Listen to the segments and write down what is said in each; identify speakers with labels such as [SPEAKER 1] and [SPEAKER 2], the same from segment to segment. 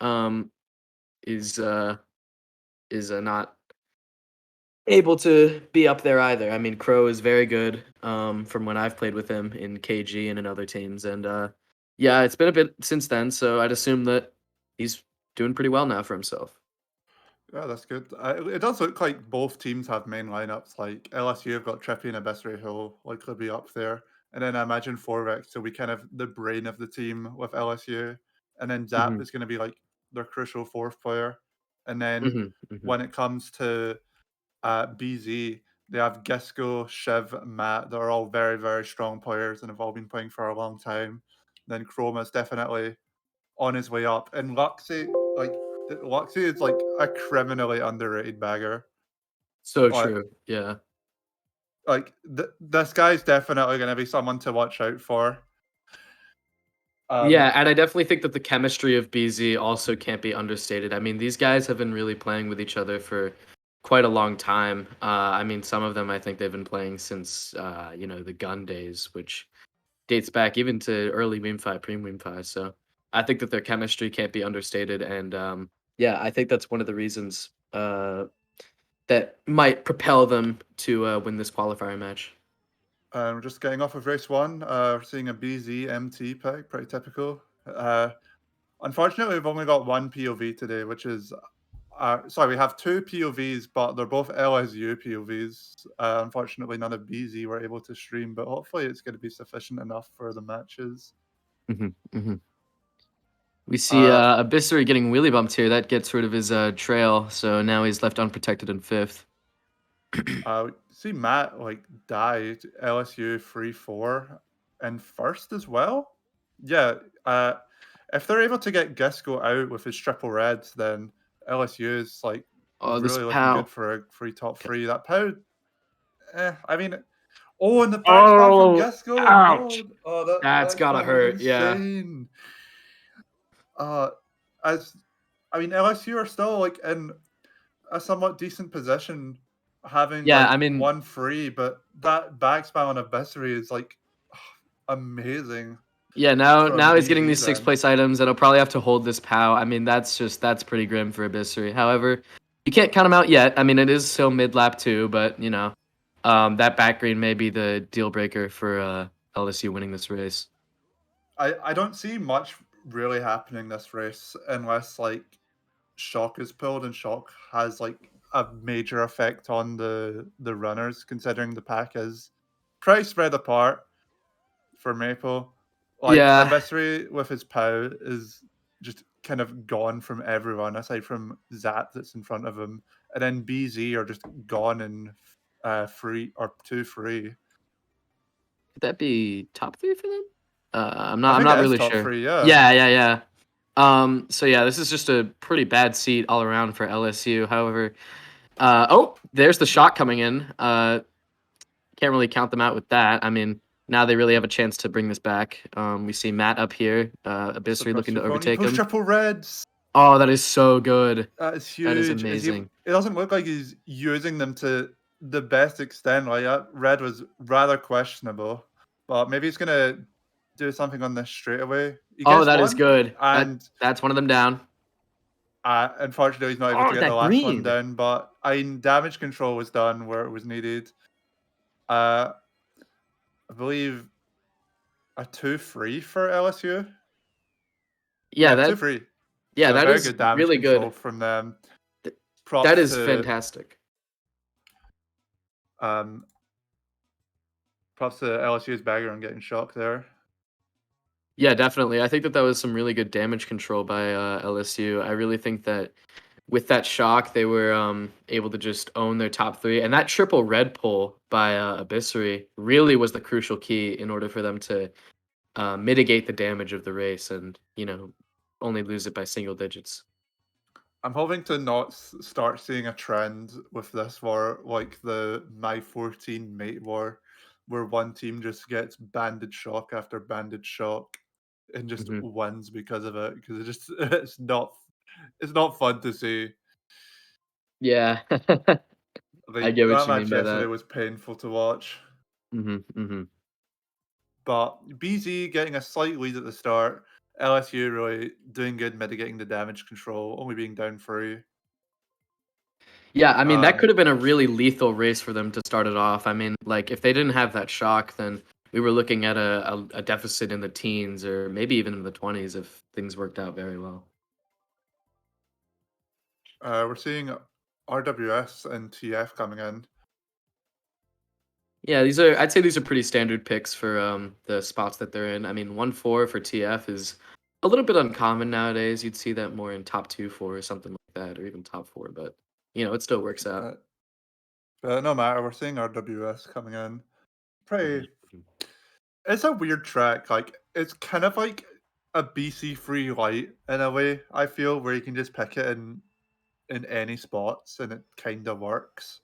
[SPEAKER 1] um, is not able to be up there either. I mean, Crow is very good, from when I've played with him in KG and in other teams, and, yeah, it's been a bit since then, so I'd assume that he's doing pretty well now for himself.
[SPEAKER 2] Yeah, that's good. It does look like both teams have main lineups. Like LSU have got Trippy and Abesri who will likely be up there. And then I imagine Forvex will be kind of the brain of the team with LSU. And then Zap
[SPEAKER 1] Mhm,
[SPEAKER 2] is going to be like their crucial fourth player. And then
[SPEAKER 1] mhm, mhm.
[SPEAKER 2] when it comes to BZ, they have Gisco, Shiv, Matt. They're all very, very strong players and have all been playing for a long time. Then Chroma's definitely on his way up. And Luxie is like a criminally underrated bagger.
[SPEAKER 1] So
[SPEAKER 2] Like
[SPEAKER 1] true, yeah.
[SPEAKER 2] this guy's definitely going to be someone to watch out for.
[SPEAKER 1] Yeah,
[SPEAKER 2] Um,
[SPEAKER 1] and I definitely think that the chemistry of BZ also can't be understated. I mean, these guys have been really playing with each other for quite a long time. I mean, some of them I think they've been playing since the gun days, which dates back even to early Meme pre-Meme. So I think that their chemistry can't be understated, and yeah, I think that's one of the reasons that might propel them to win this qualifier match.
[SPEAKER 2] we're just getting off of race one. We're seeing a BZ MT pick, pretty typical. Unfortunately, we've only got one POV today, which is sorry, we have two POVs, but they're both LSU POVs. Unfortunately, none of BZ were able to stream, but hopefully it's going to be sufficient enough for the matches.
[SPEAKER 1] Hmm, hmm. We see
[SPEAKER 2] Uh,
[SPEAKER 1] Abissari getting wheelie bumped here. That gets rid of his trail, so now he's left unprotected in fifth.
[SPEAKER 2] see Matt like died LSU 3-4 and first as well. Yeah, if they're able to get Gisco out with his triple reds, then LSU is like
[SPEAKER 1] Oh, this
[SPEAKER 2] really looking good
[SPEAKER 1] POW.
[SPEAKER 2] for a free top
[SPEAKER 1] Okay.
[SPEAKER 2] three. That Pow, I mean, oh, and the backspam from
[SPEAKER 1] Oh,
[SPEAKER 2] Gisco,
[SPEAKER 1] ouch!
[SPEAKER 2] no, oh that
[SPEAKER 1] That's gotta
[SPEAKER 2] backspam was
[SPEAKER 1] hurt. Yeah,
[SPEAKER 2] insane. Uh, as I mean, LSU are still like in a somewhat decent position, having
[SPEAKER 1] yeah.
[SPEAKER 2] like
[SPEAKER 1] I mean,
[SPEAKER 2] one free, but that backspam on Abessery is like amazing
[SPEAKER 1] yeah. Now
[SPEAKER 2] from
[SPEAKER 1] he's getting
[SPEAKER 2] BZ's
[SPEAKER 1] these sixth
[SPEAKER 2] end.
[SPEAKER 1] place items, and he'll probably have to hold this POW. I mean, that's pretty grim for Abissari. However, you can't count him out yet. I mean, it is still mid lap two, but that back green may be the deal breaker for LSU winning this race.
[SPEAKER 2] I don't see much really happening this race unless like Shock is pulled, and Shock has like a major effect on the runners, considering the pack is pretty spread apart for Maple. Like
[SPEAKER 1] Yeah.
[SPEAKER 2] Abessery with his POW is just kind of gone from everyone aside from Zap that's in front of him, and then BZ are just gone in free or two free.
[SPEAKER 1] Could that be top three for them?
[SPEAKER 2] I
[SPEAKER 1] I'm
[SPEAKER 2] think it
[SPEAKER 1] not
[SPEAKER 2] is
[SPEAKER 1] really
[SPEAKER 2] top
[SPEAKER 1] sure.
[SPEAKER 2] three, yeah.
[SPEAKER 1] Yeah, yeah, yeah. So yeah, this is just a pretty bad seat all around for LSU. However, oh, there's the shot coming in. Can't really count them out with that. I mean, now they really have a chance to bring this back. We see Matt up here, Abissari
[SPEAKER 2] Suppress
[SPEAKER 1] looking
[SPEAKER 2] your
[SPEAKER 1] to
[SPEAKER 2] phone. He
[SPEAKER 1] overtake
[SPEAKER 2] goes
[SPEAKER 1] him.
[SPEAKER 2] triple reds.
[SPEAKER 1] Oh, that is so good.
[SPEAKER 2] That is
[SPEAKER 1] That is
[SPEAKER 2] huge. Is he?
[SPEAKER 1] amazing.
[SPEAKER 2] It doesn't look like he's using them to the best extent. Like that red was rather questionable, but maybe he's gonna do something on this straight away. He
[SPEAKER 1] Oh,
[SPEAKER 2] gets
[SPEAKER 1] that is
[SPEAKER 2] one,
[SPEAKER 1] good.
[SPEAKER 2] and
[SPEAKER 1] That's one of them down.
[SPEAKER 2] unfortunately, he's not able to
[SPEAKER 1] Oh,
[SPEAKER 2] get the
[SPEAKER 1] that
[SPEAKER 2] last one
[SPEAKER 1] green.
[SPEAKER 2] down. But I mean, damage control was done where it was needed. Uh, I believe a 2-3 for LSU.
[SPEAKER 1] Yeah,
[SPEAKER 2] Yeah,
[SPEAKER 1] that
[SPEAKER 2] 2-3.
[SPEAKER 1] yeah,
[SPEAKER 2] So
[SPEAKER 1] that
[SPEAKER 2] very
[SPEAKER 1] is
[SPEAKER 2] good damage
[SPEAKER 1] really
[SPEAKER 2] control
[SPEAKER 1] good.
[SPEAKER 2] from them.
[SPEAKER 1] Th- That
[SPEAKER 2] Props
[SPEAKER 1] is
[SPEAKER 2] to
[SPEAKER 1] fantastic.
[SPEAKER 2] um, props to LSU's bagger on getting shocked there.
[SPEAKER 1] Yeah, definitely. I think that that was some really good damage control by LSU. I really think that with that shock, they were able to just own their top three. And that triple red pull by Abissari really was the crucial key in order for them to mitigate the damage of the race and, only lose it by single digits.
[SPEAKER 2] I'm hoping to not start seeing a trend with this war, like the My 14 Mate War, where one team just gets banded shock after banded shock and just
[SPEAKER 1] Hmm.
[SPEAKER 2] wins because of it. Because it just it's not fun to see.
[SPEAKER 1] Yeah, I
[SPEAKER 2] Like
[SPEAKER 1] get what
[SPEAKER 2] that
[SPEAKER 1] you mean
[SPEAKER 2] match
[SPEAKER 1] by
[SPEAKER 2] yesterday
[SPEAKER 1] that.
[SPEAKER 2] was painful to watch.
[SPEAKER 1] Hmm, hmm.
[SPEAKER 2] But BZ getting a slight lead at the start. LSU really doing good mitigating the damage control, only being down 3.
[SPEAKER 1] Yeah, I mean, that could
[SPEAKER 2] Um,
[SPEAKER 1] have been a really lethal race for them to start it off. I mean, like, if they didn't have that shock, then we were looking at a deficit in the teens or maybe even in the 20s if things worked out very well.
[SPEAKER 2] we're seeing RWS and TF coming in.
[SPEAKER 1] Yeah, I'd say these are pretty standard picks for the spots that they're in. I mean, 1-4 for TF is a little bit uncommon nowadays. You'd see that more in top 2-4 or something like that, or even top 4, but it still works out.
[SPEAKER 2] Uh, but no matter, we're seeing RWS coming in. Pretty.
[SPEAKER 1] Mhm.
[SPEAKER 2] It's a weird track. Like it's kind of like a BC free light in a way. I feel where you can just pick it in any spots and it kind of works.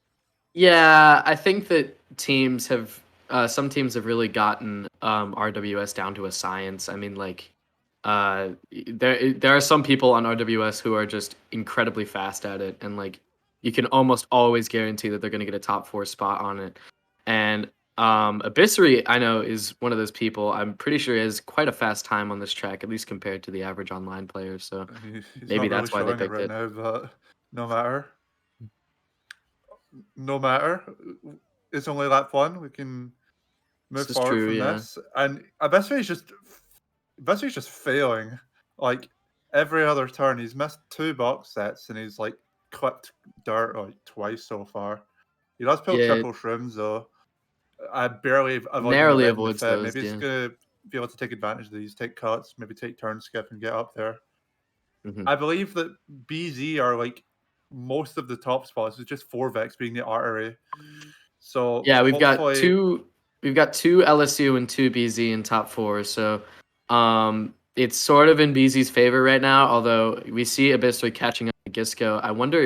[SPEAKER 1] Yeah, I think that some teams have really gotten RWS down to a science. I mean, like, there are some people on RWS who are just incredibly fast at it, and like, you can almost always guarantee that they're going to get a top 4 spot on it. And Abyssery, I know, is one of those people. I'm pretty sure he has quite a fast time on this track, at least compared to the average online player. So
[SPEAKER 2] He's
[SPEAKER 1] maybe
[SPEAKER 2] not really
[SPEAKER 1] that's why they
[SPEAKER 2] showing it
[SPEAKER 1] picked
[SPEAKER 2] right
[SPEAKER 1] it.
[SPEAKER 2] now, but no matter, no matter. It's only lap 1. We can move
[SPEAKER 1] This is
[SPEAKER 2] forward
[SPEAKER 1] true.
[SPEAKER 2] from
[SPEAKER 1] Yeah.
[SPEAKER 2] this, and Vesey's just failing. Like every other turn, he's missed 2 box sets and he's like clipped dirt like twice so far. He does pull
[SPEAKER 1] Yeah.
[SPEAKER 2] triple shrooms though. I barely avoiding the
[SPEAKER 1] Narrowly
[SPEAKER 2] red and the
[SPEAKER 1] avoids
[SPEAKER 2] fit.
[SPEAKER 1] those.
[SPEAKER 2] Maybe he's
[SPEAKER 1] Yeah.
[SPEAKER 2] gonna be able to take advantage of these, take cuts, maybe take turn skip and get up there.
[SPEAKER 1] Mhm.
[SPEAKER 2] I believe that BZ are like most of the top spots. It's just 4vex being the artery. So
[SPEAKER 1] Yeah,
[SPEAKER 2] hopefully,
[SPEAKER 1] we've got 2 LSU and 2 BZ in top 4, so, it's sort of in BZ's favor right now, although we see Abyssal catching up to Gisco. I wonder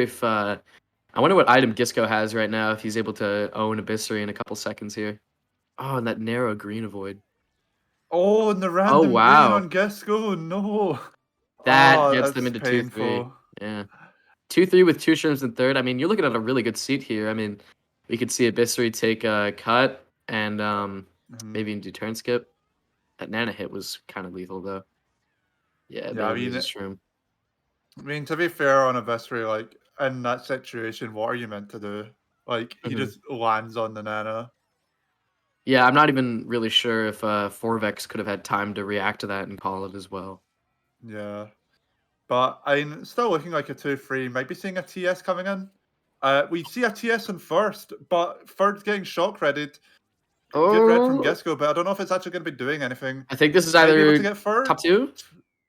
[SPEAKER 1] what item Gisco has right now if he's able to own Abyssal in a couple seconds here. Oh, and that narrow green avoid.
[SPEAKER 2] oh, and the
[SPEAKER 1] Oh,
[SPEAKER 2] random green
[SPEAKER 1] wow.
[SPEAKER 2] on Gesco, no.
[SPEAKER 1] That
[SPEAKER 2] Oh,
[SPEAKER 1] gets them
[SPEAKER 2] that's
[SPEAKER 1] into 2-3.
[SPEAKER 2] painful.
[SPEAKER 1] Yeah. 2-3 with 2 shrimps in third. I mean, you're looking at a really good seat here. I mean, we could see Abyssal take a cut and,
[SPEAKER 2] Mhm.
[SPEAKER 1] maybe even do turn skip. That Nana hit was kind of lethal though. Yeah,
[SPEAKER 2] Yeah,
[SPEAKER 1] made him lose his shroom.
[SPEAKER 2] to be fair on a Vessery, like in that situation, what are you meant to do? Like he
[SPEAKER 1] Mhm.
[SPEAKER 2] just lands on the Nana.
[SPEAKER 1] Yeah, I'm not even really sure if Forvex could have had time to react to that and call it as well.
[SPEAKER 2] Yeah. But I'm still looking like a 2-3. Might be seeing a TS coming in. We see a TS in first, but third's getting shock readied. Good red from
[SPEAKER 1] Oh,
[SPEAKER 2] Gesco, but I don't know if it's actually going to be doing anything.
[SPEAKER 1] I think this is
[SPEAKER 2] Might be able to
[SPEAKER 1] either
[SPEAKER 2] get third.
[SPEAKER 1] top 2?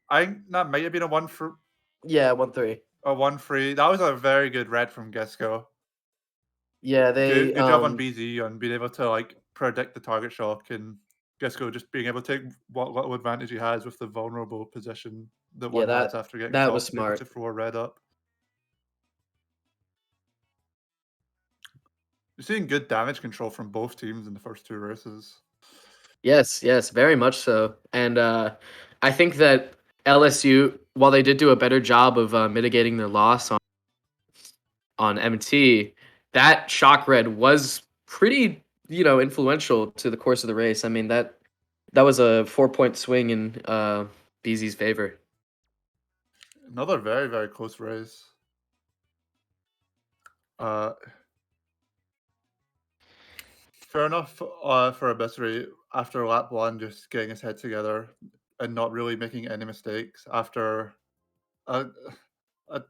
[SPEAKER 2] I think that might have been
[SPEAKER 1] Yeah, 1-3.
[SPEAKER 2] a 1-3. That was a very good red from Gesco.
[SPEAKER 1] Yeah, they
[SPEAKER 2] Good job on BZ on being able to like predict the target shock and Gesco just being able to take what little advantage he has with the vulnerable position that
[SPEAKER 1] yeah,
[SPEAKER 2] one has
[SPEAKER 1] that
[SPEAKER 2] after getting
[SPEAKER 1] that was
[SPEAKER 2] shocked to be able to
[SPEAKER 1] smart.
[SPEAKER 2] throw a red up. You're seeing good damage control from both teams in the first 2 races.
[SPEAKER 1] Yes, yes, very much so. And I think that LSU, while they did do a better job of mitigating their loss on MT, that shock red was pretty, influential to the course of the race. I mean, that was a 4-point swing in BZ's favor.
[SPEAKER 2] Another very, very close race. Uh, Fair enough for Abyssery after lap 1 just getting his head together and not really making any mistakes after a, a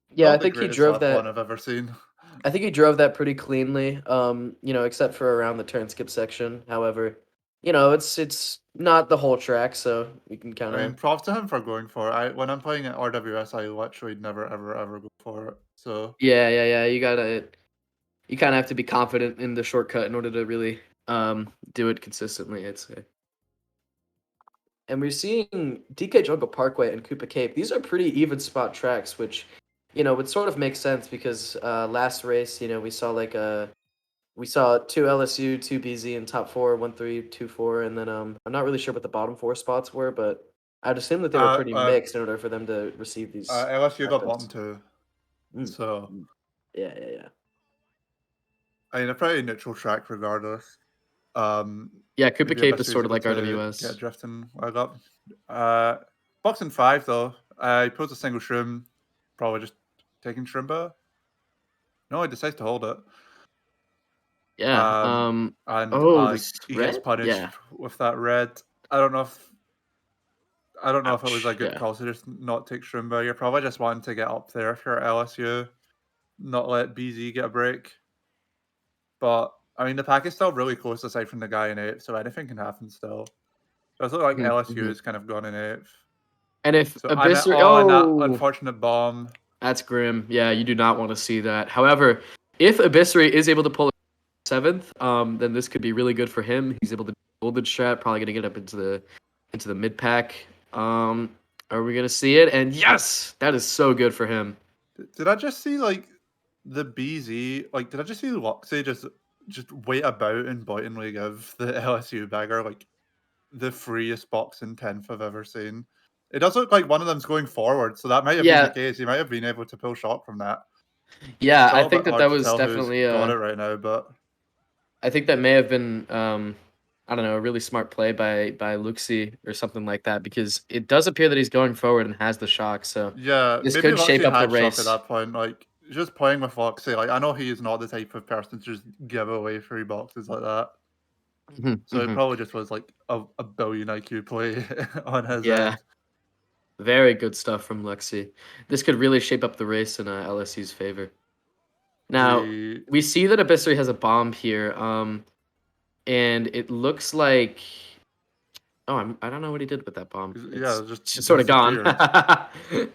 [SPEAKER 1] Yeah, I
[SPEAKER 2] not the
[SPEAKER 1] think he
[SPEAKER 2] greatest
[SPEAKER 1] drove
[SPEAKER 2] lap 1
[SPEAKER 1] that.
[SPEAKER 2] I've ever seen.
[SPEAKER 1] I think he drove that pretty cleanly. Except for around the turn skip section. However, it's not the whole track, so we can kind
[SPEAKER 2] I mean,
[SPEAKER 1] of.
[SPEAKER 2] props to him for going for it. When I'm playing at RWS, I literally never, ever, ever go for it. So,
[SPEAKER 1] Yeah, yeah, yeah. You kind of have to be confident in the shortcut in order to really do it consistently, I'd say. And we're seeing DK Jungle Parkway and Koopa Cape. These are pretty even spot tracks, which would sort of make sense because last race, we saw 2 LSU, 2 BZ in top 4, 1-3, 2-4, and then I'm not really sure what the bottom 4 spots were, but I'd assume that they were
[SPEAKER 2] uh,
[SPEAKER 1] pretty
[SPEAKER 2] uh,
[SPEAKER 1] mixed in order for them to receive these
[SPEAKER 2] LSU got bottom
[SPEAKER 1] items.
[SPEAKER 2] 2.
[SPEAKER 1] Mm,
[SPEAKER 2] So,
[SPEAKER 1] mm. Yeah, yeah, yeah.
[SPEAKER 2] I mean, a pretty neutral track regardless.
[SPEAKER 1] Yeah, Koopa
[SPEAKER 2] Maybe
[SPEAKER 1] Cape is
[SPEAKER 2] Abyssal is
[SPEAKER 1] sort of
[SPEAKER 2] able
[SPEAKER 1] like
[SPEAKER 2] to get
[SPEAKER 1] RWS.
[SPEAKER 2] drifting leg up. Uh, Boxing 5 though. He pulls a single shroom, probably just taking Shroomba. No, he decides to hold it.
[SPEAKER 1] Yeah.
[SPEAKER 2] And
[SPEAKER 1] Oh, this
[SPEAKER 2] he gets
[SPEAKER 1] red?
[SPEAKER 2] punished
[SPEAKER 1] Yeah.
[SPEAKER 2] with that red. I don't know if it was a
[SPEAKER 1] Ouch.
[SPEAKER 2] good
[SPEAKER 1] Yeah.
[SPEAKER 2] call to just not take Shroomba. You're probably just wanting to get up there if you're at LSU, not let BZ get a break. But I mean, the pack is still really close aside from the guy in 8th, so anything can happen still. It does look like
[SPEAKER 1] Mhm,
[SPEAKER 2] LSU
[SPEAKER 1] mhm.
[SPEAKER 2] is kind of gone in 8th.
[SPEAKER 1] And if
[SPEAKER 2] So
[SPEAKER 1] Abyssal,
[SPEAKER 2] and that
[SPEAKER 1] oh,
[SPEAKER 2] unfortunate bomb.
[SPEAKER 1] that's grim. Yeah, you do not want to see that. However, if Abyssary is able to pull a 7th, then this could be really good for him. He's able to golden strat, probably gonna get up into the mid pack. Are we gonna see it? And yes, that is so good for him.
[SPEAKER 2] Did I just see like the BZ? Like, did I just see Luxy just wait about and blatantly give the LSU bagger like the freest box in 10th I've ever seen? It does look like one of them's going forward, so that might have been the
[SPEAKER 1] Yeah,
[SPEAKER 2] case. He might have been able to pull shock from that.
[SPEAKER 1] yeah, I
[SPEAKER 2] Still a bit
[SPEAKER 1] think that
[SPEAKER 2] hard
[SPEAKER 1] that
[SPEAKER 2] to
[SPEAKER 1] was
[SPEAKER 2] tell who's
[SPEAKER 1] definitely
[SPEAKER 2] got it right now, but
[SPEAKER 1] I think that may have been I don't know, a really smart play by Luxi or something like that because it does appear that he's going forward and has the shock. So
[SPEAKER 2] yeah,
[SPEAKER 1] this
[SPEAKER 2] maybe
[SPEAKER 1] could shape
[SPEAKER 2] Luxy
[SPEAKER 1] up the
[SPEAKER 2] had shock at
[SPEAKER 1] race.
[SPEAKER 2] that point. Like, just playing with Luxy, like, I know he is not the type of person to just give away free boxes like that.
[SPEAKER 1] Mhm,
[SPEAKER 2] So it
[SPEAKER 1] mhm.
[SPEAKER 2] probably just was like a billion IQ play on his
[SPEAKER 1] Yeah,
[SPEAKER 2] end.
[SPEAKER 1] very good stuff from Luxi. This could really shape up the race in LSU's favor. Now
[SPEAKER 2] The
[SPEAKER 1] we see that Abyssary has a bomb here, and it looks like I don't know what he did with that bomb.
[SPEAKER 2] yeah,
[SPEAKER 1] It's
[SPEAKER 2] it just
[SPEAKER 1] just sort of gone.
[SPEAKER 2] disappeared.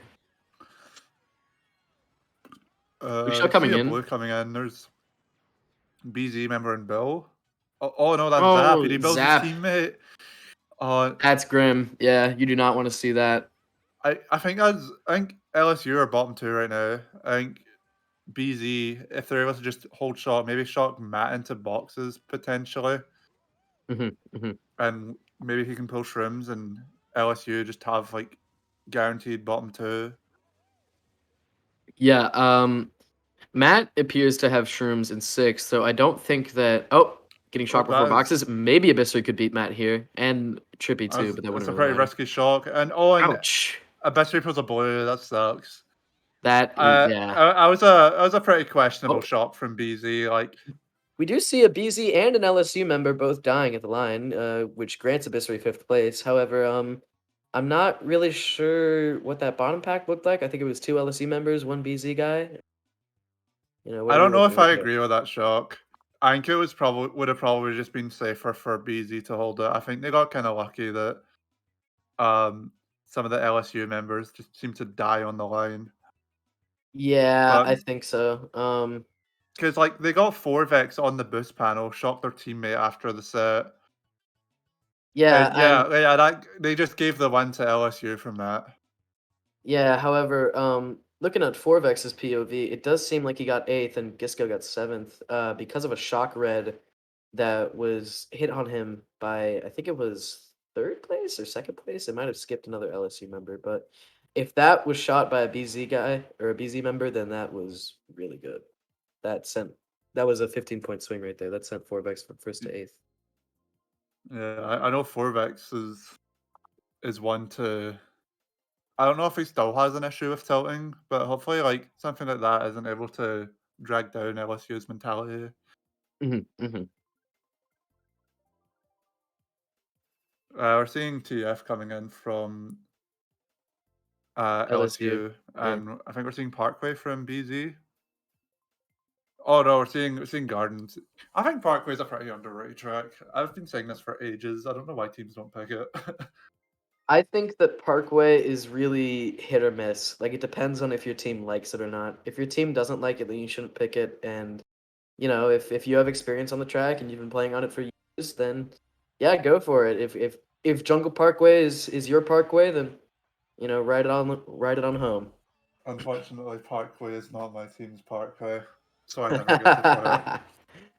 [SPEAKER 1] We show
[SPEAKER 2] See
[SPEAKER 1] coming
[SPEAKER 2] a
[SPEAKER 1] in.
[SPEAKER 2] blue coming in. There's BZ member and Bill. Oh no, that's Zap.
[SPEAKER 1] Oh,
[SPEAKER 2] He Bill's his
[SPEAKER 1] Zap.
[SPEAKER 2] teammate. Uh,
[SPEAKER 1] That's grim. Yeah, you do not want to see that.
[SPEAKER 2] I think LSU are bottom two right now. I think BZ, if they're able to just hold shot, maybe shock Matt into boxes potentially,
[SPEAKER 1] Mhm, mhm.
[SPEAKER 2] and maybe he can pull shrooms and LSU just have like guaranteed bottom two.
[SPEAKER 1] Yeah, Matt appears to have shrooms in 6, so I don't think that oh, getting
[SPEAKER 2] Oh,
[SPEAKER 1] shocked before
[SPEAKER 2] that is
[SPEAKER 1] boxes. Maybe Abyssary could beat Matt here, and Trippy too, but that
[SPEAKER 2] that's
[SPEAKER 1] wouldn't
[SPEAKER 2] a
[SPEAKER 1] really
[SPEAKER 2] pretty
[SPEAKER 1] matter.
[SPEAKER 2] risky shock. And
[SPEAKER 1] Ouch.
[SPEAKER 2] a best pulls a blue. That sucks.
[SPEAKER 1] That is yeah.
[SPEAKER 2] I was a pretty questionable
[SPEAKER 1] Oh,
[SPEAKER 2] shot from BZ. Like,
[SPEAKER 1] we do see a BZ and an LSU member both dying at the line, which grants Abyssary 5th place. However, I'm not really sure what that bottom pack looked like. I think it was 2 LSU members, 1 BZ guy. What
[SPEAKER 2] I
[SPEAKER 1] are we
[SPEAKER 2] don't know
[SPEAKER 1] looking
[SPEAKER 2] if
[SPEAKER 1] at
[SPEAKER 2] I
[SPEAKER 1] here?
[SPEAKER 2] agree with that shock. I think it was probably would have probably just been safer for BZ to hold it. I think they got kind of lucky that um some of the LSU members just seemed to die on the line.
[SPEAKER 1] Yeah,
[SPEAKER 2] But
[SPEAKER 1] I think so.
[SPEAKER 2] because like they got 4 Vex on the boost panel, shocked their teammate after the set.
[SPEAKER 1] Yeah,
[SPEAKER 2] And
[SPEAKER 1] and
[SPEAKER 2] yeah, that they just gave the one to LSU from that.
[SPEAKER 1] yeah, however, looking at Forvex's POV, it does seem like he got 8th and Gisco got 7th, because of a shock red that was hit on him by I think it was 3rd place or 2nd place. It might have skipped another LSU member, but if that was shot by a BZ guy or a BZ member, then that was really good. That sent that was a 15-point swing right there. That sent Forvex from 1st to 8th.
[SPEAKER 2] Yeah, I know 4Vex is one to. I don't know if he still has an issue with tilting, but hopefully, like something like that isn't able to drag down LSU's mentality.
[SPEAKER 1] Mhm, mhm.
[SPEAKER 2] We're seeing TF coming in from
[SPEAKER 1] LSU.
[SPEAKER 2] LSU,
[SPEAKER 1] Yeah.
[SPEAKER 2] and I think we're seeing Parkway from BZ. Oh no, we're seeing Gardens. I think Parkway is a pretty underrated track. I've been saying this for ages. I don't know why teams don't pick it.
[SPEAKER 1] I think that Parkway is really hit or miss. Like it depends on if your team likes it or not. If your team doesn't like it, then you shouldn't pick it. And if you have experience on the track and you've been playing on it for years, then yeah, go for it. If Jungle Parkway is your Parkway, then ride it on home.
[SPEAKER 2] Unfortunately, Parkway is not my team's Parkway, so I never get to play it.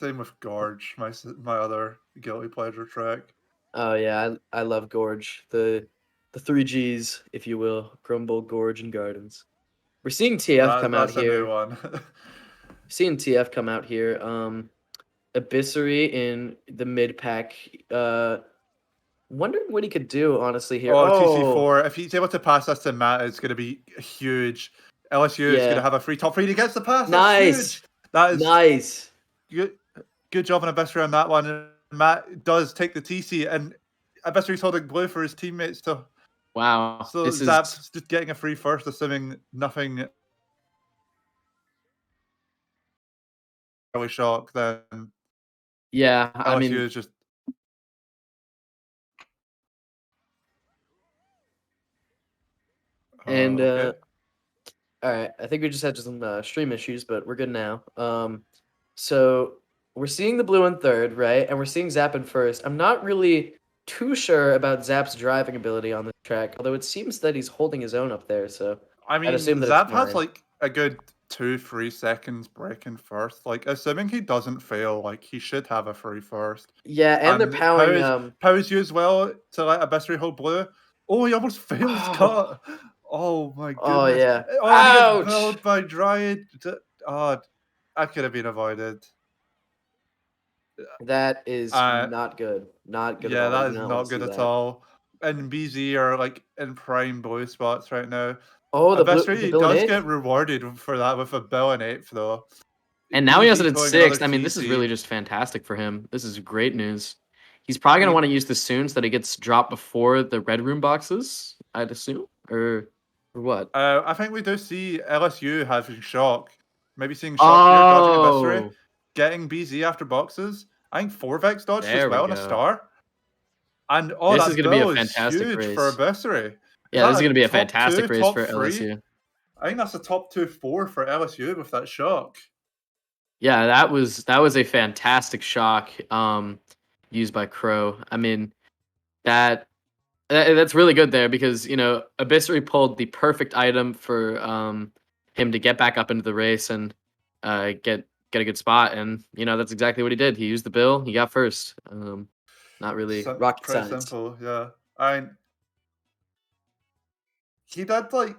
[SPEAKER 2] Same with Gorge, my other guilty pleasure track.
[SPEAKER 1] Oh yeah, I love Gorge. The 3 Gs, if you will, Grumble, Gorge, and Gardens. We're seeing TF come out
[SPEAKER 2] That's a new
[SPEAKER 1] here.
[SPEAKER 2] one.
[SPEAKER 1] Seeing TF come out here. Abyssary in the mid pack. Wondering what he could do honestly here.
[SPEAKER 2] Oh,
[SPEAKER 1] Oh,
[SPEAKER 2] TC4. If he's able to pass this to Matt, it's going to be huge. LSU is going to
[SPEAKER 1] yeah.
[SPEAKER 2] have a free top three. He gets the pass. That's
[SPEAKER 1] Nice.
[SPEAKER 2] huge. That is
[SPEAKER 1] Nice.
[SPEAKER 2] good. Good job on Abyssary on that one. And Matt does take the TC, and Abyssary's holding blue for his teammates to.
[SPEAKER 1] Wow.
[SPEAKER 2] So
[SPEAKER 1] This is
[SPEAKER 2] Zap's just getting a free first, assuming nothing really shock. Then
[SPEAKER 1] yeah, I
[SPEAKER 2] LSU
[SPEAKER 1] mean,
[SPEAKER 2] is just
[SPEAKER 1] and
[SPEAKER 2] okay.
[SPEAKER 1] all right, I think we just had some stream issues, but we're good now. So we're seeing the blue in third, right? And we're seeing Zap in first. I'm not really too sure about Zap's driving ability on this track, although it seems that he's holding his own up there, so
[SPEAKER 2] I
[SPEAKER 1] I'd
[SPEAKER 2] mean,
[SPEAKER 1] assume that it's
[SPEAKER 2] Zap has
[SPEAKER 1] fine.
[SPEAKER 2] like a good 2-3 seconds break in first. Like, assuming he doesn't fail, like he should have a free first.
[SPEAKER 1] Yeah, and they're
[SPEAKER 2] And
[SPEAKER 1] powering
[SPEAKER 2] Powers you as well to let Abyssary hold blue. Oh, he almost fails
[SPEAKER 1] oh,
[SPEAKER 2] cut. Oh my
[SPEAKER 1] oh
[SPEAKER 2] goodness.
[SPEAKER 1] yeah.
[SPEAKER 2] Oh, and he gets
[SPEAKER 1] Ouch.
[SPEAKER 2] billed by Dryad. Oh, that could have been avoided.
[SPEAKER 1] That is
[SPEAKER 2] Uh,
[SPEAKER 1] not good. Not good at
[SPEAKER 2] yeah,
[SPEAKER 1] all. You
[SPEAKER 2] that
[SPEAKER 1] do
[SPEAKER 2] is
[SPEAKER 1] not want
[SPEAKER 2] not
[SPEAKER 1] to
[SPEAKER 2] good
[SPEAKER 1] see
[SPEAKER 2] at
[SPEAKER 1] that.
[SPEAKER 2] all. And BZ are like in prime blue spots right now.
[SPEAKER 1] Oh, the
[SPEAKER 2] Abyssary
[SPEAKER 1] bill in
[SPEAKER 2] does get
[SPEAKER 1] eighth?
[SPEAKER 2] rewarded for that with a bill in eighth, though.
[SPEAKER 1] And now he has it
[SPEAKER 2] BZ
[SPEAKER 1] at
[SPEAKER 2] pulling another
[SPEAKER 1] sixth. I mean, this is
[SPEAKER 2] TC.
[SPEAKER 1] really just fantastic for him. This is great news. He's probably gonna
[SPEAKER 2] He,
[SPEAKER 1] want to use this soon so that he gets dropped before the red room boxes, I'd assume. Or what?
[SPEAKER 2] I think we do see LSU having shock. Maybe seeing shock here, dodging Abyssary,
[SPEAKER 1] Oh,
[SPEAKER 2] getting BZ after boxes. I think 4vex dodged as
[SPEAKER 1] there we
[SPEAKER 2] well on a
[SPEAKER 1] go.
[SPEAKER 2] star. And oh,
[SPEAKER 1] This is
[SPEAKER 2] that
[SPEAKER 1] gonna be a
[SPEAKER 2] bill is
[SPEAKER 1] fantastic
[SPEAKER 2] huge for
[SPEAKER 1] race.
[SPEAKER 2] Abyssary. Is
[SPEAKER 1] Yeah, this is
[SPEAKER 2] that a
[SPEAKER 1] gonna be a
[SPEAKER 2] top two,
[SPEAKER 1] fantastic race
[SPEAKER 2] top
[SPEAKER 1] for
[SPEAKER 2] three?
[SPEAKER 1] LSU.
[SPEAKER 2] I think that's a top 2-4 for LSU with that shock.
[SPEAKER 1] Yeah, that was a fantastic shock used by Crow. I mean, that that's really good there because, Abyssary pulled the perfect item for him to get back up into the race and get a good spot, and that's exactly what he did. He used the bill, he got first. Not really rocket
[SPEAKER 2] Pretty
[SPEAKER 1] science.
[SPEAKER 2] simple, yeah. He did like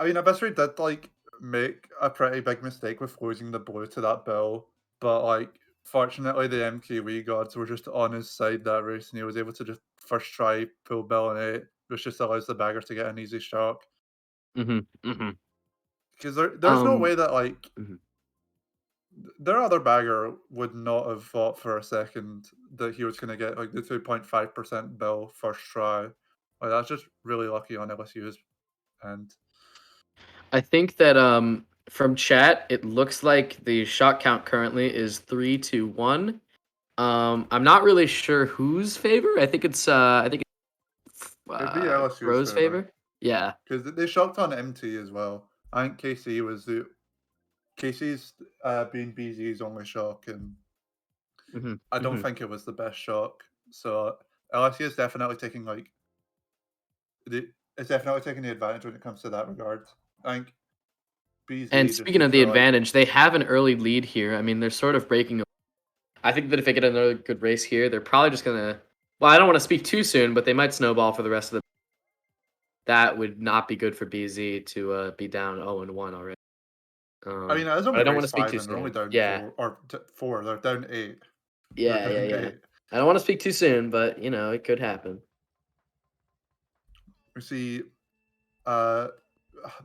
[SPEAKER 2] Abyssary did like make a pretty big mistake with losing the blue to that bill, but like fortunately the MKWii gods were just on his side that race, and he was able to just first try pull bill and eight, which just allows the bagger to get an easy shock.
[SPEAKER 1] Mhm. Mhm.
[SPEAKER 2] Because there's no
[SPEAKER 1] Um
[SPEAKER 2] way that like
[SPEAKER 1] mhm.
[SPEAKER 2] their other bagger would not have thought for a second that he was going to get like the 2.5% bill first try. Like that's just really lucky on LSU's end.
[SPEAKER 1] I think that from chat it looks like the shot count currently is 3-1. I'm not really sure whose favor. I think it's
[SPEAKER 2] It'd be LSU's
[SPEAKER 1] Crow's
[SPEAKER 2] favor.
[SPEAKER 1] favor. Yeah.
[SPEAKER 2] Because they shocked on MT as well. I think KC's being BZ's only shock, and
[SPEAKER 1] Mhm.
[SPEAKER 2] I don't
[SPEAKER 1] Mhm.
[SPEAKER 2] think it was the best shock. So LSU is definitely taking it's definitely taking the advantage when it comes to that regard. I think
[SPEAKER 1] And
[SPEAKER 2] BZ just
[SPEAKER 1] speaking
[SPEAKER 2] need
[SPEAKER 1] of the
[SPEAKER 2] to like
[SPEAKER 1] advantage, they have an early lead here. I mean, they're sort of breaking. I think that if they get another good race here, they're probably just gonna. Well, I don't want to speak too soon, but they might snowball for the rest of the. That would not be good for BZ to be down 0-1 already.
[SPEAKER 2] I mean, it's
[SPEAKER 1] But I
[SPEAKER 2] only
[SPEAKER 1] don't want
[SPEAKER 2] race
[SPEAKER 1] to speak
[SPEAKER 2] 5
[SPEAKER 1] too
[SPEAKER 2] and they're only
[SPEAKER 1] soon.
[SPEAKER 2] down
[SPEAKER 1] Yeah,
[SPEAKER 2] 4 or 4. They're down 8. They're
[SPEAKER 1] yeah, yeah,
[SPEAKER 2] down
[SPEAKER 1] yeah.
[SPEAKER 2] 8.
[SPEAKER 1] I don't want to speak too soon, but it could happen.
[SPEAKER 2] We see uh,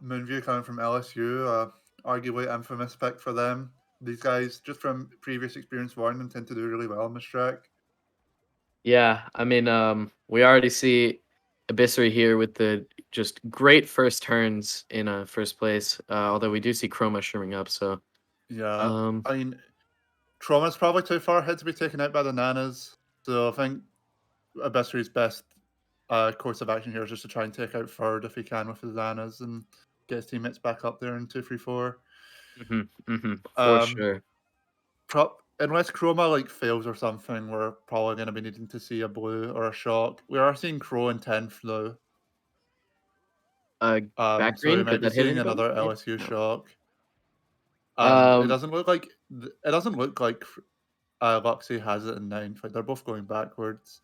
[SPEAKER 2] Moonview coming from LSU, arguably infamous pick for them. These guys, just from previous experience, warning tend to do really well on this track.
[SPEAKER 1] Yeah, I mean, we already see Abyssary here with the just great first turns in first place. Although we do see Chroma mushrooming up, so
[SPEAKER 2] Yeah,
[SPEAKER 1] um,
[SPEAKER 2] I mean, Trauma's probably too far ahead to be taken out by the Nanas, so I think Abyssary's best course of action here is just to try and take out third if he can with his Nanas and get his teammates back up there in 2-3-4.
[SPEAKER 1] for
[SPEAKER 2] Um,
[SPEAKER 1] sure.
[SPEAKER 2] Unless Chroma like fails or something, we're probably going to be needing to see a blue or a shock. We are seeing Crow in 10th though,
[SPEAKER 1] Back
[SPEAKER 2] so we
[SPEAKER 1] green,
[SPEAKER 2] might
[SPEAKER 1] could
[SPEAKER 2] be
[SPEAKER 1] that hit
[SPEAKER 2] seeing
[SPEAKER 1] anybody?
[SPEAKER 2] another
[SPEAKER 1] Maybe.
[SPEAKER 2] LSU
[SPEAKER 1] No.
[SPEAKER 2] shock. And
[SPEAKER 1] Um,
[SPEAKER 2] it doesn't look like Luxy has it in 9th. Like they're both going backwards.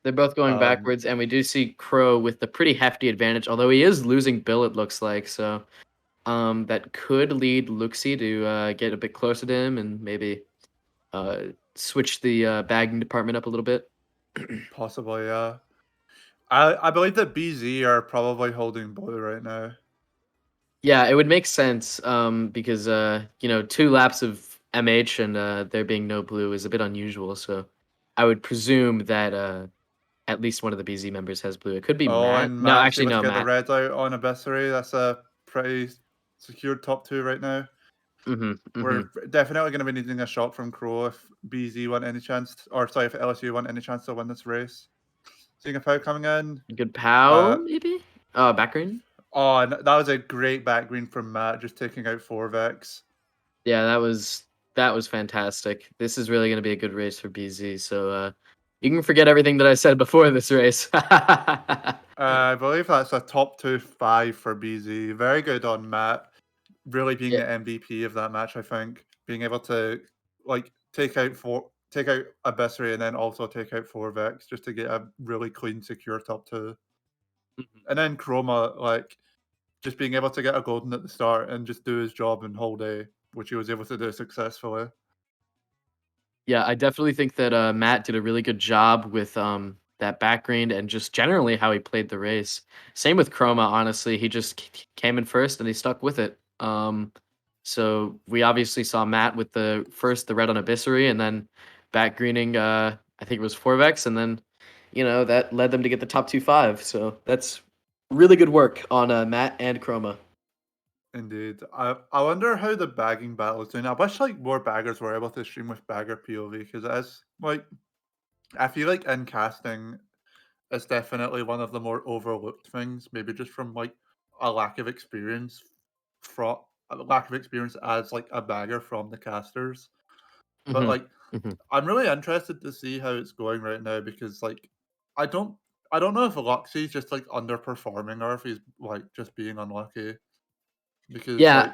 [SPEAKER 1] they're both going
[SPEAKER 2] Um,
[SPEAKER 1] backwards, and we do see Crow with the pretty hefty advantage. Although he is losing Bill, it looks like so. That could lead Luxie to get a bit closer to him and maybe. uh, switch the bagging department up a little bit.
[SPEAKER 2] Possibly, yeah. I believe that BZ are probably holding blue right now.
[SPEAKER 1] Yeah, it would make sense, because, 2 laps of MH and, there being no blue is a bit unusual, so I would presume that, at least one of the BZ members has blue. It could be
[SPEAKER 2] Oh,
[SPEAKER 1] Matt.
[SPEAKER 2] and
[SPEAKER 1] No,
[SPEAKER 2] Matt's
[SPEAKER 1] actually,
[SPEAKER 2] able to
[SPEAKER 1] no,
[SPEAKER 2] get the
[SPEAKER 1] Matt.
[SPEAKER 2] red out on Abyssary. That's a pretty secured top two right now.
[SPEAKER 1] Mhm,
[SPEAKER 2] We're
[SPEAKER 1] mhm.
[SPEAKER 2] definitely going to be needing a shot from Crow if BZ want any chance, or sorry, if LSU want any chance to win this race. Seeing a foul coming in.
[SPEAKER 1] Good POW,
[SPEAKER 2] Uh,
[SPEAKER 1] maybe? Back green?
[SPEAKER 2] oh, and that was a great back green from Matt, just taking out 4Vex.
[SPEAKER 1] Yeah, that was fantastic. This is really gonna be a good race for BZ, so, you can forget everything that I said before this race.
[SPEAKER 2] I believe that's a top 2-5 for BZ. Very good on Matt. Really being
[SPEAKER 1] Yeah.
[SPEAKER 2] the MVP of that match, I think. Being able to like take out Abyssary and then also take out 4Vex just to get a really clean, secure top two.
[SPEAKER 1] Mhm.
[SPEAKER 2] And then Chroma, like just being able to get a golden at the start and just do his job in whole day, which he was able to do successfully.
[SPEAKER 1] Yeah, I definitely think that Matt did a really good job with that background and just generally how he played the race. Same with Chroma, honestly. He just came in first and he stuck with it. So we obviously saw Matt with the red on Abyssary and then backgreening I think it was Forvex and then that led them to get the top 2-5. So that's really good work on Matt and Chroma.
[SPEAKER 2] Indeed. I wonder how the bagging battle is doing. I wish like more baggers were able to stream with bagger POV because it is like I feel like in casting it's definitely one of the more overlooked things, maybe just from like a lack of experience from a lack of experience as like a bagger from the casters. But
[SPEAKER 1] Hmm.
[SPEAKER 2] like I'm really interested to see how it's going right now because like I don't I don't know if Luxie's just like underperforming or if he's like just being unlucky because
[SPEAKER 1] Yeah,
[SPEAKER 2] like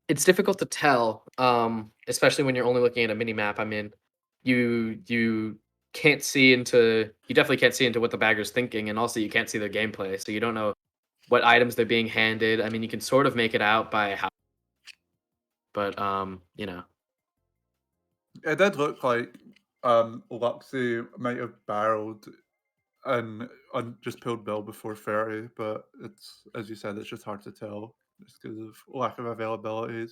[SPEAKER 1] it's difficult to tell, especially when you're only looking at a mini map. I mean, you can't see into you definitely can't see into what the bagger's thinking, and also you can't see their gameplay, so you don't know what items they're being handed. I mean, you can sort of make it out by how, but
[SPEAKER 2] it did look like Luxie might have barreled and just pulled Bill before 30, but it's as you said, it's just hard to tell just because of lack of availabilities.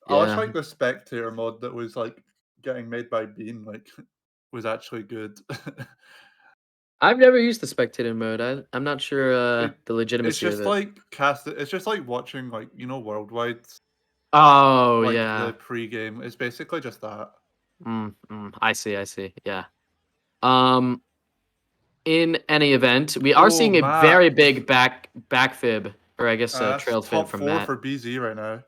[SPEAKER 2] I wish
[SPEAKER 1] yeah.
[SPEAKER 2] like the spectator mod that was like getting made by Bean like was actually good.
[SPEAKER 1] I've never used the spectator mode. I'm not sure
[SPEAKER 2] it
[SPEAKER 1] the
[SPEAKER 2] it's
[SPEAKER 1] legitimacy of
[SPEAKER 2] just
[SPEAKER 1] it.
[SPEAKER 2] like cast it's just like watching like worldwide
[SPEAKER 1] Oh
[SPEAKER 2] like the
[SPEAKER 1] yeah.
[SPEAKER 2] pre-game. It's basically just that.
[SPEAKER 1] I see. I see. Yeah. Um, in any event, we are
[SPEAKER 2] Oh
[SPEAKER 1] seeing a
[SPEAKER 2] Matt.
[SPEAKER 1] very big back fib, or I guess
[SPEAKER 2] That's
[SPEAKER 1] trail fib
[SPEAKER 2] top
[SPEAKER 1] from
[SPEAKER 2] 4
[SPEAKER 1] Matt.
[SPEAKER 2] for BZ right now.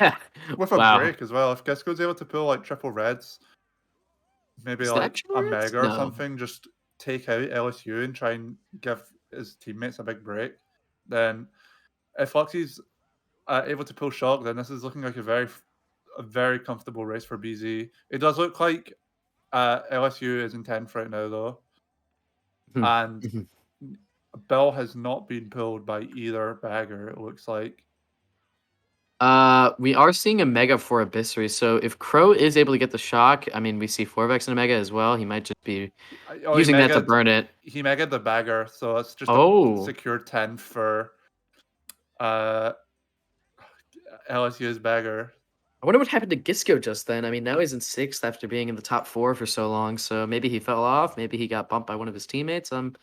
[SPEAKER 1] Yeah.
[SPEAKER 2] With a
[SPEAKER 1] Wow.
[SPEAKER 2] break as well. If Gisco's able to pull like triple reds, maybe
[SPEAKER 1] Is that
[SPEAKER 2] like a
[SPEAKER 1] Chorus?
[SPEAKER 2] mega or
[SPEAKER 1] No.
[SPEAKER 2] something, just take out LSU and try and give his teammates a big break. Then, if Luxie's able to pull shock, then this is looking like a very comfortable race for BZ. It does look like LSU is in 10th right now, though,
[SPEAKER 1] Mhm,
[SPEAKER 2] and
[SPEAKER 1] mhm.
[SPEAKER 2] Bill has not been pulled by either bagger. It looks like.
[SPEAKER 1] We are seeing a mega for Abyssary, so if Crow is able to get the shock, I mean, we see Forvex in a mega as well. He might just be
[SPEAKER 2] Oh,
[SPEAKER 1] using that to burn it.
[SPEAKER 2] he megaed the bagger, so it's just a
[SPEAKER 1] Oh,
[SPEAKER 2] secure 10 for uh LSU's bagger.
[SPEAKER 1] I wonder what happened to Gisco just then. I mean, now he's in sixth after being in the top four for so long. So maybe he fell off. Maybe he got bumped by one of his teammates. I'm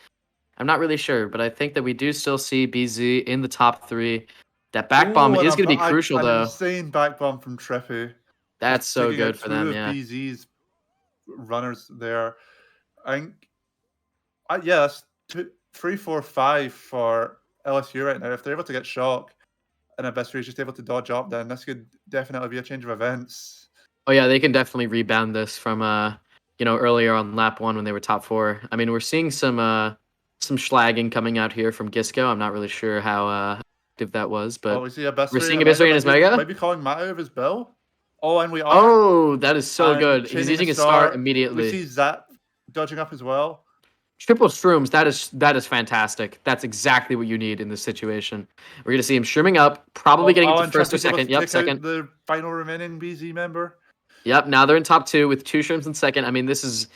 [SPEAKER 1] not really sure, but I think that we do still see BZ in the top three. That back bomb
[SPEAKER 2] Oh, and
[SPEAKER 1] is going to be crucial,
[SPEAKER 2] an
[SPEAKER 1] though.
[SPEAKER 2] insane back bump from Trippy,
[SPEAKER 1] That's
[SPEAKER 2] just
[SPEAKER 1] so
[SPEAKER 2] taking out
[SPEAKER 1] good for
[SPEAKER 2] two
[SPEAKER 1] them.
[SPEAKER 2] of
[SPEAKER 1] Yeah.
[SPEAKER 2] BZ's runners there. I think, yeah, that's 3, 4, 5 for LSU right now. If they're able to get shock and Abyssary is just able to dodge up, then this could definitely be a change of events.
[SPEAKER 1] Oh yeah, they can definitely rebound this from earlier on lap one when they were top four. I mean, we're seeing some schlagging coming out here from Gisco. I'm not really sure how active that was,
[SPEAKER 2] Oh,
[SPEAKER 1] but
[SPEAKER 2] we see
[SPEAKER 1] we're
[SPEAKER 2] Abyssary
[SPEAKER 1] seeing
[SPEAKER 2] and Mega
[SPEAKER 1] Abyssary in his mega.
[SPEAKER 2] might be calling Matt out of his bill. Oh, and we are.
[SPEAKER 1] Oh, that is so
[SPEAKER 2] And
[SPEAKER 1] good. He's
[SPEAKER 2] chaining a
[SPEAKER 1] using his star
[SPEAKER 2] star. We
[SPEAKER 1] immediately.
[SPEAKER 2] see Zap dodging up as well.
[SPEAKER 1] Triple shrooms. That is fantastic. That's exactly what you need in this situation. We're gonna see him shrooming up, probably getting into
[SPEAKER 2] And
[SPEAKER 1] first or
[SPEAKER 2] Trippy's able
[SPEAKER 1] second.
[SPEAKER 2] to
[SPEAKER 1] Yep,
[SPEAKER 2] take out
[SPEAKER 1] second.
[SPEAKER 2] the final remaining BZ member.
[SPEAKER 1] Yep. Now they're in top 2 with 2 shrimps in second. I mean, this is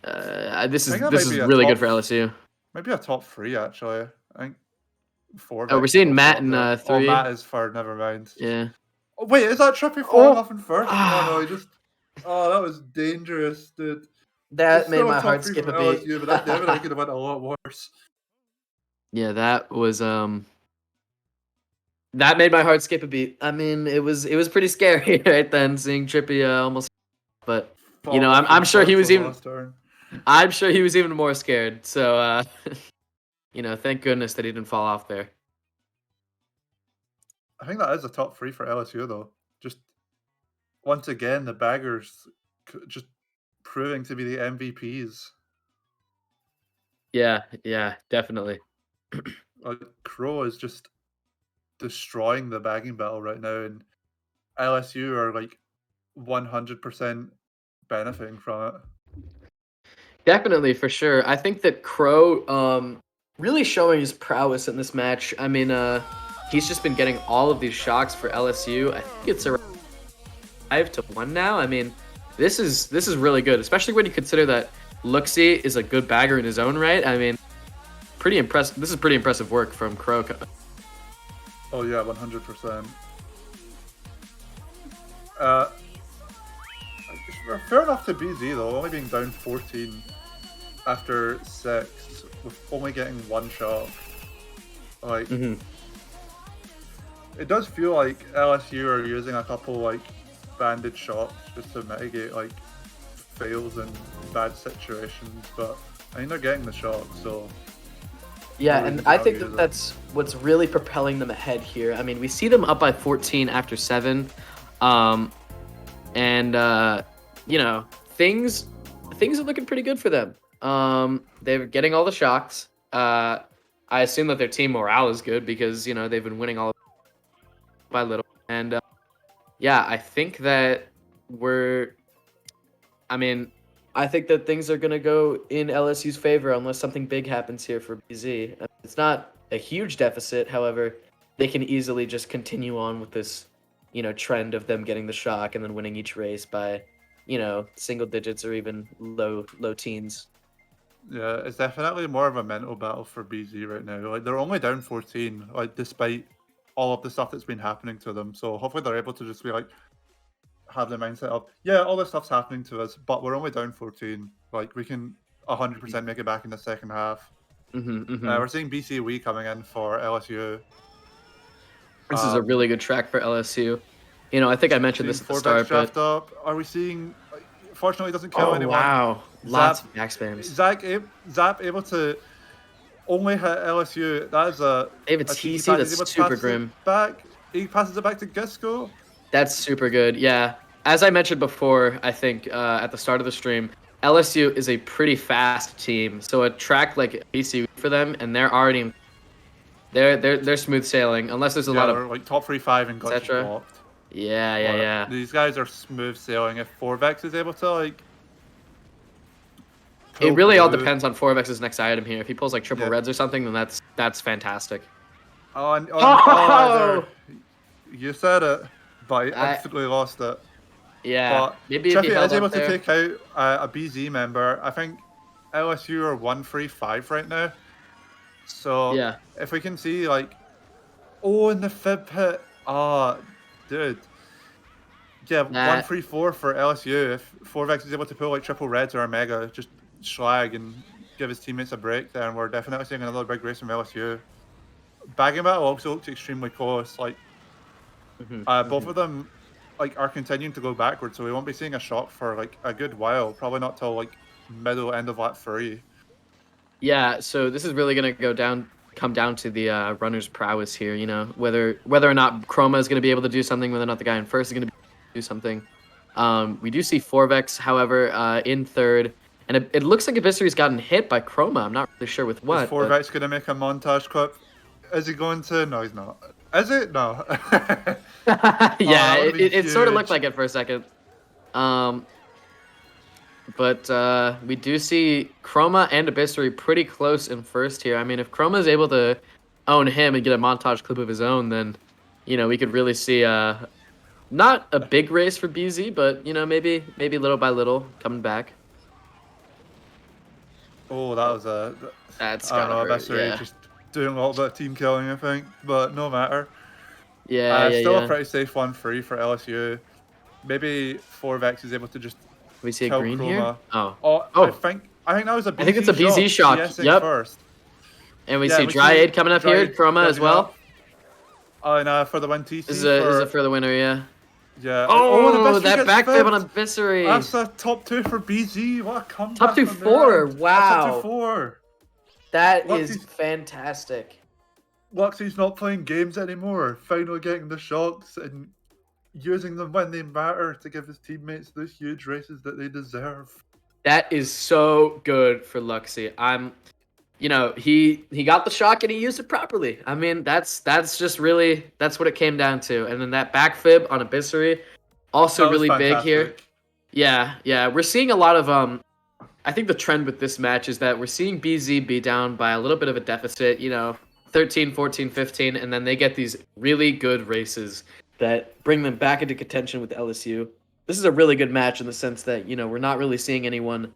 [SPEAKER 2] I think that
[SPEAKER 1] this
[SPEAKER 2] might
[SPEAKER 1] is
[SPEAKER 2] be
[SPEAKER 1] really good for LSU.
[SPEAKER 2] maybe a top 3 actually. I think
[SPEAKER 1] Oh, we're
[SPEAKER 2] Forvex is
[SPEAKER 1] seeing
[SPEAKER 2] also
[SPEAKER 1] Matt
[SPEAKER 2] up
[SPEAKER 1] in
[SPEAKER 2] there. Oh,
[SPEAKER 1] 3.
[SPEAKER 2] Matt is third. Never mind.
[SPEAKER 1] Yeah.
[SPEAKER 2] Oh, wait, is that Trippy falling
[SPEAKER 1] Oh,
[SPEAKER 2] off in first? Oh no, he
[SPEAKER 1] ah,
[SPEAKER 2] just. Oh, that was dangerous, dude. It's
[SPEAKER 1] that made
[SPEAKER 2] still a
[SPEAKER 1] my
[SPEAKER 2] top
[SPEAKER 1] heart
[SPEAKER 2] 3
[SPEAKER 1] skip
[SPEAKER 2] from
[SPEAKER 1] a beat.
[SPEAKER 2] LSU, but that definitely could have went a lot worse.
[SPEAKER 1] Yeah, that made my heart skip a beat. I mean, it was pretty scary right then seeing Trippy almost, but you
[SPEAKER 2] Fall
[SPEAKER 1] know,
[SPEAKER 2] off in
[SPEAKER 1] I'm sure he
[SPEAKER 2] first
[SPEAKER 1] was
[SPEAKER 2] on the
[SPEAKER 1] even
[SPEAKER 2] last turn.
[SPEAKER 1] I'm sure he was even more scared. So you know, thank goodness that he didn't fall off there.
[SPEAKER 2] I think that is a top 3 for LSU though. Just once again, the baggers just proving to be the MVPs.
[SPEAKER 1] Yeah, yeah, definitely.
[SPEAKER 2] Like Crow is just destroying the bagging battle right now, and LSU are like 100% benefiting from it.
[SPEAKER 1] Definitely, for sure. I think that Crow really showing his prowess in this match. I mean, he's just been getting all of these shocks for LSU. I think it's around 5-1 now. I mean, this is really good, especially when you consider that Luxie is a good bagger in his own right. I mean, pretty impressive. This is pretty impressive work from Crow.
[SPEAKER 2] Oh yeah, 100%. Uh, fair enough to BZ though, only being down 14 after 6, with only getting 1 shot. Like,
[SPEAKER 1] Hmm.
[SPEAKER 2] it does feel like LSU are using a couple like banded shots just to mitigate like fails in bad situations, but I mean they're getting the shot, so
[SPEAKER 1] Yeah,
[SPEAKER 2] really
[SPEAKER 1] and
[SPEAKER 2] need
[SPEAKER 1] I
[SPEAKER 2] to
[SPEAKER 1] think
[SPEAKER 2] argue
[SPEAKER 1] that
[SPEAKER 2] that.
[SPEAKER 1] that's what's really propelling them ahead here. I mean, we see them up by 14 after 7. Um, and you know, things are looking pretty good for them. They're getting all the shocks. I assume that their team morale is good because you know they've been winning all by little. And yeah, I think that we're. I mean, I think that things are gonna go in LSU's favor unless something big happens here for BZ. It's not a huge deficit, however, they can easily just continue on with this, you know, trend of them getting the shock and then winning each race by, you know, single digits or even low teens.
[SPEAKER 2] Yeah, it's definitely more of a mental battle for BZ right now. Like they're only down 14, like despite all of the stuff that's been happening to them. So hopefully they're able to just be like have the mindset of, yeah, all this stuff's happening to us, but we're only down 14. Like we can 100% make it back in the second half.
[SPEAKER 1] Mm-hmm, mm-hmm.
[SPEAKER 2] We're seeing MKWii coming in for LSU.
[SPEAKER 1] This is a really good track for LSU. You know, I think I mentioned
[SPEAKER 2] Seeing
[SPEAKER 1] this at the
[SPEAKER 2] Forvex
[SPEAKER 1] start, but
[SPEAKER 2] draft up. Are we seeing? Fortunately, it doesn't kill
[SPEAKER 1] oh
[SPEAKER 2] anyone.
[SPEAKER 1] wow, lots
[SPEAKER 2] Zap,
[SPEAKER 1] of back spams.
[SPEAKER 2] Zap able to only hit LSU. That is
[SPEAKER 1] They have a
[SPEAKER 2] a cheeky
[SPEAKER 1] TC
[SPEAKER 2] pass. He's
[SPEAKER 1] that's
[SPEAKER 2] able to
[SPEAKER 1] super
[SPEAKER 2] pass it
[SPEAKER 1] grim.
[SPEAKER 2] back. He passes it back to Gisco.
[SPEAKER 1] That's super good. Yeah. As I mentioned before, I think at the start of the stream, LSU is a pretty fast team. So a track like BC for them, and they're already they're smooth sailing unless there's a
[SPEAKER 2] Yeah,
[SPEAKER 1] lot of
[SPEAKER 2] they're like top 3-5 and glitches
[SPEAKER 1] etc.
[SPEAKER 2] blocked.
[SPEAKER 1] Yeah, yeah,
[SPEAKER 2] But
[SPEAKER 1] yeah.
[SPEAKER 2] these guys are smooth sailing. If Forvex is able to like
[SPEAKER 1] It
[SPEAKER 2] pull
[SPEAKER 1] really all
[SPEAKER 2] through,
[SPEAKER 1] depends on Forvex's next item here. If he pulls like triple
[SPEAKER 2] yeah.
[SPEAKER 1] reds or something, then that's fantastic.
[SPEAKER 2] There,
[SPEAKER 1] Oh,
[SPEAKER 2] you said it, but he
[SPEAKER 1] I
[SPEAKER 2] instantly lost it.
[SPEAKER 1] yeah.
[SPEAKER 2] But
[SPEAKER 1] Maybe if he
[SPEAKER 2] Trippy is
[SPEAKER 1] held
[SPEAKER 2] able
[SPEAKER 1] up
[SPEAKER 2] to
[SPEAKER 1] there.
[SPEAKER 2] take out a BZ member. I think LSU are 1-3-5 right now. So
[SPEAKER 1] Yeah.
[SPEAKER 2] if we can see like, oh, in the fib hit, ah, dude, yeah,
[SPEAKER 1] That
[SPEAKER 2] 1-3-4 for LSU. If Forvex is able to pull like triple reds or a mega, just slag and give his teammates a break, then we're definitely seeing another big race from LSU. Bagging battle also looks extremely close. Like
[SPEAKER 1] mhm,
[SPEAKER 2] both
[SPEAKER 1] mhm.
[SPEAKER 2] of them like are continuing to go backwards, so we won't be seeing a shock for like a good while. Probably not till like middle end of lap 3.
[SPEAKER 1] Yeah, so this is really gonna come down to the runner's prowess here. You know, whether or not Chroma is gonna be able to do something, whether or not the guy in first is gonna do something. We do see Forvex, however, in third, and it looks like Eviscery's gotten hit by Chroma. I'm not really sure with
[SPEAKER 2] Is
[SPEAKER 1] what, but
[SPEAKER 2] Forvex gonna make a montage clip? Is he going to? No, he's not. Is it? No. Oh,
[SPEAKER 1] yeah,
[SPEAKER 2] that would have been
[SPEAKER 1] it sort of looked
[SPEAKER 2] huge.
[SPEAKER 1] like it for a second. Um, but we do see Chroma and Eviscery pretty close in first here. I mean, if Chroma is able to own him and get a montage clip of his own, then you know we could really see Not a big race for BZ, but you know, maybe little by little coming back.
[SPEAKER 2] Oh, that
[SPEAKER 1] Oh,
[SPEAKER 2] was a.
[SPEAKER 1] that's
[SPEAKER 2] I don't
[SPEAKER 1] gotta
[SPEAKER 2] know.
[SPEAKER 1] hurt.
[SPEAKER 2] Eviscerate
[SPEAKER 1] Yeah,
[SPEAKER 2] just doing a little bit of team killing, I think, but no matter.
[SPEAKER 1] yeah, yeah,
[SPEAKER 2] Still a
[SPEAKER 1] yeah.
[SPEAKER 2] pretty safe 1-3 for LSU. Maybe Forvex is able to just
[SPEAKER 1] We see a
[SPEAKER 2] kill
[SPEAKER 1] green here.
[SPEAKER 2] Chroma.
[SPEAKER 1] Oh,
[SPEAKER 2] Oh, I
[SPEAKER 1] oh,
[SPEAKER 2] think I think that was a
[SPEAKER 1] I think it's
[SPEAKER 2] BZ
[SPEAKER 1] a BZ
[SPEAKER 2] shock,
[SPEAKER 1] shock.
[SPEAKER 2] GSing
[SPEAKER 1] Yep,
[SPEAKER 2] first.
[SPEAKER 1] and we
[SPEAKER 2] Yeah,
[SPEAKER 1] see
[SPEAKER 2] we see
[SPEAKER 1] Dryade coming up here.
[SPEAKER 2] Dryad
[SPEAKER 1] Chroma as
[SPEAKER 2] dodging up.
[SPEAKER 1] well.
[SPEAKER 2] Oh, and for the win TC
[SPEAKER 1] This is a
[SPEAKER 2] for
[SPEAKER 1] for the winner. Yeah.
[SPEAKER 2] yeah. And
[SPEAKER 1] Oh,
[SPEAKER 2] Eviscerate
[SPEAKER 1] that
[SPEAKER 2] gets
[SPEAKER 1] backflip on a
[SPEAKER 2] fibbed.
[SPEAKER 1] Viscery.
[SPEAKER 2] That's a top 2 for BZ. What a
[SPEAKER 1] Top
[SPEAKER 2] comeback
[SPEAKER 1] two
[SPEAKER 2] from their
[SPEAKER 1] four.
[SPEAKER 2] end. A top 2
[SPEAKER 1] Wow,
[SPEAKER 2] 4.
[SPEAKER 1] that is
[SPEAKER 2] Luxie's
[SPEAKER 1] fantastic.
[SPEAKER 2] Luxie's not playing games anymore. Finally getting the shocks and using them when they matter to give his teammates those huge races that they deserve.
[SPEAKER 1] That is so good for Luxie. You know, he got the shock and he used it properly. I mean, that's just really that's what it came down to. And then that backflip on Abyssery, also
[SPEAKER 2] That was
[SPEAKER 1] really big here.
[SPEAKER 2] fantastic.
[SPEAKER 1] Yeah, yeah, we're seeing a lot of I think the trend with this match is that we're seeing BZ be down by a little bit of a deficit, you know, 13, 14, 15, and then they get these really good races that bring them back into contention with LSU. This is a really good match in the sense that, you know, we're not really seeing anyone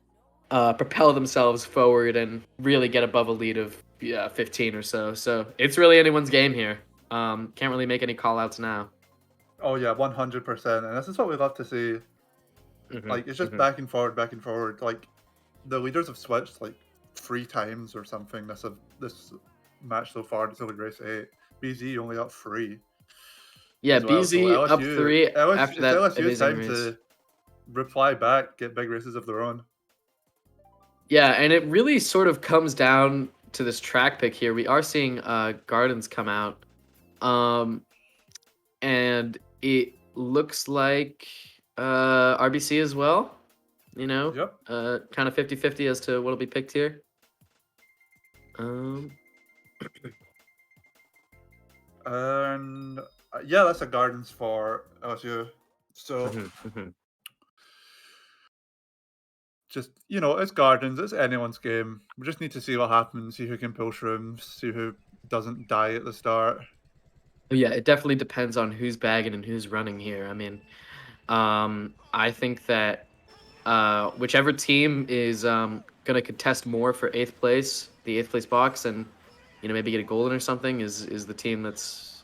[SPEAKER 1] propel themselves forward and really get above a lead of 15 or so. So it's really anyone's game here. Can't really make any call outs now.
[SPEAKER 2] Oh yeah, 100%. And this is what we love to see.
[SPEAKER 1] Hmm.
[SPEAKER 2] Like it's just
[SPEAKER 1] Hmm.
[SPEAKER 2] back and forward, back and forward. Like the leaders have switched like 3 times or something. This match so far. It's only race 8. BZ only got 3
[SPEAKER 1] Yeah,
[SPEAKER 2] as well. So
[SPEAKER 1] BZ up
[SPEAKER 2] LSU,
[SPEAKER 1] 3
[SPEAKER 2] LSU,
[SPEAKER 1] after
[SPEAKER 2] it's
[SPEAKER 1] that
[SPEAKER 2] LSU's
[SPEAKER 1] amazing
[SPEAKER 2] time
[SPEAKER 1] race.
[SPEAKER 2] to reply back, get big races of their own.
[SPEAKER 1] Yeah, and it really sort of comes down to this track pick here. We are seeing Gardens come out. Um and it looks like RBC as well, you know.
[SPEAKER 2] Yep.
[SPEAKER 1] Kind of 50-50 as to what'll be picked here. Um
[SPEAKER 2] And yeah, that's a gardens for LSU. So
[SPEAKER 1] mhm, mhm.
[SPEAKER 2] just it's gardens. It's anyone's game. We just need to see what happens. See who can pull shrooms. See who doesn't die at the start.
[SPEAKER 1] Yeah, it definitely depends on who's bagging and who's running here. I mean, I think that whichever team is gonna contest more for eighth place, the eighth place box, and you know maybe get a golden or something, is the team that's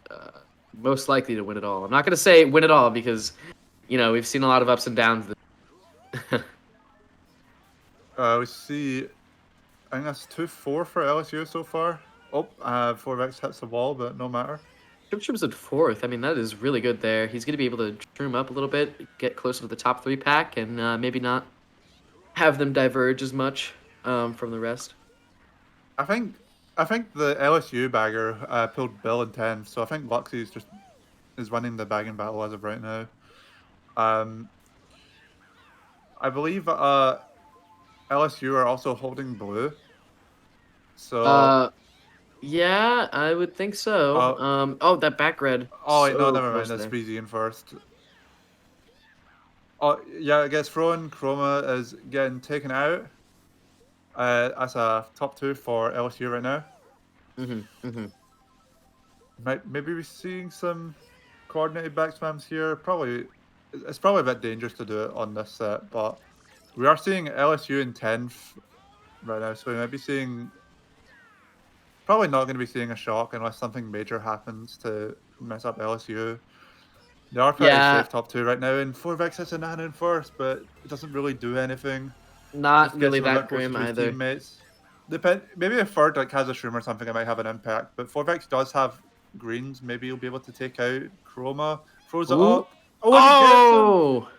[SPEAKER 1] most likely to win it all. I'm not gonna say win it all because you know we've seen a lot of ups and downs.
[SPEAKER 2] We see. I think that's 2-4 for LSU so far. Oh, 4x hits the wall, but no matter.
[SPEAKER 1] Trip's at fourth. I mean that is really good there. He's gonna be able to trim up a little bit, get closer to the top 3 pack, and maybe not have them diverge as much from the rest.
[SPEAKER 2] I think I think the LSU bagger pulled Bill in 10th, so I think Luxie is winning the bagging battle as of right now. Um, I believe LSU are also holding blue. So,
[SPEAKER 1] Uh, yeah, I would think so.
[SPEAKER 2] uh,
[SPEAKER 1] Oh, that back red,
[SPEAKER 2] oh wait, no,
[SPEAKER 1] so
[SPEAKER 2] never mind.
[SPEAKER 1] close
[SPEAKER 2] That's
[SPEAKER 1] there.
[SPEAKER 2] BZ in first. Oh yeah, it gets thrown. Chroma is getting taken out. That's a top 2 for LSU right now.
[SPEAKER 1] Mhm, mhm.
[SPEAKER 2] Maybe we're seeing some coordinated back spams here. Probably, it's probably a bit dangerous to do it on this set, but we are seeing LSU in 10th right now, so we might be seeing. Probably not going to be seeing a shock unless something major happens to mess up LSU. They are pretty
[SPEAKER 1] Yeah,
[SPEAKER 2] safe top 2 right now, and 4vex has a nano in first, but it doesn't really do anything.
[SPEAKER 1] not
[SPEAKER 2] Just gets
[SPEAKER 1] really
[SPEAKER 2] him a
[SPEAKER 1] that
[SPEAKER 2] bit closer
[SPEAKER 1] grim
[SPEAKER 2] to his
[SPEAKER 1] either.
[SPEAKER 2] teammates. Maybe a third like has a shroom or something, it might have an impact. But 4vex does have greens. Maybe he'll be able to take out Chroma. Throws it
[SPEAKER 1] Ooh,
[SPEAKER 2] up. Oh, and he gets him.
[SPEAKER 1] oh,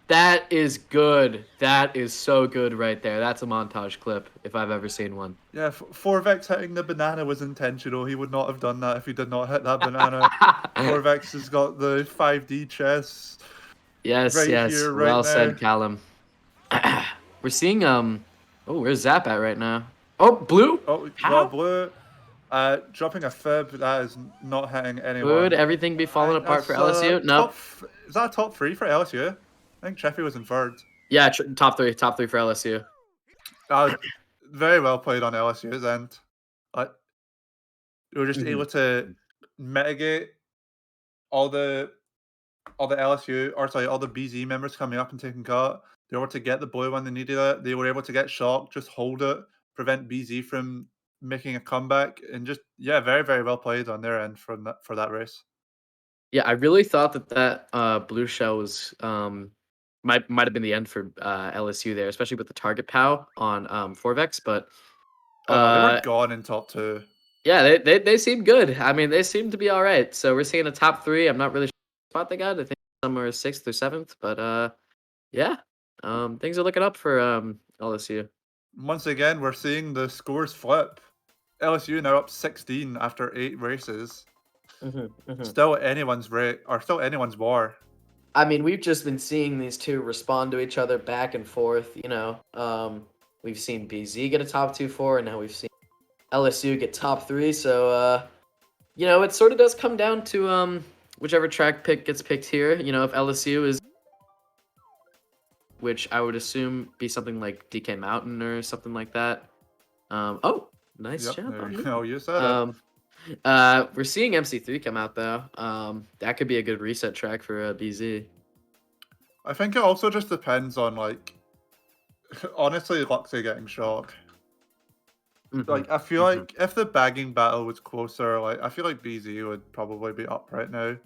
[SPEAKER 1] that is good. That is so good right there. That's a montage clip if I've ever seen one.
[SPEAKER 2] Yeah, 4vex hitting the banana was intentional. He would not have done that if he did not hit that banana. 4vex has got the 5D chess
[SPEAKER 1] Yes,
[SPEAKER 2] right
[SPEAKER 1] yes.
[SPEAKER 2] here, right
[SPEAKER 1] Well
[SPEAKER 2] now.
[SPEAKER 1] said, Callum. We're seeing oh, where's Zap at right now? Oh, blue?
[SPEAKER 2] Oh, we got
[SPEAKER 1] How?
[SPEAKER 2] blue. Dropping a fib, that is not hitting
[SPEAKER 1] Would
[SPEAKER 2] anyone.
[SPEAKER 1] everything be
[SPEAKER 2] I
[SPEAKER 1] falling
[SPEAKER 2] think
[SPEAKER 1] apart for
[SPEAKER 2] that's
[SPEAKER 1] LSU? Nope.
[SPEAKER 2] is that a top 3 for LSU? I think Treffy was in third.
[SPEAKER 1] Yeah, top three for LSU.
[SPEAKER 2] That was very well played on LSU's end. Like, we were just
[SPEAKER 1] Mhm.
[SPEAKER 2] able to mitigate all the all the LSU or sorry, all the BZ members coming up and taking cut. They were able to get the blue when they needed it. They were able to get shock, just hold it, prevent BZ from making a comeback, and just yeah, very very well played on their end from that for that race.
[SPEAKER 1] Yeah, I really thought that blue shell was might have been the end for LSU there, especially with the target POW on Forvex. But
[SPEAKER 2] Oh no, they were
[SPEAKER 1] uh,
[SPEAKER 2] gone in top two.
[SPEAKER 1] yeah, they seem good. I mean, they seem to be all right. So we're seeing a top three. I'm not really sure what spot they got. I think some are sixth or seventh, but yeah, things are looking up for LSU.
[SPEAKER 2] Once again, we're seeing the scores flip. LSU now up 16 after 8 races.
[SPEAKER 1] Hmm, hmm.
[SPEAKER 2] Still anyone's rate or still anyone's war.
[SPEAKER 1] I mean, we've just been seeing these two respond to each other back and forth. We've seen BZ get a top 2-4, and now we've seen LSU get top three. So it sort of does come down to whichever track pick gets picked here. If LSU is, which I would assume be something like DK Mountain or something like that. Oh, nice
[SPEAKER 2] Yep,
[SPEAKER 1] jump
[SPEAKER 2] there
[SPEAKER 1] on
[SPEAKER 2] you
[SPEAKER 1] me.
[SPEAKER 2] go. You said it.
[SPEAKER 1] Um, we're seeing MC3 come out though. That could be a good reset track for BZ.
[SPEAKER 2] I think it also just depends on like honestly Luxy getting shock.
[SPEAKER 1] Hmm,
[SPEAKER 2] Like I feel
[SPEAKER 1] hmm.
[SPEAKER 2] like if the bagging battle was closer, like I feel like BZ would probably be up right now.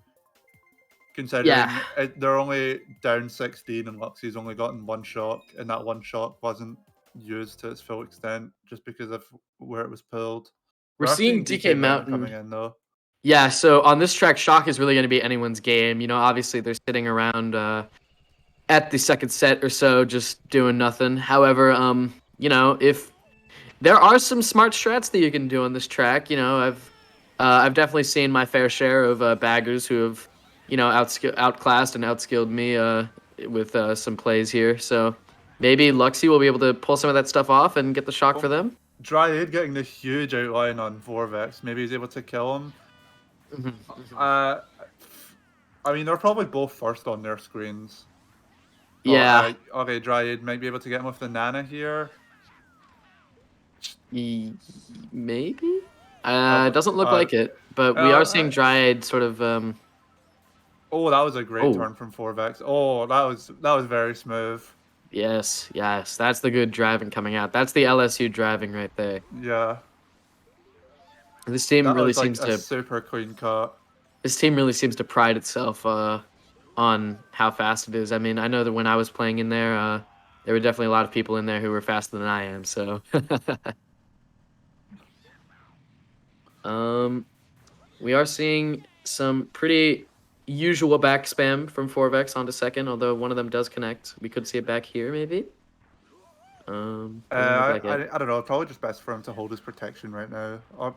[SPEAKER 1] Yeah,
[SPEAKER 2] Considering they're only down 16 and Luxy's only gotten one shock, and that one shock wasn't used to its full extent just because of where it was pulled.
[SPEAKER 1] we're
[SPEAKER 2] We are
[SPEAKER 1] seeing
[SPEAKER 2] seeing
[SPEAKER 1] DK
[SPEAKER 2] DK Mountain coming
[SPEAKER 1] Mountain.
[SPEAKER 2] in though.
[SPEAKER 1] Yeah, so on this track, shock is really going to be anyone's game. Obviously they're sitting around at the second set or so, just doing nothing. However, if there are some smart strats that you can do on this track. I've definitely seen my fair share of baggers who have outclassed and outskilled me with some plays here. So maybe Luxy will be able to pull some of that stuff off and get the shock for
[SPEAKER 2] Oh,
[SPEAKER 1] them.
[SPEAKER 2] Dryade getting the huge outline on Vorvex. Maybe he's able to kill him.
[SPEAKER 1] Mhm, mhm.
[SPEAKER 2] Uh, I mean, they're probably both first on their screens. But
[SPEAKER 1] Yeah,
[SPEAKER 2] okay, Dryade might be able to get him with the Nana here.
[SPEAKER 1] y- maybe.
[SPEAKER 2] Uh,
[SPEAKER 1] It doesn't look
[SPEAKER 2] uh,
[SPEAKER 1] like it, but we are seeing
[SPEAKER 2] uh,
[SPEAKER 1] Dryad sort of.
[SPEAKER 2] oh, that was a great
[SPEAKER 1] Oh,
[SPEAKER 2] turn from Vorvex. Oh, that was very smooth.
[SPEAKER 1] yes, yes, that's the good driving coming out. That's the LSU driving right there.
[SPEAKER 2] Yeah,
[SPEAKER 1] This team
[SPEAKER 2] that
[SPEAKER 1] really
[SPEAKER 2] was like
[SPEAKER 1] seems
[SPEAKER 2] a
[SPEAKER 1] to
[SPEAKER 2] super clean cut.
[SPEAKER 1] pride itself on how fast it is. I mean, I know that when I was playing in there, there were definitely a lot of people in there who were faster than I am. So, um, we are seeing some pretty usual back spam from Forvex onto second, although one of them does connect. We could see it back here, maybe. Doesn't look like it.
[SPEAKER 2] I don't know. Probably just best for him to hold his protection right now, or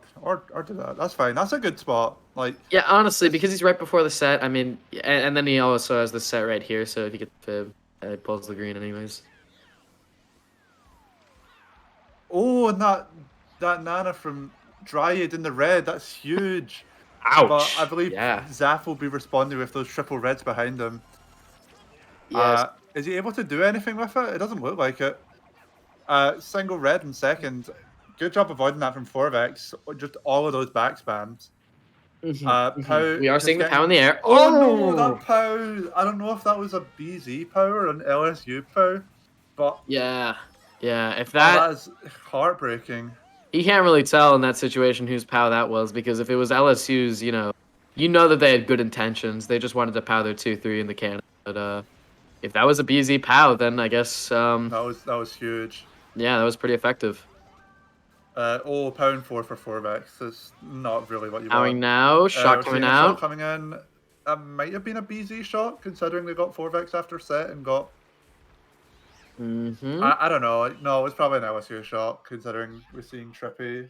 [SPEAKER 2] do that. That's fine. That's a good spot. Like
[SPEAKER 1] Yeah, honestly,
[SPEAKER 2] it's
[SPEAKER 1] because he's right before the set. I mean, and then he also has the set right here, so if he gets fib, it pulls the green anyways.
[SPEAKER 2] oh, and that Nana from Dryad in the red. That's huge. But I
[SPEAKER 1] Ouch.
[SPEAKER 2] believe
[SPEAKER 1] Yeah.
[SPEAKER 2] Zaf will be responding with those triple reds behind him.
[SPEAKER 1] Yes.
[SPEAKER 2] Is he able to do anything with it? It doesn't look like it. Single red in second. Good job avoiding that from Forvex. Just all of those back spams. Pow
[SPEAKER 1] We are
[SPEAKER 2] just
[SPEAKER 1] seeing the pow in
[SPEAKER 2] getting.
[SPEAKER 1] the air.
[SPEAKER 2] Oh no,
[SPEAKER 1] Oh.
[SPEAKER 2] that pow! I don't know if that was a BZ pow or an LSU pow, but
[SPEAKER 1] Yeah. Yeah. If
[SPEAKER 2] oh,
[SPEAKER 1] that
[SPEAKER 2] that is heartbreaking.
[SPEAKER 1] you can't really tell in that situation whose pow that was because if it was LSU's, you know that they had good intentions. They just wanted to pow their 2-3 in the cannon. But if that was a BZ pow, then I guess
[SPEAKER 2] That was huge.
[SPEAKER 1] yeah, that was pretty effective.
[SPEAKER 2] Oh, pound four for Forvex is not really what you
[SPEAKER 1] Powing
[SPEAKER 2] want.
[SPEAKER 1] now, shot
[SPEAKER 2] We're
[SPEAKER 1] coming
[SPEAKER 2] seeing a shot
[SPEAKER 1] out.
[SPEAKER 2] coming in. That might have been a BZ shot, considering they got Forvex after set and got.
[SPEAKER 1] Mm-hmm.
[SPEAKER 2] I don't know. No, it's probably an LSU shot, considering we're seeing Trippy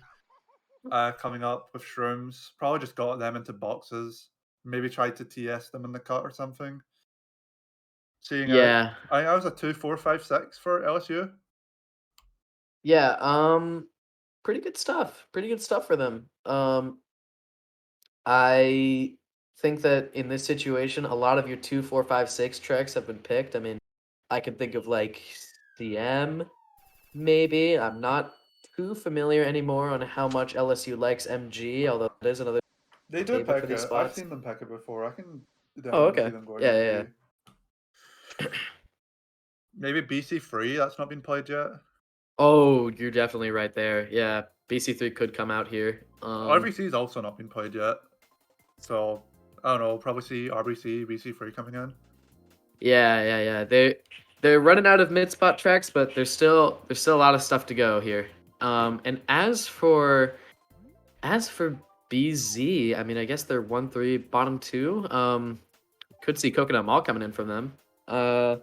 [SPEAKER 2] coming up with Shrooms. Probably just got them into boxes. Maybe tried to TS them in the cut or something. Seeing a,
[SPEAKER 1] Yeah.
[SPEAKER 2] I think that was a 2-4-5-6 for LSU.
[SPEAKER 1] Yeah. Pretty good stuff. Pretty good stuff for them. I think that in this situation, a lot of your 2, 4, 5, 6 tracks have been picked. I mean, I could think of like CM, maybe. I'm not too familiar anymore on how much LSU likes MG, although that is another
[SPEAKER 2] They do
[SPEAKER 1] table for
[SPEAKER 2] pick
[SPEAKER 1] these
[SPEAKER 2] it. I've
[SPEAKER 1] spots.
[SPEAKER 2] seen them pick it before. I can.
[SPEAKER 1] Oh,
[SPEAKER 2] Definitely see
[SPEAKER 1] okay.
[SPEAKER 2] them going
[SPEAKER 1] Yeah, yeah, yeah.
[SPEAKER 2] OP. Maybe BC3, that's not been played yet.
[SPEAKER 1] Oh, you're definitely right there. Yeah, BC3 could come out here.
[SPEAKER 2] RBC's also not been played yet. So, I don't know, probably see RBC, BC3 coming in.
[SPEAKER 1] Yeah, yeah, yeah. They're running out of mid spot tracks, but there's still a lot of stuff to go here. And as for BZ, I mean, I guess they're 1-3 bottom two. Could see Coconut Mall coming in from them. Uh,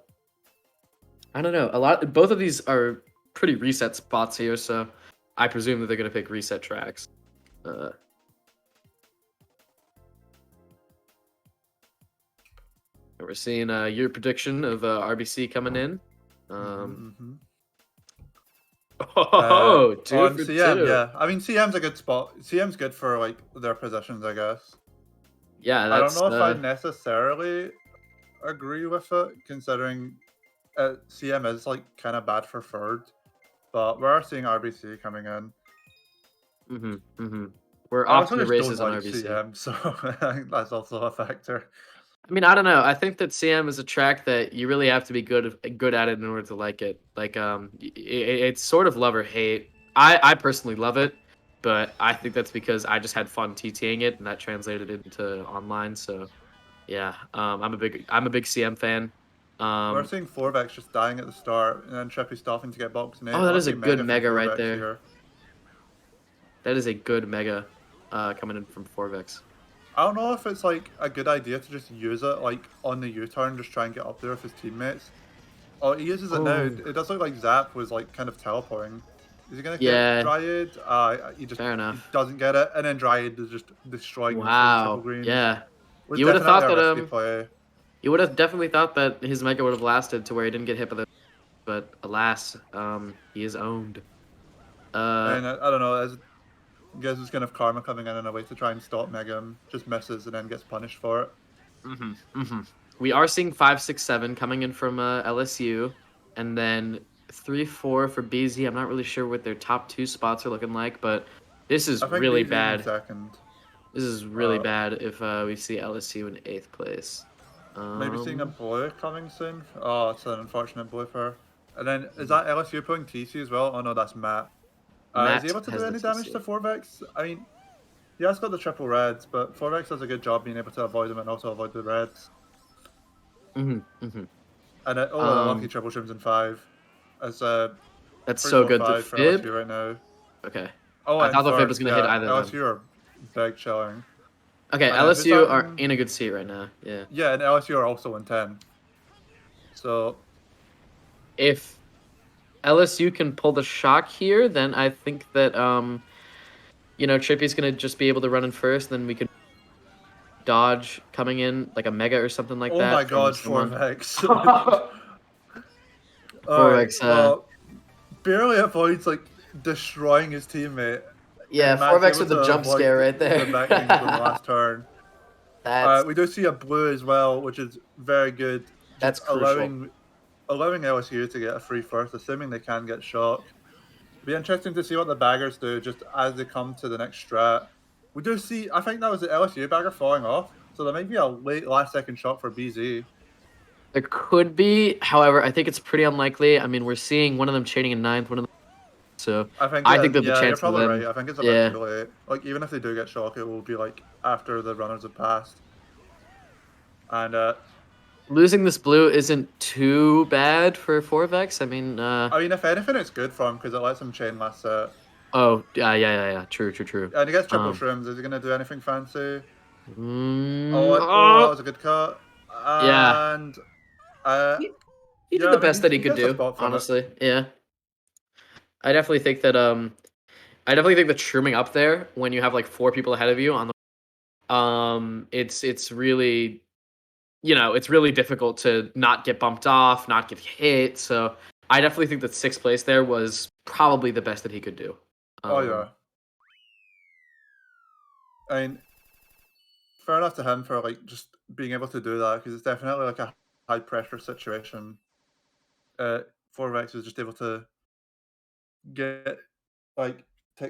[SPEAKER 1] I don't know. Both of these are pretty reset spots here, so I presume that they're gonna pick reset tracks. Uh, and we're seeing your prediction of RBC coming in. Um,
[SPEAKER 2] Mm-hmm.
[SPEAKER 1] oh, two
[SPEAKER 2] On
[SPEAKER 1] for
[SPEAKER 2] CM,
[SPEAKER 1] two.
[SPEAKER 2] yeah. I mean, CM's a good spot. CM's good for like their positions, I guess.
[SPEAKER 1] Yeah,
[SPEAKER 2] I don't
[SPEAKER 1] that's
[SPEAKER 2] know if I necessarily agree with it, considering CM is like kind of bad for third, but we're seeing RBC coming in.
[SPEAKER 1] We're
[SPEAKER 2] I
[SPEAKER 1] off
[SPEAKER 2] also
[SPEAKER 1] to the
[SPEAKER 2] just don't
[SPEAKER 1] races on
[SPEAKER 2] like
[SPEAKER 1] RBC.
[SPEAKER 2] CM, so I think that's also a factor.
[SPEAKER 1] I mean, I don't know. I think that CM is a track that you really have to be good at it in order to like it. Like, it's sort of love or hate. I personally love it, but I think that's because I just had fun TTing it, and that translated into online. So, yeah, I'm a big CM fan.
[SPEAKER 2] We're
[SPEAKER 1] Um,
[SPEAKER 2] seeing Forvex just dying at the start, and then Trippy stopping to get box
[SPEAKER 1] oh,
[SPEAKER 2] Nate.
[SPEAKER 1] that is a
[SPEAKER 2] Lucky
[SPEAKER 1] good
[SPEAKER 2] Mega from
[SPEAKER 1] mega right
[SPEAKER 2] Forvex
[SPEAKER 1] there.
[SPEAKER 2] here.
[SPEAKER 1] That is a good mega, coming in from Forvex.
[SPEAKER 2] I don't know if it's like a good idea to just use it like on the U-turn, just try and get up there with his teammates. Oh, he uses it now.
[SPEAKER 1] Oh,
[SPEAKER 2] It does look like Zap was like kind of teleporting. Is he gonna get
[SPEAKER 1] yeah,
[SPEAKER 2] Dryad?
[SPEAKER 1] fair
[SPEAKER 2] He
[SPEAKER 1] enough.
[SPEAKER 2] doesn't get it, and then Dryad is just destroying most of the triple
[SPEAKER 1] Wow,
[SPEAKER 2] greens.
[SPEAKER 1] yeah.
[SPEAKER 2] Was
[SPEAKER 1] You would have
[SPEAKER 2] definitely
[SPEAKER 1] thought
[SPEAKER 2] a
[SPEAKER 1] that
[SPEAKER 2] risky play.
[SPEAKER 1] You would have definitely thought that his mega would have lasted to where he didn't get hit by the, but alas, he is owned. Uh,
[SPEAKER 2] And I don't know, as I guess it's kind of karma coming in a way to try and stop Mega, just misses and then gets punished for it.
[SPEAKER 1] hmm hmm We are seeing 5-6-7 coming in from LSU, and then 3-4 for BZ. I'm not really sure what their top two spots are looking like, but this is
[SPEAKER 2] I think
[SPEAKER 1] really
[SPEAKER 2] BZ's in
[SPEAKER 1] bad.
[SPEAKER 2] second.
[SPEAKER 1] This is really
[SPEAKER 2] Uh,
[SPEAKER 1] bad if we see LSU in eighth place.
[SPEAKER 2] Maybe seeing a
[SPEAKER 1] Um,
[SPEAKER 2] blue coming soon. Oh, it's an unfortunate blue for her. And then is
[SPEAKER 1] mhm.
[SPEAKER 2] that LSU pulling TC as well? Oh no, that's Matt. Is he
[SPEAKER 1] Matt
[SPEAKER 2] able to do
[SPEAKER 1] has the
[SPEAKER 2] any damage to
[SPEAKER 1] TC.
[SPEAKER 2] Forvex? I mean, he has got the triple reds, but Forvex does a good job being able to avoid them and also avoid the reds.
[SPEAKER 1] hmm hmm
[SPEAKER 2] And the lucky
[SPEAKER 1] Um,
[SPEAKER 2] triple trims in five. As
[SPEAKER 1] that's
[SPEAKER 2] three,
[SPEAKER 1] so
[SPEAKER 2] four,
[SPEAKER 1] good. The
[SPEAKER 2] five for
[SPEAKER 1] fib.
[SPEAKER 2] LSU right now.
[SPEAKER 1] Okay.
[SPEAKER 2] Oh,
[SPEAKER 1] I
[SPEAKER 2] and
[SPEAKER 1] thought the fib
[SPEAKER 2] third,
[SPEAKER 1] was gonna hit
[SPEAKER 2] yeah,
[SPEAKER 1] either of them.
[SPEAKER 2] LSU are big chilling.
[SPEAKER 1] Okay,
[SPEAKER 2] And then who's that
[SPEAKER 1] LSU are
[SPEAKER 2] in?
[SPEAKER 1] in a good seat right now. Yeah.
[SPEAKER 2] Yeah, and LSU are also in 10. So
[SPEAKER 1] If LSU can pull the shock here, then I think that Trippy's gonna just be able to run in first, then we could dodge coming in like a mega or something like
[SPEAKER 2] oh my
[SPEAKER 1] that from
[SPEAKER 2] god,
[SPEAKER 1] someone.
[SPEAKER 2] Forvex. Alright,
[SPEAKER 1] Forvex,
[SPEAKER 2] well, barely avoids like destroying his teammate,
[SPEAKER 1] yeah,
[SPEAKER 2] and Matt's
[SPEAKER 1] Forvex
[SPEAKER 2] able
[SPEAKER 1] with
[SPEAKER 2] to
[SPEAKER 1] the jump
[SPEAKER 2] avoid
[SPEAKER 1] scare right
[SPEAKER 2] the back angles on the
[SPEAKER 1] there.
[SPEAKER 2] last turn.
[SPEAKER 1] That's
[SPEAKER 2] We do see a blue as well, which is very good, just
[SPEAKER 1] that's crucial.
[SPEAKER 2] allowing LSU to get a free first, assuming they can get shock. Be interesting to see what the baggers do just as they come to the next strat. We do see, I think that was the LSU bagger falling off, so there might be a late last second shot for BZ.
[SPEAKER 1] There could be, however, I think it's pretty unlikely. I mean, we're seeing one of them chaining in ninth, one of them, so
[SPEAKER 2] I think,
[SPEAKER 1] I think that the
[SPEAKER 2] yeah, you're
[SPEAKER 1] chances of
[SPEAKER 2] probably right.
[SPEAKER 1] them,
[SPEAKER 2] I think it's a bit
[SPEAKER 1] yeah.
[SPEAKER 2] too late. Like, even if they do get shock, it will be like after the runners have passed. And
[SPEAKER 1] Losing this blue isn't too bad for Forvex. I mean,
[SPEAKER 2] I mean, if anything, it's good for him because it lets him chain last set.
[SPEAKER 1] oh, yeah, yeah, yeah, yeah. True, true, true.
[SPEAKER 2] And he gets triple
[SPEAKER 1] Um,
[SPEAKER 2] shrooms. Is he going to do anything fancy?
[SPEAKER 1] mm,
[SPEAKER 2] Oh, that
[SPEAKER 1] oh,
[SPEAKER 2] was a good cut.
[SPEAKER 1] yeah.
[SPEAKER 2] And uh,
[SPEAKER 1] He, he did
[SPEAKER 2] yeah,
[SPEAKER 1] the
[SPEAKER 2] I mean,
[SPEAKER 1] best that he
[SPEAKER 2] he
[SPEAKER 1] could
[SPEAKER 2] gets a
[SPEAKER 1] do,
[SPEAKER 2] spot from it.
[SPEAKER 1] honestly. Yeah. I definitely think that I definitely think that shrooming up there when you have like four people ahead of you on the it's really it's really difficult to not get bumped off, not get hit. So I definitely think that sixth place there was probably the best that he could do.
[SPEAKER 2] Oh,
[SPEAKER 1] Um
[SPEAKER 2] yeah. I mean, fair enough to him for like just being able to do that because it's definitely like a high pressure situation. Forvex was just able to get like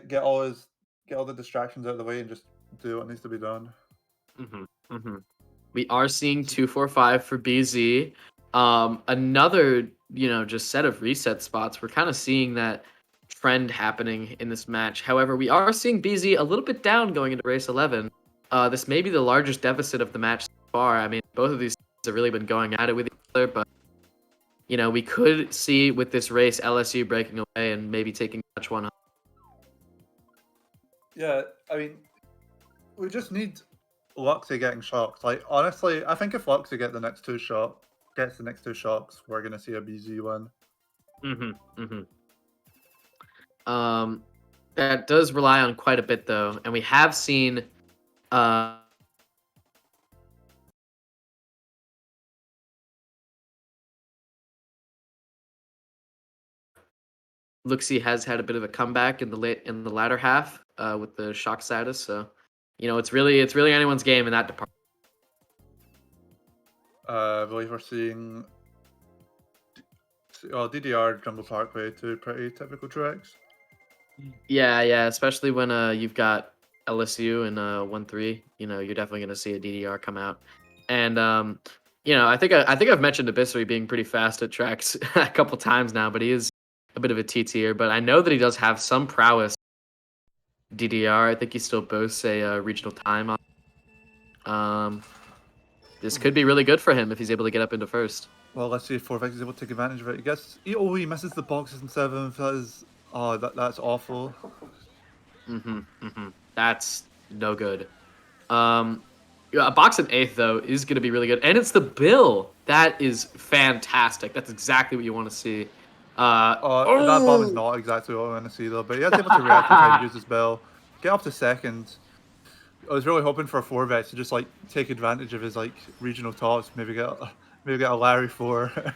[SPEAKER 2] get all the distractions out of the way and just do what needs to be done.
[SPEAKER 1] hmm hmm We are seeing 245 for BZ. Another, just set of reset spots. We're kind of seeing that trend happening in this match. However, we are seeing BZ a little bit down going into race 11. This may be the largest deficit of the match so far. I mean, both of these teams have really been going at it with each other, but we could see with this race LSU breaking away and maybe taking match one.
[SPEAKER 2] Yeah, I mean, we just need Luxy getting shocked. Like, honestly, I think if Luxy gets the next two shocks, we're gonna see a BZ win.
[SPEAKER 1] That does rely on quite a bit though, and we have seen Luxie has had a bit of a comeback in the latter half with the shock status. So, it's really anyone's game in that department.
[SPEAKER 2] I believe we're seeing DDR Jungle Parkway, two pretty typical tracks.
[SPEAKER 1] Yeah, especially when you've got LSU and 1-3. You're definitely going to see a DDR come out, and I think I've mentioned Abissery being pretty fast at tracks a couple times now, but he is a bit of a T tier. But I know that he does have some prowess. DDR, I think he still boasts a regional time on. This could be really good for him if he's able to get up into first.
[SPEAKER 2] Well, let's see if Forvex is able to take advantage of it. He misses the boxes in 7th. That's awful.
[SPEAKER 1] That's no good. A box in 8th though is going to be really good, and it's the Bill. That is fantastic. That's exactly what you want to see.
[SPEAKER 2] That bomb is not exactly what I want to see though, but he was able to react and use his Bill, get up to 2nd. I was really hoping for Forvex to just like take advantage of his like regional tops, maybe get a Larry 4.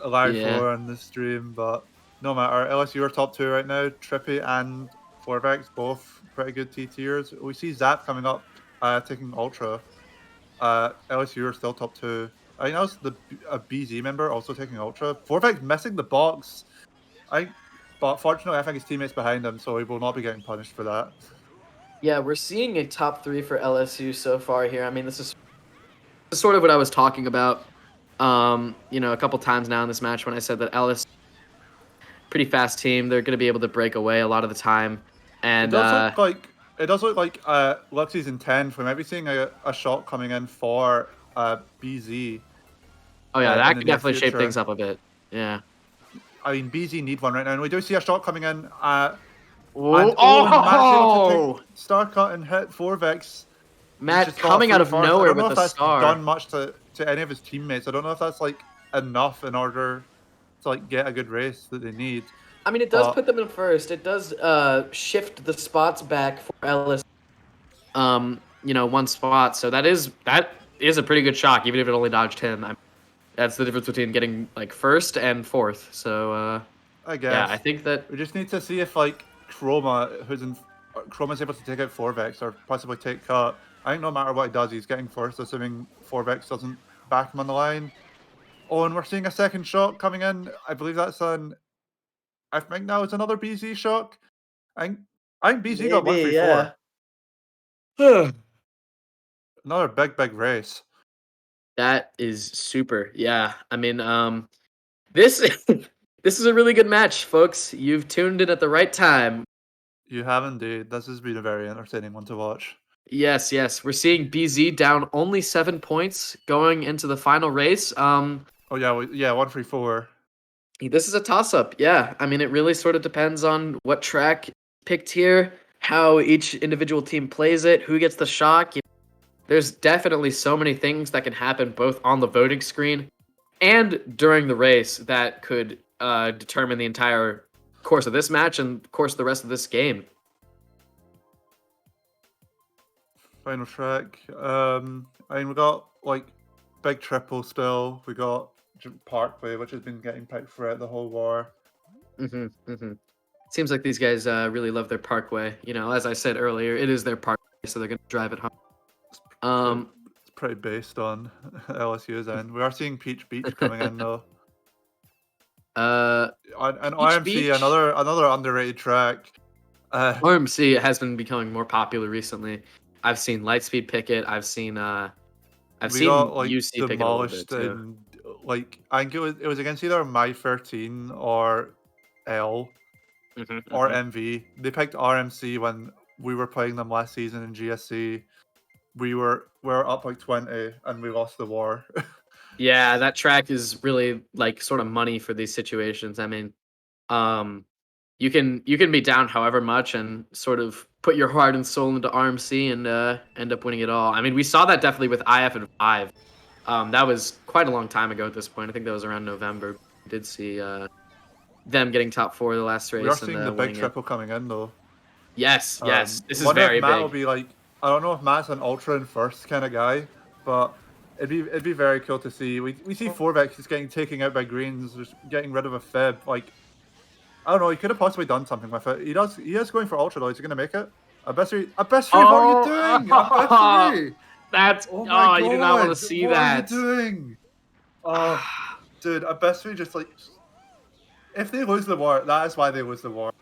[SPEAKER 2] A Larry 4 on the stream, but no matter. LSU are top 2 right now. Trippy and Forvex, both pretty good T tiers. We see Zap coming up, taking Ultra. LSU are still top 2. I think that was a BZ member also taking Ultra. Forvex missing the box. But fortunately, I think his teammates behind him, so he will not be getting punished for that.
[SPEAKER 1] Yeah, we're seeing a top 3 for LSU so far here. I mean, this is sort of what I was talking about, a couple times now in this match when I said that LSU, pretty fast team. They're going to be able to break away a lot of the time. And
[SPEAKER 2] it does look like Luxie's in 10th. We might be seeing a shot coming in for BZ.
[SPEAKER 1] Oh yeah, that could definitely shape things up a bit. Yeah.
[SPEAKER 2] I mean, BZ need one right now, and we do see a shot coming in. Star cut and hit Forvex.
[SPEAKER 1] Matt coming out of nowhere with a star.
[SPEAKER 2] Done much to any of his teammates. I don't know if that's like enough in order to like get a good race that they need.
[SPEAKER 1] I mean, it does put them in first. It does shift the spots back for Ellis. One spot. So that is a pretty good shock, even if it only dodged him. That's the difference between getting like first and 4th. So
[SPEAKER 2] I guess.
[SPEAKER 1] Yeah, I think that
[SPEAKER 2] we just need to see if like Chroma's able to take out Forvex or possibly take cut. I think no matter what he does, he's getting first, assuming Forvex doesn't back him on the line. Oh, and we're seeing a second shot coming in. I believe that's I think now it's another BZ shock. I think BZ got 134.
[SPEAKER 1] Yeah.
[SPEAKER 2] Another big race.
[SPEAKER 1] That is super. Yeah. I mean, this this is a really good match, folks. You've tuned in at the right time.
[SPEAKER 2] You have indeed. This has been a very entertaining one to watch.
[SPEAKER 1] Yes. We're seeing BZ down only 7 points going into the final race.
[SPEAKER 2] Oh yeah, 134.
[SPEAKER 1] This is a toss-up. Yeah. I mean, it really sort of depends on what track picked here, how each individual team plays it, who gets the shock. There's definitely so many things that can happen both on the voting screen and during the race that could determine the entire course of this match and of course the rest of this game.
[SPEAKER 2] Final track. I mean, we got like big triple still. We got Parkway, which has been getting picked throughout the whole war.
[SPEAKER 1] Seems like these guys really love their Parkway. As I said earlier, it is their Parkway, so they're going to drive it home.
[SPEAKER 2] It's pretty based on LSU's end. We are seeing Peach Beach coming in though. And IMC, Beach? another underrated track.
[SPEAKER 1] RMC has been becoming more popular recently. I've seen Lightspeed pick it. I've
[SPEAKER 2] We got
[SPEAKER 1] seen
[SPEAKER 2] like
[SPEAKER 1] UC pick it a little bit
[SPEAKER 2] demolished
[SPEAKER 1] too.
[SPEAKER 2] in like I think it was against either My 13 or L
[SPEAKER 1] Hmm,
[SPEAKER 2] or
[SPEAKER 1] hmm.
[SPEAKER 2] MV. They picked RMC when we were playing them last season in GSC. We were up like 20 and we lost the war.
[SPEAKER 1] Yeah, that track is really like sort of money for these situations. I mean, um, you can be down however much and sort of put your heart and soul into RMC and end up winning it all. I mean, we saw that definitely with IF and 5. That was quite a long time ago at this point. I think that was around November. We did see them getting top 4 the last
[SPEAKER 2] We are
[SPEAKER 1] race and
[SPEAKER 2] seeing the big
[SPEAKER 1] winning it.
[SPEAKER 2] triple coming in though.
[SPEAKER 1] Yes, yes, this is
[SPEAKER 2] Wonder if
[SPEAKER 1] very
[SPEAKER 2] Matt will
[SPEAKER 1] big.
[SPEAKER 2] be like, I don't know if Matt's an ultra and first kind of guy, but it'd be very cool to see. We see Forvex just getting taken out by greens, just getting rid of a fib. Like I don't know, he could have possibly done something with it. He is going for ultra though. Is he gonna make it? Abyssary, what are you doing?
[SPEAKER 1] Oh,
[SPEAKER 2] Abyssary!
[SPEAKER 1] that's
[SPEAKER 2] Oh my
[SPEAKER 1] oh, you do not want to
[SPEAKER 2] god,
[SPEAKER 1] see
[SPEAKER 2] what are you
[SPEAKER 1] that.
[SPEAKER 2] doing? Oh, dude, Abyssary just like if they lose the war, that is why they lose the war.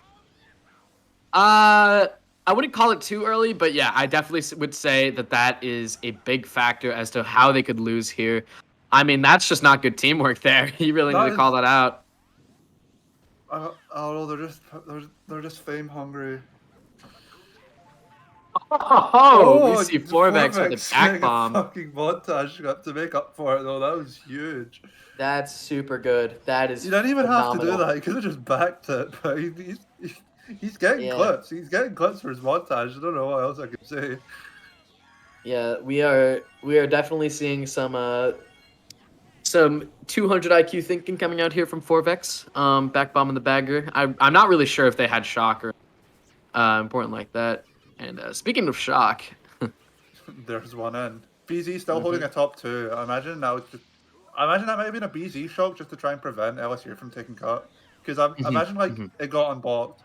[SPEAKER 1] I wouldn't call it too early, but yeah, I definitely would say that that is a big factor as to how they could lose here. I mean, that's just not good teamwork there. You really need
[SPEAKER 2] That
[SPEAKER 1] to call
[SPEAKER 2] is,
[SPEAKER 1] that out.
[SPEAKER 2] I don't know. They're just fame hungry.
[SPEAKER 1] Oh, we
[SPEAKER 2] Oh,
[SPEAKER 1] see
[SPEAKER 2] the
[SPEAKER 1] Forvex with a
[SPEAKER 2] Forvex
[SPEAKER 1] back
[SPEAKER 2] getting a
[SPEAKER 1] bomb.
[SPEAKER 2] fucking montage got to make up for it though. That was huge.
[SPEAKER 1] That's super good. That is
[SPEAKER 2] You don't even have to do
[SPEAKER 1] phenomenal.
[SPEAKER 2] that. He could have just backed it, but he's getting
[SPEAKER 1] Yeah.
[SPEAKER 2] clips. He's getting clips for his montage. I don't know what else I could say.
[SPEAKER 1] Yeah, we are definitely seeing some 200 IQ thinking coming out here from Forvex. Back bomb in the bagger. I'm not really sure if they had shock or important like that. And speaking of shock,
[SPEAKER 2] There's one in. BZ still holding
[SPEAKER 1] mhm,
[SPEAKER 2] a top two. I imagine that might have been a BZ shock just to try and prevent LSU from taking cut. Because I
[SPEAKER 1] mhm,
[SPEAKER 2] imagine like
[SPEAKER 1] mhm.
[SPEAKER 2] it got unblocked.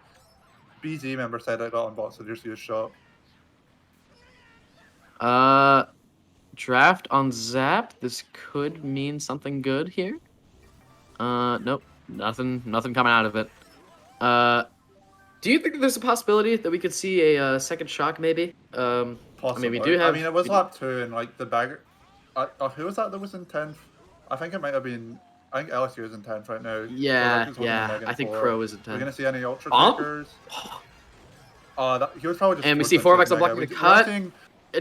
[SPEAKER 2] BZ member said it got unblocked, so there's used shock.
[SPEAKER 1] uh, draft on Zap. This could mean something good here. Nope, nothing coming out of it. Uh, do you think that there's a possibility that we could see a second shock maybe? I mean, we
[SPEAKER 2] Possibly.
[SPEAKER 1] do
[SPEAKER 2] I mean,
[SPEAKER 1] have.
[SPEAKER 2] it was lap two, and like the bagger. Who was that was in 10th? I think it might have been. I think LSU is in 10th right now. Forvex
[SPEAKER 1] Yeah,
[SPEAKER 2] is holding a
[SPEAKER 1] yeah.
[SPEAKER 2] mega
[SPEAKER 1] I
[SPEAKER 2] in
[SPEAKER 1] think
[SPEAKER 2] 4.
[SPEAKER 1] Crow is a
[SPEAKER 2] We're
[SPEAKER 1] 10.
[SPEAKER 2] gonna see any ultra
[SPEAKER 1] Um,
[SPEAKER 2] takers. He was probably just
[SPEAKER 1] and we
[SPEAKER 2] forced
[SPEAKER 1] see
[SPEAKER 2] into
[SPEAKER 1] Forvex
[SPEAKER 2] his mega.
[SPEAKER 1] unblocking the
[SPEAKER 2] We are
[SPEAKER 1] cut.
[SPEAKER 2] seeing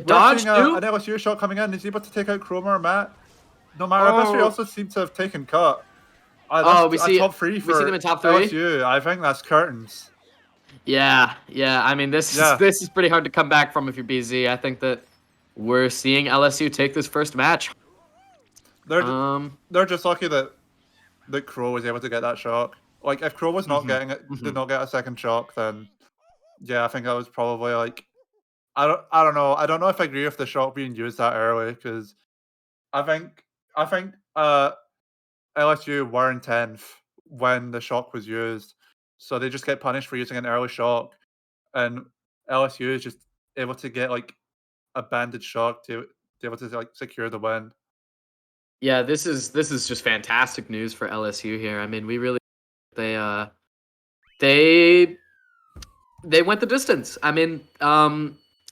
[SPEAKER 1] Dodge
[SPEAKER 2] an
[SPEAKER 1] too.
[SPEAKER 2] LSU shot coming in. Is he able to take out Chroma or Matt? No matter. Abyssary
[SPEAKER 1] Oh,
[SPEAKER 2] also seems to have taken cut. That's
[SPEAKER 1] oh, we
[SPEAKER 2] a
[SPEAKER 1] see
[SPEAKER 2] top three
[SPEAKER 1] we see them
[SPEAKER 2] for
[SPEAKER 1] in top 3.
[SPEAKER 2] LSU. I think that's curtains.
[SPEAKER 1] Yeah, yeah. I mean, this is
[SPEAKER 2] Yeah,
[SPEAKER 1] this is pretty hard to come back from if you're BZ. I think that we're seeing LSU take this first match.
[SPEAKER 2] they're
[SPEAKER 1] Um,
[SPEAKER 2] they're just lucky that Crow was able to get that shock. Like if Crow was not
[SPEAKER 1] mhm,
[SPEAKER 2] getting it, did
[SPEAKER 1] mhm.
[SPEAKER 2] not get a second shock, then yeah, I think that was probably like I don't know. I don't know if I agree with the shock being used that early because I think I think LSU were in 10th when the shock was used, so they just get punished for using an early shock, and LSU is just able to get like a banded shock to be able to like secure the win.
[SPEAKER 1] Yeah, this is just fantastic news for LSU here. I mean, we really they they they went the distance. I mean,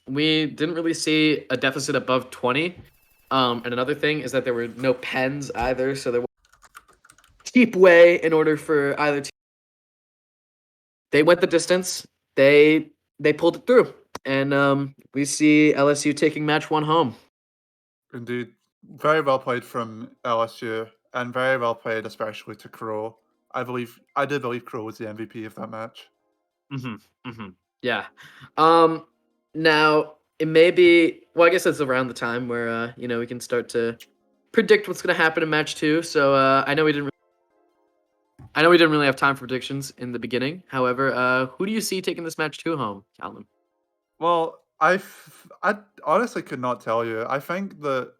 [SPEAKER 1] we didn't really see a deficit above 20. And another thing is that there were no pens either, so there was a cheap way in order for either team. They went the distance. They pulled it through, and we see LSU taking match 1 home.
[SPEAKER 2] Indeed, very well played from LSU, and very well played, especially to Crow. I did believe Crow was the MVP of that match.
[SPEAKER 1] Hmm, hmm. Yeah. Um. Now it may be. Well, I guess it's around the time where we can start to predict what's going to happen in match 2. So I know we didn't really have time for predictions in the beginning. However, who do you see taking this match 2 home, Calvin?
[SPEAKER 2] Well, I honestly could not tell you. I think that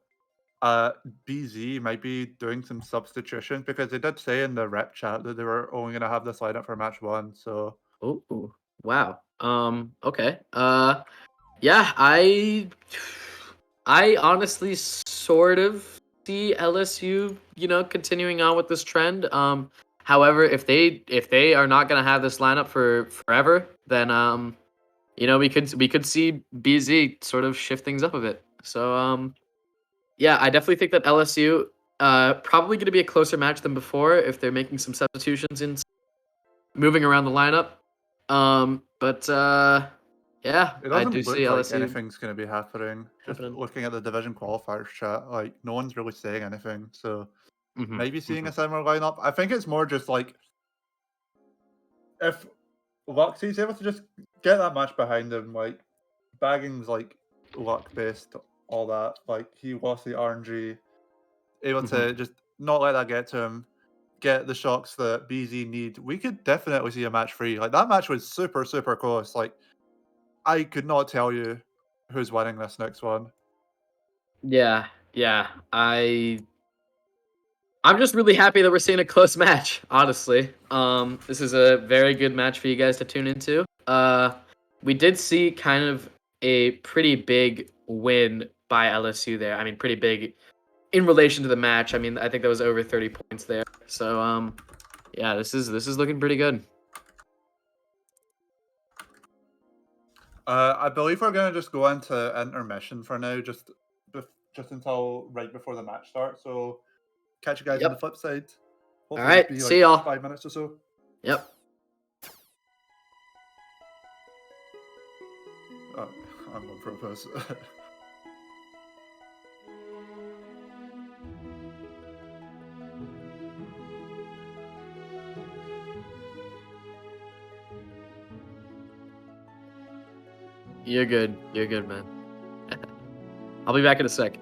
[SPEAKER 2] uh, BZ might be doing some substitutions because they did say in the rep chat that they were only going to have this lineup for match 1. So
[SPEAKER 1] Oh, wow. Okay. Yeah, I honestly sort of see LSU, continuing on with this trend. However, if they are not gonna have this lineup for forever, then we could see BZ sort of shift things up a bit. So yeah, I definitely think that LSU probably going to be a closer match than before if they're making some substitutions in moving around the lineup. But yeah,
[SPEAKER 2] It
[SPEAKER 1] I do
[SPEAKER 2] doesn't
[SPEAKER 1] see
[SPEAKER 2] look like
[SPEAKER 1] LSU
[SPEAKER 2] anything's going to be happening. Just
[SPEAKER 1] happening.
[SPEAKER 2] looking at the division qualifiers chat, like no one's really saying anything. So
[SPEAKER 1] Hmm.
[SPEAKER 2] maybe seeing
[SPEAKER 1] Hmm.
[SPEAKER 2] a similar lineup. I think it's more just like if Luxie's able to just get that match behind him, like bagging's like luck based, all that. Like he lost the RNG, able
[SPEAKER 1] Hmm.
[SPEAKER 2] to just not let that get to him, get the shocks that BZ need. We could definitely see a match free. Like that match was super, super close. Like I could not tell you who's winning this next one.
[SPEAKER 1] Yeah, yeah. I'm just really happy that we're seeing a close match, honestly. This is a very good match for you guys to tune into. We did see kind of a pretty big win by LSU there. I mean, pretty big in relation to the match. I mean, I think that was over 30 points there. So, yeah, this is looking pretty good.
[SPEAKER 2] I believe we're gonna just go into intermission for now, just until right before the match starts. So catch you guys on the
[SPEAKER 1] Yep.
[SPEAKER 2] flip side.
[SPEAKER 1] All
[SPEAKER 2] Hopefully, just
[SPEAKER 1] right.
[SPEAKER 2] be
[SPEAKER 1] See
[SPEAKER 2] like
[SPEAKER 1] y'all.
[SPEAKER 2] 5 minutes or so.
[SPEAKER 1] Yep.
[SPEAKER 2] Uh, I'm on purpose.
[SPEAKER 1] You're good. You're good, man. I'll be back in a sec.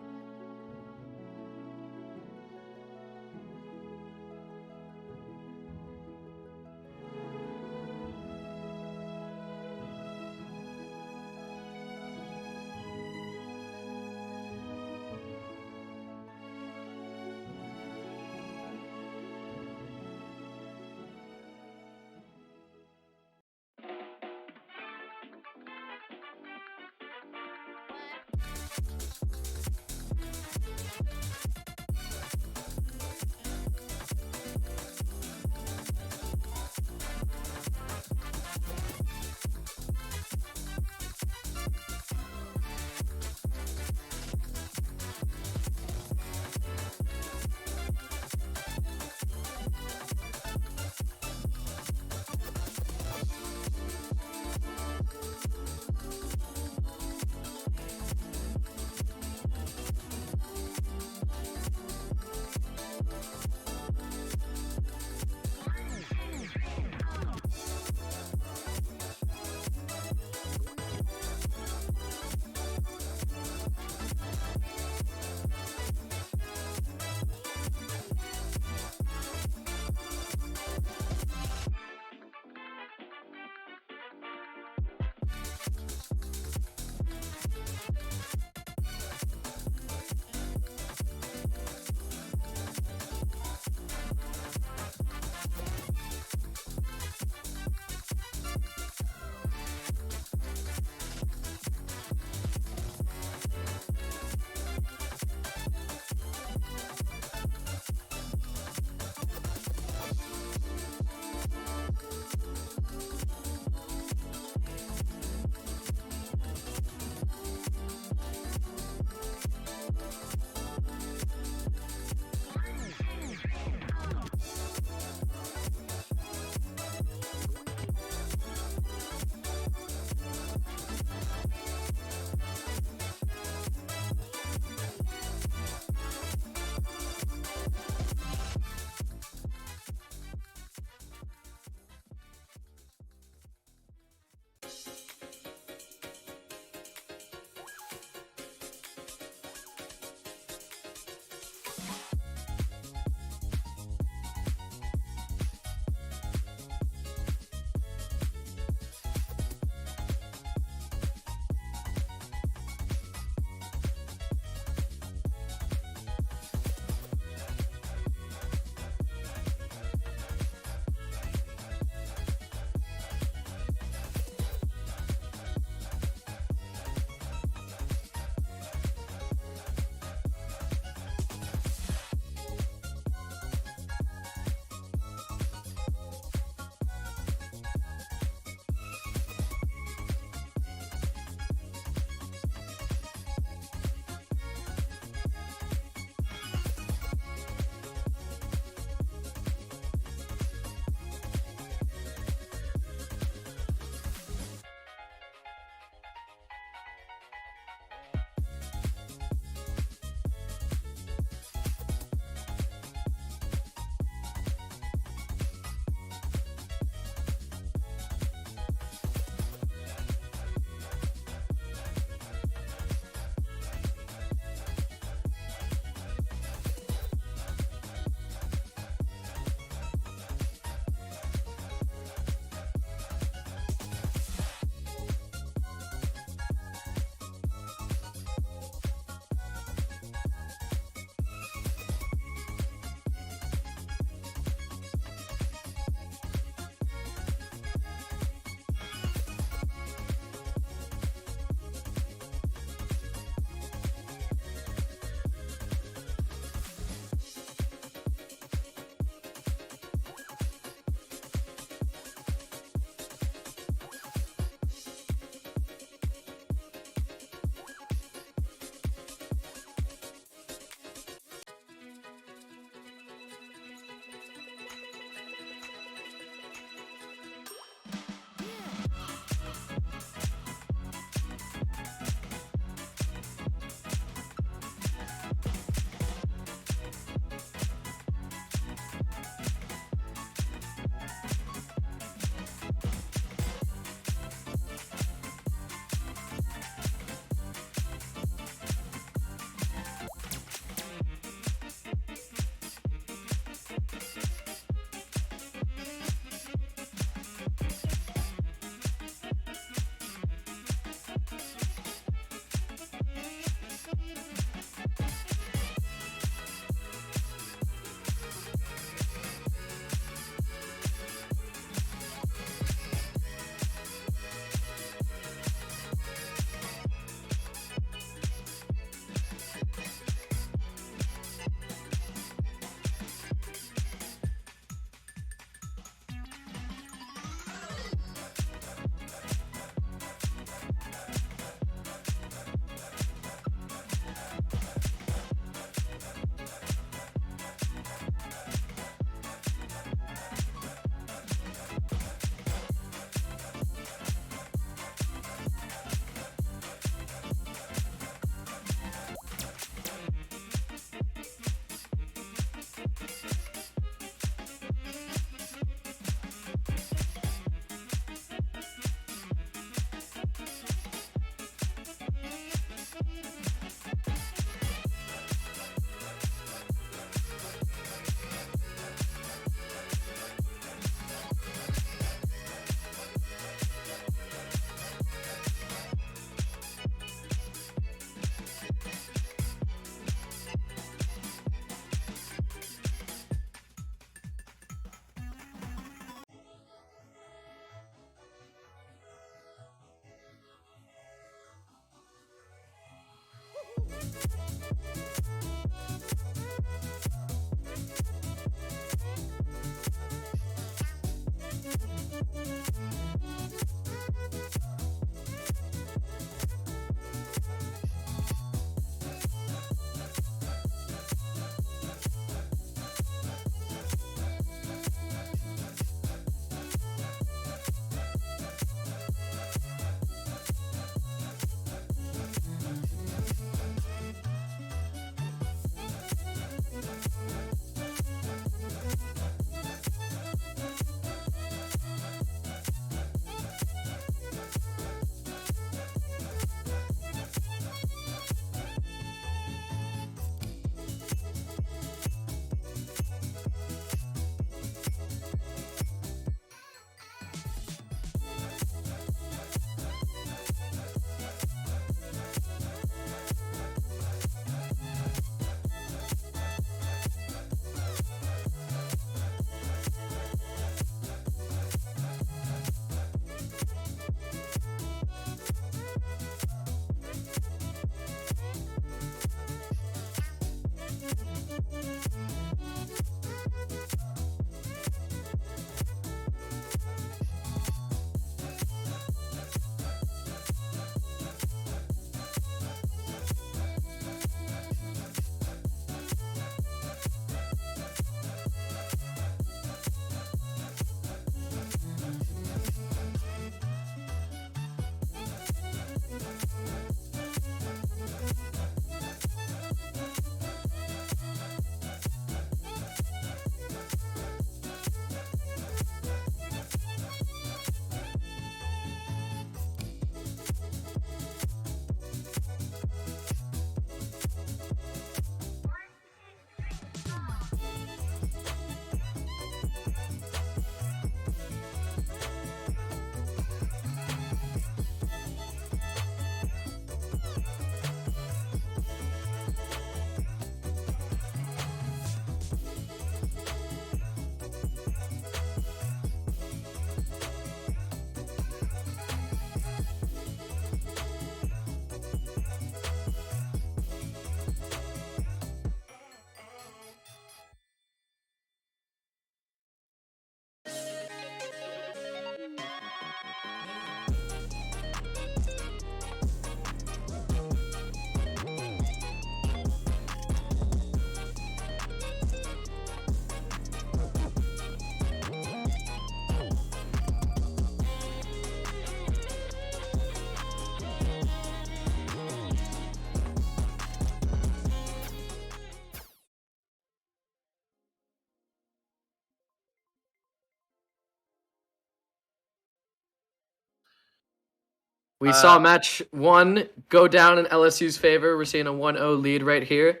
[SPEAKER 1] We saw
[SPEAKER 2] Uh,
[SPEAKER 1] match one go down in LSU's favor. We're seeing a 1-0 lead right here.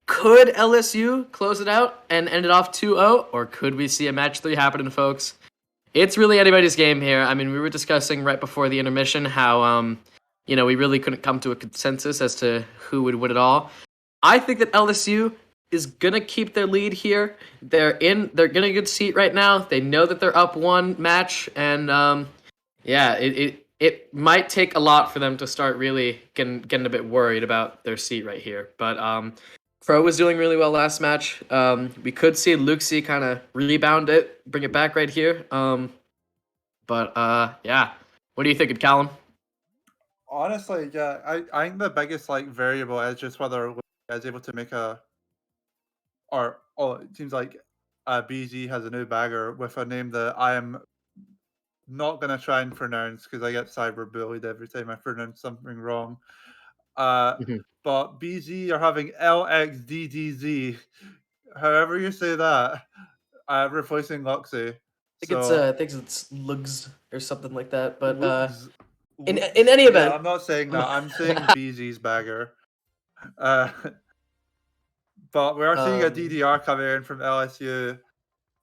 [SPEAKER 1] Could LSU close it out and end it off 2-0, or could we see a match three happening, folks? It's really anybody's game here. I mean, we were discussing right before the intermission how we really couldn't come to a consensus as to who would win it all. I think that LSU is gonna keep their lead here. They're in a good seat right now. They know that they're up one match, and yeah, it might take a lot for them to start really getting a bit worried about their seat right here. But Fro was doing really well last match. We could see Luxie kind of rebound it, bring it back right here. But yeah, what are you thinking, Callum?
[SPEAKER 2] honestly, yeah, I think the biggest like variable is just whether Luke is able to make a or oh, it seems like BZ has a new bagger with a name that I am not gonna try and pronounce because I get cyberbullied every time I pronounce something wrong. Uh,
[SPEAKER 1] Mhm.
[SPEAKER 2] but BZ are having LXDDZ, however you say that, replacing Luxie. So
[SPEAKER 1] I think it's Lugs or something like that. But
[SPEAKER 2] Lugs,
[SPEAKER 1] in
[SPEAKER 2] Lugs.
[SPEAKER 1] any
[SPEAKER 2] Yeah,
[SPEAKER 1] event,
[SPEAKER 2] I'm not saying that. I'm saying BZ's bagger. Uh, but we are seeing a
[SPEAKER 1] um,
[SPEAKER 2] DDR coming in from LSU.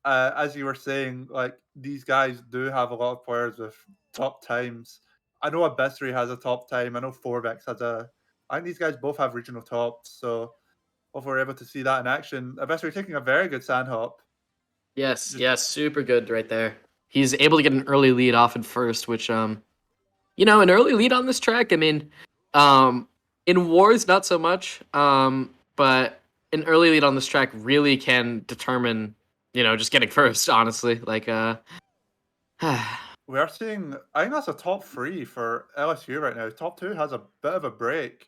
[SPEAKER 2] As you were saying, like these guys do have a lot of players with top times. I know Abesri has a top time. I know Forbex has a. I think these guys both have regional tops. So if we're able to see that in action, Abesri taking a very good sand hop.
[SPEAKER 1] yes,
[SPEAKER 2] Just
[SPEAKER 1] yes, super good right there. He's able to get an early lead off in first, which an early lead on this track. I mean, in wars not so much, but an early lead on this track really can determine, just getting first. Honestly, like
[SPEAKER 2] we are seeing. I think that's a top three for LSU right now. Top two has a bit of a break.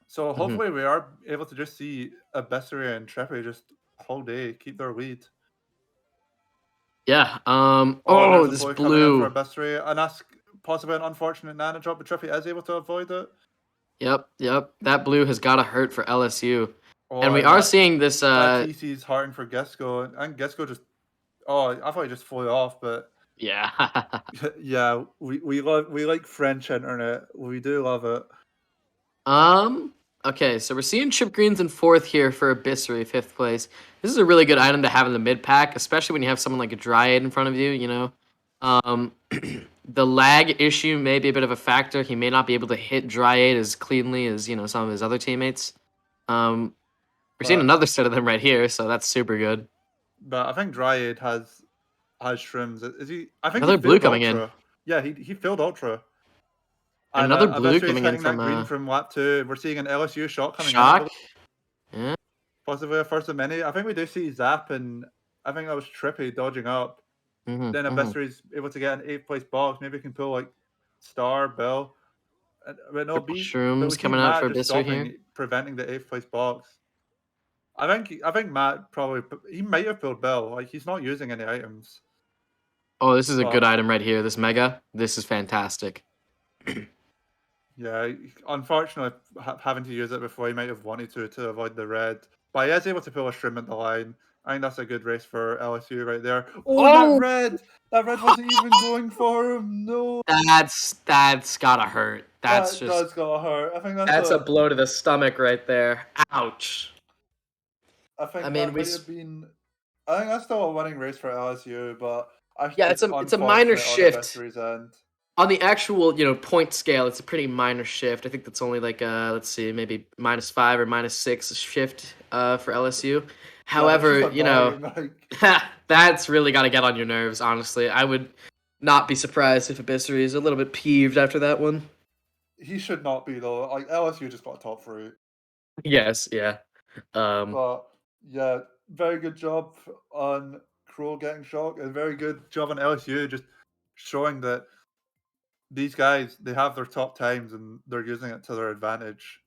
[SPEAKER 2] So
[SPEAKER 1] mhm.
[SPEAKER 2] hopefully we are able to just see Abesri and Treppe just whole day keep their lead.
[SPEAKER 1] Yeah.
[SPEAKER 2] Oh,
[SPEAKER 1] Oh,
[SPEAKER 2] there's a
[SPEAKER 1] this
[SPEAKER 2] blue coming in for
[SPEAKER 1] blue.
[SPEAKER 2] Abesri, and that's possibly an unfortunate nano drop, but Treppe is able to avoid it.
[SPEAKER 1] Yep, yep. That blue has got to hurt for LSU, and
[SPEAKER 2] Oh,
[SPEAKER 1] we
[SPEAKER 2] and
[SPEAKER 1] are seeing this.
[SPEAKER 2] that TC's hearting for Gesco, and Gesco just oh, I thought he just flew off, but
[SPEAKER 1] Yeah.
[SPEAKER 2] yeah, we like French internet. We do love it.
[SPEAKER 1] Um. Okay, so we're seeing Chip Greens in fourth here for Abyssery, fifth place. This is a really good item to have in the mid pack, especially when you have someone like a Dryad in front of you. Um, the lag issue may be a bit of a factor. He may not be able to hit Dryad as cleanly as some of his other teammates. Um, we're seeing
[SPEAKER 2] But
[SPEAKER 1] another set of them right here, so that's super good.
[SPEAKER 2] I think Dryad has shrooms. Is he? I think he
[SPEAKER 1] Another blue
[SPEAKER 2] failed
[SPEAKER 1] coming in,
[SPEAKER 2] ultra. Yeah, he failed ultra.
[SPEAKER 1] and
[SPEAKER 2] And
[SPEAKER 1] another blue
[SPEAKER 2] Abesri is
[SPEAKER 1] coming in
[SPEAKER 2] hitting
[SPEAKER 1] from
[SPEAKER 2] that green from lap two. We're seeing an LSU shot coming in, I
[SPEAKER 1] Shock.
[SPEAKER 2] believe.
[SPEAKER 1] Yeah.
[SPEAKER 2] Possibly a first of many. I think we do see Zap, and I think that was Trippy dodging up.
[SPEAKER 1] Mm-hmm,
[SPEAKER 2] Then
[SPEAKER 1] mm-hmm.
[SPEAKER 2] Abesri is able to get an eighth place box. Maybe he can pull like Star, Bell. But no,
[SPEAKER 1] Triple
[SPEAKER 2] B. But we
[SPEAKER 1] shrooms
[SPEAKER 2] see
[SPEAKER 1] coming out
[SPEAKER 2] Matt
[SPEAKER 1] for
[SPEAKER 2] just
[SPEAKER 1] Abyssery here.
[SPEAKER 2] stopping, preventing the eighth place box. I think Matt probably he might have pulled Bell. Like he's not using any items,
[SPEAKER 1] Oh, this is a good
[SPEAKER 2] but
[SPEAKER 1] item right here. This mega. This is fantastic.
[SPEAKER 2] yeah, unfortunately, having to use it before he might have wanted to avoid the red. But he is able to pull a shrimp at the line. I think that's a good race for LSU right there. Oh, and that
[SPEAKER 1] Oh,
[SPEAKER 2] red! That red wasn't even going for him. No,
[SPEAKER 1] that's gotta hurt. That's
[SPEAKER 2] that
[SPEAKER 1] just
[SPEAKER 2] does gotta hurt.
[SPEAKER 1] that's a blow to the stomach right there. Ouch.
[SPEAKER 2] I
[SPEAKER 1] I
[SPEAKER 2] think
[SPEAKER 1] mean,
[SPEAKER 2] that might have been. I think that's still a winning race for LSU, but I think
[SPEAKER 1] yeah,
[SPEAKER 2] just
[SPEAKER 1] it's a minor
[SPEAKER 2] unfortunate on the
[SPEAKER 1] shift
[SPEAKER 2] Abesri's end.
[SPEAKER 1] on the actual point scale. It's a pretty minor shift. I think that's only like let's see, maybe -5 or -6 shift for LSU.
[SPEAKER 2] Yeah, but it's just
[SPEAKER 1] However,
[SPEAKER 2] annoying. Like
[SPEAKER 1] that's really got to get on your nerves. Honestly, I would not be surprised if Abyssery is a little bit peeved after that one.
[SPEAKER 2] he should not be though. Like LSU just got top three.
[SPEAKER 1] Yes, yeah. Um,
[SPEAKER 2] But yeah, very good job on Crow getting shocked, and very good job on LSU just showing that these guys they have their top times and they're using it to their advantage.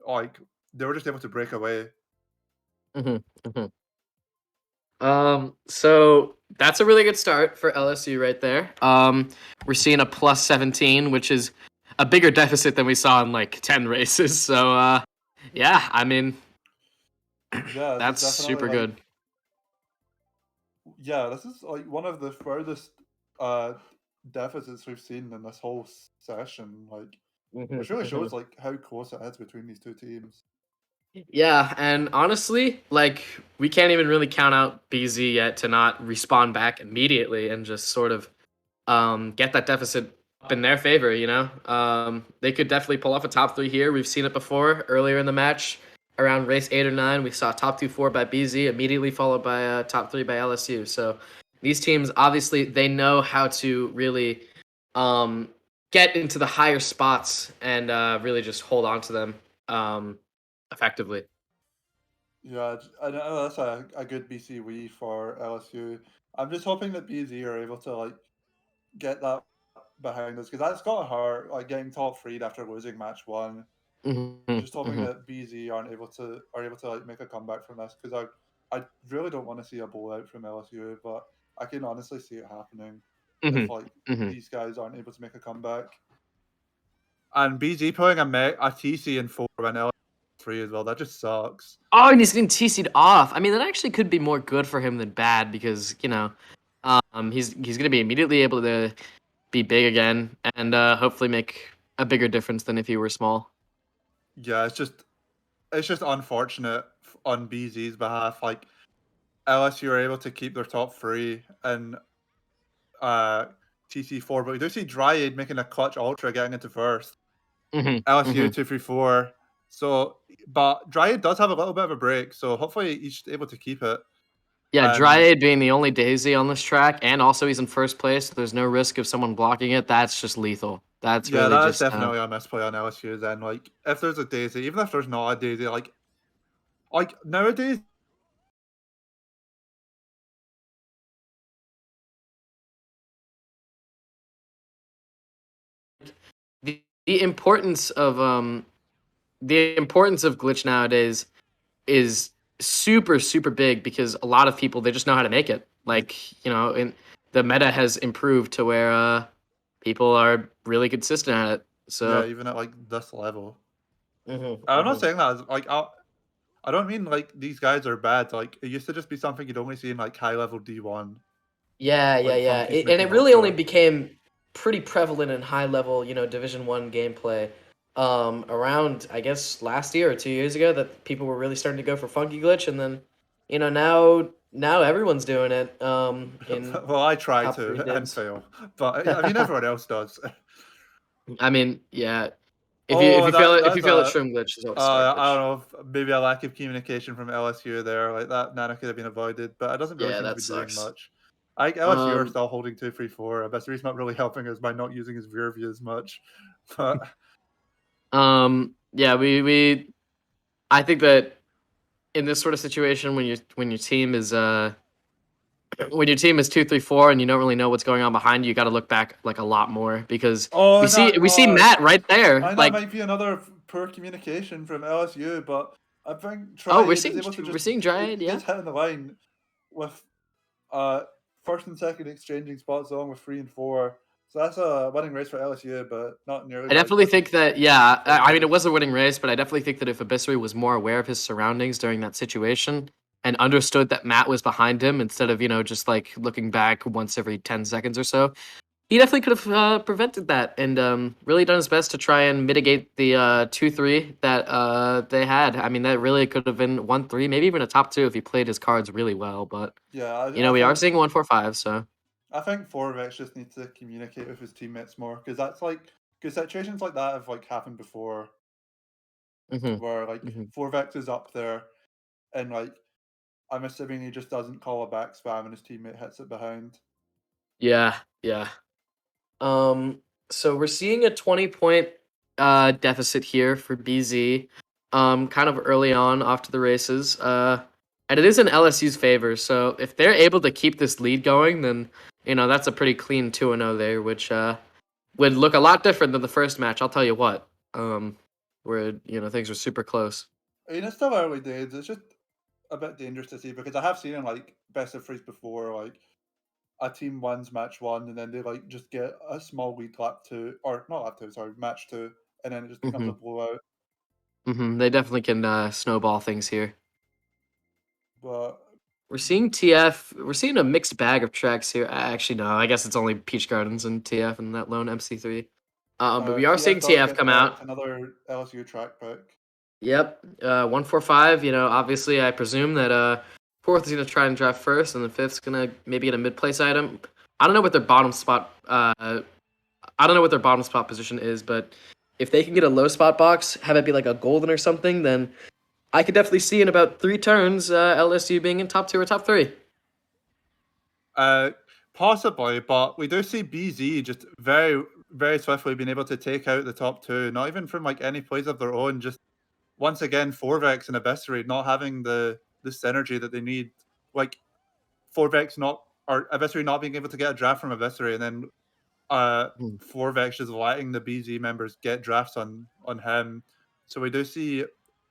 [SPEAKER 2] Like they were just able to break away.
[SPEAKER 1] mhm, mhm. So that's a really good start for LSU right there. We're seeing a +17, which is a bigger deficit than we saw in like 10 races. So, yeah, I mean,
[SPEAKER 2] Yeah, this is
[SPEAKER 1] that's
[SPEAKER 2] definitely
[SPEAKER 1] super good.
[SPEAKER 2] yeah, this is like one of the furthest uh deficits we've seen in this whole session, like,
[SPEAKER 1] Mhm,
[SPEAKER 2] which really shows
[SPEAKER 1] mhm.
[SPEAKER 2] like how close it is between these two teams.
[SPEAKER 1] Yeah, and honestly, like we can't even really count out BZ yet to not respond back immediately and just sort of get that deficit up in their favor. They could definitely pull off a top three here. We've seen it before earlier in the match around race 8 or 9. We saw top 2-4 by BZ, immediately followed by top three by LSU. So these teams obviously they know how to really um, get into the higher spots and really just hold on to them effectively.
[SPEAKER 2] Yeah, I know that's a good BCW for LSU. I'm just hoping that BZ are able to like get that behind us because that's got to hurt. Like getting top three after losing match one.
[SPEAKER 1] Hmm.
[SPEAKER 2] Just hoping
[SPEAKER 1] Hmm.
[SPEAKER 2] that BZ are able to like make a comeback from this because I really don't want to see a blowout from LSU, but I can honestly see it happening
[SPEAKER 1] Hmm.
[SPEAKER 2] if like
[SPEAKER 1] Hmm.
[SPEAKER 2] these guys aren't able to make a comeback. And BZ putting a TC in four when LSU three as well. That just sucks.
[SPEAKER 1] Oh, and he's getting TC'd off. I mean, that actually could be more good for him than bad because he's gonna be immediately able to be big again and hopefully make a bigger difference than if he were small.
[SPEAKER 2] Yeah, it's just unfortunate on BZ's behalf. Like LSU are able to keep their top three and uh TC4, but we do see Dryade making a clutch ultra getting into first.
[SPEAKER 1] Hmm.
[SPEAKER 2] LSU
[SPEAKER 1] Hmm.
[SPEAKER 2] 234. So, but Dryade does have a little bit of a break, so hopefully he's able to keep it.
[SPEAKER 1] Yeah,
[SPEAKER 2] And
[SPEAKER 1] Dryade being the only Daisy on this track, and also he's in first place, so there's no risk of someone blocking it. That's just lethal. That's
[SPEAKER 2] yeah,
[SPEAKER 1] really
[SPEAKER 2] that is
[SPEAKER 1] just
[SPEAKER 2] definitely a misplay on LSU's end. Like, if there's a Daisy, even if there's not a Daisy, like nowadays,
[SPEAKER 1] the importance of glitch nowadays is super super big because a lot of people they just know how to make it.
[SPEAKER 2] y-
[SPEAKER 1] Like and the meta has improved to where people are really consistent at it.
[SPEAKER 2] yeah,
[SPEAKER 1] So.
[SPEAKER 2] even at like this level.
[SPEAKER 1] Mhm,
[SPEAKER 2] I'm not
[SPEAKER 1] mhm.
[SPEAKER 2] saying that as like I don't mean like these guys are bad. Like it used to just be something you'd only see in like high level D1,
[SPEAKER 1] Yeah, yeah,
[SPEAKER 2] like
[SPEAKER 1] yeah.
[SPEAKER 2] flunkies
[SPEAKER 1] And
[SPEAKER 2] making
[SPEAKER 1] it really only
[SPEAKER 2] ultra.
[SPEAKER 1] became pretty prevalent in high level, Division 1 gameplay. Around I guess last year or 2 years ago that people were really starting to go for funky glitch, and then, now everyone's doing it. In
[SPEAKER 2] Well, I try
[SPEAKER 1] top three
[SPEAKER 2] to and
[SPEAKER 1] divs.
[SPEAKER 2] fail, but I mean everyone else does.
[SPEAKER 1] I mean, yeah. If
[SPEAKER 2] Oh,
[SPEAKER 1] you fail
[SPEAKER 2] that's
[SPEAKER 1] if you fail at
[SPEAKER 2] a
[SPEAKER 1] shroom glitch, there's always star
[SPEAKER 2] I
[SPEAKER 1] glitch.
[SPEAKER 2] don't know, maybe a lack of communication from LSU there. Like that Nana could have been avoided, but it doesn't really
[SPEAKER 1] Yeah,
[SPEAKER 2] seem to
[SPEAKER 1] that
[SPEAKER 2] be doing
[SPEAKER 1] sucks.
[SPEAKER 2] much. I think LSU are
[SPEAKER 1] Um,
[SPEAKER 2] still holding 2-3-4. I bet he's not really helping us by not using his rear view as much. But
[SPEAKER 1] yeah, we I think that in this sort of situation when your team is when your team is 2-3-4 and you don't really know what's going on behind you, you got to look back like a lot more because
[SPEAKER 2] oh,
[SPEAKER 1] we see Matt right there.
[SPEAKER 2] I know it
[SPEAKER 1] Like,
[SPEAKER 2] might be another poor communication from LSU, but I think
[SPEAKER 1] oh,
[SPEAKER 2] Triad is able to
[SPEAKER 1] we're
[SPEAKER 2] just
[SPEAKER 1] seeing Dryad,
[SPEAKER 2] he
[SPEAKER 1] yeah.
[SPEAKER 2] gets hit in the line with uh first and second exchanging spots along with three and four. So that's a winning race for LSU, but not nearly
[SPEAKER 1] I
[SPEAKER 2] as
[SPEAKER 1] definitely
[SPEAKER 2] good
[SPEAKER 1] think that, yeah.
[SPEAKER 2] for
[SPEAKER 1] I mean,
[SPEAKER 2] Triad.
[SPEAKER 1] it was a winning race, but I definitely think that if Abissery was more aware of his surroundings during that situation and understood that Matt was behind him instead of just like looking back once every 10 seconds or so, he definitely could have prevented that and really done his best to try and mitigate the 2-3 that they had. I mean, that really could have been 1-3, maybe even a top two if he played his cards really well. But
[SPEAKER 2] Yeah,
[SPEAKER 1] we are seeing 1-4-5. So.
[SPEAKER 2] I think Forvex just needs to communicate with his teammates more because that's like because situations like that have like happened before
[SPEAKER 1] Hmm.
[SPEAKER 2] where like
[SPEAKER 1] Hmm.
[SPEAKER 2] Forvex is up there and like I'm assuming he just doesn't call a back spam and his teammate hits it behind.
[SPEAKER 1] Yeah, yeah. Um, so we're seeing a 20-point deficit here for BZ, kind of early on after the races. And it is in LSU's favor. So if they're able to keep this lead going, then that's a pretty clean 2-0 there, which would look a lot different than the first match. I'll tell you what. Where things were super close.
[SPEAKER 2] I mean, it's still early days. It's just a bit dangerous to see because I have seen in like best of threes before, like a team wins match one and then they like just get a small lead lap two or not lap two, sorry, match two, and then it just becomes
[SPEAKER 1] Hmm.
[SPEAKER 2] a blowout.
[SPEAKER 1] Hmm. They definitely can snowball things here.
[SPEAKER 2] But
[SPEAKER 1] We're seeing TF. We're seeing a mixed bag of tracks here. Actually, no. I guess it's only Peach Gardens and TF and that lone MC3. But we are seeing
[SPEAKER 2] TF does
[SPEAKER 1] TF
[SPEAKER 2] get
[SPEAKER 1] come
[SPEAKER 2] picked,
[SPEAKER 1] out.
[SPEAKER 2] another LSU track pick.
[SPEAKER 1] Yep. 145. Obviously, I presume that fourth is gonna try and draft first, and the fifth's gonna maybe get a mid place item. I don't know what their bottom spot. I don't know what their bottom spot position is, but if they can get a low spot box, have it be like a golden or something, then I could definitely see in about 3 turns LSU being in top 2 or top 3.
[SPEAKER 2] Uh, Possibly, but we do see BZ just very, very swiftly being able to take out the top two, not even from like any plays of their own. Just once again, Forvex and Eviscerate not having the synergy that they need. Like Forvex not or Eviscerate not being able to get a draft from Eviscerate, and then
[SPEAKER 1] Hmm.
[SPEAKER 2] Forvex just letting the BZ members get drafts on him. So we do see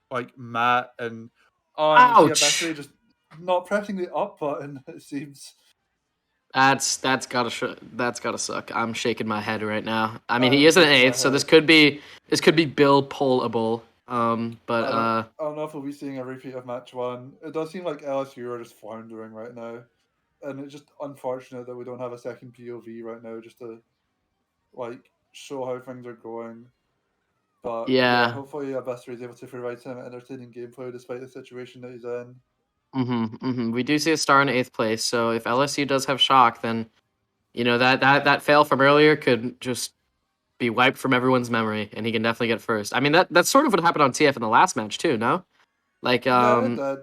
[SPEAKER 2] like Matt and we see
[SPEAKER 1] Ouch!
[SPEAKER 2] Eviscerate just not pressing the up button. It seems.
[SPEAKER 1] That's gotta suck. I'm shaking my head right now. I mean, he
[SPEAKER 2] I'm
[SPEAKER 1] is an
[SPEAKER 2] shaking my
[SPEAKER 1] eighth, so
[SPEAKER 2] head.
[SPEAKER 1] this could be Bill pullable. But
[SPEAKER 2] I don't know if we'll be seeing a repeat of match one. It does seem like LSU are just floundering right now, and it's just unfortunate that we don't have a second POV right now just to like show how things are going. But yeah,
[SPEAKER 1] yeah.
[SPEAKER 2] hopefully Buster is able to provide some entertaining gameplay despite the situation that he's in.
[SPEAKER 1] We do see a star in eighth place. So if LSU does have shock, then that fail from earlier could just be wiped from everyone's memory, and he can definitely get first. I mean, that's sort of what happened on TF in the last match too. No, like
[SPEAKER 2] Yeah, it did.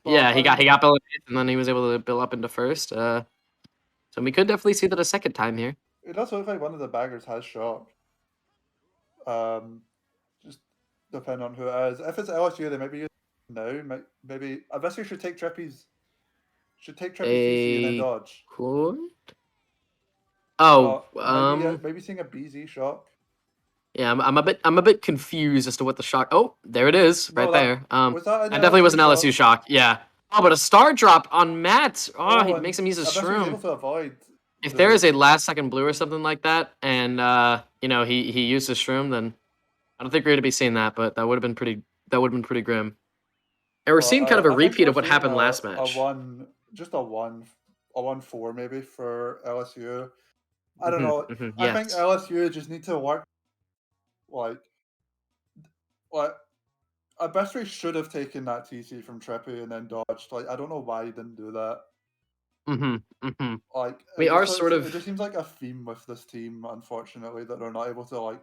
[SPEAKER 2] But
[SPEAKER 1] yeah,
[SPEAKER 2] I
[SPEAKER 1] he
[SPEAKER 2] mean,
[SPEAKER 1] got Bill in eighth, and then he was able to build up into first. So we could definitely see that a second time here.
[SPEAKER 2] it does look like one of the baggers has shock. Um, just depending on who it is. If it's LSU, they maybe use now. Maybe Buster should take Trippy's TC and then
[SPEAKER 1] A
[SPEAKER 2] dodge.
[SPEAKER 1] cool. Oh,
[SPEAKER 2] But maybe seeing a BZ shock.
[SPEAKER 1] yeah, I'm a bit confused as to what the shock. Oh, there it is,
[SPEAKER 2] No,
[SPEAKER 1] right
[SPEAKER 2] that
[SPEAKER 1] there.
[SPEAKER 2] was that an
[SPEAKER 1] That definitely was
[SPEAKER 2] LSU
[SPEAKER 1] an LSU
[SPEAKER 2] shock.
[SPEAKER 1] shock. Yeah. Oh, but a star drop on Matt. Oh, he
[SPEAKER 2] Oh,
[SPEAKER 1] makes
[SPEAKER 2] and
[SPEAKER 1] him use his
[SPEAKER 2] Abyssal was able
[SPEAKER 1] shroom.
[SPEAKER 2] to avoid
[SPEAKER 1] If there
[SPEAKER 2] the.
[SPEAKER 1] is a last second blue or something like that, and he used his shroom, then I don't think we're gonna be seeing that. But that would have been pretty grim. And we're
[SPEAKER 2] But
[SPEAKER 1] seeing kind of a
[SPEAKER 2] I think
[SPEAKER 1] repeat
[SPEAKER 2] we're
[SPEAKER 1] of what
[SPEAKER 2] seeing
[SPEAKER 1] happened last
[SPEAKER 2] a
[SPEAKER 1] match.
[SPEAKER 2] one, just a 1-4 maybe for LSU. I don't know. I think
[SPEAKER 1] Yes.
[SPEAKER 2] LSU just need to work like like Abyssal should have taken that TC from Trippy and then dodged. Like I don't know why he didn't do that.
[SPEAKER 1] hmm hmm
[SPEAKER 2] Like
[SPEAKER 1] We are sort
[SPEAKER 2] it
[SPEAKER 1] of
[SPEAKER 2] just seems like a theme with this team, unfortunately, that they're not able to like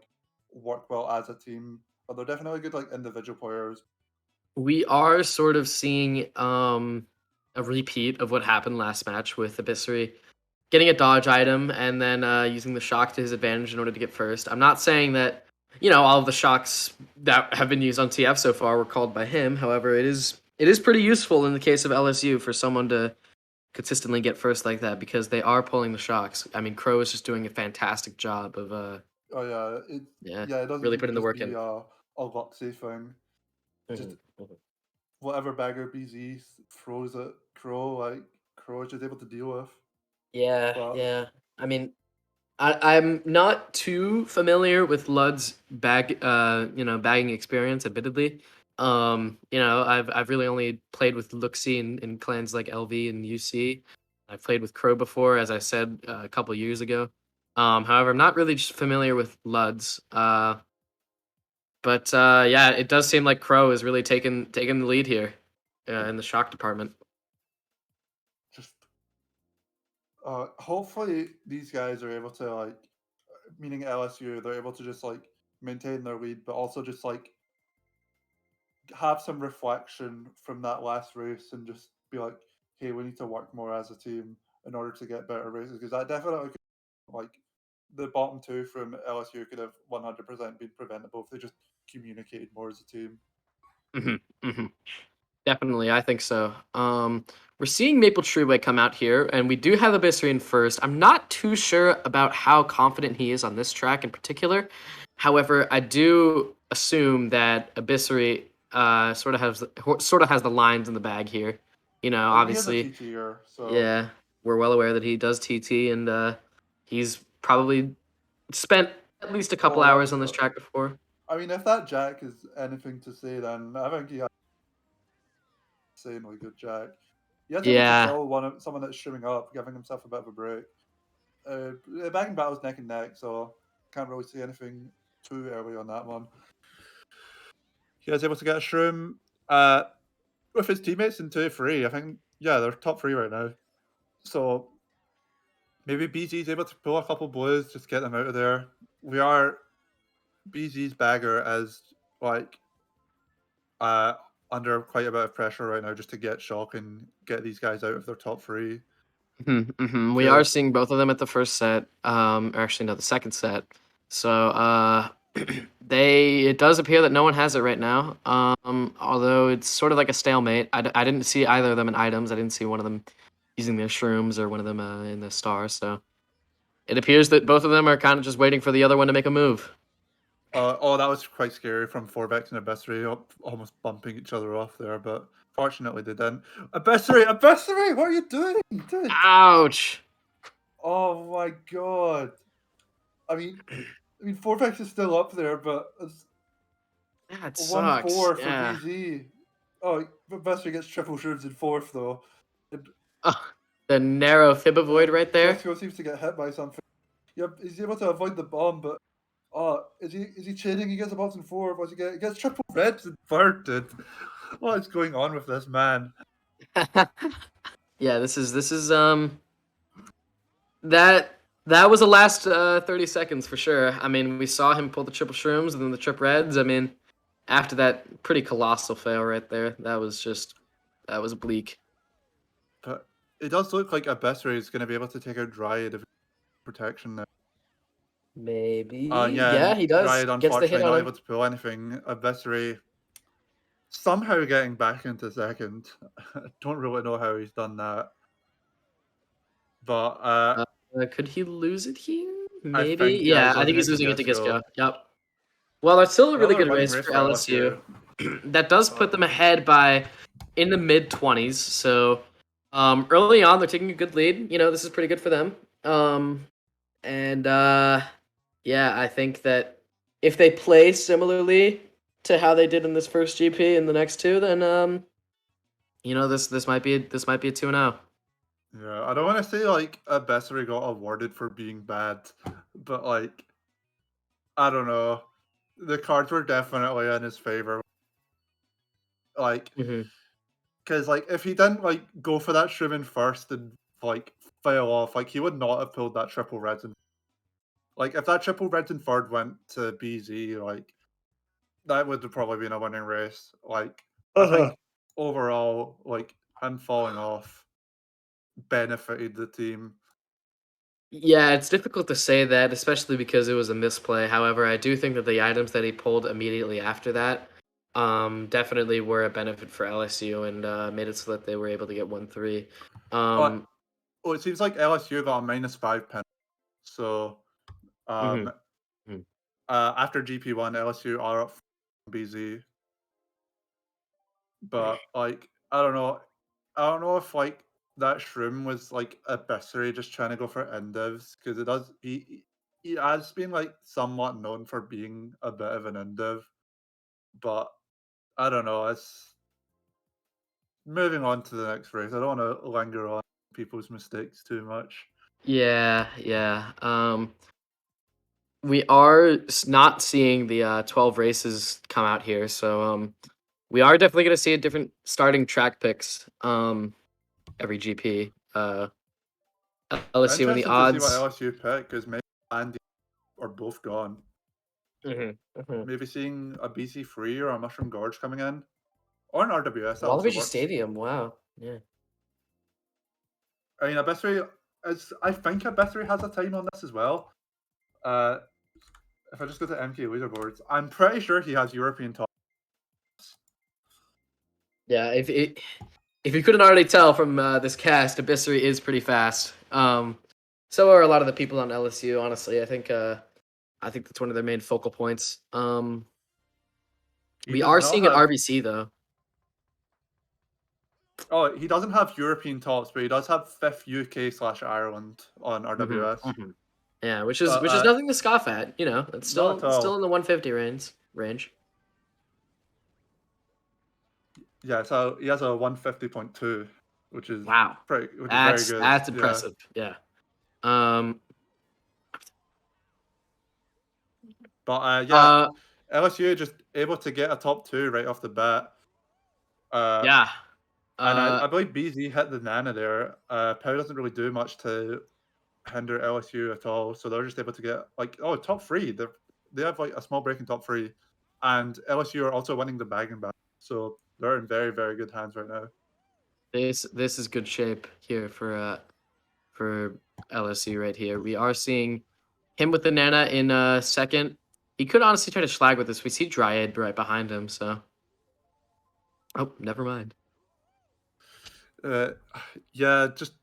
[SPEAKER 2] work well as a team. But they're definitely good like individual players.
[SPEAKER 1] we are sort of seeing a repeat of what happened last match with Abyssary getting a dodge item and then using the shock to his advantage in order to get first. I'm not saying that all of the shocks that have been used on TF so far were called by him. However, it is pretty useful in the case of LSU for someone to consistently get first like that because they are pulling the shocks. I mean, Crow is just doing a fantastic job of
[SPEAKER 2] Oh
[SPEAKER 1] yeah,
[SPEAKER 2] yeah, it doesn't
[SPEAKER 1] really
[SPEAKER 2] seem to
[SPEAKER 1] putting the
[SPEAKER 2] just
[SPEAKER 1] work
[SPEAKER 2] be
[SPEAKER 1] in.
[SPEAKER 2] a luxy thing. Just
[SPEAKER 1] Mhm, mhm.
[SPEAKER 2] whatever bagger BZ throws at Crow, like Crow is just able to deal with.
[SPEAKER 1] Yeah,
[SPEAKER 2] But
[SPEAKER 1] yeah. I mean, I'm not too familiar with Lud's bagging experience, admittedly. I've really only played with Luxie in clans like LV and UC. I've played with Crow before, as I said a couple years ago. However, I'm not really just familiar with Lud's. But yeah, it does seem like Crow is really taking the lead here in the shock department.
[SPEAKER 2] just hopefully these guys are able to like, meaning LSU, they're able to just like maintain their lead, but also just like have some reflection from that last race and just be like, hey, we need to work more as a team in order to get better races because that definitely could, like the bottom two from LSU could have 100% been preventable if they just communicated more as a team.
[SPEAKER 1] hmm hmm Definitely, I think so. We're seeing Maple Treeway come out here, and we do have Abyssrian first. I'm not too sure about how confident he is on this track in particular. However, I do assume that Abyssary sort of has the lines in the bag here.
[SPEAKER 2] I mean, he has a
[SPEAKER 1] Obviously,
[SPEAKER 2] TTR, so
[SPEAKER 1] yeah, we're well aware that he does TT, and he's probably spent at least a couple
[SPEAKER 2] oh, that
[SPEAKER 1] hours
[SPEAKER 2] was.
[SPEAKER 1] on this track before.
[SPEAKER 2] I mean, if that Jack is anything to say, then I think he has insanely good Jack. He is able to
[SPEAKER 1] Yeah.
[SPEAKER 2] kill someone that's streaming up, giving himself a bit of a break. The backing battle's neck and neck, so can't really say anything too early on that one. He is able to get a shroom with his teammates in 2-3. I think, yeah, they're top 3 right now. So maybe BZ's able to pull a couple blues, just get them out of there. BZ's bagger as like uh, under quite a bit of pressure right now just to get shock and get these guys out of their top 3.
[SPEAKER 1] We are
[SPEAKER 2] Because
[SPEAKER 1] seeing both of them at the first set. Or actually, no, the second set. So, it does appear that no one has it right now. Although it's sort of like a stalemate. I didn't see either of them in items. I didn't see one of them using their shrooms or one of them in the star. So it appears that both of them are kind of just waiting for the other one to make a move.
[SPEAKER 2] oh, that was quite scary from Forbex and Abyssery almost bumping each other off there, but fortunately they didn't. Abyssery, what are you doing, dude?
[SPEAKER 1] Ouch!
[SPEAKER 2] Oh my god! I mean, Forbex is still up there, but it's
[SPEAKER 1] That sucks.
[SPEAKER 2] 1-4 for
[SPEAKER 1] Yeah.
[SPEAKER 2] BZ. Oh, but Abyssery gets triple shrooms in 4th though. And,
[SPEAKER 1] Oh, the narrow Fibovoid right there.
[SPEAKER 2] Disco seems to get hit by something. Yep, he's able to avoid the bomb, but is he chaining? He gets a box in 4. What's he get? He gets triple reds in 3rd, dude. What is going on with this man?
[SPEAKER 1] Yeah, this is that was the last 30 seconds for sure. I mean, we saw him pull the triple shrooms and then the trip reds. I mean, after that pretty colossal fail right there, that was bleak.
[SPEAKER 2] But it does look like Abyssery is going to be able to take out Dryad if protection now.
[SPEAKER 1] Maybe.
[SPEAKER 2] Yeah,
[SPEAKER 1] Yeah,
[SPEAKER 2] and
[SPEAKER 1] he does.
[SPEAKER 2] Dryad
[SPEAKER 1] Gets the hit
[SPEAKER 2] unfortunately
[SPEAKER 1] on
[SPEAKER 2] not
[SPEAKER 1] him.
[SPEAKER 2] able to pull anything. Abyssery somehow getting back into 2nd. Don't really know how he's done that. But
[SPEAKER 1] Could he lose it here?
[SPEAKER 2] I
[SPEAKER 1] Maybe.
[SPEAKER 2] think, yeah,
[SPEAKER 1] Yeah,
[SPEAKER 2] he's
[SPEAKER 1] I think
[SPEAKER 2] losing
[SPEAKER 1] he's
[SPEAKER 2] it to
[SPEAKER 1] losing it to
[SPEAKER 2] Disco.
[SPEAKER 1] Gisco. Yep. Well, it's still a really
[SPEAKER 2] Another
[SPEAKER 1] good
[SPEAKER 2] winning
[SPEAKER 1] race
[SPEAKER 2] race
[SPEAKER 1] for
[SPEAKER 2] for
[SPEAKER 1] LSU.
[SPEAKER 2] LSU.
[SPEAKER 1] That does put them ahead by in the mid 20s. So early on, they're taking a good lead. You know, this is pretty good for them. And yeah, I think that if they play similarly to how they did in this first GP in the next two, then you know, this might be a 2-0.
[SPEAKER 2] Yeah, I don't want to say like Abyssery got awarded for being bad, but like I don't know. The cards were definitely in his favor. Like,
[SPEAKER 1] Mm-hmm.
[SPEAKER 2] because like if he didn't like go for that shroom first and like fail off, like he would not have pulled that triple reds. And like if that triple reds and 3rd went to BZ, like that would have probably been a winning race. Like I think overall, like him falling off benefited the team.
[SPEAKER 1] Yeah, it's difficult to say that, especially because it was a misplay. However, I do think that the items that he pulled immediately after that, definitely were a benefit for LSU and made it so that they were able to get 1-3.
[SPEAKER 2] Oh, it seems like LSU got a -5 pen. So
[SPEAKER 1] Mhm,
[SPEAKER 2] um
[SPEAKER 1] mhm.
[SPEAKER 2] after GP1, LSU are up BZ. But like I don't know if like that shroom was like a Abyssery just trying to go for indivs because it does he has been like somewhat known for being a bit of an indiv, but I don't know. It's moving on to the next race. I don't want to linger on people's mistakes too much.
[SPEAKER 1] Yeah, yeah. We are not seeing the 12 races come out here, so we are definitely going to see a different starting track picks every GP. LSU and the
[SPEAKER 2] Interested to see what
[SPEAKER 1] odds.
[SPEAKER 2] LSU pick because maybe Andy are both gone.
[SPEAKER 1] Mhm, mhm.
[SPEAKER 2] Maybe seeing a BC free or a Mushroom Gorge coming in or an RWS that also
[SPEAKER 1] Waluigi
[SPEAKER 2] works.
[SPEAKER 1] Stadium. Wow. Yeah.
[SPEAKER 2] I mean, Abyssery is. I think Abyssery has a time on this as well. Uh, if I just go to MK leaderboards, I'm pretty sure he has European top.
[SPEAKER 1] Yeah, if you couldn't already tell from this cast, Abyssery is pretty fast. So are a lot of the people on LSU. Honestly, I think that's one of their main focal points.
[SPEAKER 2] He
[SPEAKER 1] We
[SPEAKER 2] does
[SPEAKER 1] are
[SPEAKER 2] not
[SPEAKER 1] seeing an
[SPEAKER 2] have.
[SPEAKER 1] RBC though.
[SPEAKER 2] Oh, he doesn't have European tops, but he does have 5th UK/Ireland on
[SPEAKER 1] Hmm.
[SPEAKER 2] RWS.
[SPEAKER 1] Hmm. Yeah,
[SPEAKER 2] But
[SPEAKER 1] which is nothing to scoff at. You know,
[SPEAKER 2] not at
[SPEAKER 1] it's still
[SPEAKER 2] all.
[SPEAKER 1] in the 150 range.
[SPEAKER 2] Yeah, so he has a 150.2. which is
[SPEAKER 1] Wow.
[SPEAKER 2] very good.
[SPEAKER 1] That's
[SPEAKER 2] Yeah.
[SPEAKER 1] impressive. Yeah. Um
[SPEAKER 2] But yeah,
[SPEAKER 1] uh
[SPEAKER 2] LSU just able to get a top two right off the bat. Uh,
[SPEAKER 1] yeah.
[SPEAKER 2] and
[SPEAKER 1] Uh
[SPEAKER 2] I believe BZ hit the Nana there. Pow doesn't really do much to hinder LSU at all, so they're just able to get like top three. They have like a small break in top three, and LSU are also winning the bag and back, so they're in very very good hands right now.
[SPEAKER 1] this is good shape here for LSU right here. We are seeing him with the Nana in second. He could honestly try to schlag with this. We see Dryad right behind him, so oh, never mind.
[SPEAKER 2] Uh, yeah, just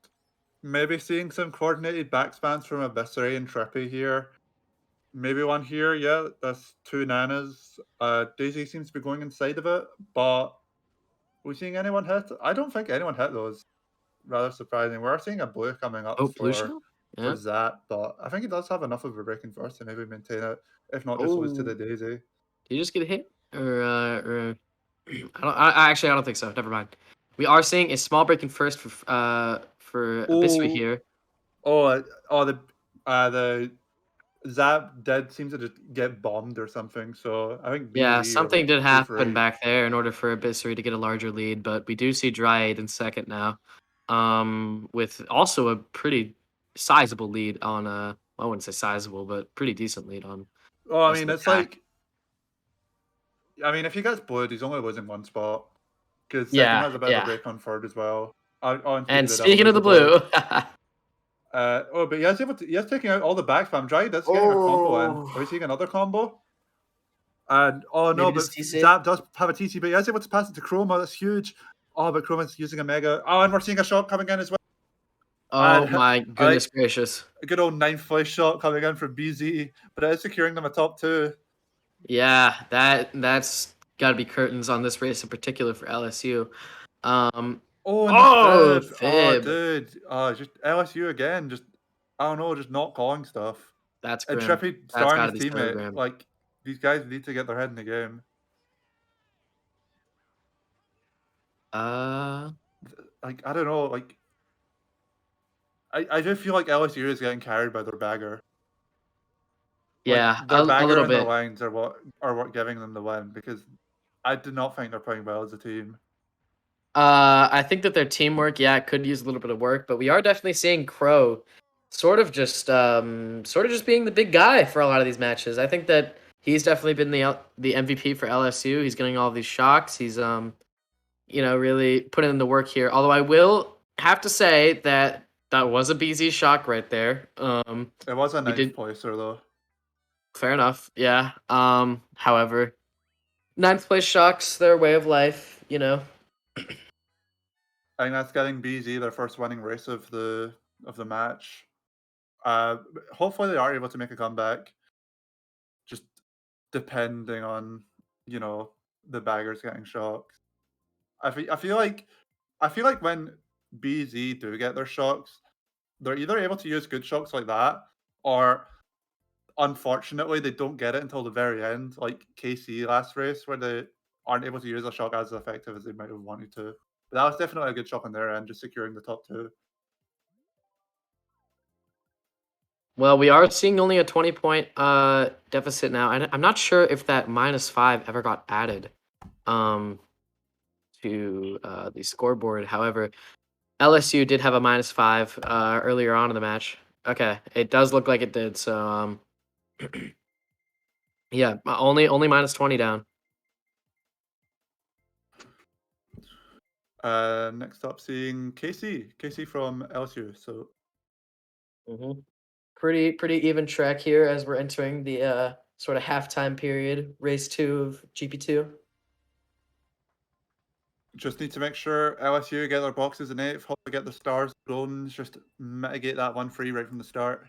[SPEAKER 2] maybe seeing some coordinated backspans from Abyssary and Trippy here. Maybe one here, yeah, that's two Nanas. Daisy seems to be going inside of it, but we seeing anyone hit? I don't think anyone hit those. Rather surprising. We're seeing a blue coming up
[SPEAKER 1] Oh, blue shell?
[SPEAKER 2] for
[SPEAKER 1] Yeah.
[SPEAKER 2] Zap, but I think he does have enough of a breaking force to maybe maintain it, if not just lose to
[SPEAKER 1] Oh,
[SPEAKER 2] the Daisy.
[SPEAKER 1] did you just get hit? Or I don't think so. Never mind. We are seeing a small breaking first for Abyssary
[SPEAKER 2] Oh,
[SPEAKER 1] here.
[SPEAKER 2] the Zap did seem to just get bombed or something. So I think
[SPEAKER 1] Yeah,
[SPEAKER 2] BZ are
[SPEAKER 1] something did
[SPEAKER 2] two
[SPEAKER 1] happen
[SPEAKER 2] free.
[SPEAKER 1] back there in order for Abyssary to get a larger lead, but we do see Dryad in second now. With also a pretty sizable lead on I wouldn't say sizable, but pretty decent lead on
[SPEAKER 2] Oh, I
[SPEAKER 1] rest
[SPEAKER 2] mean,
[SPEAKER 1] of the
[SPEAKER 2] it's
[SPEAKER 1] pack.
[SPEAKER 2] like, I mean, if he gets blowed, he's only losing one spot because second
[SPEAKER 1] Yeah,
[SPEAKER 2] has a bit of a
[SPEAKER 1] yeah.
[SPEAKER 2] break on third as well. And speed
[SPEAKER 1] And
[SPEAKER 2] of the devil,
[SPEAKER 1] speaking of
[SPEAKER 2] there's
[SPEAKER 1] the
[SPEAKER 2] a blow.
[SPEAKER 1] blue,
[SPEAKER 2] But he is taking out all the back spam. Dry that's getting a combo in.
[SPEAKER 1] oh,
[SPEAKER 2] Are we seeing another combo? And oh no,
[SPEAKER 1] maybe
[SPEAKER 2] but
[SPEAKER 1] just TC.
[SPEAKER 2] Zap does have a TC, but he is able to pass it to Chroma. That's huge. Oh, but Chroma's using a mega. Oh, and we're seeing a shot coming in as well.
[SPEAKER 1] Oh
[SPEAKER 2] And
[SPEAKER 1] my
[SPEAKER 2] I like
[SPEAKER 1] goodness gracious.
[SPEAKER 2] a good old ninth place shot coming in from BZ, but it is securing them a top two.
[SPEAKER 1] Yeah, that's got to be curtains on this race in particular for LSU. Um,
[SPEAKER 2] Oh, and the
[SPEAKER 1] oh,
[SPEAKER 2] fib. Oh,
[SPEAKER 1] fib.
[SPEAKER 2] dude. Oh, just LSU again. Just I don't know, just not calling stuff.
[SPEAKER 1] That's
[SPEAKER 2] And
[SPEAKER 1] grim.
[SPEAKER 2] Trippy
[SPEAKER 1] That's
[SPEAKER 2] starring
[SPEAKER 1] got to
[SPEAKER 2] his
[SPEAKER 1] be so
[SPEAKER 2] teammate.
[SPEAKER 1] grim.
[SPEAKER 2] Like these guys need to get their head in the game.
[SPEAKER 1] Uh,
[SPEAKER 2] Like I don't know. Like I do feel like LSU is getting carried by their bagger. Like
[SPEAKER 1] yeah,
[SPEAKER 2] their
[SPEAKER 1] a
[SPEAKER 2] bagger
[SPEAKER 1] little
[SPEAKER 2] and their
[SPEAKER 1] bit.
[SPEAKER 2] lines are what giving them the win because I do not think they're playing well as a team.
[SPEAKER 1] I think that their teamwork, yeah, could use a little bit of work, but we are definitely seeing Crow sort of just being the big guy for a lot of these matches. I think that he's definitely been the MVP for LSU. He's getting all these shocks. He's really putting in the work here. Although I will have to say that that was a BZ shock right there.
[SPEAKER 2] It was a
[SPEAKER 1] We
[SPEAKER 2] ninth
[SPEAKER 1] did
[SPEAKER 2] placer though.
[SPEAKER 1] fair enough, yeah. However, ninth place shocks, their way of life.
[SPEAKER 2] I think that's getting BZ their first winning race of the match. Hopefully they are able to make a comeback. Just depending on you know the baggers getting shocks. I feel like when BZ do get their shocks, they're either able to use good shocks like that, or unfortunately they don't get it until the very end, like KC last race, where they aren't able to use a shock as effective as they might have wanted to. But that was definitely a good shock on their end, just securing the top two.
[SPEAKER 1] Well, we are seeing only a 20-point deficit now. I'm not sure if that -5 ever got added um to the scoreboard. However, LSU did have a -5 earlier on in the match. Okay, it does look like it did. So yeah, only -20 down.
[SPEAKER 2] Next up, seeing KC from LSU. So
[SPEAKER 1] hmm Pretty even track here as we're entering the sort of halftime period, race 2 of GP2.
[SPEAKER 2] just need to make sure LSU get their boxes in eighth, hopefully get the stars, golden, just mitigate that one free right from the start.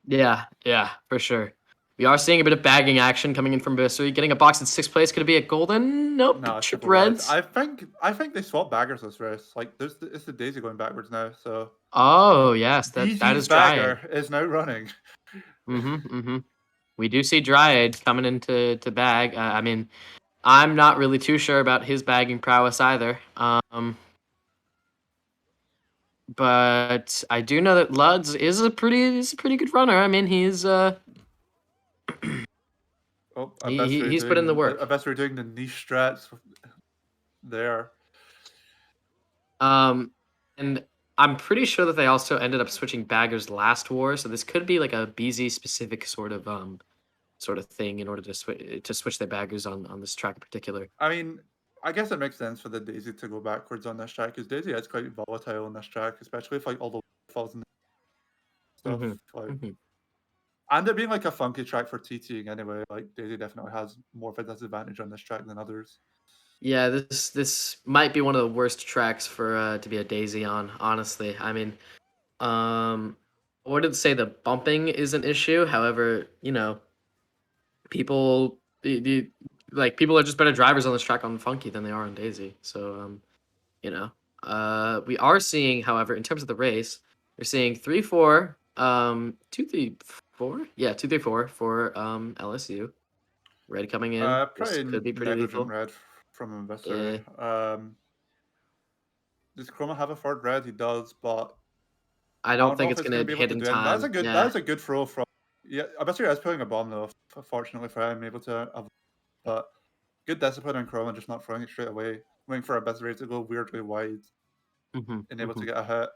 [SPEAKER 1] Yeah, yeah, for sure. We are seeing a bit of bagging action coming in from Bissuri. Getting a box in sixth place. Could it be a golden? Nope.
[SPEAKER 2] No, it's
[SPEAKER 1] Chip
[SPEAKER 2] triple reds.
[SPEAKER 1] reds.
[SPEAKER 2] I think they swapped baggers this race. Like it's the Daisy going backwards now. So
[SPEAKER 1] Oh, yes. That
[SPEAKER 2] BZ's
[SPEAKER 1] is Dryad.
[SPEAKER 2] bagger is now running.
[SPEAKER 1] Mm-hmm. We do see Dryad coming into bag. I mean, I'm not really too sure about his bagging prowess either. but I do know that Luds is a pretty good runner. I mean,
[SPEAKER 2] Oh, I bet we're
[SPEAKER 1] he's put in the
[SPEAKER 2] doing. I
[SPEAKER 1] work.
[SPEAKER 2] bet we're doing the niche strats there.
[SPEAKER 1] Um, and I'm pretty sure that they also ended up switching baggers last war, so this could be like a BZ specific sort of thing in order to switch their baggers on this track in particular.
[SPEAKER 2] I mean, I guess it makes sense for the Daisy to go backwards on this track because Daisy is quite volatile on this track, especially if like all the falls and stuff.
[SPEAKER 1] Hmm.
[SPEAKER 2] Like,
[SPEAKER 1] Hmm.
[SPEAKER 2] and it being like a funky track for TTing anyway. Like Daisy definitely has more of a disadvantage on this track than others.
[SPEAKER 1] Yeah, this might be one of the worst tracks for to be a daisy on. Honestly, I mean, um, I wouldn't say the bumping is an issue. However, you know, people like people are just better drivers on this track on funky than they are on daisy. So you know, we are seeing, however, in terms of the race, we're seeing 3-4, 2-3-4, yeah, 2-3-4 for LSU. Red coming in. This
[SPEAKER 2] Pretty
[SPEAKER 1] could be pretty
[SPEAKER 2] negligent
[SPEAKER 1] lethal.
[SPEAKER 2] red from Investor.
[SPEAKER 1] Yeah,
[SPEAKER 2] Does Chroma have a third red? He does, but
[SPEAKER 1] I
[SPEAKER 2] I
[SPEAKER 1] don't
[SPEAKER 2] don't know
[SPEAKER 1] think
[SPEAKER 2] if
[SPEAKER 1] it's
[SPEAKER 2] it's gonna
[SPEAKER 1] gonna
[SPEAKER 2] be able
[SPEAKER 1] hit
[SPEAKER 2] to
[SPEAKER 1] in
[SPEAKER 2] do anything.
[SPEAKER 1] time.
[SPEAKER 2] That
[SPEAKER 1] Yeah.
[SPEAKER 2] is a good throw from. Yeah, I bet he is putting a bomb though. Fortunately for him, able to. But good discipline on Chroma, just not throwing it straight away. Waiting for a Desiree to go weirdly wide
[SPEAKER 1] Hmm.
[SPEAKER 2] and able
[SPEAKER 1] Hmm.
[SPEAKER 2] to get a hit.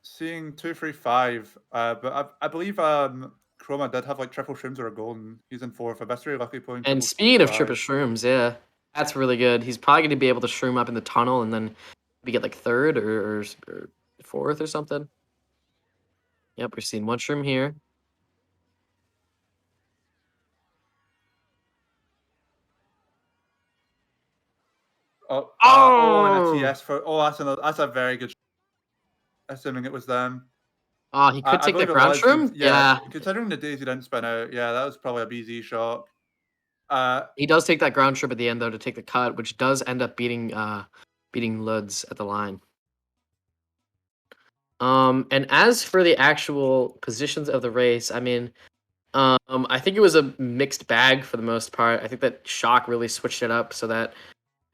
[SPEAKER 2] Seeing 235, but I believe Chroma did have like triple shrooms or a goal, and he's in fourth. A very lucky pulling
[SPEAKER 1] And
[SPEAKER 2] triple
[SPEAKER 1] speed of triple
[SPEAKER 2] five.
[SPEAKER 1] shrooms, yeah, that's really good. He's probably going to be able to shroom up in the tunnel and then maybe get like third or fourth or something. Yep, we're seeing one shroom here.
[SPEAKER 2] And a
[SPEAKER 1] Oh,
[SPEAKER 2] TS for. That's a very good. Assuming it was them.
[SPEAKER 1] oh, he could
[SPEAKER 2] I
[SPEAKER 1] take that
[SPEAKER 2] believe it
[SPEAKER 1] ground
[SPEAKER 2] was.
[SPEAKER 1] shroom.
[SPEAKER 2] Yeah,
[SPEAKER 1] Yeah,
[SPEAKER 2] considering the Daisy didn't spin out, yeah, that was probably a BZ shot. Uh,
[SPEAKER 1] he does take that ground shroom at the end though to take the cut, which does end up beating Luds at the line. And as for the actual positions of the race, I mean, I think it was a mixed bag for the most part. I think that Shock really switched it up so that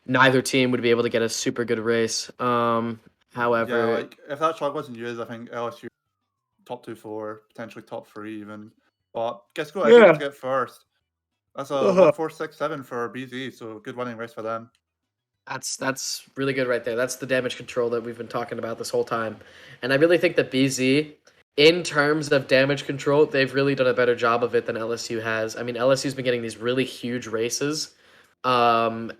[SPEAKER 1] neither team would be able to get a super good race.
[SPEAKER 2] yeah,
[SPEAKER 1] However,
[SPEAKER 2] like if that shot wasn't used, I think LSU top 2-4, potentially top 3 even. But Gisco is able to
[SPEAKER 1] yeah,
[SPEAKER 2] get first. That's a
[SPEAKER 1] uh
[SPEAKER 2] 1-4-6-7 for BZ, so good winning race for them.
[SPEAKER 1] that's really good right there. That's the damage control that we've been talking about this whole time, and I really think that BZ, in terms of damage control, they've really done a better job of it than LSU has. I mean, LSU's been getting these really huge races, um,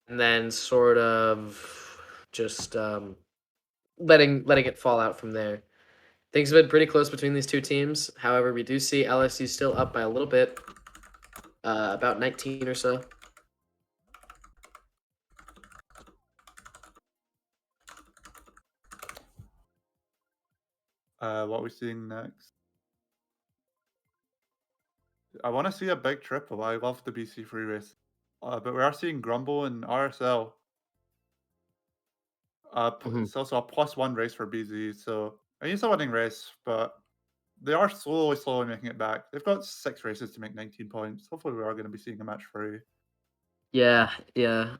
[SPEAKER 1] and then sort of just letting it fall out from there. Things have been pretty close between these two teams. However, we do see LSU still up by a little bit, about 19 or so.
[SPEAKER 2] What are we seeing next? I want to see a big triple. I love the BC free race. But we are seeing Grumble and RSL.
[SPEAKER 1] Mhm.
[SPEAKER 2] It's also a +1 race for BZ, so I mean, it's a winning race, but they are slowly making it back. They've got 6 races to make 19 points. Hopefully, we are going to be seeing a match 3.
[SPEAKER 1] Yeah, yeah.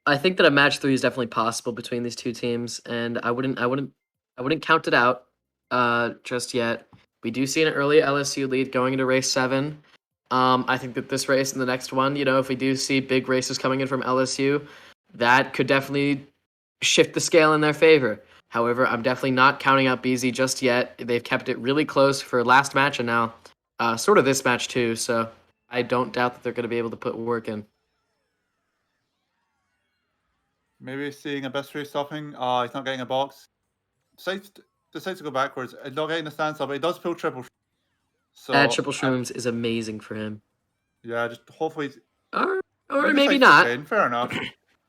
[SPEAKER 1] I think that a match three is definitely possible between these two teams, and I wouldn't count it out, just yet. We do see an early LSU lead going into race 7. I think that this race and the next one, you know, if we do see big races coming in from LSU, that could definitely shift the scale in their favor. However, I'm definitely not counting out BZ just yet. They've kept it really close for last match and now, sort of this match too. So I don't doubt that they're going to be able to put work in.
[SPEAKER 2] Maybe seeing a best 3 stopping. He's not getting a box. Decides, decides to go backwards. He's not getting the standstill, but he does pull triple.
[SPEAKER 1] That
[SPEAKER 2] So,
[SPEAKER 1] triple shrooms is amazing for him.
[SPEAKER 2] yeah, just hopefully
[SPEAKER 1] Or
[SPEAKER 2] he
[SPEAKER 1] or maybe
[SPEAKER 2] decides to
[SPEAKER 1] not.
[SPEAKER 2] chain. Fair enough.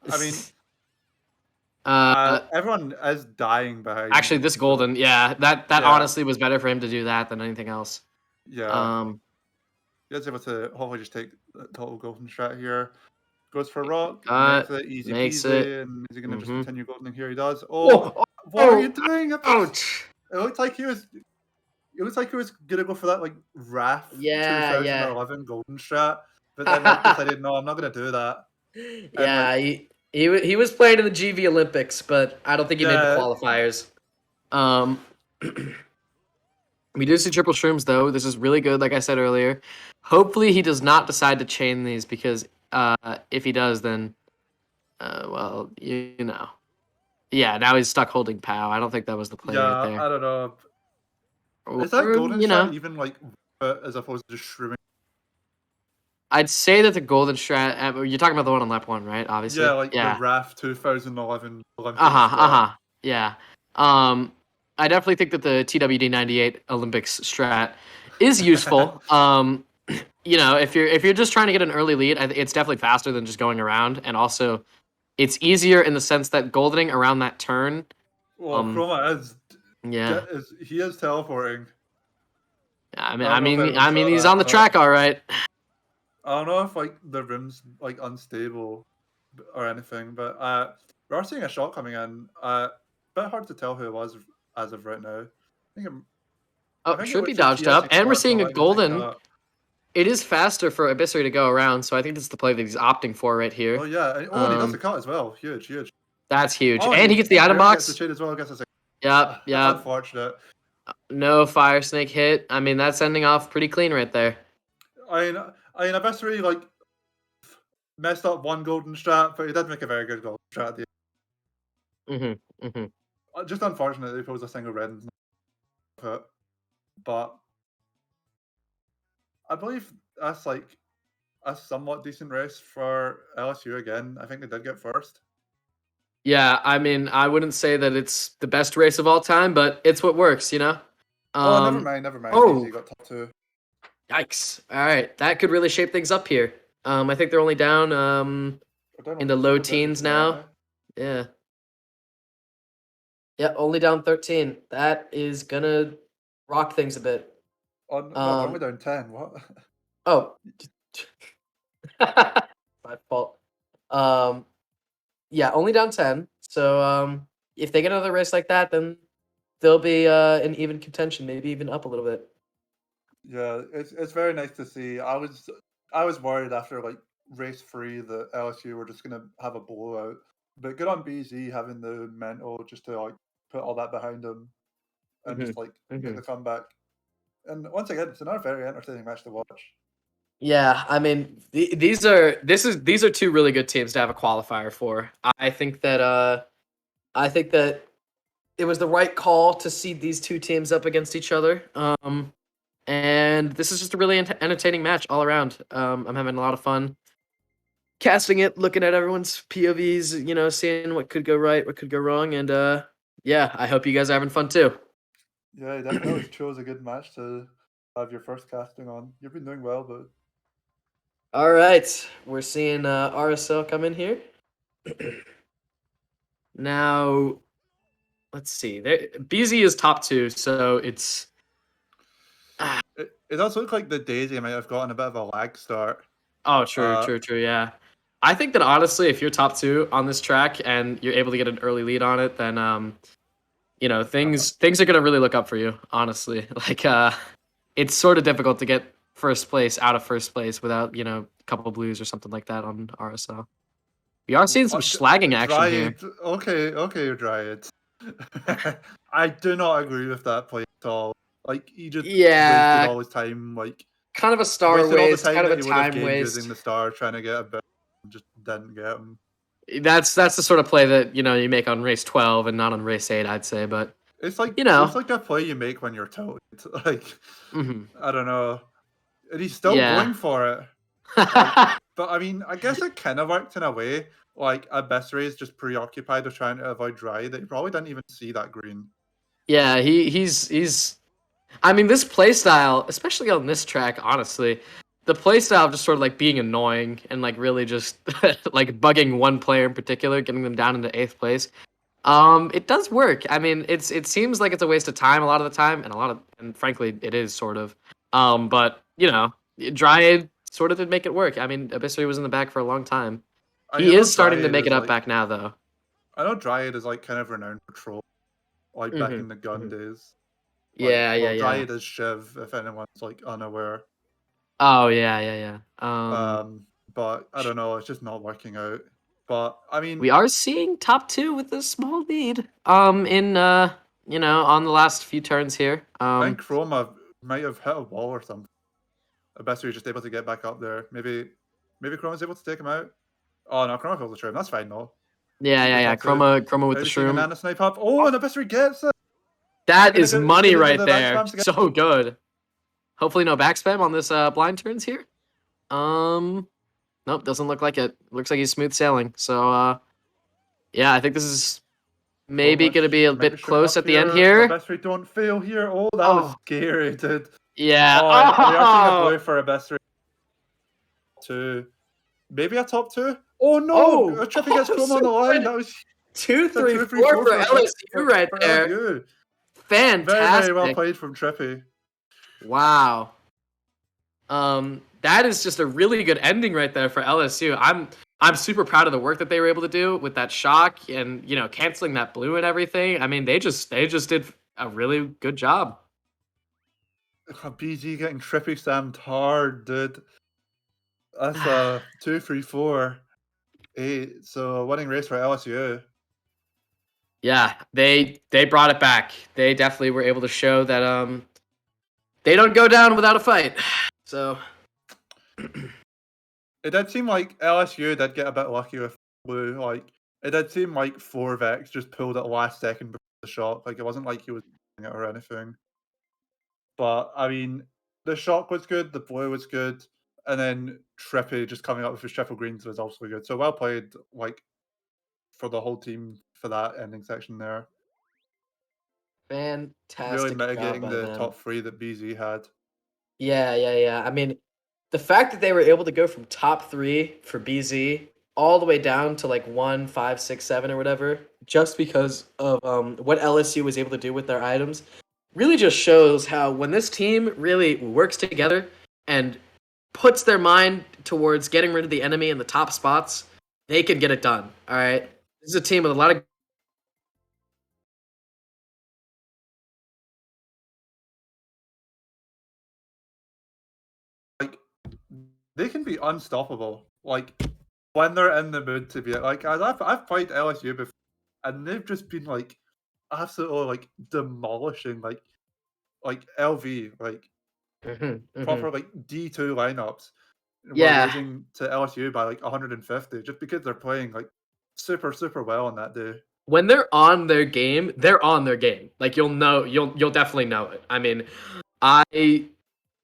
[SPEAKER 2] I mean,
[SPEAKER 1] uh,
[SPEAKER 2] everyone is dying
[SPEAKER 1] actually,
[SPEAKER 2] behind.
[SPEAKER 1] this
[SPEAKER 2] So,
[SPEAKER 1] golden, yeah, that
[SPEAKER 2] yeah,
[SPEAKER 1] honestly was better for him to do that than anything else.
[SPEAKER 2] yeah.
[SPEAKER 1] Um,
[SPEAKER 2] He is able to hopefully just take the total golden strat here. Goes for rock, makes
[SPEAKER 1] cut,
[SPEAKER 2] it easy
[SPEAKER 1] makes it.
[SPEAKER 2] peasy, and is he gonna just
[SPEAKER 1] Mm-hmm.
[SPEAKER 2] continue goldening here? He does.
[SPEAKER 1] Oh,
[SPEAKER 2] Oh, what are you
[SPEAKER 1] oh,
[SPEAKER 2] doing?
[SPEAKER 1] ouch!
[SPEAKER 2] It looked like he was. It was like he was gonna go for that like RAF
[SPEAKER 1] Yeah, yeah,
[SPEAKER 2] 2011 golden strat, but then like decided no, I'm not gonna do that. And
[SPEAKER 1] yeah.
[SPEAKER 2] like
[SPEAKER 1] He was playing in the GV Olympics, but I don't think he made the
[SPEAKER 2] Yeah,
[SPEAKER 1] qualifiers. Um, we do see triple shrooms though. This is really good, like I said earlier. Hopefully, he does not decide to chain these because if he does, then well, you know, yeah. Now he's stuck holding POW. I don't think that was the play right
[SPEAKER 2] yeah,
[SPEAKER 1] there.
[SPEAKER 2] I don't know. Is that
[SPEAKER 1] Or
[SPEAKER 2] golden
[SPEAKER 1] you
[SPEAKER 2] strat
[SPEAKER 1] know,
[SPEAKER 2] even like as opposed to just shrooming?
[SPEAKER 1] I'd say that the golden strat. You're talking about the one on lap one, right?
[SPEAKER 2] Yeah,
[SPEAKER 1] Obviously,
[SPEAKER 2] like the
[SPEAKER 1] yeah.
[SPEAKER 2] RAF 2011 Olympic
[SPEAKER 1] Uh-huh,
[SPEAKER 2] strat.
[SPEAKER 1] uh-huh. Yeah. Um, I definitely think that the TWD 98 Olympics strat is useful. You know, if you're just trying to get an early lead, it's definitely faster than just going around, and also it's easier in the sense that goldening around that turn.
[SPEAKER 2] Well,
[SPEAKER 1] Um,
[SPEAKER 2] Chroma
[SPEAKER 1] yeah.
[SPEAKER 2] he is teleporting.
[SPEAKER 1] I
[SPEAKER 2] I
[SPEAKER 1] mean,
[SPEAKER 2] don't know if anyone saw
[SPEAKER 1] he's
[SPEAKER 2] that,
[SPEAKER 1] on the
[SPEAKER 2] but
[SPEAKER 1] track, all right.
[SPEAKER 2] I don't know if like the rim's like unstable or anything. But we are seeing a shot coming in. Bit hard to tell who it was as of right now. think it, I
[SPEAKER 1] Oh,
[SPEAKER 2] think it
[SPEAKER 1] should be
[SPEAKER 2] looks like
[SPEAKER 1] dodged up,
[SPEAKER 2] GSC
[SPEAKER 1] and we're
[SPEAKER 2] Sports not
[SPEAKER 1] seeing a
[SPEAKER 2] letting him pick it
[SPEAKER 1] golden.
[SPEAKER 2] up.
[SPEAKER 1] It is faster for Abyssary to go around, so I think this is the play that he's opting for right
[SPEAKER 2] Oh
[SPEAKER 1] here.
[SPEAKER 2] yeah, and he does the cut as well. Huge, huge.
[SPEAKER 1] That's huge,
[SPEAKER 2] Oh, and
[SPEAKER 1] and he gets the
[SPEAKER 2] he
[SPEAKER 1] item
[SPEAKER 2] barely gets the
[SPEAKER 1] box.
[SPEAKER 2] shade as well. I guess it's
[SPEAKER 1] Yep, yep.
[SPEAKER 2] unfortunate.
[SPEAKER 1] No fire snake hit. I mean, that's ending off pretty clean right there.
[SPEAKER 2] I mean, Abyssary like messed up one golden strat, but he did make a very good golden strat at the
[SPEAKER 1] Mhm, mhm.
[SPEAKER 2] end. Just unfortunate that he pulls a single red and not it. But I believe that's like a somewhat decent race for LSU again. I think they did get first.
[SPEAKER 1] Yeah, I mean, I wouldn't say that it's the best race of all time, but it's what works, you know?
[SPEAKER 2] Oh, never
[SPEAKER 1] Um,
[SPEAKER 2] mind, never mind.
[SPEAKER 1] oh,
[SPEAKER 2] BZ got top two.
[SPEAKER 1] yikes. All right, that could really shape things up here. I think they're only down
[SPEAKER 2] We're down
[SPEAKER 1] in
[SPEAKER 2] like
[SPEAKER 1] the low
[SPEAKER 2] triple digits
[SPEAKER 1] teens
[SPEAKER 2] now, aren't
[SPEAKER 1] now.
[SPEAKER 2] we?
[SPEAKER 1] Yeah. Yeah, only down 13. That is gonna rock things a bit.
[SPEAKER 2] Oh, no, they're only
[SPEAKER 1] Um,
[SPEAKER 2] down 10. What?
[SPEAKER 1] oh, my fault. Um, yeah, only down 10. So if they get another race like that, then they'll be in even contention, maybe even up a little bit.
[SPEAKER 2] Yeah, it's very nice to see. I was worried after like race 3 that LSU were just gonna have a blowout. But good on BZ having the mental just to like put all that behind him and
[SPEAKER 1] Hmm.
[SPEAKER 2] just like make
[SPEAKER 1] Hmm.
[SPEAKER 2] the comeback. And once again, it's another very entertaining match to watch.
[SPEAKER 1] Yeah, I mean these are two really good teams to have a qualifier for. I think that it was the right call to seed these two teams up against each other. And this is just a really entertaining match all around. I'm having a lot of fun casting it, looking at everyone's POVs, you know, seeing what could go right, what could go wrong, and yeah, I hope you guys are having fun too.
[SPEAKER 2] Yeah, you definitely chose a good match to have your first casting on. You've been doing well, but
[SPEAKER 1] All right, we're seeing RSL come in here. Now, let's see. BZ is top two, so it's ah,
[SPEAKER 2] it does look like the Daisy might have gotten a bit of a lag start.
[SPEAKER 1] oh, true,
[SPEAKER 2] Uh,
[SPEAKER 1] true, true. Yeah, I think that honestly, if you're top two on this track and you're able to get an early lead on it, then you know, things are gonna really look up for you, honestly. Like it's sort of difficult to get first place out of first place without, you know, a couple blues or something like that on RSL. We are seeing some slagging action here.
[SPEAKER 2] Dryad. Okay, okay, Dryad. I do not agree with that play at all. Like he just wasted
[SPEAKER 1] Yeah,
[SPEAKER 2] all his time. Like
[SPEAKER 1] kind of a star
[SPEAKER 2] wasted all the
[SPEAKER 1] waste,
[SPEAKER 2] time
[SPEAKER 1] kind of
[SPEAKER 2] that
[SPEAKER 1] a
[SPEAKER 2] he would have
[SPEAKER 1] time
[SPEAKER 2] gained using
[SPEAKER 1] waste.
[SPEAKER 2] the star trying to get a bit. Just didn't get him.
[SPEAKER 1] That's the sort of play that, you know, you make on race 12 and not on race 8, I'd say, but
[SPEAKER 2] It's like
[SPEAKER 1] you know,
[SPEAKER 2] a play you make when you're told. Like
[SPEAKER 1] mhm.
[SPEAKER 2] I don't know, and he's still
[SPEAKER 1] Yeah.
[SPEAKER 2] going for it. Like, but I mean, I guess it kind of worked in a way. Like Abyssary is just preoccupied with trying to avoid dry that he probably didn't even see that green.
[SPEAKER 1] Yeah, he's I mean, this play style, especially on this track, honestly, the play style of just sort of like being annoying and like really just like bugging one player in particular, getting them down into eighth place. It does work. I mean, it seems like it's a waste of time a lot of the time, and frankly, it is sort of. But you know, Dryad sort of did make it work. I mean, Abyssary was in the back for a long time.
[SPEAKER 2] I mean,
[SPEAKER 1] He is starting to make it up back now, though.
[SPEAKER 2] I know Dryad is like kind of renowned for troll, like back
[SPEAKER 1] Hmm.
[SPEAKER 2] in the gun
[SPEAKER 1] Hmm.
[SPEAKER 2] days. Like,
[SPEAKER 1] Yeah, yeah,
[SPEAKER 2] well,
[SPEAKER 1] yeah.
[SPEAKER 2] Dryad is Shiv if anyone's like unaware.
[SPEAKER 1] Oh yeah, yeah, yeah.
[SPEAKER 2] But I don't know, it's just not working out. But I mean,
[SPEAKER 1] We are seeing top two with a small lead. In on the last few turns here.
[SPEAKER 2] I think Chroma might have hit a wall or something. Abesri was just able to get back up there. Maybe Chroma's able to take him out. Oh no, Chroma feels the trim. That's fine though.
[SPEAKER 1] Yeah.
[SPEAKER 2] Top two.
[SPEAKER 1] Chroma with the
[SPEAKER 2] Maybe seeing a
[SPEAKER 1] shroom.
[SPEAKER 2] Nana snipe up. Oh, and Abesri gets it.
[SPEAKER 1] That is
[SPEAKER 2] He's
[SPEAKER 1] money
[SPEAKER 2] gonna do
[SPEAKER 1] right
[SPEAKER 2] the back
[SPEAKER 1] there.
[SPEAKER 2] spam to get
[SPEAKER 1] So good. Hopefully no backspam on this blind turns here. Nope, doesn't look like it. Looks like he's smooth sailing. So yeah, I think this is maybe gonna be a
[SPEAKER 2] Might be
[SPEAKER 1] bit
[SPEAKER 2] showing
[SPEAKER 1] close
[SPEAKER 2] up
[SPEAKER 1] at the end
[SPEAKER 2] here.
[SPEAKER 1] here.
[SPEAKER 2] Abesri, don't fail here. Oh, that was
[SPEAKER 1] Oh
[SPEAKER 2] scary, dude.
[SPEAKER 1] yeah.
[SPEAKER 2] Oh, and we are seeing a blue
[SPEAKER 1] Oh,
[SPEAKER 2] for Abesri. Two. Maybe a top two. Oh no!
[SPEAKER 1] oh,
[SPEAKER 2] Trippy gets Chroma on the line. That was
[SPEAKER 1] two,
[SPEAKER 2] a
[SPEAKER 1] three,
[SPEAKER 2] 2-3-4
[SPEAKER 1] 4 for
[SPEAKER 2] Trippy,
[SPEAKER 1] LSU right
[SPEAKER 2] for
[SPEAKER 1] there.
[SPEAKER 2] LSU. Very, very well
[SPEAKER 1] Fantastic.
[SPEAKER 2] played from Trippy.
[SPEAKER 1] Wow. That is just a really good ending right there for LSU. I'm super proud of the work that they were able to do with that shock and canceling that blue and everything. I mean, they just did a really good job.
[SPEAKER 2] BG getting Trippy slammed hard, dude. That's a 2-3-4-8. So a winning race for LSU.
[SPEAKER 1] Yeah, they brought it back. They definitely were able to show that they don't go down without a fight. So
[SPEAKER 2] It did seem like LSU did get a bit lucky with blue. Like it did seem like 4vex just pulled at last second before the shot. Like it wasn't like he was doing it or anything. But I mean, the shock was good, the blue was good, and then Trippy just coming up with his triple greens was also good. So well played, like for the whole team for that ending section there. Really
[SPEAKER 1] fantastic job
[SPEAKER 2] mitigating
[SPEAKER 1] by
[SPEAKER 2] the
[SPEAKER 1] them.
[SPEAKER 2] top three that BZ had.
[SPEAKER 1] Yeah. I mean, the fact that they were able to go from top 3 for BZ all the way down to like 1, 5, 6, 7 or whatever, just because of what LSU was able to do with their items, really just shows how when this team really works together and puts their mind towards getting rid of the enemy in the top spots, they can get it done. All right. This is a team with a lot of
[SPEAKER 2] Like they can be unstoppable. Like when they're in the mood to be like I've played LSU before and they've just been like absolutely like demolishing like LV, like
[SPEAKER 1] Mhm.
[SPEAKER 2] proper like D2 lineups were
[SPEAKER 1] Yeah.
[SPEAKER 2] losing to LSU by like 150 just because they're playing like super, super well on that day.
[SPEAKER 1] When they're on their game, they're on their game. Like you'll definitely know it. I mean, I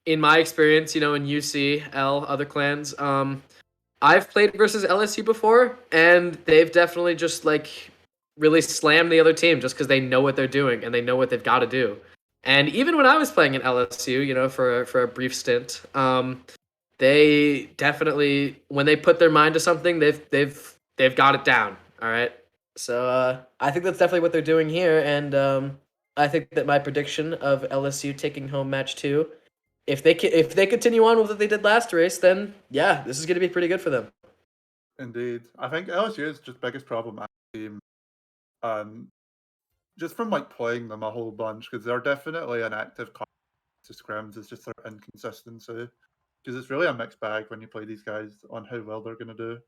[SPEAKER 1] in my experience, in UCL, other clans, I've played versus LSU before, and they've definitely just like really slammed the other team just because they know what they're doing and they know what they've got to do. And even when I was playing at LSU, for a brief stint, they definitely when they put their mind to something, they've got it down. All right, so I think that's definitely what they're doing here, and I think that my prediction of LSU taking home match 2, if they continue on with what they did last race, then yeah, this is going to be pretty good for them.
[SPEAKER 2] Indeed. I think LSU's just biggest problem as a team, um, just from like playing them a whole bunch, because they're definitely an active to scrims, it's just their inconsistency. Because it's really a mixed bag when you play these guys on how well they're going to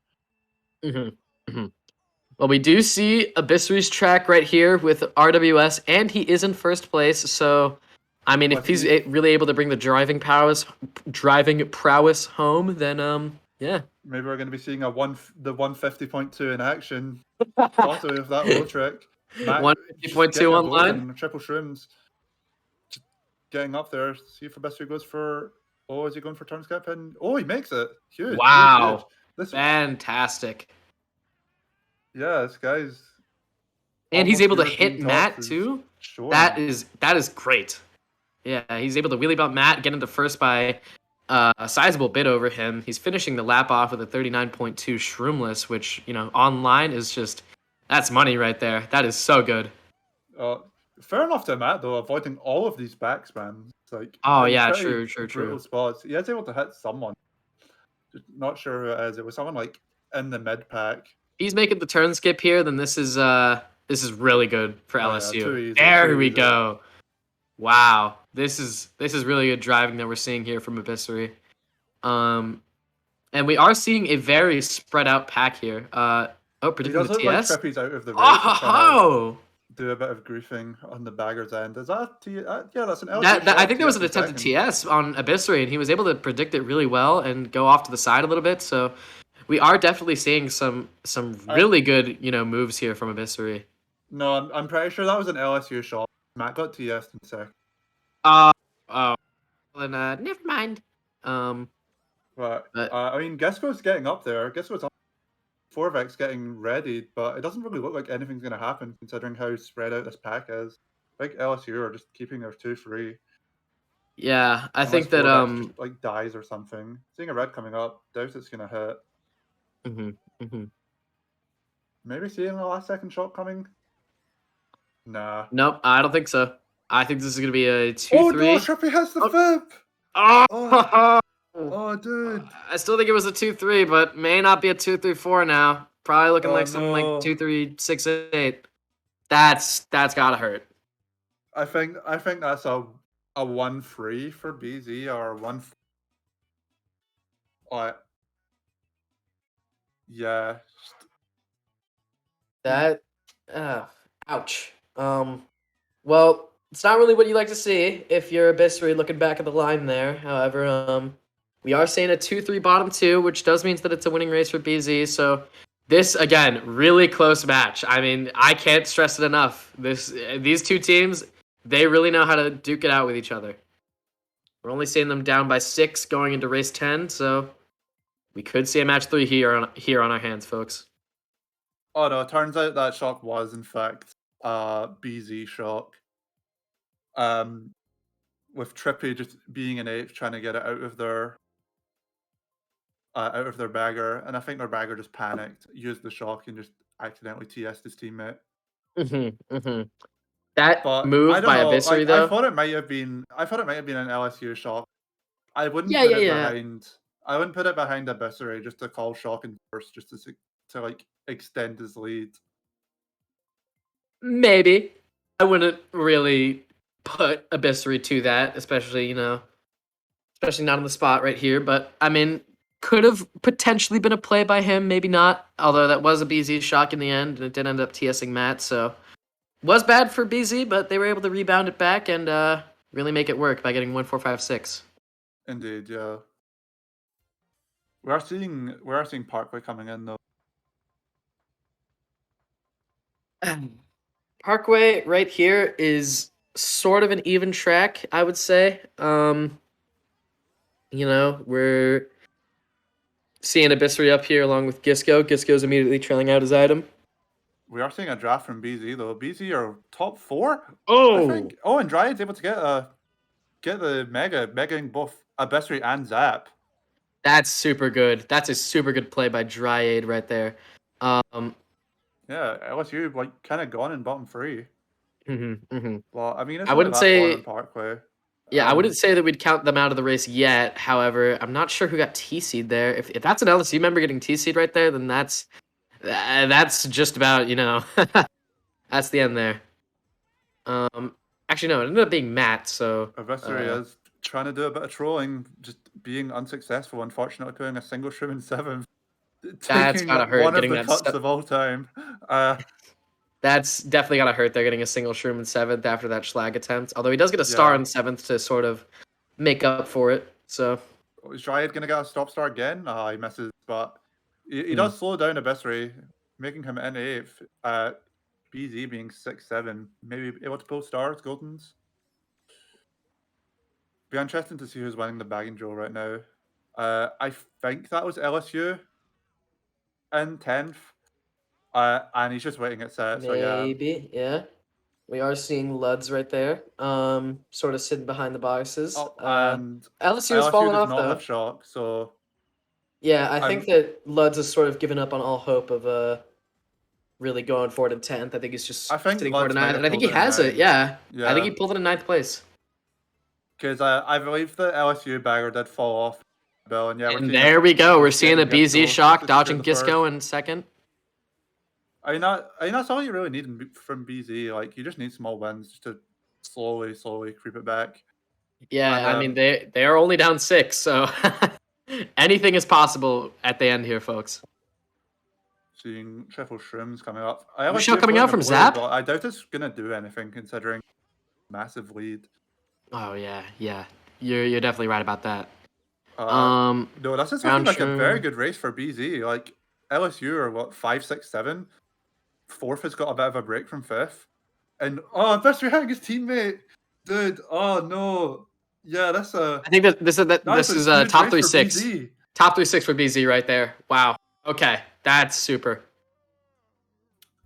[SPEAKER 2] do.
[SPEAKER 1] Hmm. Well, we do see Abisri's track right here with RWS, and he is in first place. So, I mean, if he's really able to bring the driving prowess home, then yeah.
[SPEAKER 2] Maybe we're going to be seeing the 150.2 in action. Possibly with that wheel trick. Mac just
[SPEAKER 1] 150.2
[SPEAKER 2] getting a both
[SPEAKER 1] online.
[SPEAKER 2] and triple shrooms. Just getting up there. See if Abisri goes for. Oh, is he going for turn skip? And oh, he makes it. Huge, huge, huge.
[SPEAKER 1] Wow,
[SPEAKER 2] This,
[SPEAKER 1] fantastic!
[SPEAKER 2] yeah, this guy's
[SPEAKER 1] And he's
[SPEAKER 2] almost
[SPEAKER 1] able to hit
[SPEAKER 2] European tops
[SPEAKER 1] Matt
[SPEAKER 2] is
[SPEAKER 1] too.
[SPEAKER 2] showing.
[SPEAKER 1] That is great. Yeah, he's able to wheelie bump Matt, get into first by a sizable bit over him. He's finishing the lap off with a 39.2 Shroomless, which, online is just, that's money right there. That is so good.
[SPEAKER 2] Uh, Fair enough to Matt though, avoiding all of these backspams. Like
[SPEAKER 1] Oh,
[SPEAKER 2] in
[SPEAKER 1] yeah,
[SPEAKER 2] pretty
[SPEAKER 1] true.
[SPEAKER 2] brutal spots. He is able to hit someone. Just not sure who it is. It was someone like in the mid pack.
[SPEAKER 1] If he's making the turn skip here, then this is really good for
[SPEAKER 2] Oh yeah, too
[SPEAKER 1] LSU.
[SPEAKER 2] easy, too
[SPEAKER 1] There we
[SPEAKER 2] easy.
[SPEAKER 1] go. Wow. This is really good driving that we're seeing here from Abissery. And we are seeing a very spread out pack here. Oh,
[SPEAKER 2] He
[SPEAKER 1] predicting the
[SPEAKER 2] does look like
[SPEAKER 1] TS?
[SPEAKER 2] Trippy's out of the race, just trying to
[SPEAKER 1] Oh!
[SPEAKER 2] do a bit of goofing on the bagger's end. Is that a T? Yeah, that's an LSU
[SPEAKER 1] That I
[SPEAKER 2] shock.
[SPEAKER 1] think there was
[SPEAKER 2] TS
[SPEAKER 1] an
[SPEAKER 2] in
[SPEAKER 1] attempted
[SPEAKER 2] second.
[SPEAKER 1] TS on Abyssary, and he was able to predict it really well and go off to the side a little bit. So we are definitely seeing some
[SPEAKER 2] I
[SPEAKER 1] really good, moves here from Abyssary.
[SPEAKER 2] no, I'm pretty sure that was an LSU shock. Matt got TS in second.
[SPEAKER 1] Uh, oh, well, then never mind. Um,
[SPEAKER 2] But
[SPEAKER 1] but
[SPEAKER 2] I mean, Gisco's getting up there. Gisco's on 4vex getting ready, but it doesn't really look like anything's going to happen considering how spread out this pack is. I think LSU are just keeping their 2 free.
[SPEAKER 1] yeah, I
[SPEAKER 2] Unless
[SPEAKER 1] think that
[SPEAKER 2] 4vex just like dies or something. Seeing a red coming up, doubt it's gonna hit.
[SPEAKER 1] mhm, mhm.
[SPEAKER 2] Maybe seeing a last second shot coming? Nah.
[SPEAKER 1] Nope, I don't think so. I think this is gonna be a
[SPEAKER 2] Oh no,
[SPEAKER 1] 2-3.
[SPEAKER 2] Trippy has the
[SPEAKER 1] Oh,
[SPEAKER 2] flip! Oh,
[SPEAKER 1] oh,
[SPEAKER 2] oh dude.
[SPEAKER 1] I still think it was a 2-3, but may not be a 2-3-4 now. Probably looking
[SPEAKER 2] Oh
[SPEAKER 1] like something like
[SPEAKER 2] no.
[SPEAKER 1] 2-3-6-8. That's gotta hurt.
[SPEAKER 2] I think that's a 1-3 for BZ or uh, yeah.
[SPEAKER 1] That, ouch. Well, it's not really what you like to see if you're Abyssary looking back at the line there. However, we are saying a 2-3 bottom two, which does mean that it's a winning race for BZ. So this again, really close match. I mean, I can't stress it enough. These two teams, they really know how to duke it out with each other. We're only seeing them down by 6 going into race 10, so we could see a match 3 here on our hands, folks.
[SPEAKER 2] Oh no, it turns out that shock was in fact BZ shock. Um with Trippy just being an ape trying to get it out of their bagger, and I think their bagger just panicked, used the shock, and just accidentally TS'd his teammate.
[SPEAKER 1] That
[SPEAKER 2] But I
[SPEAKER 1] move
[SPEAKER 2] don't
[SPEAKER 1] by
[SPEAKER 2] know.
[SPEAKER 1] Abyssary,
[SPEAKER 2] Like I
[SPEAKER 1] though.
[SPEAKER 2] thought it might have been. I thought it might have been an LSU shock. I wouldn't
[SPEAKER 1] Yeah,
[SPEAKER 2] put
[SPEAKER 1] yeah,
[SPEAKER 2] it
[SPEAKER 1] yeah.
[SPEAKER 2] behind. I wouldn't put it behind Abyssary just to call shock and force just to like extend his lead.
[SPEAKER 1] Maybe. I wouldn't really put Abyssary to that, especially not on the spot right here. But I mean, could have potentially been a play by him, maybe not. Although that was a BZ shock in the end, and it did end up TSing Matt, so was bad for BZ, but they were able to rebound it back and really make it work by getting 1-4-5-6.
[SPEAKER 2] Indeed, yeah. We are seeing Parkway coming in though.
[SPEAKER 1] Parkway right here is sort of an even track, I would say. We're seeing Abyssary up here along with Gisco. Gisco's immediately trailing out his item.
[SPEAKER 2] We are seeing a draft from BZ though. BZ are top 4, I
[SPEAKER 1] Oh,
[SPEAKER 2] think. Oh, and Dryad's able to get the megaing both Abyssary and Zap.
[SPEAKER 1] that's super good. That's a super good play by Dryade right there. Um,
[SPEAKER 2] Yeah, LSU like kind of gone in bottom 3.
[SPEAKER 1] mhm, mhm.
[SPEAKER 2] Well, I mean, it's
[SPEAKER 1] I
[SPEAKER 2] only
[SPEAKER 1] wouldn't
[SPEAKER 2] lap 1 on
[SPEAKER 1] say,
[SPEAKER 2] Parkway.
[SPEAKER 1] yeah, I wouldn't say that we'd count them out of the race yet. However, I'm not sure who got TC'd there. If that's an LSU member getting TC'd right there, then that's just about that's the end there. Actually, no, it ended up being Matt. So,
[SPEAKER 2] Abyssary is trying to do a bit of trolling, just being unsuccessful, unfortunately putting a single shroom in 7th.
[SPEAKER 1] that's
[SPEAKER 2] Taking
[SPEAKER 1] gotta hurt.
[SPEAKER 2] one of
[SPEAKER 1] Getting
[SPEAKER 2] the
[SPEAKER 1] that
[SPEAKER 2] cuts
[SPEAKER 1] stuff.
[SPEAKER 2] of all time. Uh,
[SPEAKER 1] That's definitely gotta hurt. They're getting a single shroom in 7th after that Schlag attempt. Although he does get a star
[SPEAKER 2] yeah.
[SPEAKER 1] in 7th to sort of make up for it. So,
[SPEAKER 2] Is Dryad going to get a stop star again? He misses, but he
[SPEAKER 1] hmm.
[SPEAKER 2] does slow down Abyssary, making him in 8th. BZ being 6-7, maybe able to pull stars, Goldens. Be interesting to see who's winning the bagging duel right now. I think that was LSU in 10th. And he's just waiting at set, so yeah.
[SPEAKER 1] Maybe, yeah. We are seeing Luds right there. Sort of sitting behind the boxes.
[SPEAKER 2] Oh, and
[SPEAKER 1] LSU is
[SPEAKER 2] LSU
[SPEAKER 1] falling
[SPEAKER 2] does
[SPEAKER 1] off
[SPEAKER 2] not have
[SPEAKER 1] though.
[SPEAKER 2] shock, so
[SPEAKER 1] Yeah, I think
[SPEAKER 2] I'm
[SPEAKER 1] that Luds has sort of given up on all hope of really going forward in 10th. I think he's
[SPEAKER 2] I
[SPEAKER 1] just
[SPEAKER 2] think
[SPEAKER 1] sitting forward in
[SPEAKER 2] Luds might
[SPEAKER 1] 9th.
[SPEAKER 2] have
[SPEAKER 1] And I think
[SPEAKER 2] pulled
[SPEAKER 1] he
[SPEAKER 2] it in
[SPEAKER 1] has it,
[SPEAKER 2] 9th.
[SPEAKER 1] yeah. I think
[SPEAKER 2] Yeah,
[SPEAKER 1] he pulled it in 9th place.
[SPEAKER 2] because I believe the LSU bagger did fall off Bill, and yeah,
[SPEAKER 1] And there we go.
[SPEAKER 2] we're
[SPEAKER 1] We're seeing a
[SPEAKER 2] seeing
[SPEAKER 1] BZ
[SPEAKER 2] Gisco just
[SPEAKER 1] shock
[SPEAKER 2] to secure
[SPEAKER 1] dodging
[SPEAKER 2] the first.
[SPEAKER 1] Gisco in 2nd.
[SPEAKER 2] I mean that's all you really need from BZ. Like you just need small wins just to slowly creep it back. And
[SPEAKER 1] Yeah, I mean they are only down 6, so anything is possible at the end here, folks.
[SPEAKER 2] Seeing triple shrooms coming up. I
[SPEAKER 1] New
[SPEAKER 2] have
[SPEAKER 1] shot
[SPEAKER 2] a
[SPEAKER 1] coming
[SPEAKER 2] pulling
[SPEAKER 1] out
[SPEAKER 2] a
[SPEAKER 1] from
[SPEAKER 2] blue,
[SPEAKER 1] Zap?
[SPEAKER 2] but I doubt it's gonna do anything considering massive lead.
[SPEAKER 1] Oh yeah, yeah. You're definitely right about that.
[SPEAKER 2] Uh,
[SPEAKER 1] Um,
[SPEAKER 2] no, this is looking
[SPEAKER 1] Ground
[SPEAKER 2] like a very
[SPEAKER 1] shroom.
[SPEAKER 2] good race for BZ. Like LSU are what 5, 6, 7. Fourth has got a bit of a break from fifth, and Best having his teammate, dude. Oh no, yeah,
[SPEAKER 1] I think that
[SPEAKER 2] that's
[SPEAKER 1] this
[SPEAKER 2] a
[SPEAKER 1] is
[SPEAKER 2] huge
[SPEAKER 1] top
[SPEAKER 2] race
[SPEAKER 1] three
[SPEAKER 2] for
[SPEAKER 1] six.
[SPEAKER 2] BZ.
[SPEAKER 1] Top 3-6 for BZ right there. Wow. Okay, that's super.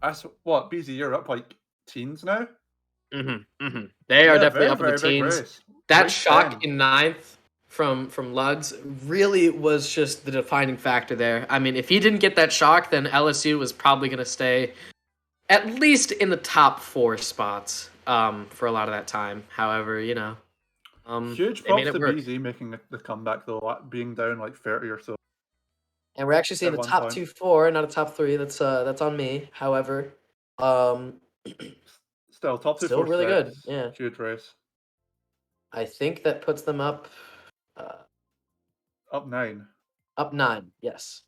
[SPEAKER 2] That's what BZ. You're up like teens now.
[SPEAKER 1] They are
[SPEAKER 2] Yeah,
[SPEAKER 1] definitely
[SPEAKER 2] very
[SPEAKER 1] up in the
[SPEAKER 2] very big
[SPEAKER 1] teens.
[SPEAKER 2] race.
[SPEAKER 1] That
[SPEAKER 2] Race
[SPEAKER 1] shock
[SPEAKER 2] 10.
[SPEAKER 1] in ninth from Luds really was just the defining factor there. I mean, if he didn't get that shock, then LSU was probably going to stay at least in the top 4 spots for a lot of that time. However,
[SPEAKER 2] Huge
[SPEAKER 1] they made
[SPEAKER 2] props
[SPEAKER 1] it
[SPEAKER 2] to
[SPEAKER 1] work.
[SPEAKER 2] BZ making the comeback though, being down like 30 or so
[SPEAKER 1] And we're actually seeing
[SPEAKER 2] at
[SPEAKER 1] the
[SPEAKER 2] one
[SPEAKER 1] top
[SPEAKER 2] point.
[SPEAKER 1] 2 4, not a top 3. That's on me. However, um
[SPEAKER 2] Still, top two,
[SPEAKER 1] still
[SPEAKER 2] four,
[SPEAKER 1] really good.
[SPEAKER 2] six.
[SPEAKER 1] Yeah.
[SPEAKER 2] Huge race.
[SPEAKER 1] I think that puts them uh
[SPEAKER 2] Up 9.
[SPEAKER 1] up 9. Yes.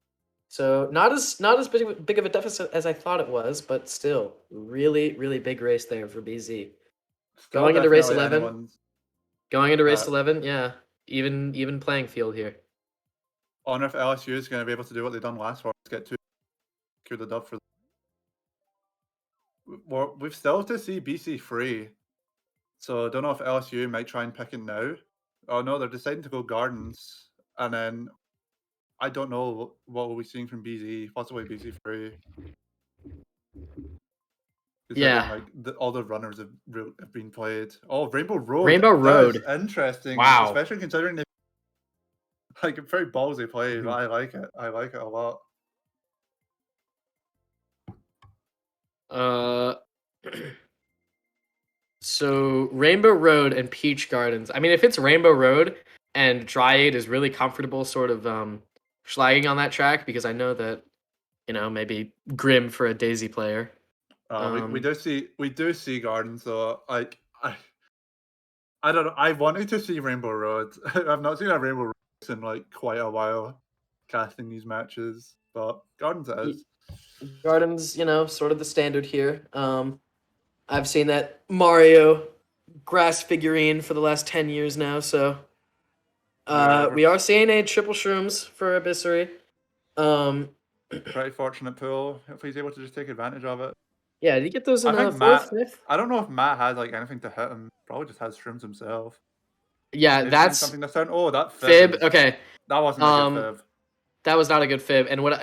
[SPEAKER 1] So not as big of a deficit as I thought it was, but still really big race there for BZ.
[SPEAKER 2] Still
[SPEAKER 1] Going into race
[SPEAKER 2] definitely
[SPEAKER 1] 11.
[SPEAKER 2] anyone's.
[SPEAKER 1] Going into race
[SPEAKER 2] Uh,
[SPEAKER 1] 11, yeah. Even playing field here.
[SPEAKER 2] I wonder if LSU is going to be able to do what they've done last war, get to secure the dub for. We've still to see BC free, so I don't know if LSU might try and pick it now. Oh no, they're deciding to go Gardens, and then I don't know what we'll be seeing from BZ, possibly BC free. Considering
[SPEAKER 1] Yeah.
[SPEAKER 2] like all the runners have been played. Oh, Rainbow Road.
[SPEAKER 1] Rainbow
[SPEAKER 2] That is
[SPEAKER 1] Road.
[SPEAKER 2] interesting,
[SPEAKER 1] Wow.
[SPEAKER 2] especially considering they like a very ballsy play. But
[SPEAKER 1] Mhm.
[SPEAKER 2] I like it. I like it a lot.
[SPEAKER 1] Uh So Rainbow Road and Peach Gardens. I mean, if it's Rainbow Road and Dryade is really comfortable sort of schlagging on that track, because I know that, maybe grim for a Daisy player.
[SPEAKER 2] We
[SPEAKER 1] Um
[SPEAKER 2] do see Gardens though. Like I don't know. I wanted to see Rainbow Road. I've not seen a Rainbow Road in like quite a while, casting these matches. But Gardens it
[SPEAKER 1] y-
[SPEAKER 2] is.
[SPEAKER 1] Gardens, sort of the standard here. I've seen that Mario grass figurine for the last 10 years now, so
[SPEAKER 2] Yeah, we're
[SPEAKER 1] we are seeing a triple shrooms for Abyssery. Um
[SPEAKER 2] pretty fortunate pool. If he's able to just take advantage of it.
[SPEAKER 1] yeah, did you get those
[SPEAKER 2] I
[SPEAKER 1] in
[SPEAKER 2] think
[SPEAKER 1] fourth,
[SPEAKER 2] Matt.
[SPEAKER 1] fifth?
[SPEAKER 2] I don't know if Matt has like anything to hit him. Probably just has shrooms himself.
[SPEAKER 1] Yeah,
[SPEAKER 2] Maybe seeing
[SPEAKER 1] that's
[SPEAKER 2] something this turn. Oh, that fib
[SPEAKER 1] fib.
[SPEAKER 2] is.
[SPEAKER 1] Okay.
[SPEAKER 2] That wasn't a good
[SPEAKER 1] Um
[SPEAKER 2] fib.
[SPEAKER 1] That was not a good fib. And what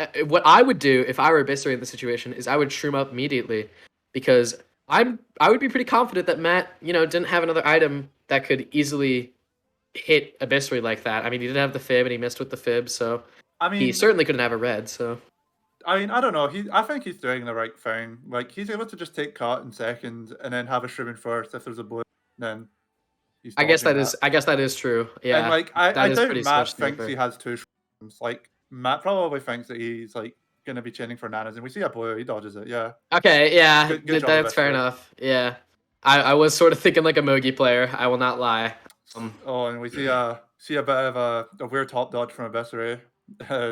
[SPEAKER 1] I would do if I were Abyssery in the situation is I would shroom up immediately, because I would be pretty confident that Matt, didn't have another item that could easily hit Abyssery like that. I mean, he did have the fib and he missed with the fib, so
[SPEAKER 2] I
[SPEAKER 1] he
[SPEAKER 2] mean,
[SPEAKER 1] certainly couldn't have a red. So
[SPEAKER 2] I don't know. I think he's doing the right thing. Like he's able to just take cut in second and then have a shroom in first. If there's a blue, then he's dodging that.
[SPEAKER 1] I guess that is true.
[SPEAKER 2] And
[SPEAKER 1] Yeah,
[SPEAKER 2] like I
[SPEAKER 1] that is
[SPEAKER 2] doubt
[SPEAKER 1] pretty
[SPEAKER 2] Matt
[SPEAKER 1] switched
[SPEAKER 2] thinks he
[SPEAKER 1] over.
[SPEAKER 2] has two shrooms. Like Matt probably thinks that he's like gonna be chaining for nanas, and we see a blue. He dodges it. Yeah,
[SPEAKER 1] Okay, yeah,
[SPEAKER 2] good job of
[SPEAKER 1] that's fair
[SPEAKER 2] Esther.
[SPEAKER 1] enough. Yeah, I was sort of thinking like a Mogi player. I will not lie.
[SPEAKER 2] Oh, and we see a bit of a weird top dodge from Abessery.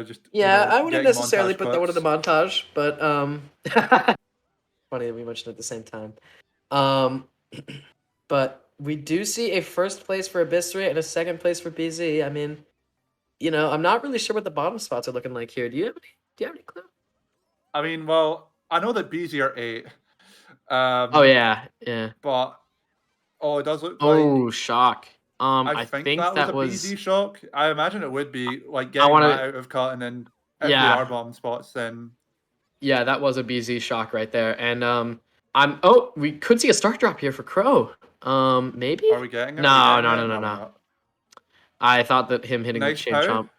[SPEAKER 2] Just
[SPEAKER 1] Yeah, I wouldn't
[SPEAKER 2] getting
[SPEAKER 1] necessarily
[SPEAKER 2] montage
[SPEAKER 1] put that one in the
[SPEAKER 2] clips.
[SPEAKER 1] montage, but funny that we mentioned it at the same time. Um, but we do see a first place for Abyssery and a second place for BZ. I mean, I'm not really sure what the bottom spots are looking like here. Do you have any clue?
[SPEAKER 2] I mean, well, I know that BZ are 8,
[SPEAKER 1] Oh
[SPEAKER 2] um,
[SPEAKER 1] yeah, yeah.
[SPEAKER 2] but it does look like
[SPEAKER 1] Oh, shock.
[SPEAKER 2] I
[SPEAKER 1] I
[SPEAKER 2] think
[SPEAKER 1] think
[SPEAKER 2] that was
[SPEAKER 1] that
[SPEAKER 2] a BZ
[SPEAKER 1] was.
[SPEAKER 2] shock. I imagine it would be like
[SPEAKER 1] I
[SPEAKER 2] getting
[SPEAKER 1] want
[SPEAKER 2] Matt
[SPEAKER 1] to.
[SPEAKER 2] out of cut, and then if they are
[SPEAKER 1] Yeah,
[SPEAKER 2] bottom spots, then
[SPEAKER 1] yeah. That was a BZ shock right there, and I'm. Oh, we could see a start drop here for Crow. Maybe.
[SPEAKER 2] are we getting it? Are we
[SPEAKER 1] No,
[SPEAKER 2] getting
[SPEAKER 1] no,
[SPEAKER 2] it?
[SPEAKER 1] no, no,
[SPEAKER 2] No, we're
[SPEAKER 1] no.
[SPEAKER 2] not.
[SPEAKER 1] I thought that him hitting the
[SPEAKER 2] Nice
[SPEAKER 1] chain
[SPEAKER 2] pow.
[SPEAKER 1] chomp.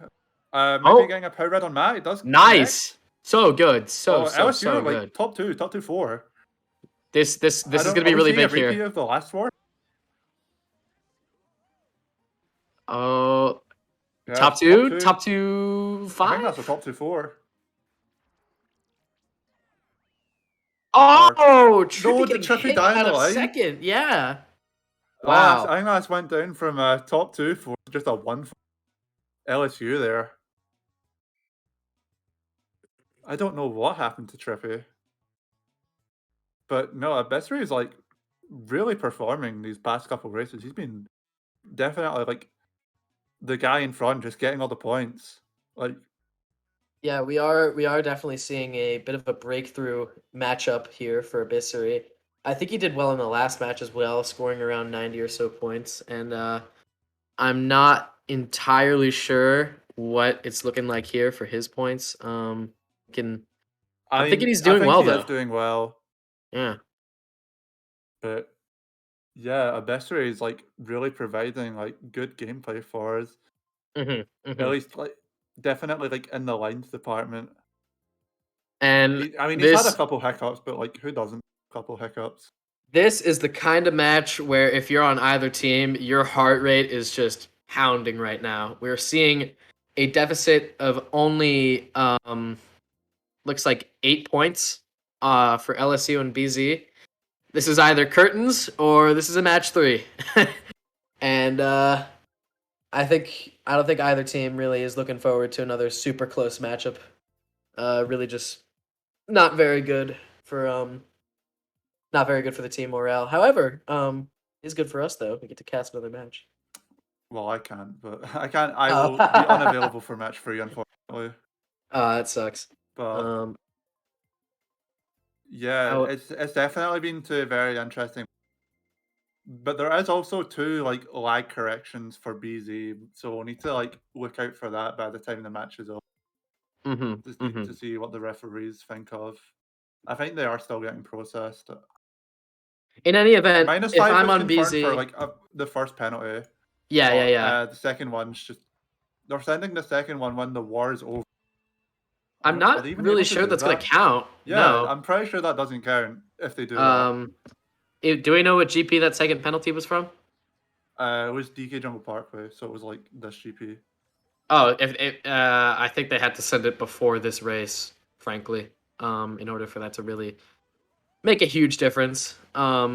[SPEAKER 2] Maybe
[SPEAKER 1] Oh,
[SPEAKER 2] getting a pow red on Matt. It does connect.
[SPEAKER 1] nice. So good. So,
[SPEAKER 2] Oh,
[SPEAKER 1] so,
[SPEAKER 2] LSU
[SPEAKER 1] so
[SPEAKER 2] are like
[SPEAKER 1] good.
[SPEAKER 2] top two, four.
[SPEAKER 1] This
[SPEAKER 2] I
[SPEAKER 1] is
[SPEAKER 2] don't.
[SPEAKER 1] gonna
[SPEAKER 2] Are
[SPEAKER 1] be
[SPEAKER 2] we
[SPEAKER 1] really
[SPEAKER 2] seeing a
[SPEAKER 1] big
[SPEAKER 2] repeat
[SPEAKER 1] here.
[SPEAKER 2] of the last four?
[SPEAKER 1] Oh,
[SPEAKER 2] Yeah, it's top two.
[SPEAKER 1] top two,
[SPEAKER 2] I think that's a
[SPEAKER 1] 5.
[SPEAKER 2] top two, four. Or
[SPEAKER 1] Oh, Trippy
[SPEAKER 2] no, the
[SPEAKER 1] getting
[SPEAKER 2] Trippy
[SPEAKER 1] hit
[SPEAKER 2] dying
[SPEAKER 1] out
[SPEAKER 2] the
[SPEAKER 1] of
[SPEAKER 2] line.
[SPEAKER 1] second. Yeah.
[SPEAKER 2] Oh, I
[SPEAKER 1] Wow.
[SPEAKER 2] think that's went down from top two for just a one for LSU there. I don't know what happened to Trippy, but no, Bessery is like really performing these past couple races. He's been definitely like the guy in front, just getting all the points. Like,
[SPEAKER 3] Yeah, we are definitely seeing a bit of a breakthrough matchup here for Abissari. I think he did well in the last match as well, scoring around 90 or so points. And I'm not entirely sure what it's looking like here for his points. Can
[SPEAKER 2] I
[SPEAKER 3] I'm thinking
[SPEAKER 2] mean,
[SPEAKER 3] he's
[SPEAKER 2] I
[SPEAKER 3] doing
[SPEAKER 2] think
[SPEAKER 3] well
[SPEAKER 2] he is
[SPEAKER 3] though.
[SPEAKER 2] doing well,
[SPEAKER 3] Yeah.
[SPEAKER 2] but yeah, Bessery is like really providing like good gameplay for us.
[SPEAKER 3] hmm
[SPEAKER 2] At
[SPEAKER 3] hmm
[SPEAKER 2] least like definitely like in the lines department.
[SPEAKER 3] And
[SPEAKER 2] I mean, he's had a
[SPEAKER 3] this
[SPEAKER 2] couple hiccups, but like who doesn't? Couple hiccups.
[SPEAKER 3] this is the kind of match where if you're on either team, your heart rate is just pounding right now. We're seeing a deficit of only looks like 8 points for LSU and BZ. This is either curtains or this is a match three. And I don't think either team really is looking forward to another super close matchup. Really just not very good for not very good for the team morale. However, is good for us though. We get to cast another match.
[SPEAKER 2] Well, I can't, but I can't. I
[SPEAKER 3] Oh,
[SPEAKER 2] will be unavailable for match 3, unfortunately.
[SPEAKER 3] that sucks.
[SPEAKER 2] But
[SPEAKER 3] Um,
[SPEAKER 2] yeah,
[SPEAKER 3] how
[SPEAKER 2] it's definitely been two very interesting. But there is also two like lag corrections for BZ, so we'll need to like look out for that by the time the match is over
[SPEAKER 3] hmm
[SPEAKER 2] to see what the referees think of. I think they are still getting processed.
[SPEAKER 3] In any event, if
[SPEAKER 2] -5
[SPEAKER 3] I'm
[SPEAKER 2] was
[SPEAKER 3] on
[SPEAKER 2] confirmed for
[SPEAKER 3] BZ,
[SPEAKER 2] like the first penalty,
[SPEAKER 3] yeah, yeah,
[SPEAKER 2] but
[SPEAKER 3] yeah.
[SPEAKER 2] the second one's just they're sending the second one when the war is over.
[SPEAKER 3] I'm
[SPEAKER 2] Are
[SPEAKER 3] not
[SPEAKER 2] they even
[SPEAKER 3] really
[SPEAKER 2] able to
[SPEAKER 3] sure
[SPEAKER 2] do
[SPEAKER 3] that's gonna
[SPEAKER 2] that?
[SPEAKER 3] count.
[SPEAKER 2] Yeah,
[SPEAKER 3] No.
[SPEAKER 2] I'm pretty sure that doesn't count if they do that.
[SPEAKER 3] Um, do we know what GP that second penalty was from?
[SPEAKER 2] It was DK Jungle Parkway, so it was like this GP.
[SPEAKER 3] Oh, if I think they had to send it before this race, frankly, in order for that to really make a huge difference.
[SPEAKER 2] So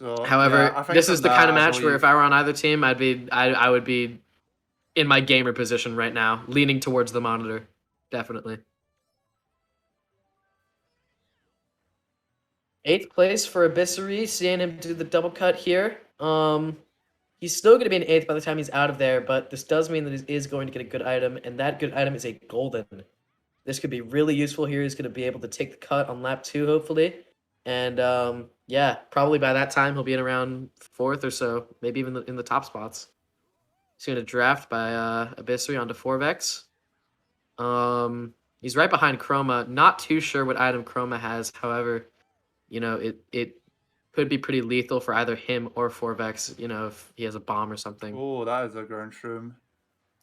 [SPEAKER 2] yeah,
[SPEAKER 3] However,
[SPEAKER 2] I think
[SPEAKER 3] this is
[SPEAKER 2] from
[SPEAKER 3] the
[SPEAKER 2] that
[SPEAKER 3] kind of
[SPEAKER 2] I
[SPEAKER 3] match where if
[SPEAKER 2] believe.
[SPEAKER 3] I were on either team, I would be in my gamer position right now, leaning towards the monitor, definitely. Eighth place for Abissari, seeing him do the double cut here. He's still going to be in eighth by the time he's out of there, but this does mean that he is going to get a good item, and that good item is a golden. This could be really useful here. He's going to be able to take the cut on lap 2, hopefully. And yeah, probably by that time he'll be in around fourth or so, maybe even in the top spots. He's going to draft by Abyssary onto 4vex. He's right behind Chroma. Not too sure what item Chroma has. However, it could be pretty lethal for either him or 4vex, if he has a bomb or something.
[SPEAKER 2] Oh, that is a ground shroom.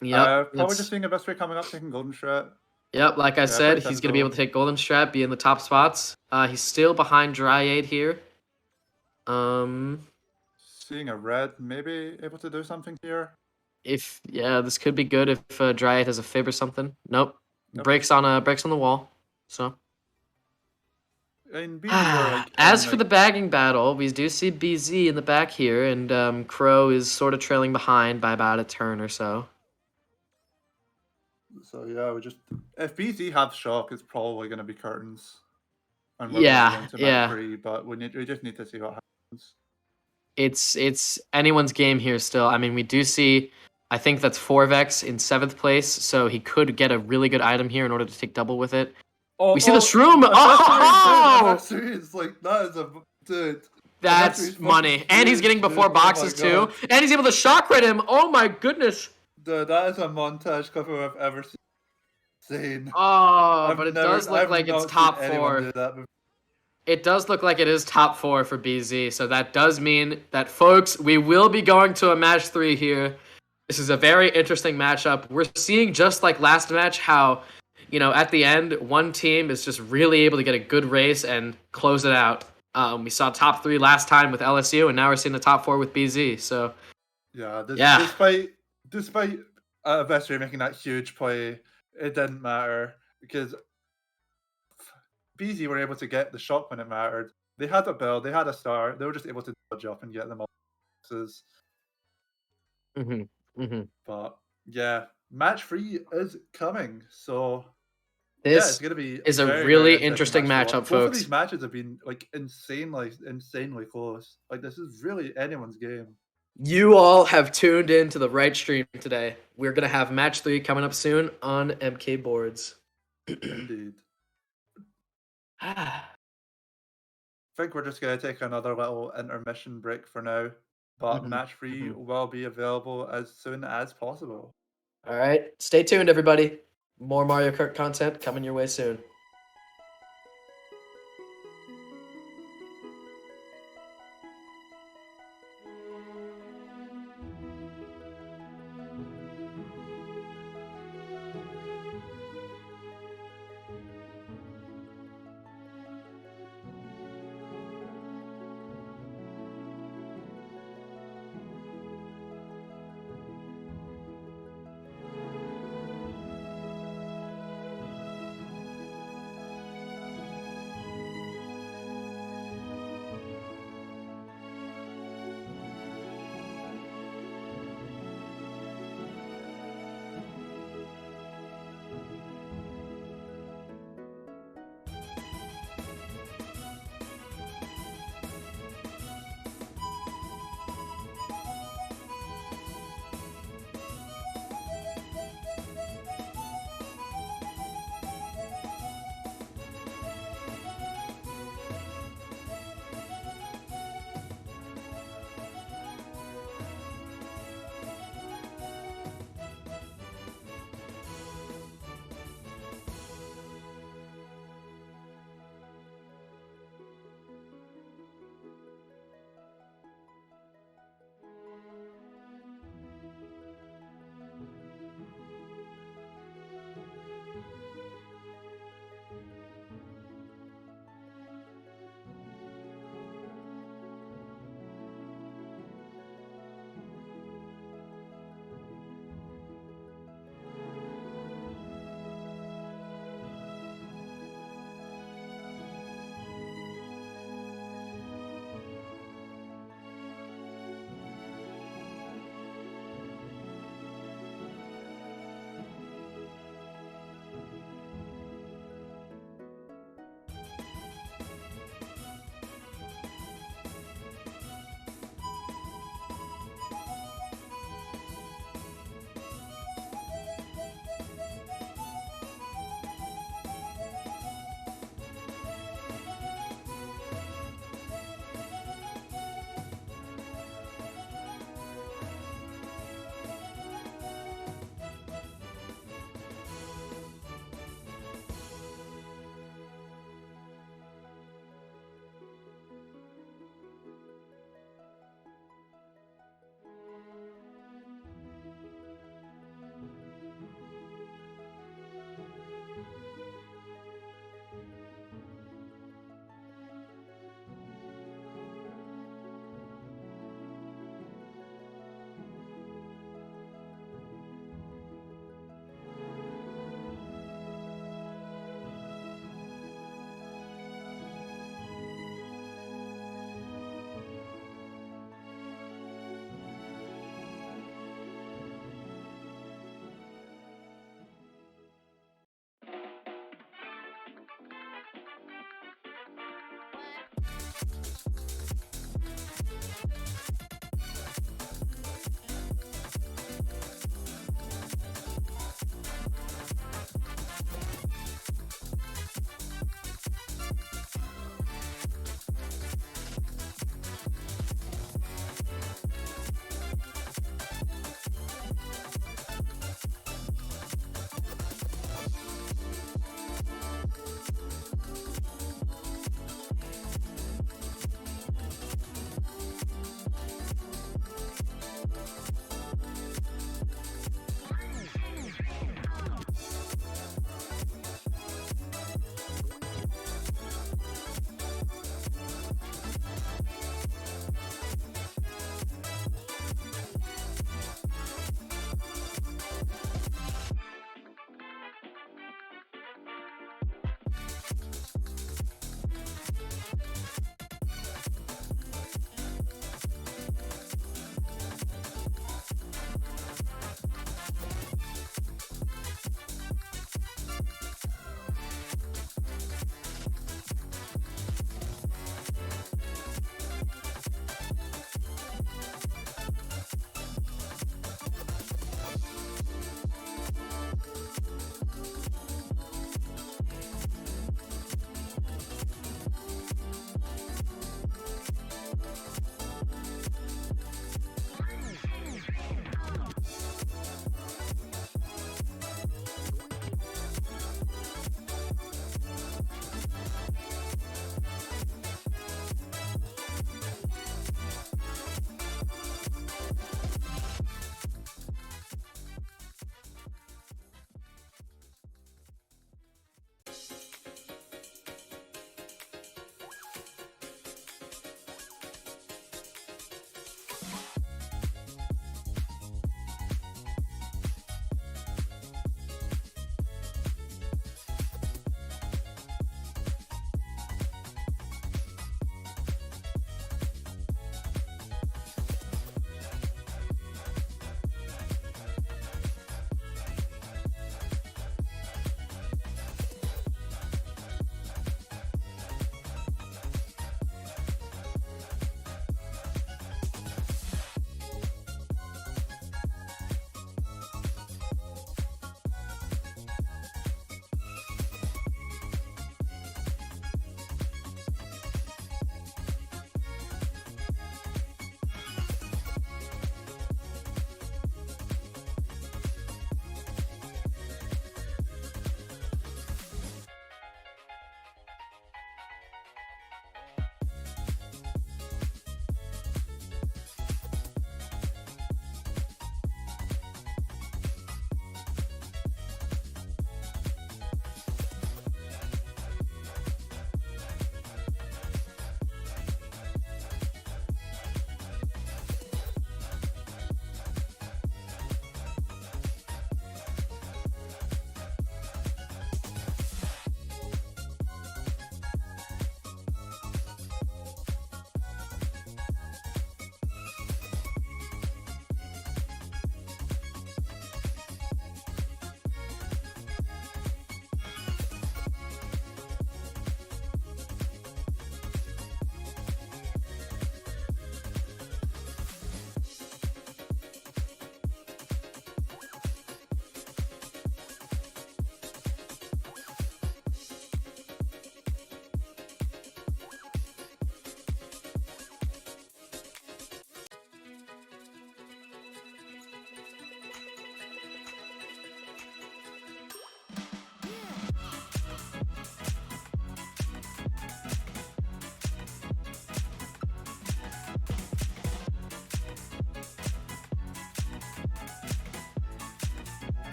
[SPEAKER 3] Yep,
[SPEAKER 2] Probably just
[SPEAKER 3] it's
[SPEAKER 2] seeing a best way coming up, taking Golden Strat.
[SPEAKER 3] Yep, like I
[SPEAKER 2] Yeah,
[SPEAKER 3] said,
[SPEAKER 2] pretty
[SPEAKER 3] he's going to be able
[SPEAKER 2] typical.
[SPEAKER 3] to take Golden Strat, be in the top spots. He's still behind Dryade here. Um,
[SPEAKER 2] Seeing a red, maybe able to do something here.
[SPEAKER 3] yeah, this could be good if Dryade has a fib or something. Nope,
[SPEAKER 2] Nope.
[SPEAKER 3] breaks on the wall. So,
[SPEAKER 2] In BZ, we're like
[SPEAKER 3] as
[SPEAKER 2] in
[SPEAKER 3] for the
[SPEAKER 2] like
[SPEAKER 3] bagging battle, we do see BZ in the back here, and Crow is sort of trailing behind by about a turn or so.
[SPEAKER 2] so yeah, we just if BZ have shock, it's probably going to be curtains, and we're going to be
[SPEAKER 3] Yeah,
[SPEAKER 2] going to match
[SPEAKER 3] yeah.
[SPEAKER 2] 3. But we just need to see what happens.
[SPEAKER 3] It's anyone's game here still. I mean, we do see. I think that's 4vex in 7th place, so he could get a really good item here in order to take double with it.
[SPEAKER 2] Oh,
[SPEAKER 3] We see the shroom.
[SPEAKER 2] Anniversary, dude!
[SPEAKER 3] Oh,
[SPEAKER 2] Anniversary is like that is a dude. Anniversary is
[SPEAKER 3] that's
[SPEAKER 2] fucking
[SPEAKER 3] money, and he's getting
[SPEAKER 2] huge,
[SPEAKER 3] before
[SPEAKER 2] dude. Oh my
[SPEAKER 3] boxes too,
[SPEAKER 2] god,
[SPEAKER 3] and he's able to shock crit him. Oh my goodness.
[SPEAKER 2] dude, that is a montage cover I've ever seen.
[SPEAKER 3] Oh, but it does look
[SPEAKER 2] I've
[SPEAKER 3] like it's
[SPEAKER 2] not seen
[SPEAKER 3] top
[SPEAKER 2] anyone do
[SPEAKER 3] 4.
[SPEAKER 2] that before.
[SPEAKER 3] It does look like it is top 4 for BZ, so that does mean that, folks, we will be going to a match 3 here. This is a very interesting matchup. We're seeing, just like last match, how, at the end, one team is just really able to get a good race and close it out. We saw top 3 last time with LSU, and now we're seeing the top 4 with BZ. So,
[SPEAKER 2] Yeah,
[SPEAKER 3] yeah.
[SPEAKER 2] despite Vestre making that huge play, it didn't matter because BZ were able to get the shot when it mattered. They had a build, they had a star, they were just able to dodge up and get them all.
[SPEAKER 3] hmm hmm
[SPEAKER 2] But yeah, match 3 is coming, so Yeah, it's
[SPEAKER 1] This
[SPEAKER 2] gonna be
[SPEAKER 1] is a
[SPEAKER 2] very, very
[SPEAKER 1] really
[SPEAKER 2] interesting
[SPEAKER 1] interesting
[SPEAKER 2] match to watch.
[SPEAKER 1] matchup,
[SPEAKER 2] Both of these
[SPEAKER 1] folks.
[SPEAKER 2] matches have been like insanely close. Like this is really anyone's game.
[SPEAKER 3] You all have tuned in to the right stream today. We're gonna have match 3 coming up soon on MK Boards.
[SPEAKER 2] Indeed.
[SPEAKER 3] Ah.
[SPEAKER 2] I think we're just gonna take another little intermission break for now. But
[SPEAKER 3] Mhm,
[SPEAKER 2] match 3
[SPEAKER 3] mhm.
[SPEAKER 2] will be available as soon as possible.
[SPEAKER 3] All right, stay tuned, everybody. More Mario Kart content coming your way soon.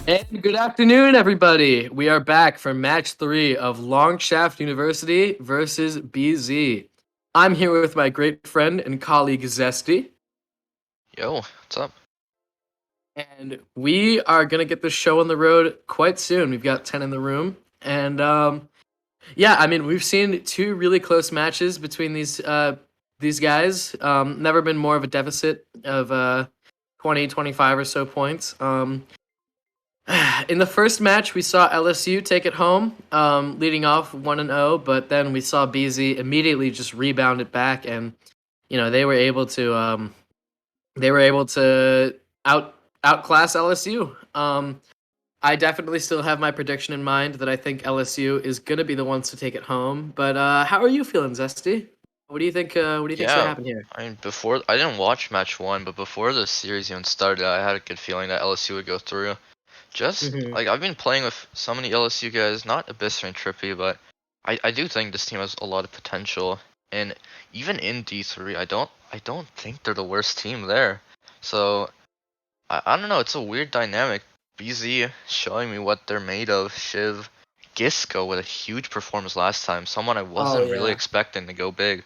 [SPEAKER 1] And good afternoon, everybody. We are back for match 3 of Longshaft University versus BZ. I'm here with my great friend and colleague Zesty,
[SPEAKER 4] Yo, what's up?
[SPEAKER 1] and we are gonna get this show on the road quite soon. We've got 10 in the room, and yeah, I mean we've seen 2 really close matches between these guys. Never been more of a deficit of 20, 25 or so points. In the first match, we saw LSU take it home, leading off 1-0, but then we saw BZ immediately just rebound it back, and they were able to outclass LSU. I definitely still have my prediction in mind that I think LSU is gonna be the ones to take it home. But how are you feeling, Zesty? What do you think? What do you think's gonna
[SPEAKER 4] Yeah,
[SPEAKER 1] happen here?
[SPEAKER 4] I mean, before I didn't watch match one, but before the series even started, I had a good feeling that LSU would go through. Just
[SPEAKER 1] Mm-hmm.
[SPEAKER 4] like I've been playing with so many LSU guys, not Abyss and Trippy, but I do think this team has a lot of potential. And even in D3, I don't think they're the worst team there. So I don't know, it's a weird dynamic. BZ showing me what they're made of. Shiv, Gisco with a huge performance last time, someone I
[SPEAKER 1] Oh
[SPEAKER 4] wasn't really
[SPEAKER 1] yeah.
[SPEAKER 4] expecting to go big.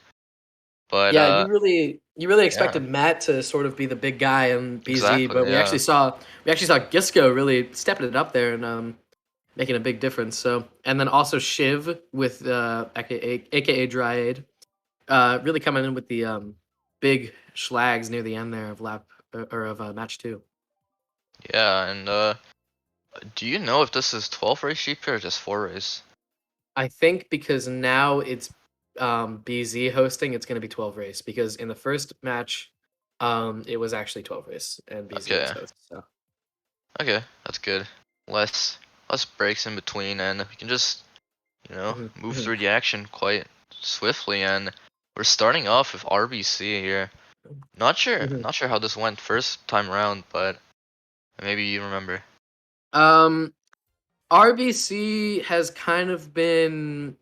[SPEAKER 4] But
[SPEAKER 1] Yeah, you really
[SPEAKER 4] yeah,
[SPEAKER 1] expected Matt to sort of be the big guy in BZ,
[SPEAKER 4] exactly,
[SPEAKER 1] but we
[SPEAKER 4] yeah.
[SPEAKER 1] actually saw Gisco really stepping it up there and making a big difference. So, and then also Shiv with aka Dryade, really coming in with the big schlags near the end there of match 2.
[SPEAKER 4] Yeah, and do you know if this is 12 race GP or just 4 race?
[SPEAKER 1] I think because now it's BZ hosting, it's going to be 12 race because in the first match, it was actually 12 race and BZ was
[SPEAKER 4] Okay,
[SPEAKER 1] host. So.
[SPEAKER 4] okay, that's good. Less breaks in between, and we can just, move
[SPEAKER 1] Mhm.
[SPEAKER 4] through the action quite swiftly. And we're starting off with RBC here.
[SPEAKER 1] Mhm.
[SPEAKER 4] Not sure how this went first time around, but maybe you remember.
[SPEAKER 1] Um, RBC has kind of been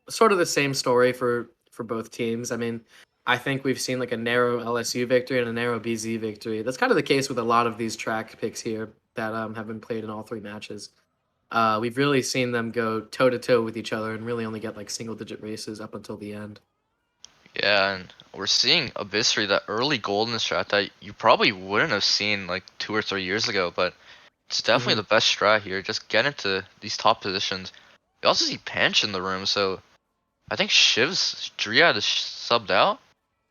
[SPEAKER 1] sort of the same story for both teams. I mean, I think we've seen like a narrow LSU victory and a narrow BZ victory. That's kind of the case with a lot of these track picks here that have been played in all 3 matches. We've really seen them go toe to toe with each other and really only get like single digit races up until the end.
[SPEAKER 4] Yeah, and we're seeing Abyssry, that early golden strat that you probably wouldn't have seen like 2 or 3 years ago, but it's definitely
[SPEAKER 1] Hmm.
[SPEAKER 4] the best strat here. Just get into these top positions. You also see Panch in the room, so I think Shiv's Dryad is subbed out.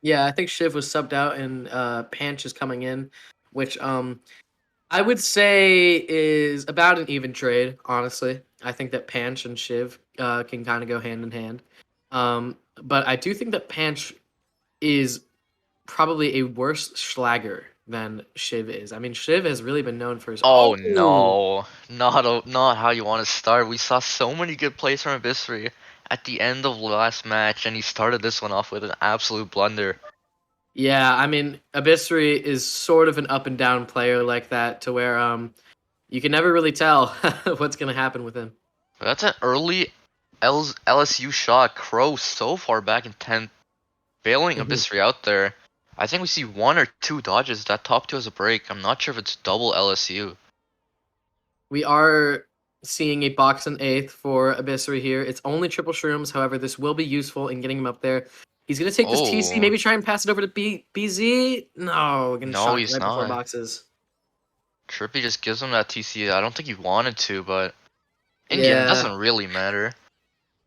[SPEAKER 1] Yeah, I think Shiv was subbed out and Panch is coming in, which I would say is about an even trade, honestly. I think that Panch and Shiv can kind of go hand in hand. But I do think that Panch is probably a worse Schlager than Shiv is. I mean, Shiv has really been known for his.
[SPEAKER 4] Oh
[SPEAKER 1] Oh!
[SPEAKER 4] no, not how you want to start. We saw so many good plays from Abyssry at the end of last match, and he started this one off with an absolute blunder.
[SPEAKER 1] Yeah, I mean, Abyssry is sort of an up and down player like that to where you can never really tell what's going to happen with him.
[SPEAKER 4] That's an early LSU shot. Crow so far back in 10th, bailing
[SPEAKER 1] Mhm.
[SPEAKER 4] Abyssry out there. I think we see 1 or 2 dodges. That top 2 has a break. I'm not sure if it's double LSU.
[SPEAKER 1] We are seeing a box and eighth for Abyssary here. It's only triple shrooms, however, this will be useful in getting him up there. He's gonna take this TC,
[SPEAKER 4] Oh,
[SPEAKER 1] maybe try and pass it over to BZ. No, getting
[SPEAKER 4] no,
[SPEAKER 1] shocked
[SPEAKER 4] he's
[SPEAKER 1] right before
[SPEAKER 4] not.
[SPEAKER 1] boxes.
[SPEAKER 4] Trippy just gives him that TC. I don't think he wanted to, but in the end, it
[SPEAKER 1] Yeah.
[SPEAKER 4] doesn't really matter.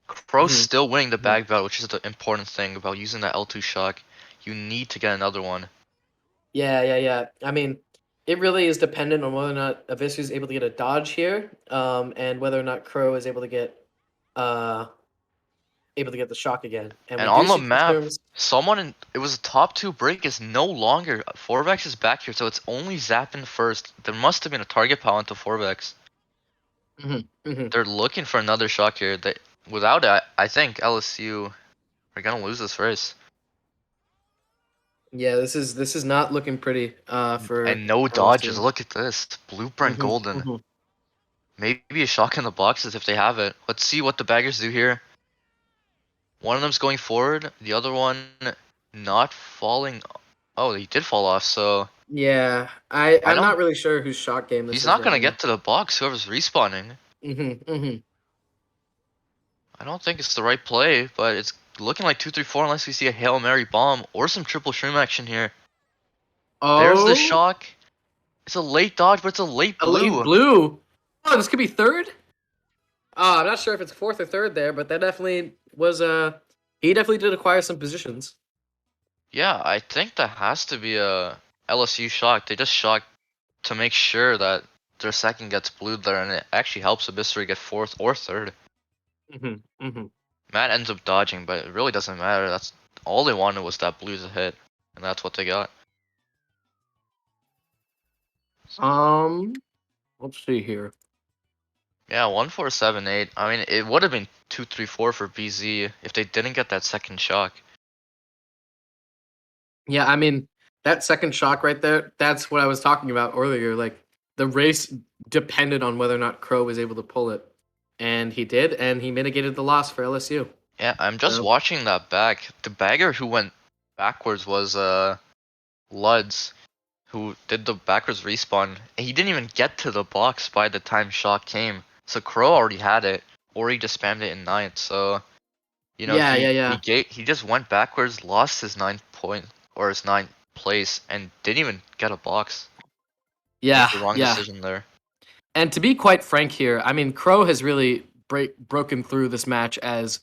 [SPEAKER 4] Crow's
[SPEAKER 1] Mhm.
[SPEAKER 4] still winning the
[SPEAKER 1] Mhm.
[SPEAKER 4] bag battle, which is the important thing about using that L2 shock. You need to get another one.
[SPEAKER 1] Yeah. I mean, it really is dependent on whether or not Abyssary is able to get a dodge here, and whether or not Crow is able to get uh
[SPEAKER 3] able to get the shock again. And
[SPEAKER 4] And
[SPEAKER 3] we do
[SPEAKER 4] on the
[SPEAKER 3] see
[SPEAKER 4] map,
[SPEAKER 3] concerns.
[SPEAKER 4] it was a top 2 break is no longer. Forvex is back here, so it's only Zappin first. There must have been a target pile into Forvex. They're looking for another shock here. Without it, I think LSU are gonna lose this race.
[SPEAKER 3] Yeah, this is not looking pretty for
[SPEAKER 4] And no dodges.
[SPEAKER 3] LSU.
[SPEAKER 4] Look at this. Blueprint golden. Maybe a shock in the boxes if they have it. Let's see what the baggers do here. One of them's going forward, the other one not falling. Oh, he did fall off, so
[SPEAKER 3] Yeah,
[SPEAKER 4] I
[SPEAKER 3] I'm
[SPEAKER 4] don't.
[SPEAKER 3] not really sure whose shock game this
[SPEAKER 4] He's
[SPEAKER 3] is
[SPEAKER 4] not
[SPEAKER 3] right
[SPEAKER 4] gonna
[SPEAKER 3] now.
[SPEAKER 4] get to the box. Whoever's respawning. I don't think it's the right play, but it's looking like 2-3-4 unless we see a Hail Mary bomb or some triple shroom action here. There's the
[SPEAKER 3] Oh,
[SPEAKER 4] shock. It's a late dodge, but it's a late
[SPEAKER 3] a late
[SPEAKER 4] blue.
[SPEAKER 3] blue. Oh, this could be third. I'm not sure if it's fourth or third there, but that definitely was he definitely did acquire some positions.
[SPEAKER 4] Yeah, I think that has to be a LSU shock. They just shocked to make sure that their second gets blued there, and it actually helps Abyssary get fourth or third. Matt ends up dodging, but it really doesn't matter. That's all they wanted was that blue to hit, and that's what they got.
[SPEAKER 3] Let's see here.
[SPEAKER 4] Yeah, 1-4-7-8. I mean, it would have been 2-3-4 for BZ if they didn't get that second shock.
[SPEAKER 3] Yeah, I mean, that second shock right there, that's what I was talking about earlier. Like, the race depended on whether or not Crow was able to pull it. And he did, and he mitigated the loss for LSU.
[SPEAKER 4] Yeah, I'm just
[SPEAKER 3] So-
[SPEAKER 4] watching that back. The bagger who went backwards was Luds, who did the backwards respawn. And he didn't even get to the box by the time shock came. So Crow already had it, or he just spammed it in ninth. So, you know,
[SPEAKER 3] Yeah.
[SPEAKER 4] he just went backwards, lost his 9th point or his 9th place, and didn't even get a box.
[SPEAKER 3] Yeah,
[SPEAKER 4] Made the wrong decision there.
[SPEAKER 3] And to be quite frank here, I mean, Crow has really broken through this match as,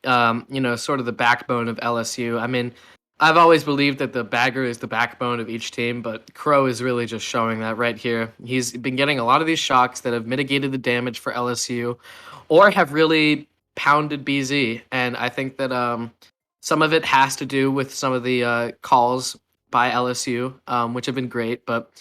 [SPEAKER 3] sort of the backbone of LSU. I mean, I've always believed that the bagger is the backbone of each team, but Crow is really just showing that right here. He's been getting a lot of these shocks that have mitigated the damage for LSU or have really pounded BZ. And I think that some of it has to do with some of the calls by LSU, which have been great. But,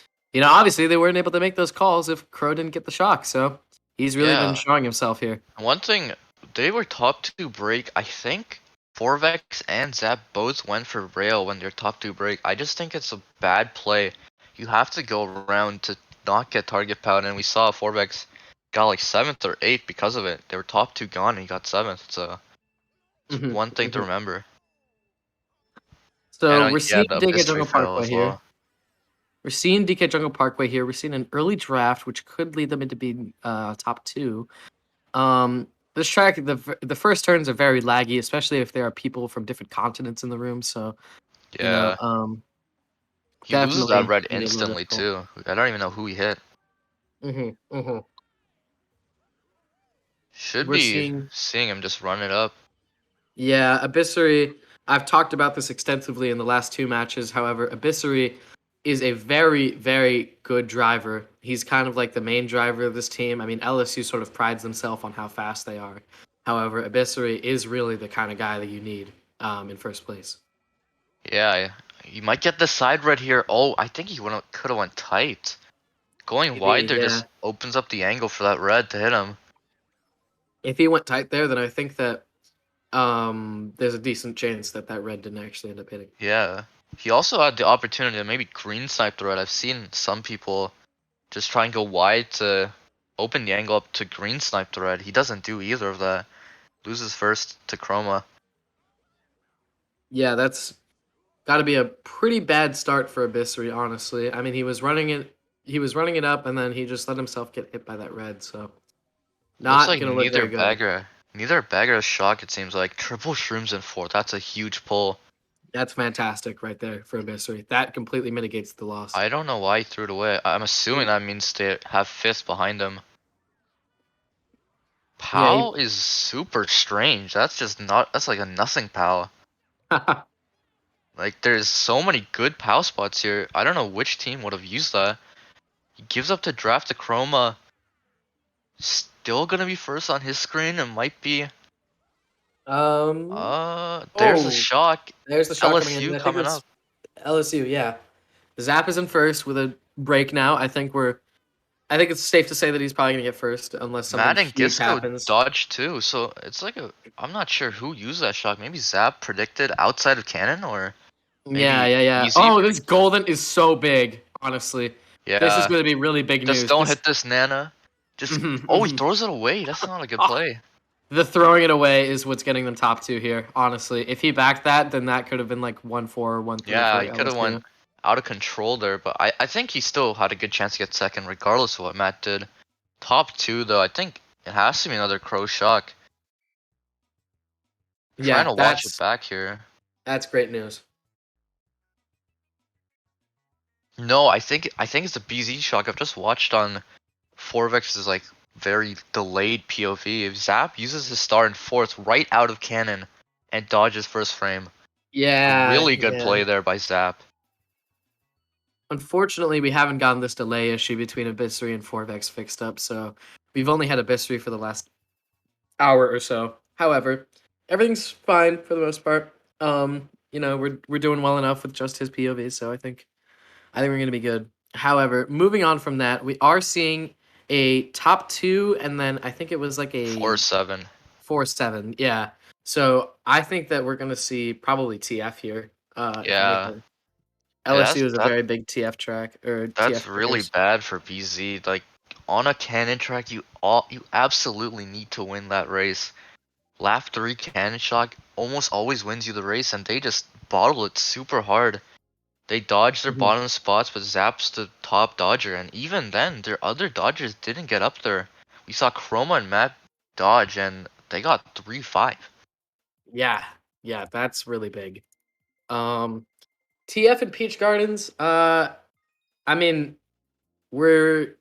[SPEAKER 3] obviously they weren't able to make those calls if Crow didn't get the shock. So he's really been showing himself here.
[SPEAKER 4] One thing, they were top 2 break. I think Forvex and Zap both went for rail when they're top 2 break. I just think it's a bad play. You have to go around to not get target powered, and we saw Forvex got like 7th or 8th because of it. They were top 2 gone and he got 7th, so it's one thing to remember.
[SPEAKER 3] So we're seeing
[SPEAKER 4] the
[SPEAKER 3] DK
[SPEAKER 4] mystery
[SPEAKER 3] Jungle
[SPEAKER 4] fail
[SPEAKER 3] Parkway
[SPEAKER 4] as
[SPEAKER 3] here.
[SPEAKER 4] well.
[SPEAKER 3] We're seeing DK Jungle Parkway here. We're seeing an early draft, which could lead them into being top 2. This track, the first turns are very laggy, especially if there are people from different continents in the room. So,
[SPEAKER 4] Yeah. He loses that
[SPEAKER 3] definitely
[SPEAKER 4] red
[SPEAKER 3] can be a little
[SPEAKER 4] instantly too. I don't even know who he hit. Should
[SPEAKER 3] We're
[SPEAKER 4] be
[SPEAKER 3] seeing,
[SPEAKER 4] seeing him just run it up.
[SPEAKER 3] yeah, Abyssary. I've talked about this extensively in the last 2 matches. However, Abyssary is a very, very good driver. He's kind of like the main driver of this team. I mean, LSU sort of prides themselves on how fast they are. However, Abyssary is really the kind of guy that you need in first place.
[SPEAKER 4] Yeah, he might get the side red here. Oh, I think he could have went tight. Going
[SPEAKER 3] Maybe,
[SPEAKER 4] wide there
[SPEAKER 3] yeah.
[SPEAKER 4] just opens up the angle for that red to hit him.
[SPEAKER 3] If he went tight there, then I think that there's a decent chance that red didn't actually end up hitting.
[SPEAKER 4] Yeah. He also had the opportunity to maybe green snipe the red. I've seen some people just try and go wide to open the angle up to green snipe the red. He doesn't do either of that. Loses first to Chroma.
[SPEAKER 3] Yeah, that's got to be a pretty bad start for Abyssary, honestly. I mean, he was running it up, and then he just let himself get hit by that red. So,
[SPEAKER 4] Looks
[SPEAKER 3] not
[SPEAKER 4] like
[SPEAKER 3] gonna look very good.
[SPEAKER 4] neither bagger has shock. It seems like triple shrooms in 4th. That's a huge pull.
[SPEAKER 3] That's fantastic right there for Abyssary. That completely mitigates the loss.
[SPEAKER 4] I don't know why he threw it away. I'm assuming that means they have 5th behind him. POW is super strange. That's like a nothing POW. Like, there's so many good POW spots here. I don't know which team would have used that. He gives up to draft the Chroma. Still gonna be first on his screen. It might be. There's a
[SPEAKER 3] Oh,
[SPEAKER 4] shock.
[SPEAKER 3] there's the shot coming in.
[SPEAKER 4] LSU
[SPEAKER 3] I think
[SPEAKER 4] coming
[SPEAKER 3] it's
[SPEAKER 4] up.
[SPEAKER 3] LSU. Yeah.
[SPEAKER 1] Zap is in first with a break now. I think it's safe to say that he's probably gonna get first unless something
[SPEAKER 4] Matt and
[SPEAKER 1] huge
[SPEAKER 4] Gisco
[SPEAKER 1] happens.
[SPEAKER 4] dodged too, so it's like I'm not sure who used that shock. Maybe Zap predicted outside of cannon, or
[SPEAKER 1] Yeah,
[SPEAKER 4] maybe
[SPEAKER 1] yeah, yeah.
[SPEAKER 4] Easy
[SPEAKER 1] Oh, this
[SPEAKER 4] predicted.
[SPEAKER 1] golden is so big, honestly. This is
[SPEAKER 4] Yeah,
[SPEAKER 1] gonna be really big
[SPEAKER 4] just
[SPEAKER 1] news.
[SPEAKER 4] don't hit this Nana. Just oh, he throws it away. That's not a good
[SPEAKER 1] Oh,
[SPEAKER 4] play.
[SPEAKER 1] the throwing it away is what's getting them top two here, honestly. If he backed that, then that could have been like 1-4 or 1-3
[SPEAKER 4] Yeah,
[SPEAKER 1] for
[SPEAKER 4] he could have
[SPEAKER 1] LSU.
[SPEAKER 4] went out of control there, but I think he still had a good chance to get second, regardless of what Matt did. Top two though, I think it has to be another Crow shock. Trying
[SPEAKER 1] Yeah,
[SPEAKER 4] to watch it back here.
[SPEAKER 1] that's great news.
[SPEAKER 4] No, I think it's a BZ shock. I've just watched on Forvex's like very delayed POV. If Zap uses his star in fourth right out of cannon and dodges first frame.
[SPEAKER 1] Yeah,
[SPEAKER 4] Really good
[SPEAKER 1] yeah.
[SPEAKER 4] play there by Zap.
[SPEAKER 1] Unfortunately, we haven't gotten this delay issue between Abyssary and Forvex fixed up, so we've only had Abyssary for the last hour or so. However, everything's fine for the most part. We're doing well enough with just his POV, so I think we're gonna be good. However, moving on from that, we are seeing a top two, and then I think it was like a
[SPEAKER 4] 4-7.
[SPEAKER 1] 4-7. Yeah. So I think that we're gonna see probably TF here. If
[SPEAKER 4] Yeah.
[SPEAKER 1] anything,
[SPEAKER 4] Yeah,
[SPEAKER 1] LSU is a very big TF track or
[SPEAKER 4] that's
[SPEAKER 1] TF
[SPEAKER 4] really
[SPEAKER 1] players.
[SPEAKER 4] bad for BZ. Like on a cannon track, you absolutely need to win that race. Lap 3 cannon shock almost always wins you the race, and they just bottle it super hard. They dodge their
[SPEAKER 1] Mhm.
[SPEAKER 4] bottom spots, but Zap's the top dodger, and even then, their other dodgers didn't get up there. We saw Chroma and Matt dodge, and they got 3-5.
[SPEAKER 1] Yeah, yeah, that's really big. Um, TF and Peach Gardens. I mean, we're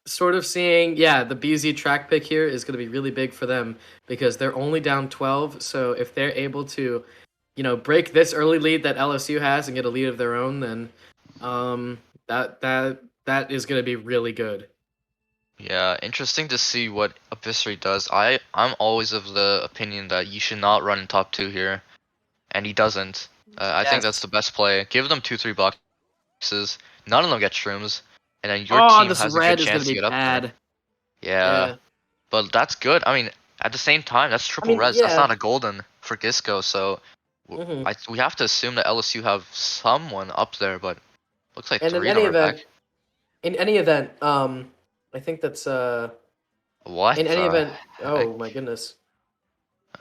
[SPEAKER 1] sort of seeing, yeah, the BZ track pick here is going to be really big for them because they're only down 12. So if they're able to, break this early lead that LSU has and get a lead of their own, then that is going to be really good.
[SPEAKER 4] Yeah, interesting to see what Abyssary does. I'm always of the opinion that you should not run in top 2 here, and he doesn't. I think that's
[SPEAKER 1] Yes.
[SPEAKER 4] the best play. Give them 2-3 boxes. None of them get shrooms, and then your
[SPEAKER 1] Oh,
[SPEAKER 4] team
[SPEAKER 1] this
[SPEAKER 4] has a good
[SPEAKER 1] red is going
[SPEAKER 4] chance
[SPEAKER 1] to
[SPEAKER 4] to
[SPEAKER 1] be
[SPEAKER 4] get up there.
[SPEAKER 1] bad.
[SPEAKER 4] Yeah,
[SPEAKER 1] Yeah.
[SPEAKER 4] but that's good. I mean, at the same time, that's
[SPEAKER 3] I
[SPEAKER 4] triple
[SPEAKER 3] mean,
[SPEAKER 4] res. That's
[SPEAKER 3] yeah.
[SPEAKER 4] not a golden for Gisco, so
[SPEAKER 3] hmm
[SPEAKER 4] we have to assume that LSU have someone up there, but looks like
[SPEAKER 3] And
[SPEAKER 4] 3 of them are back.
[SPEAKER 3] in any event, I think that's
[SPEAKER 4] What
[SPEAKER 3] in any
[SPEAKER 4] the
[SPEAKER 3] event.
[SPEAKER 4] heck?
[SPEAKER 3] Oh my goodness.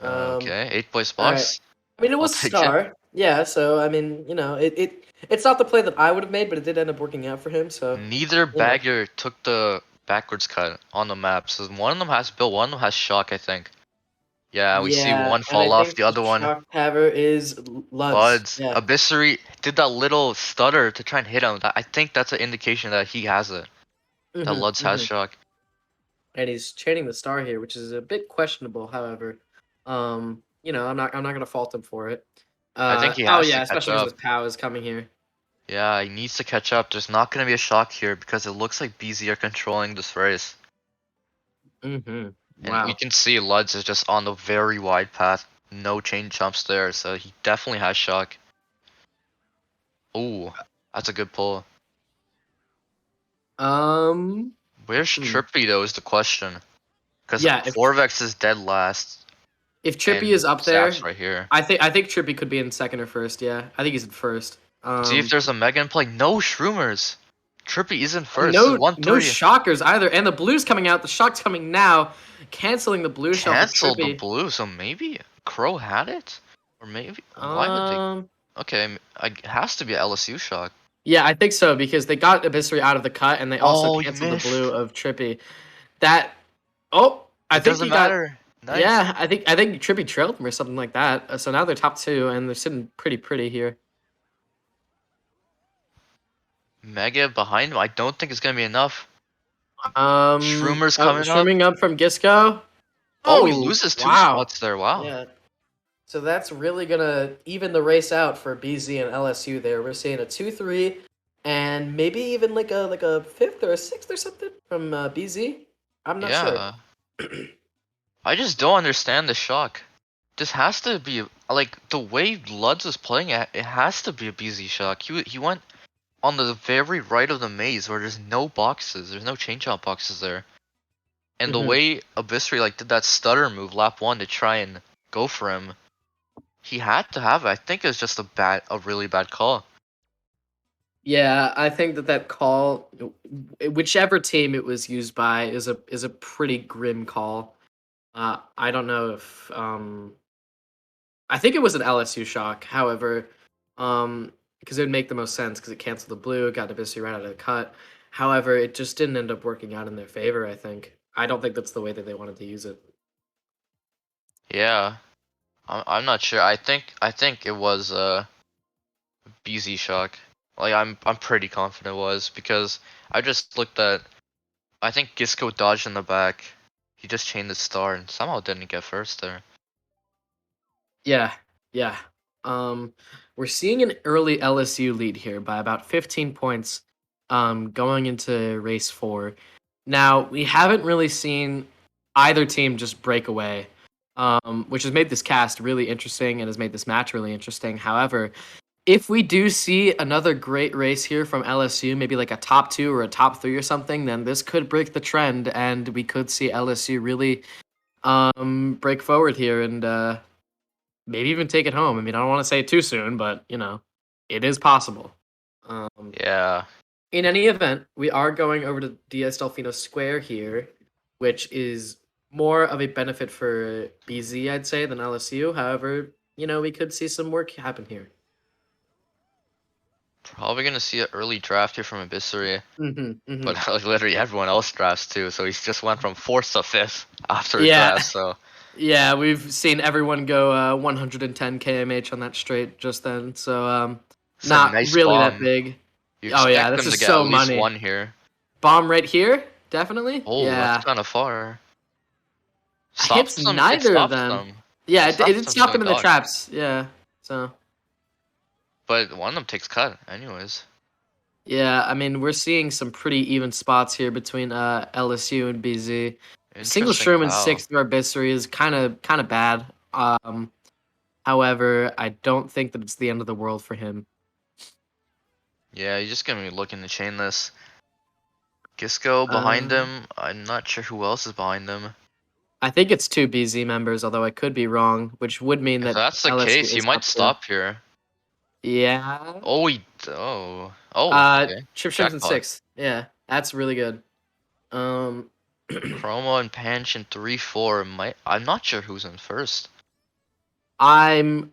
[SPEAKER 4] Okay, 8th place
[SPEAKER 3] All right.
[SPEAKER 4] box.
[SPEAKER 3] I mean, it
[SPEAKER 4] I'll
[SPEAKER 3] was
[SPEAKER 4] take it.
[SPEAKER 3] Star. Yeah. So I mean, it's not the play that I would have made, but it did end up working out for him. So
[SPEAKER 4] Neither
[SPEAKER 3] you know.
[SPEAKER 4] bagger took the backwards cut on the map. So one of them has Bill, one of them has Shock, I think. Yeah, we see
[SPEAKER 3] Yeah,
[SPEAKER 4] one
[SPEAKER 3] and I
[SPEAKER 4] fall off,
[SPEAKER 3] think
[SPEAKER 4] the
[SPEAKER 3] the
[SPEAKER 4] other one
[SPEAKER 3] shock haver is Luds.
[SPEAKER 4] buds.
[SPEAKER 3] Yeah.
[SPEAKER 4] Abyssary did that little stutter to try and hit him. I think that's an indication that he has it. That Luds has
[SPEAKER 3] hmm
[SPEAKER 4] Shock.
[SPEAKER 3] And he's chaining the star here, which is a bit questionable. However, I'm not gonna fault him for it.
[SPEAKER 4] I think he
[SPEAKER 3] Oh
[SPEAKER 4] has to
[SPEAKER 3] yeah,
[SPEAKER 4] catch
[SPEAKER 3] especially because
[SPEAKER 4] up.
[SPEAKER 3] this POW is coming here.
[SPEAKER 4] Yeah, he needs to catch up. There's not going to be a Shock here because it looks like BZ are controlling this race. And we
[SPEAKER 3] Wow.
[SPEAKER 4] can see Luds is just on the very wide path. No chain jumps there, so he definitely has Shock. Ooh, that's a good pull.
[SPEAKER 1] Um,
[SPEAKER 4] Where's Trippy though is the question. Because
[SPEAKER 1] yeah,
[SPEAKER 4] Forvex is dead last,
[SPEAKER 1] if Trippy
[SPEAKER 4] and
[SPEAKER 1] is up
[SPEAKER 4] Zap's
[SPEAKER 1] there,
[SPEAKER 4] right here.
[SPEAKER 1] I think Trippy could be in second or first. Yeah, I think he's in first.
[SPEAKER 4] See if there's a Mega in play. No Shroomers. Trippy isn't first. This is
[SPEAKER 1] No
[SPEAKER 4] 1-3.
[SPEAKER 1] shockers either, and the blue's coming out. The shock's coming now, canceling the blue shell for
[SPEAKER 4] Canceled the
[SPEAKER 1] Trippy.
[SPEAKER 4] blue, so maybe Crow had it? Or maybe. Why would they?
[SPEAKER 1] Um,
[SPEAKER 4] Okay, it has to be a LSU Shock.
[SPEAKER 1] yeah, I think so because they got Abyssary out of the cut, and they also
[SPEAKER 4] Oh, you
[SPEAKER 1] canceled the blue
[SPEAKER 4] missed.
[SPEAKER 1] of Trippy. That I
[SPEAKER 4] It
[SPEAKER 1] think
[SPEAKER 4] doesn't
[SPEAKER 1] he got.
[SPEAKER 4] matter. Nice.
[SPEAKER 1] Yeah, I think Trippy trailed him or something like that. So now they're top two, and they're sitting pretty here.
[SPEAKER 4] Mega behind him. I don't think it's gonna be enough. Shroomer's coming up.
[SPEAKER 1] Streaming up from Gisco.
[SPEAKER 4] Oh, he
[SPEAKER 1] Oh,
[SPEAKER 4] loses 2
[SPEAKER 1] wow.
[SPEAKER 4] spots there. Wow.
[SPEAKER 3] Yeah. So that's really gonna even the race out for BZ and LSU. There, we're seeing a 2-3, and maybe even like a fifth or a sixth or something from BZ. I'm not sure.
[SPEAKER 4] Yeah. I just don't understand the Shock. This has to be like the way Luds is playing it. It has to be a BZ shock. He went on the very right of the maze where there's no boxes. There's no chain chomp boxes there. And the way Abyssry like did that stutter move lap 1 to try and go for him, he had to have it. I think it was just a really bad call.
[SPEAKER 3] Yeah, I think that call, whichever team it was used by, is a pretty grim call. I don't know if I think it was an LSU shock. However, because it would make the most sense because it canceled the blue, got Nabissi right out of the cut. However, it just didn't end up working out in their favor. I don't think that's the way that they wanted to use it.
[SPEAKER 4] Yeah, I'm not sure. I think it was BZ shock. Like I'm pretty confident it was because I just looked at. I think Gisco dodged in the back. He just chained the star and somehow didn't get first there.
[SPEAKER 3] Yeah, yeah. We're seeing an early LSU lead here by about 15 points, going into race 4. Now, we haven't really seen either team just break away, which has made this cast really interesting and has made this match really interesting. However, if we do see another great race here from LSU, maybe like a top 2 or a top 3 or something, then this could break the trend and we could see LSU really break forward here and maybe even take it home. I mean, I don't want to say it too soon, but it is possible.
[SPEAKER 4] Yeah.
[SPEAKER 3] In any event, we are going over to DS Delfino Square here, which is more of a benefit for BZ, I'd say, than LSU. However, we could see some work happen here.
[SPEAKER 4] Probably gonna see an early draft here from Abyssary.
[SPEAKER 3] Mm-hmm.
[SPEAKER 4] But literally everyone else drafts too, so he's just went from 4th to 5th after a
[SPEAKER 3] Yeah.
[SPEAKER 4] draft, so
[SPEAKER 3] Yeah, we've seen everyone go 110 kmh on that straight just then, so
[SPEAKER 4] it's a
[SPEAKER 3] not
[SPEAKER 4] nice
[SPEAKER 3] really that
[SPEAKER 4] bomb.
[SPEAKER 3] big.
[SPEAKER 4] You
[SPEAKER 3] Oh yeah,
[SPEAKER 4] expect
[SPEAKER 3] this
[SPEAKER 4] them to
[SPEAKER 3] is
[SPEAKER 4] get at
[SPEAKER 3] so
[SPEAKER 4] least
[SPEAKER 3] money.
[SPEAKER 4] one here.
[SPEAKER 3] Bomb right here, definitely.
[SPEAKER 4] Oh, that's
[SPEAKER 3] Yeah,
[SPEAKER 4] kind of far.
[SPEAKER 3] hits
[SPEAKER 4] Stops them. It
[SPEAKER 3] neither of
[SPEAKER 4] stops
[SPEAKER 3] them.
[SPEAKER 4] them.
[SPEAKER 3] Yeah,
[SPEAKER 4] It
[SPEAKER 3] it
[SPEAKER 4] stops
[SPEAKER 3] did
[SPEAKER 4] them from
[SPEAKER 3] stop
[SPEAKER 4] doing
[SPEAKER 3] them in the
[SPEAKER 4] dodge.
[SPEAKER 3] traps. Yeah, so
[SPEAKER 4] But one of them takes cut, anyways.
[SPEAKER 3] yeah, I mean we're seeing some pretty even spots here between LSU and BZ. Single
[SPEAKER 4] Interesting
[SPEAKER 3] shroom in
[SPEAKER 4] pal.
[SPEAKER 3] 6th Arbissery is kind of bad. However, I don't think that it's the end of the world for him.
[SPEAKER 4] Yeah, you're just gonna be looking to chain this. Gisco behind
[SPEAKER 3] Um,
[SPEAKER 4] him. I'm not sure who else is behind him.
[SPEAKER 3] I think it's 2 BZ members, although I could be wrong, which would mean
[SPEAKER 4] If
[SPEAKER 3] that
[SPEAKER 4] that's the
[SPEAKER 3] LSU
[SPEAKER 4] case, he
[SPEAKER 3] is
[SPEAKER 4] might
[SPEAKER 3] top 2.
[SPEAKER 4] stop here.
[SPEAKER 3] Yeah.
[SPEAKER 4] Oh, okay.
[SPEAKER 3] Chip Shrimps in
[SPEAKER 4] Jackpot.
[SPEAKER 3] 6th. Yeah, that's really good. Um,
[SPEAKER 4] Chroma and Panch in 3-4. I'm not sure who's in first.
[SPEAKER 3] I'm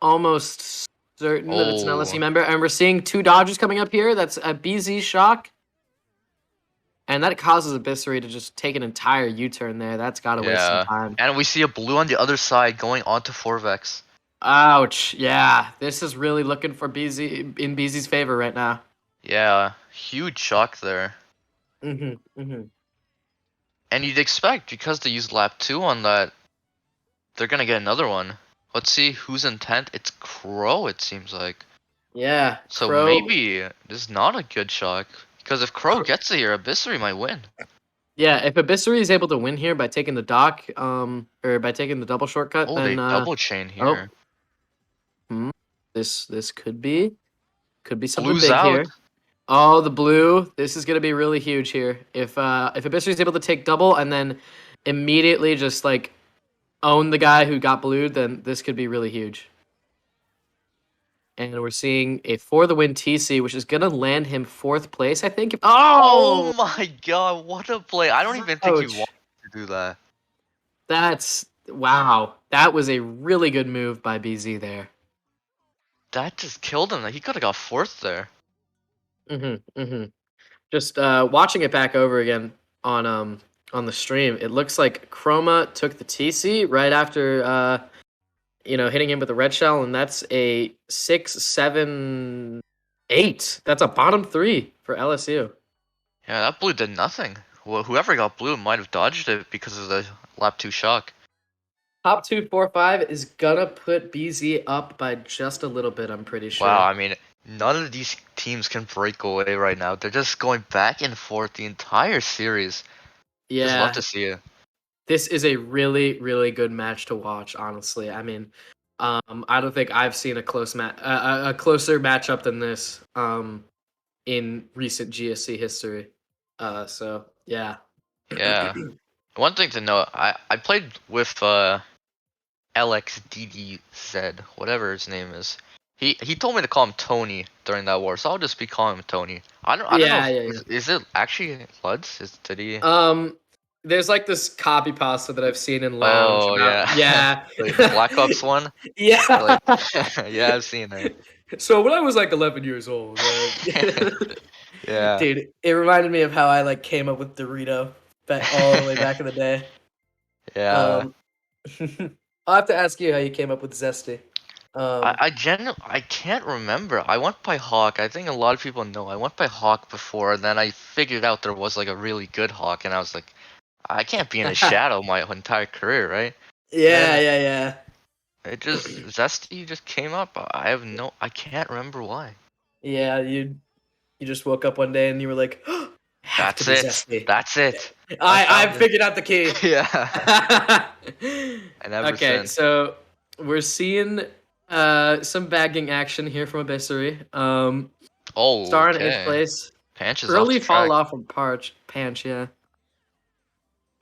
[SPEAKER 3] almost certain that it's an LSU
[SPEAKER 4] Oh,
[SPEAKER 3] member, and we're seeing 2 Dodgers coming up here. That's a BZ shock. And that causes Abyssary to just take an entire U-turn there. That's got to waste some
[SPEAKER 4] yeah.
[SPEAKER 3] time.
[SPEAKER 4] And we see a blue on the other side going on to Forvex.
[SPEAKER 3] Ouch. Yeah, this is really looking for BZ's favor right now.
[SPEAKER 4] Yeah, huge shock there.
[SPEAKER 3] Mm-hmm.
[SPEAKER 4] And you'd expect, because they used lap 2 on that, they're gonna get another one. Let's see who's in 10th. It's Crow, it seems like.
[SPEAKER 3] Yeah,
[SPEAKER 4] So
[SPEAKER 3] Crow.
[SPEAKER 4] maybe this is not a good shock. Because if Crow gets it here, Abyssary might win.
[SPEAKER 3] Yeah, if Abyssary is able to win here by taking the dock, or by taking the double shortcut,
[SPEAKER 4] Oh, they
[SPEAKER 3] then
[SPEAKER 4] double chain
[SPEAKER 3] oh,
[SPEAKER 4] here.
[SPEAKER 3] this could be something
[SPEAKER 4] Blue's
[SPEAKER 3] big
[SPEAKER 4] out.
[SPEAKER 3] here. Oh, the blue. This is gonna be really huge here. If Abyssary is able to take double and then immediately just like own the guy who got blued, then this could be really huge. And we're seeing a for the win TC, which is gonna land him 4th place, I think.
[SPEAKER 4] Oh
[SPEAKER 3] Oh,
[SPEAKER 4] my god, what a play. I don't even think he wanted
[SPEAKER 3] ouch.
[SPEAKER 4] to do that.
[SPEAKER 3] That's wow. That was a really good move by BZ there.
[SPEAKER 4] That just killed him. He could have got 4th there.
[SPEAKER 3] Just watching it back over again on the stream, it looks like Chroma took the TC right after hitting him with the red shell, and that's a 6, 7, 8. That's a bottom 3 for LSU.
[SPEAKER 4] Yeah, that blue did nothing. Well, whoever got blue might have dodged it because of the lap 2 shock.
[SPEAKER 3] Top 2, 4, 5 is gonna put BZ up by just a little bit, I'm pretty sure.
[SPEAKER 4] Wow, I mean, none of these teams can break away right now. They're just going back and forth the entire series. Just love
[SPEAKER 3] Yeah,
[SPEAKER 4] to see it.
[SPEAKER 1] This is a really, really good match to watch. Honestly, I mean, I don't think I've seen a a closer matchup than this in recent GSC history. So yeah.
[SPEAKER 4] Yeah. One thing to note, I played with LXDDZ, whatever his name is. He told me to call him Tony during that war, so I'll just be calling him Tony. I don't know
[SPEAKER 1] Yeah,
[SPEAKER 4] if,
[SPEAKER 1] yeah, yeah.
[SPEAKER 4] is it actually Luds? Did he?
[SPEAKER 1] There's like this copy pasta that I've seen in Lounge
[SPEAKER 4] Oh
[SPEAKER 1] about.
[SPEAKER 4] yeah,
[SPEAKER 1] Yeah.
[SPEAKER 4] the Black Ops one. Or
[SPEAKER 1] Yeah.
[SPEAKER 4] like, yeah, I've seen it.
[SPEAKER 1] So when I was like 11 years old,
[SPEAKER 4] Yeah.
[SPEAKER 3] Dude, it reminded me of how I like came up with Dorito back all the way back in the day.
[SPEAKER 4] Yeah.
[SPEAKER 3] Um, I'll have to ask you how you came up with Zesty.
[SPEAKER 4] I can't remember. I went by Hawk. I think a lot of people know. I went by Hawk before, and then I figured out there was like a really good Hawk, and I was like, I can't be in a shadow my entire career, right?
[SPEAKER 3] Yeah,
[SPEAKER 4] Then
[SPEAKER 3] yeah, yeah.
[SPEAKER 4] it just Zesty just came up. I can't remember why.
[SPEAKER 3] Yeah, you just woke up one day and you were like, have to
[SPEAKER 4] That's
[SPEAKER 3] be
[SPEAKER 4] it.
[SPEAKER 3] Zesty.
[SPEAKER 4] That's it.
[SPEAKER 3] I
[SPEAKER 4] found it.
[SPEAKER 3] figured out the key.
[SPEAKER 4] Yeah. And ever
[SPEAKER 1] Okay,
[SPEAKER 4] since.
[SPEAKER 1] so we're seeing some bagging action here from Abyssery.
[SPEAKER 4] Oh,
[SPEAKER 1] Star in 8th
[SPEAKER 4] okay.
[SPEAKER 1] place.
[SPEAKER 4] Panch is off
[SPEAKER 1] Early
[SPEAKER 4] the
[SPEAKER 1] fall
[SPEAKER 4] track.
[SPEAKER 1] off from Panch, yeah.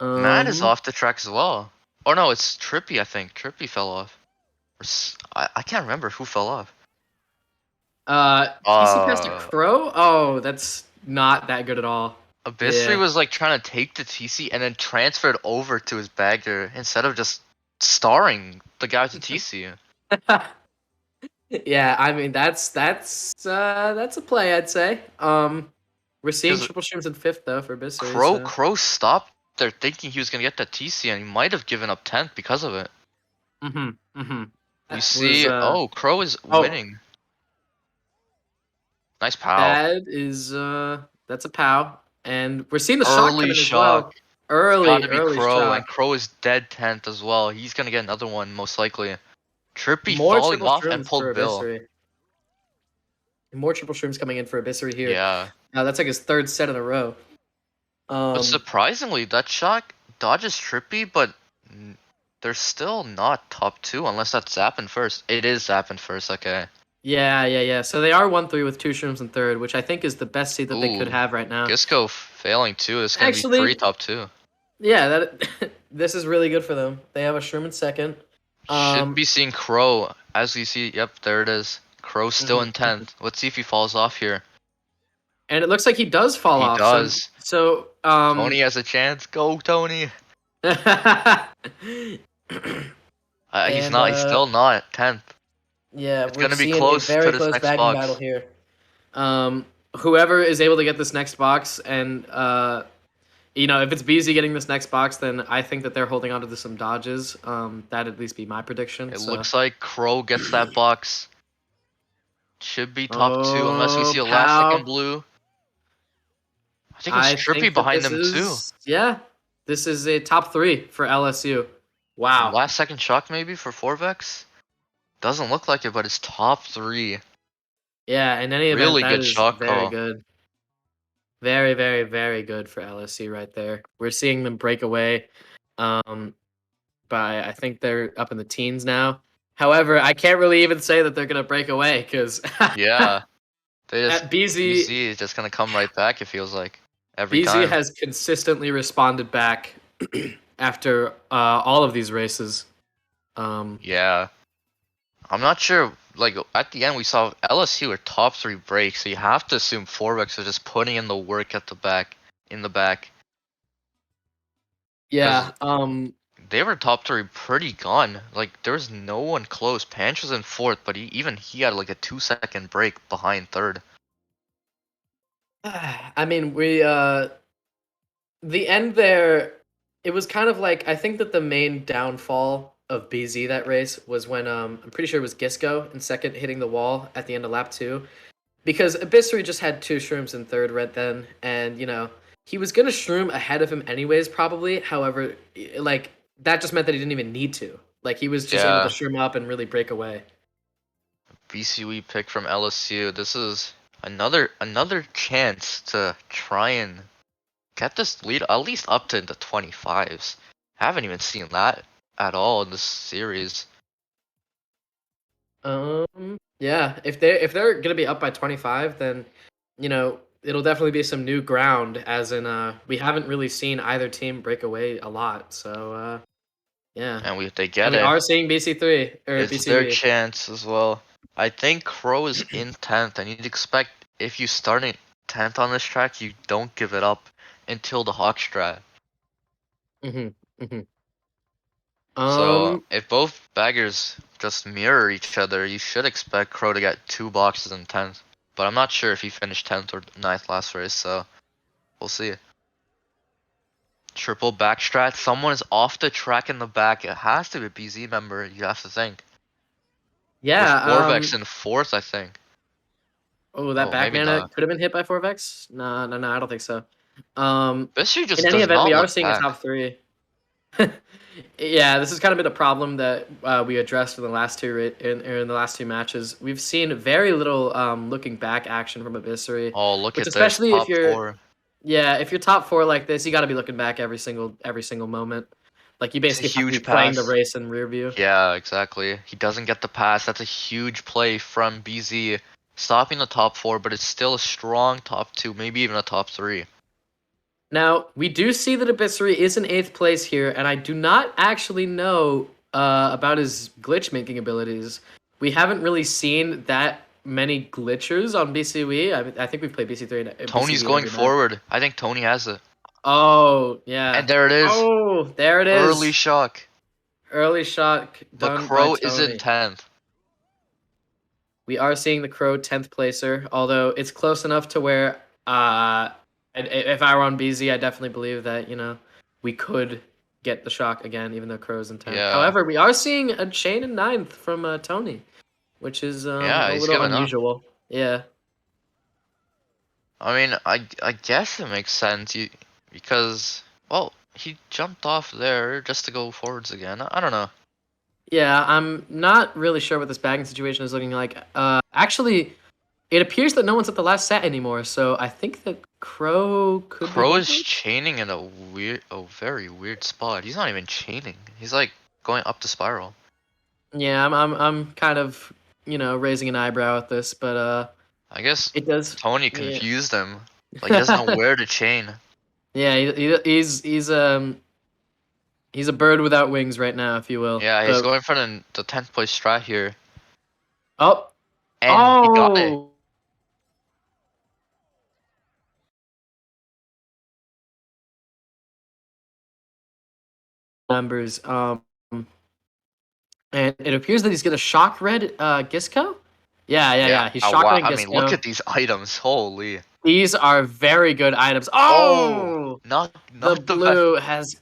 [SPEAKER 4] Matt is
[SPEAKER 1] Um
[SPEAKER 4] off the track as well. Oh no, it's Trippy. I think Trippy fell off. I can't remember who fell off.
[SPEAKER 1] TC passed a Crow? Oh, that's not that good at all.
[SPEAKER 4] Abyssery
[SPEAKER 1] Yeah.
[SPEAKER 4] was like trying to take the TC and then transfer it over to his bagger instead of just starring the guy with the TC.
[SPEAKER 1] Yeah, I mean that's a play, I'd say. We're seeing
[SPEAKER 4] Because
[SPEAKER 1] triple streams in 5th though for Abyssery, so
[SPEAKER 4] Crow stopped there thinking he was gonna get that TC and he might have given up 10th because of it.
[SPEAKER 1] mm-hmm.
[SPEAKER 4] We
[SPEAKER 1] That was
[SPEAKER 4] see Crow is
[SPEAKER 1] oh,
[SPEAKER 4] winning. Nice pow.
[SPEAKER 1] that is that's a pow. And we're seeing the shock come
[SPEAKER 4] Early
[SPEAKER 1] in as
[SPEAKER 4] shock.
[SPEAKER 1] well.
[SPEAKER 4] It's
[SPEAKER 1] Early,
[SPEAKER 4] gotta be
[SPEAKER 1] early
[SPEAKER 4] Crow, and
[SPEAKER 1] shock.
[SPEAKER 4] Crow is dead 10th as well. He's gonna get another one most likely. Trippy
[SPEAKER 1] More
[SPEAKER 4] falling
[SPEAKER 1] triple
[SPEAKER 4] off and
[SPEAKER 1] shrooms for
[SPEAKER 4] pulled Bill.
[SPEAKER 1] Abyssery. More triple shrooms coming in for Abyssery here.
[SPEAKER 4] Yeah.
[SPEAKER 1] Now that's like his 3rd set in a row.
[SPEAKER 4] But surprisingly, that shot dodges Trippy, but they're still not top 2 unless that's Zappin first. It is Zappin first, okay.
[SPEAKER 1] Yeah. So they are 1-3 with 2 shrooms in 3rd, which I think is the best seed that they could
[SPEAKER 4] Ooh.
[SPEAKER 1] have right now.
[SPEAKER 4] Gisco failing too. It's gonna be
[SPEAKER 1] Actually,
[SPEAKER 4] pre-top 2.
[SPEAKER 1] yeah, that this is really good for them. They have a shroom in 2nd.
[SPEAKER 4] Should be seeing Crow. As you see, yep, there it is. Crow's still in 10th. Let's see if he falls off here.
[SPEAKER 1] And it looks like he does fall
[SPEAKER 4] He
[SPEAKER 1] off.
[SPEAKER 4] does.
[SPEAKER 1] So
[SPEAKER 4] Tony has a chance. Go, Tony. He's not. He's still not 10th.
[SPEAKER 3] Yeah,
[SPEAKER 4] It's
[SPEAKER 3] we're
[SPEAKER 4] gonna be
[SPEAKER 3] seeing
[SPEAKER 4] close
[SPEAKER 3] a very
[SPEAKER 4] to this
[SPEAKER 3] close
[SPEAKER 4] next
[SPEAKER 3] bagging
[SPEAKER 4] box.
[SPEAKER 3] battle here.
[SPEAKER 1] Whoever is able to get this next box, and if it's BZ getting this next box, then I think that they're holding on to some dodges. That'd at least be my prediction.
[SPEAKER 4] It looks like Crow gets that box. Should be top 2 unless we see a last
[SPEAKER 1] pow.
[SPEAKER 4] second blue. I think it was Trippy
[SPEAKER 1] think that
[SPEAKER 4] behind
[SPEAKER 1] this
[SPEAKER 4] them too.
[SPEAKER 1] This is a top 3 for LSU. Wow.
[SPEAKER 4] Last second shock maybe for Forvex? Doesn't look like it, but it's top 3.
[SPEAKER 1] Yeah, in any event,
[SPEAKER 4] Really
[SPEAKER 1] that
[SPEAKER 4] good
[SPEAKER 1] is
[SPEAKER 4] shot
[SPEAKER 1] very
[SPEAKER 4] call.
[SPEAKER 1] good. Very, very, very good for LSU right there. We're seeing them break away. By I think they're up in the teens now. However, I can't really even say that they're gonna break away because
[SPEAKER 4] Yeah. They just
[SPEAKER 1] at BZ
[SPEAKER 4] BZ is just gonna come right back, it feels like. Every time.
[SPEAKER 1] has consistently responded back after all of these races.
[SPEAKER 4] Yeah. I'm not sure, like, at the end we saw LSU are top 3 breaks, so you have to assume Forvex are just putting in the work at the back, in the back.
[SPEAKER 1] Yeah.
[SPEAKER 4] They were top 3 pretty gone. Like, there was no one close. Panch was in 4th, but even he had like a 2-second break behind 3rd.
[SPEAKER 1] I mean, the end there, it was kind of like, I think that the main downfall of BZ that race was when I'm pretty sure it was Gisco in 2nd hitting the wall at the end of lap 2, because Abyssery just had 2 shrooms in 3rd right then, and he was gonna shroom ahead of him anyways probably. However, like that just meant that he didn't even need to. Like he was just able to shroom up and really break away.
[SPEAKER 4] BCWE pick from LSU. This is another chance to try and get this lead at least up to the 25s. Haven't even seen that at all in this series.
[SPEAKER 3] Yeah, if they're gonna be up by 25, then it'll definitely be some new ground. As in, we haven't really seen either team break away a lot. So yeah,
[SPEAKER 4] And if they
[SPEAKER 3] and
[SPEAKER 4] get
[SPEAKER 3] we
[SPEAKER 4] it,
[SPEAKER 3] are seeing BC3 or
[SPEAKER 4] it's their
[SPEAKER 3] BCB.
[SPEAKER 4] chance as well. I think Crow is in 10th, and you'd expect if you start in 10th on this track, you don't give it up until the Hawk strat.
[SPEAKER 3] Mhm. Mhm.
[SPEAKER 4] So if both baggers just mirror each other, you should expect Crow to get 2 boxes in 10th. But I'm not sure if he finished 10th or 9th last race, so we'll see. Triple back strat. Someone is off the track in the back. It has to be a BZ member, you have to think. With
[SPEAKER 3] Yeah.
[SPEAKER 4] 4vex in 4th, I think.
[SPEAKER 3] Oh, that
[SPEAKER 4] Oh,
[SPEAKER 3] back
[SPEAKER 4] maybe
[SPEAKER 3] mana
[SPEAKER 4] not.
[SPEAKER 3] could have been hit by 4vex. No, no, no. I don't think so.
[SPEAKER 4] Bisu
[SPEAKER 3] In
[SPEAKER 4] just
[SPEAKER 3] any
[SPEAKER 4] does
[SPEAKER 3] event, we
[SPEAKER 4] not
[SPEAKER 3] are
[SPEAKER 4] look
[SPEAKER 3] seeing a
[SPEAKER 4] back.
[SPEAKER 3] top 3. Yeah, this has kind of been a problem that we addressed in the last in the last 2 matches. We've seen very little looking back action from Abyssery,
[SPEAKER 4] Oh, look
[SPEAKER 3] which
[SPEAKER 4] at this.
[SPEAKER 3] especially if
[SPEAKER 4] Top
[SPEAKER 3] you're
[SPEAKER 4] 4.
[SPEAKER 3] if you're top 4 like this, you got to be looking back every single moment. Like you
[SPEAKER 4] It's a
[SPEAKER 3] basically have to be
[SPEAKER 4] huge
[SPEAKER 3] playing the
[SPEAKER 4] pass.
[SPEAKER 3] race in rear view.
[SPEAKER 4] Yeah, exactly. He doesn't get the pass. That's a huge play from BZ. Stopping the top 4, but it's still a strong top 2, maybe even a top 3.
[SPEAKER 3] Now, we do see that Abyssery is in 8th place here, and I do not actually know about his glitch making abilities. We haven't really seen that many glitchers on BCWE. I think we've played BC3 and
[SPEAKER 4] Tony's
[SPEAKER 3] BCB in
[SPEAKER 4] going
[SPEAKER 3] every match.
[SPEAKER 4] forward. I think Tony has it.
[SPEAKER 3] Oh, yeah.
[SPEAKER 4] And there it is.
[SPEAKER 3] Oh, there it
[SPEAKER 4] Early
[SPEAKER 3] is.
[SPEAKER 4] shock.
[SPEAKER 3] Early shot
[SPEAKER 4] The
[SPEAKER 3] done by
[SPEAKER 4] Crow is in
[SPEAKER 3] Tony.
[SPEAKER 4] 10th.
[SPEAKER 3] We are seeing the Crow 10th placer, although it's close enough to where if I were on BZ, I definitely believe that, we could get the shock again, even though Crow's in 10th.
[SPEAKER 4] Yeah.
[SPEAKER 3] However, we are seeing a chain in 9th from Tony, which is
[SPEAKER 4] Yeah,
[SPEAKER 3] a
[SPEAKER 4] he's
[SPEAKER 3] little
[SPEAKER 4] giving up.
[SPEAKER 3] unusual. Yeah.
[SPEAKER 4] I mean, I guess it makes sense. Because, well, he jumped off there just to go forwards again. I don't know.
[SPEAKER 3] Yeah, I'm not really sure what this bagging situation is looking like. Actually, it appears that no one's at the last set anymore, so I think that Crow could be
[SPEAKER 4] Crow
[SPEAKER 3] home
[SPEAKER 4] is
[SPEAKER 3] plate.
[SPEAKER 4] chaining in a very weird spot. He's not even chaining. He's like going up the spiral.
[SPEAKER 3] Yeah, I'm kind of, raising an eyebrow at this, but
[SPEAKER 4] I guess
[SPEAKER 3] it does.
[SPEAKER 4] Tony
[SPEAKER 3] Yeah.
[SPEAKER 4] confused him. Like he doesn't know where to chain.
[SPEAKER 3] Yeah, he's a bird without wings right now, if you will.
[SPEAKER 4] Yeah, he's
[SPEAKER 3] But
[SPEAKER 4] going for the 10th place strat here,
[SPEAKER 3] oh,
[SPEAKER 4] and he got it.
[SPEAKER 3] oh, members. And it appears that he's gonna shock red Gisco.
[SPEAKER 4] Yeah.
[SPEAKER 3] Yeah. He's
[SPEAKER 4] Oh
[SPEAKER 3] shock
[SPEAKER 4] wow.
[SPEAKER 3] red
[SPEAKER 4] I mean, look
[SPEAKER 3] Gisco.
[SPEAKER 4] at these items. Holy.
[SPEAKER 3] These are very good items.
[SPEAKER 4] Oh,
[SPEAKER 3] Oh, the
[SPEAKER 4] not the best.
[SPEAKER 3] blue has.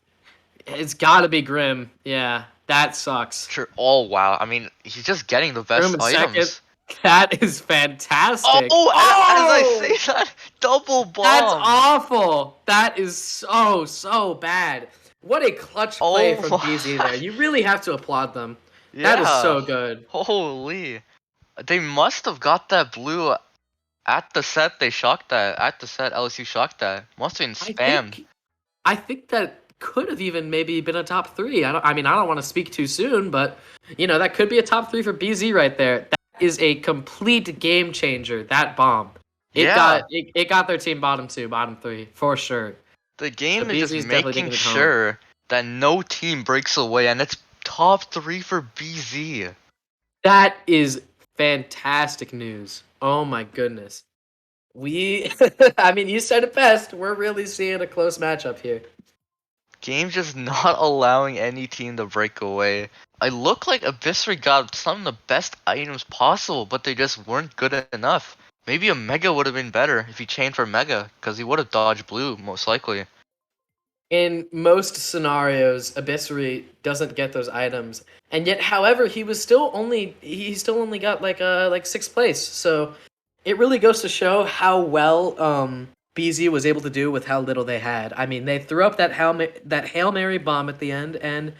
[SPEAKER 3] It's got to be Grim. Yeah, that sucks.
[SPEAKER 4] Sure. Oh wow. I mean, he's just getting the
[SPEAKER 3] Grim
[SPEAKER 4] best
[SPEAKER 3] in second.
[SPEAKER 4] items.
[SPEAKER 3] That is fantastic.
[SPEAKER 4] Oh, as I
[SPEAKER 3] Oh,
[SPEAKER 4] say that, double
[SPEAKER 3] that's
[SPEAKER 4] bomb.
[SPEAKER 3] awful. That is so bad. What a clutch play
[SPEAKER 4] Oh
[SPEAKER 3] from BZ
[SPEAKER 4] my.
[SPEAKER 3] there. You really have to applaud them. That is
[SPEAKER 4] Yeah.
[SPEAKER 3] so good.
[SPEAKER 4] Holy. They must have got that blue at the set. They shocked that at the set. LSU shocked that. Must have been
[SPEAKER 3] I
[SPEAKER 4] spammed.
[SPEAKER 3] think I think that could have even maybe been a top 3. I mean, I don't want to speak too soon, but that could be a top 3 for BZ right there. That is a complete game changer. That bomb.
[SPEAKER 4] Yeah.
[SPEAKER 3] It got their team bottom 2, bottom 3 for sure.
[SPEAKER 4] The
[SPEAKER 3] So
[SPEAKER 4] game is just
[SPEAKER 3] BZ's definitely
[SPEAKER 4] making
[SPEAKER 3] taking it home.
[SPEAKER 4] sure that no team breaks away, and it's top 3 for BZ.
[SPEAKER 3] That is fantastic news. Oh my goodness. I mean, you said it best. We're really seeing a close matchup here.
[SPEAKER 4] Game just not allowing any team to break away. I look like Abyssery got some of the best items possible, but they just weren't good enough. Maybe a Mega would have been better if he chained for Mega, because he would have dodged blue, most likely.
[SPEAKER 3] In most scenarios, Abyssery doesn't get those items, and yet, however, he still only got like 6th place. So it really goes to show how well BZ was able to do with how little they had. I mean, they threw up that Hail Mary bomb at the end, and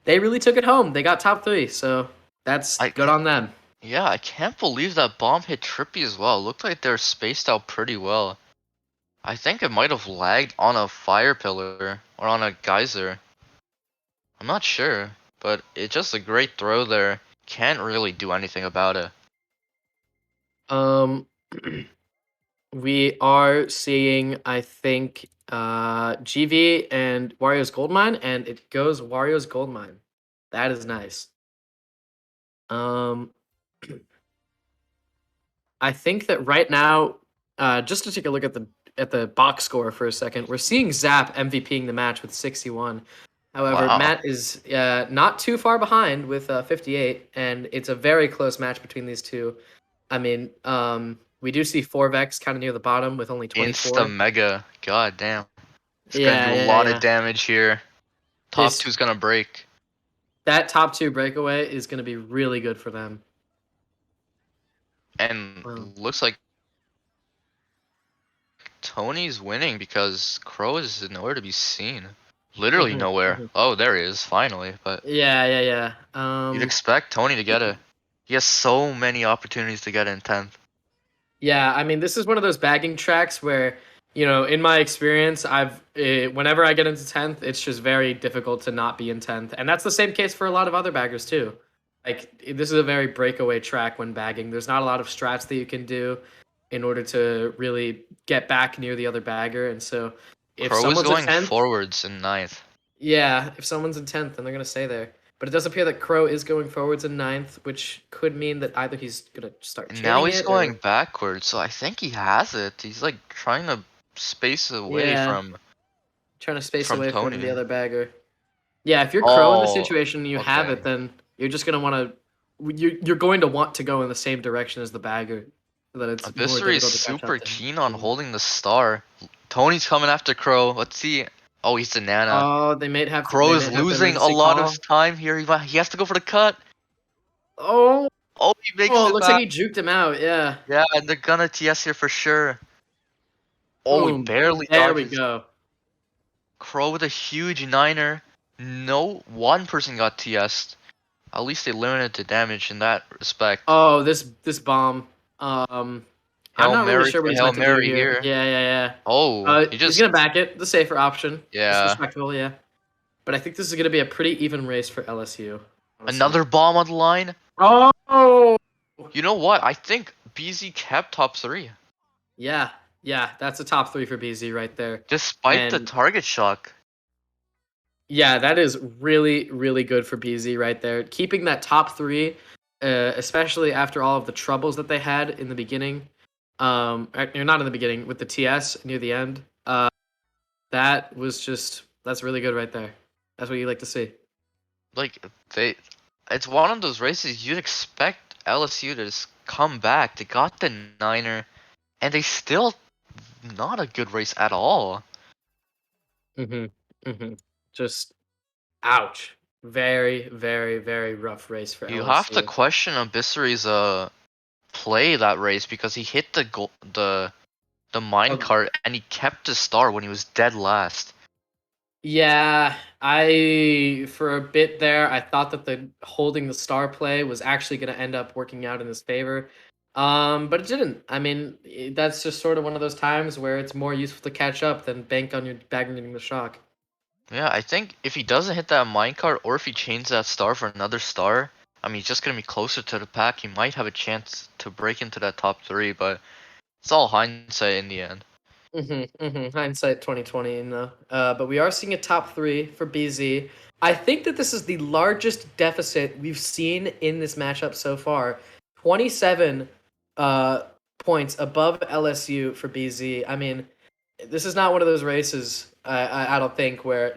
[SPEAKER 3] they really took it home. They got top 3, so that's good on them.
[SPEAKER 4] Yeah, I can't believe that bomb hit Trippy as well. It looked like they're spaced out pretty well. I think it might have lagged on a fire pillar or on a geyser. I'm not sure, but it's just a great throw there. Can't really do anything about it.
[SPEAKER 3] Um, we are seeing, I think, GV and Wario's Goldmine, and it goes Wario's Goldmine. That is nice. Um, I think that right now, just to take a look at the box score for a second, we're seeing Zap MVPing the match with 61. However,
[SPEAKER 4] Wow.
[SPEAKER 3] Matt is not too far behind with 58, and it's a very close match between these two. I mean, we do see Forvex kind of near the bottom with only 24.
[SPEAKER 4] Insta mega. God damn. It's gonna
[SPEAKER 3] Yeah,
[SPEAKER 4] do a
[SPEAKER 3] yeah,
[SPEAKER 4] lot of
[SPEAKER 3] yeah.
[SPEAKER 4] damage here. Top
[SPEAKER 3] This
[SPEAKER 4] two's gonna break.
[SPEAKER 3] that top two breakaway is going to be really good for them.
[SPEAKER 4] And
[SPEAKER 3] Wow.
[SPEAKER 4] looks like Tony's winning because Crow is nowhere to be seen. Literally
[SPEAKER 3] Mhm,
[SPEAKER 4] nowhere.
[SPEAKER 3] mhm.
[SPEAKER 4] Oh, there he is, finally. But
[SPEAKER 3] Yeah, yeah, yeah.
[SPEAKER 4] you'd expect Tony to get it. He has so many opportunities to get in 10th.
[SPEAKER 3] Yeah, I mean, this is one of those bagging tracks where, in my experience, whenever I get into 10th, it's just very difficult to not be in 10th. And that's the same case for a lot of other baggers too. Like, this is a very breakaway track when bagging. There's not a lot of strats that you can do in order to really get back near the other bagger. And so if
[SPEAKER 4] Crow is
[SPEAKER 3] someone's in
[SPEAKER 4] going
[SPEAKER 3] 10th,
[SPEAKER 4] forwards in 9th.
[SPEAKER 3] yeah, if someone's in 10th, then they're going to stay there. But it does appear that Crow is going forwards in 9th, which could mean that either he's going to start
[SPEAKER 4] And now
[SPEAKER 3] chaining
[SPEAKER 4] he's
[SPEAKER 3] it
[SPEAKER 4] going
[SPEAKER 3] or...
[SPEAKER 4] backwards, so I think he has it. He's like trying to space away
[SPEAKER 3] Yeah.
[SPEAKER 4] from
[SPEAKER 3] Trying to space away from
[SPEAKER 4] Tony.
[SPEAKER 3] the other bagger. Yeah, if you're Crow in the
[SPEAKER 4] Oh,
[SPEAKER 3] situation and you have
[SPEAKER 4] okay.
[SPEAKER 3] it, then you're just gonna want to. You're going to want to go in the same direction as the bagger, so that it's more
[SPEAKER 4] Abyssery is
[SPEAKER 3] difficult to catch
[SPEAKER 4] super
[SPEAKER 3] up to
[SPEAKER 4] keen on
[SPEAKER 3] him.
[SPEAKER 4] holding the star. Tony's coming after Crow. Let's see. Oh, he's the Nana.
[SPEAKER 3] Oh, they may have to.
[SPEAKER 4] Crow
[SPEAKER 3] They
[SPEAKER 4] is
[SPEAKER 3] may have to
[SPEAKER 4] losing a
[SPEAKER 3] emergency
[SPEAKER 4] lot of
[SPEAKER 3] call.
[SPEAKER 4] time here. He has to go for the cut.
[SPEAKER 3] Oh,
[SPEAKER 4] Oh, he makes
[SPEAKER 3] oh, it
[SPEAKER 4] it
[SPEAKER 3] looks like
[SPEAKER 4] back.
[SPEAKER 3] he juked him out. Yeah.
[SPEAKER 4] Yeah, and they're gonna TS here for sure. Oh, he
[SPEAKER 3] Boom.
[SPEAKER 4] barely
[SPEAKER 3] There we
[SPEAKER 4] dodges.
[SPEAKER 3] go.
[SPEAKER 4] Crow with a huge niner. No one person got TS'd. At least they limited the damage in that respect.
[SPEAKER 3] Oh, this bomb. I'm
[SPEAKER 4] Hail
[SPEAKER 3] not really
[SPEAKER 4] Mary
[SPEAKER 3] sure what
[SPEAKER 4] to
[SPEAKER 3] he's
[SPEAKER 4] Hail
[SPEAKER 3] meant to do
[SPEAKER 4] Mary
[SPEAKER 3] here.
[SPEAKER 4] here.
[SPEAKER 3] Yeah, yeah, yeah.
[SPEAKER 4] Oh, he
[SPEAKER 3] He's
[SPEAKER 4] just,
[SPEAKER 3] gonna back it, the safer option. It's
[SPEAKER 4] yeah.
[SPEAKER 3] respectable, yeah. But I think this is gonna be a pretty even race for LSU. Honestly.
[SPEAKER 4] Another bomb on the line.
[SPEAKER 3] Oh,
[SPEAKER 4] You know what? I think BZ kept top 3.
[SPEAKER 3] yeah, yeah. That's a top 3 for BZ right there.
[SPEAKER 4] Despite the
[SPEAKER 3] And
[SPEAKER 4] target shock.
[SPEAKER 3] yeah, that is really, really good for BZ right there. Keeping that top 3, especially after all of the troubles that they had in the beginning. Or not in the beginning with the TS near the end. That's really good right there. That's what you like to see.
[SPEAKER 4] Like, it's one of those races you'd expect LSU to just come back. They got the niner, and they still not a good race at all.
[SPEAKER 3] Just ouch. Very, very, very rough race for
[SPEAKER 4] You have to
[SPEAKER 3] LSU.
[SPEAKER 4] question Abyssery's play that race because he hit the minecart and he kept the star when he was dead last.
[SPEAKER 3] Yeah, for a bit there, I thought that the holding the star play was actually going to end up working out in his favor. But it didn't. I mean, that's just sort of one of those times where it's more useful to catch up than bank on your bag getting the shock.
[SPEAKER 4] Yeah, I think if he doesn't hit that minecart or if he changes that star for another star, I mean, he's just gonna be closer to the pack. He might have a chance to break into that top 3, but it's all hindsight in the end.
[SPEAKER 3] Hindsight 2020, but we are seeing a top 3 for BZ. I think that this is the largest deficit we've seen in this matchup so far. 27 points above LSU for BZ. I mean, this is not one of those races. I don't think where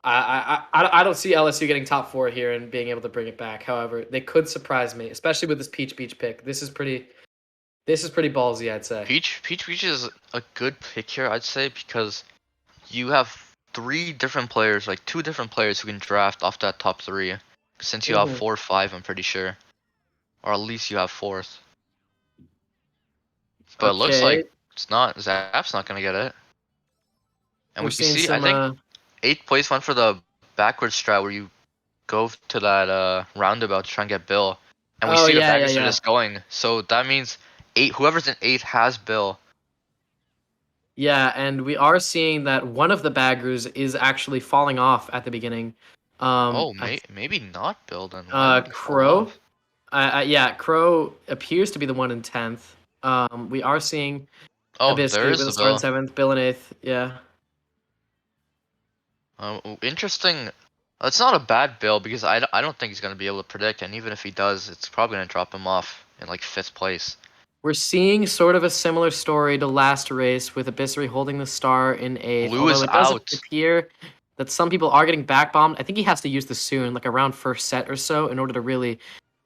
[SPEAKER 3] I don't see LSU getting top 4 here and being able to bring it back. However, they could surprise me, especially with this Peach Beach pick. This is pretty ballsy, I'd say.
[SPEAKER 4] Peach is a good pick here, I'd say, because you have 3 different players, like 2 different players who can draft off that top 3. Since you have 4 or 5, I'm pretty sure. Or at least you have 4th. But it looks
[SPEAKER 3] Okay,
[SPEAKER 4] like Zap's not gonna get it. And
[SPEAKER 3] we're
[SPEAKER 4] we
[SPEAKER 3] seeing
[SPEAKER 4] see, I
[SPEAKER 3] some.
[SPEAKER 4] think 8th place went for the backwards strat where you go to that roundabout to try and get Bill. And we
[SPEAKER 3] Oh
[SPEAKER 4] see the
[SPEAKER 3] yeah, yeah,
[SPEAKER 4] baggers are
[SPEAKER 3] yeah,
[SPEAKER 4] just going. So that means whoever's in 8th has Bill.
[SPEAKER 3] Yeah, and we are seeing that one of the baggers is actually falling off at the beginning.
[SPEAKER 4] Oh,
[SPEAKER 3] I
[SPEAKER 4] maybe not Builden. Why would he fall
[SPEAKER 3] Crow.
[SPEAKER 4] off?
[SPEAKER 3] Yeah, Crow appears to be the one in 10th. We are seeing
[SPEAKER 4] Oh, there
[SPEAKER 3] Abysri
[SPEAKER 4] is
[SPEAKER 3] with a
[SPEAKER 4] the
[SPEAKER 3] start in
[SPEAKER 4] bill.
[SPEAKER 3] 7th, Bill in 8th. Yeah.
[SPEAKER 4] Interesting. It's not a bad bill because I don't think he's gonna be able to predict, and even if he does, it's probably gonna drop him off in like 5th place.
[SPEAKER 3] We're seeing sort of a similar story to last race with Abysri holding the star in 8th,
[SPEAKER 4] Blue
[SPEAKER 3] although
[SPEAKER 4] is
[SPEAKER 3] it does
[SPEAKER 4] out.
[SPEAKER 3] appear that some people are getting back bombed. I think he has to use this soon, like around first set or so, in order to really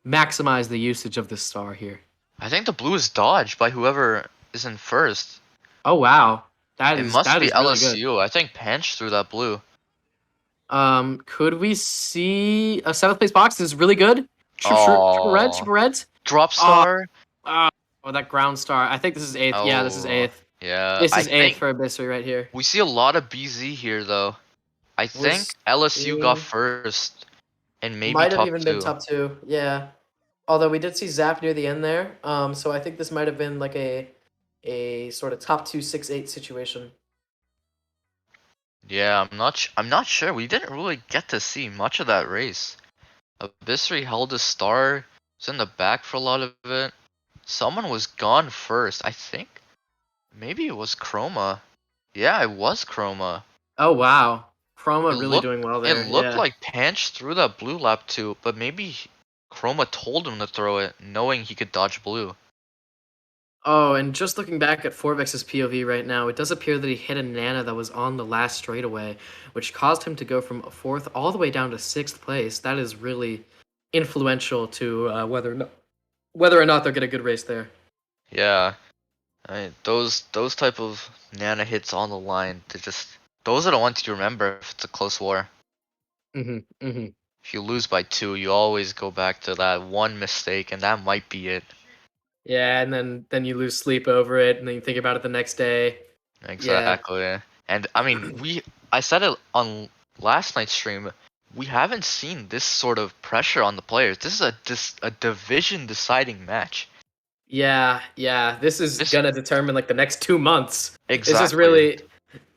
[SPEAKER 3] maximize the usage of this star here.
[SPEAKER 4] I think the blue is dodged by whoever is in first.
[SPEAKER 3] Oh wow. That
[SPEAKER 4] It
[SPEAKER 3] is
[SPEAKER 4] must
[SPEAKER 3] that
[SPEAKER 4] be
[SPEAKER 3] is really good.
[SPEAKER 4] LSU. I think Panch threw that blue.
[SPEAKER 3] Could we see a 7th place box? This is really good. Triple red,
[SPEAKER 4] Oh,
[SPEAKER 3] triple reds.
[SPEAKER 4] drop
[SPEAKER 3] Oh,
[SPEAKER 4] star.
[SPEAKER 3] oh, that ground star. I think this is 8th. Yeah, this is
[SPEAKER 4] Oh,
[SPEAKER 3] 8th.
[SPEAKER 4] yeah.
[SPEAKER 3] This
[SPEAKER 4] I
[SPEAKER 3] is 8th
[SPEAKER 4] think
[SPEAKER 3] for Abysri right here.
[SPEAKER 4] we see a lot of BZ here, though. I
[SPEAKER 3] We're
[SPEAKER 4] think LSU got
[SPEAKER 3] seeing
[SPEAKER 4] first, and maybe
[SPEAKER 3] might have
[SPEAKER 4] top
[SPEAKER 3] even been
[SPEAKER 4] 2.
[SPEAKER 3] top 2. Yeah. Although we did see Zap near the end there. So I think this might have been like a sort of top 2 6-8 situation.
[SPEAKER 4] Yeah, I'm not sure. We didn't really get to see much of that race. Abysri held a star. Was in the back for a lot of it. Someone was gone first. I think maybe it was Chroma. Yeah, it was Chroma.
[SPEAKER 3] Oh wow. Chroma
[SPEAKER 4] It
[SPEAKER 3] really
[SPEAKER 4] looked
[SPEAKER 3] doing well
[SPEAKER 4] it
[SPEAKER 3] there.
[SPEAKER 4] looked
[SPEAKER 3] Yeah.
[SPEAKER 4] like Panch threw that blue lap too, but maybe Chroma told him to throw it, knowing he could dodge blue.
[SPEAKER 3] Oh, and just looking back at Forvex's POV right now, it does appear that he hit a Nana that was on the last straightaway, which caused him to go from 4th all the way down to 6th place. That is really influential to whether or not they'll get a good race there.
[SPEAKER 4] Yeah, those type of Nana hits on the line, those are the ones you remember if it's a close war.
[SPEAKER 3] Mm-hmm. Mm-hmm.
[SPEAKER 4] If you lose by 2, you always go back to that one mistake, and that might be it.
[SPEAKER 3] Yeah, and then you lose sleep over it, and then you think about it the next day. Yeah.
[SPEAKER 4] Exactly. And I mean, I said it on last night's stream. We haven't seen this sort of pressure on the players. This is a division deciding match.
[SPEAKER 3] Yeah, yeah. This is
[SPEAKER 4] This
[SPEAKER 3] gonna determine like the next 2 months.
[SPEAKER 4] exactly.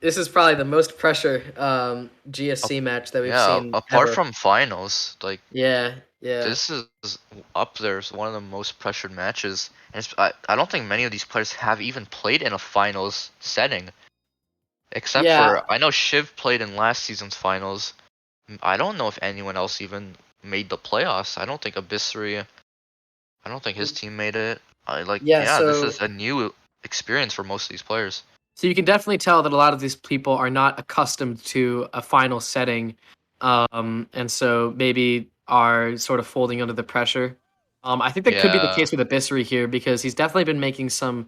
[SPEAKER 3] This is probably the most pressure GSC match that we've
[SPEAKER 4] Yeah,
[SPEAKER 3] seen
[SPEAKER 4] apart
[SPEAKER 3] ever.
[SPEAKER 4] from finals, like
[SPEAKER 3] Yeah, yeah.
[SPEAKER 4] this is up there as one of the most pressured matches. And I don't think many of these players have even played in a finals setting. Except
[SPEAKER 3] Yeah,
[SPEAKER 4] for, I know Shiv played in last season's finals. I don't know if anyone else even made the playoffs. I don't think his team made it.
[SPEAKER 3] yeah,
[SPEAKER 4] Yeah, this is
[SPEAKER 3] so
[SPEAKER 4] a new experience for most of these players.
[SPEAKER 3] you can definitely tell that a lot of these people are not accustomed to a final setting, and so maybe are sort of folding under the pressure. I think that could be the
[SPEAKER 4] Yeah,
[SPEAKER 3] case with Abysri here because he's definitely been making some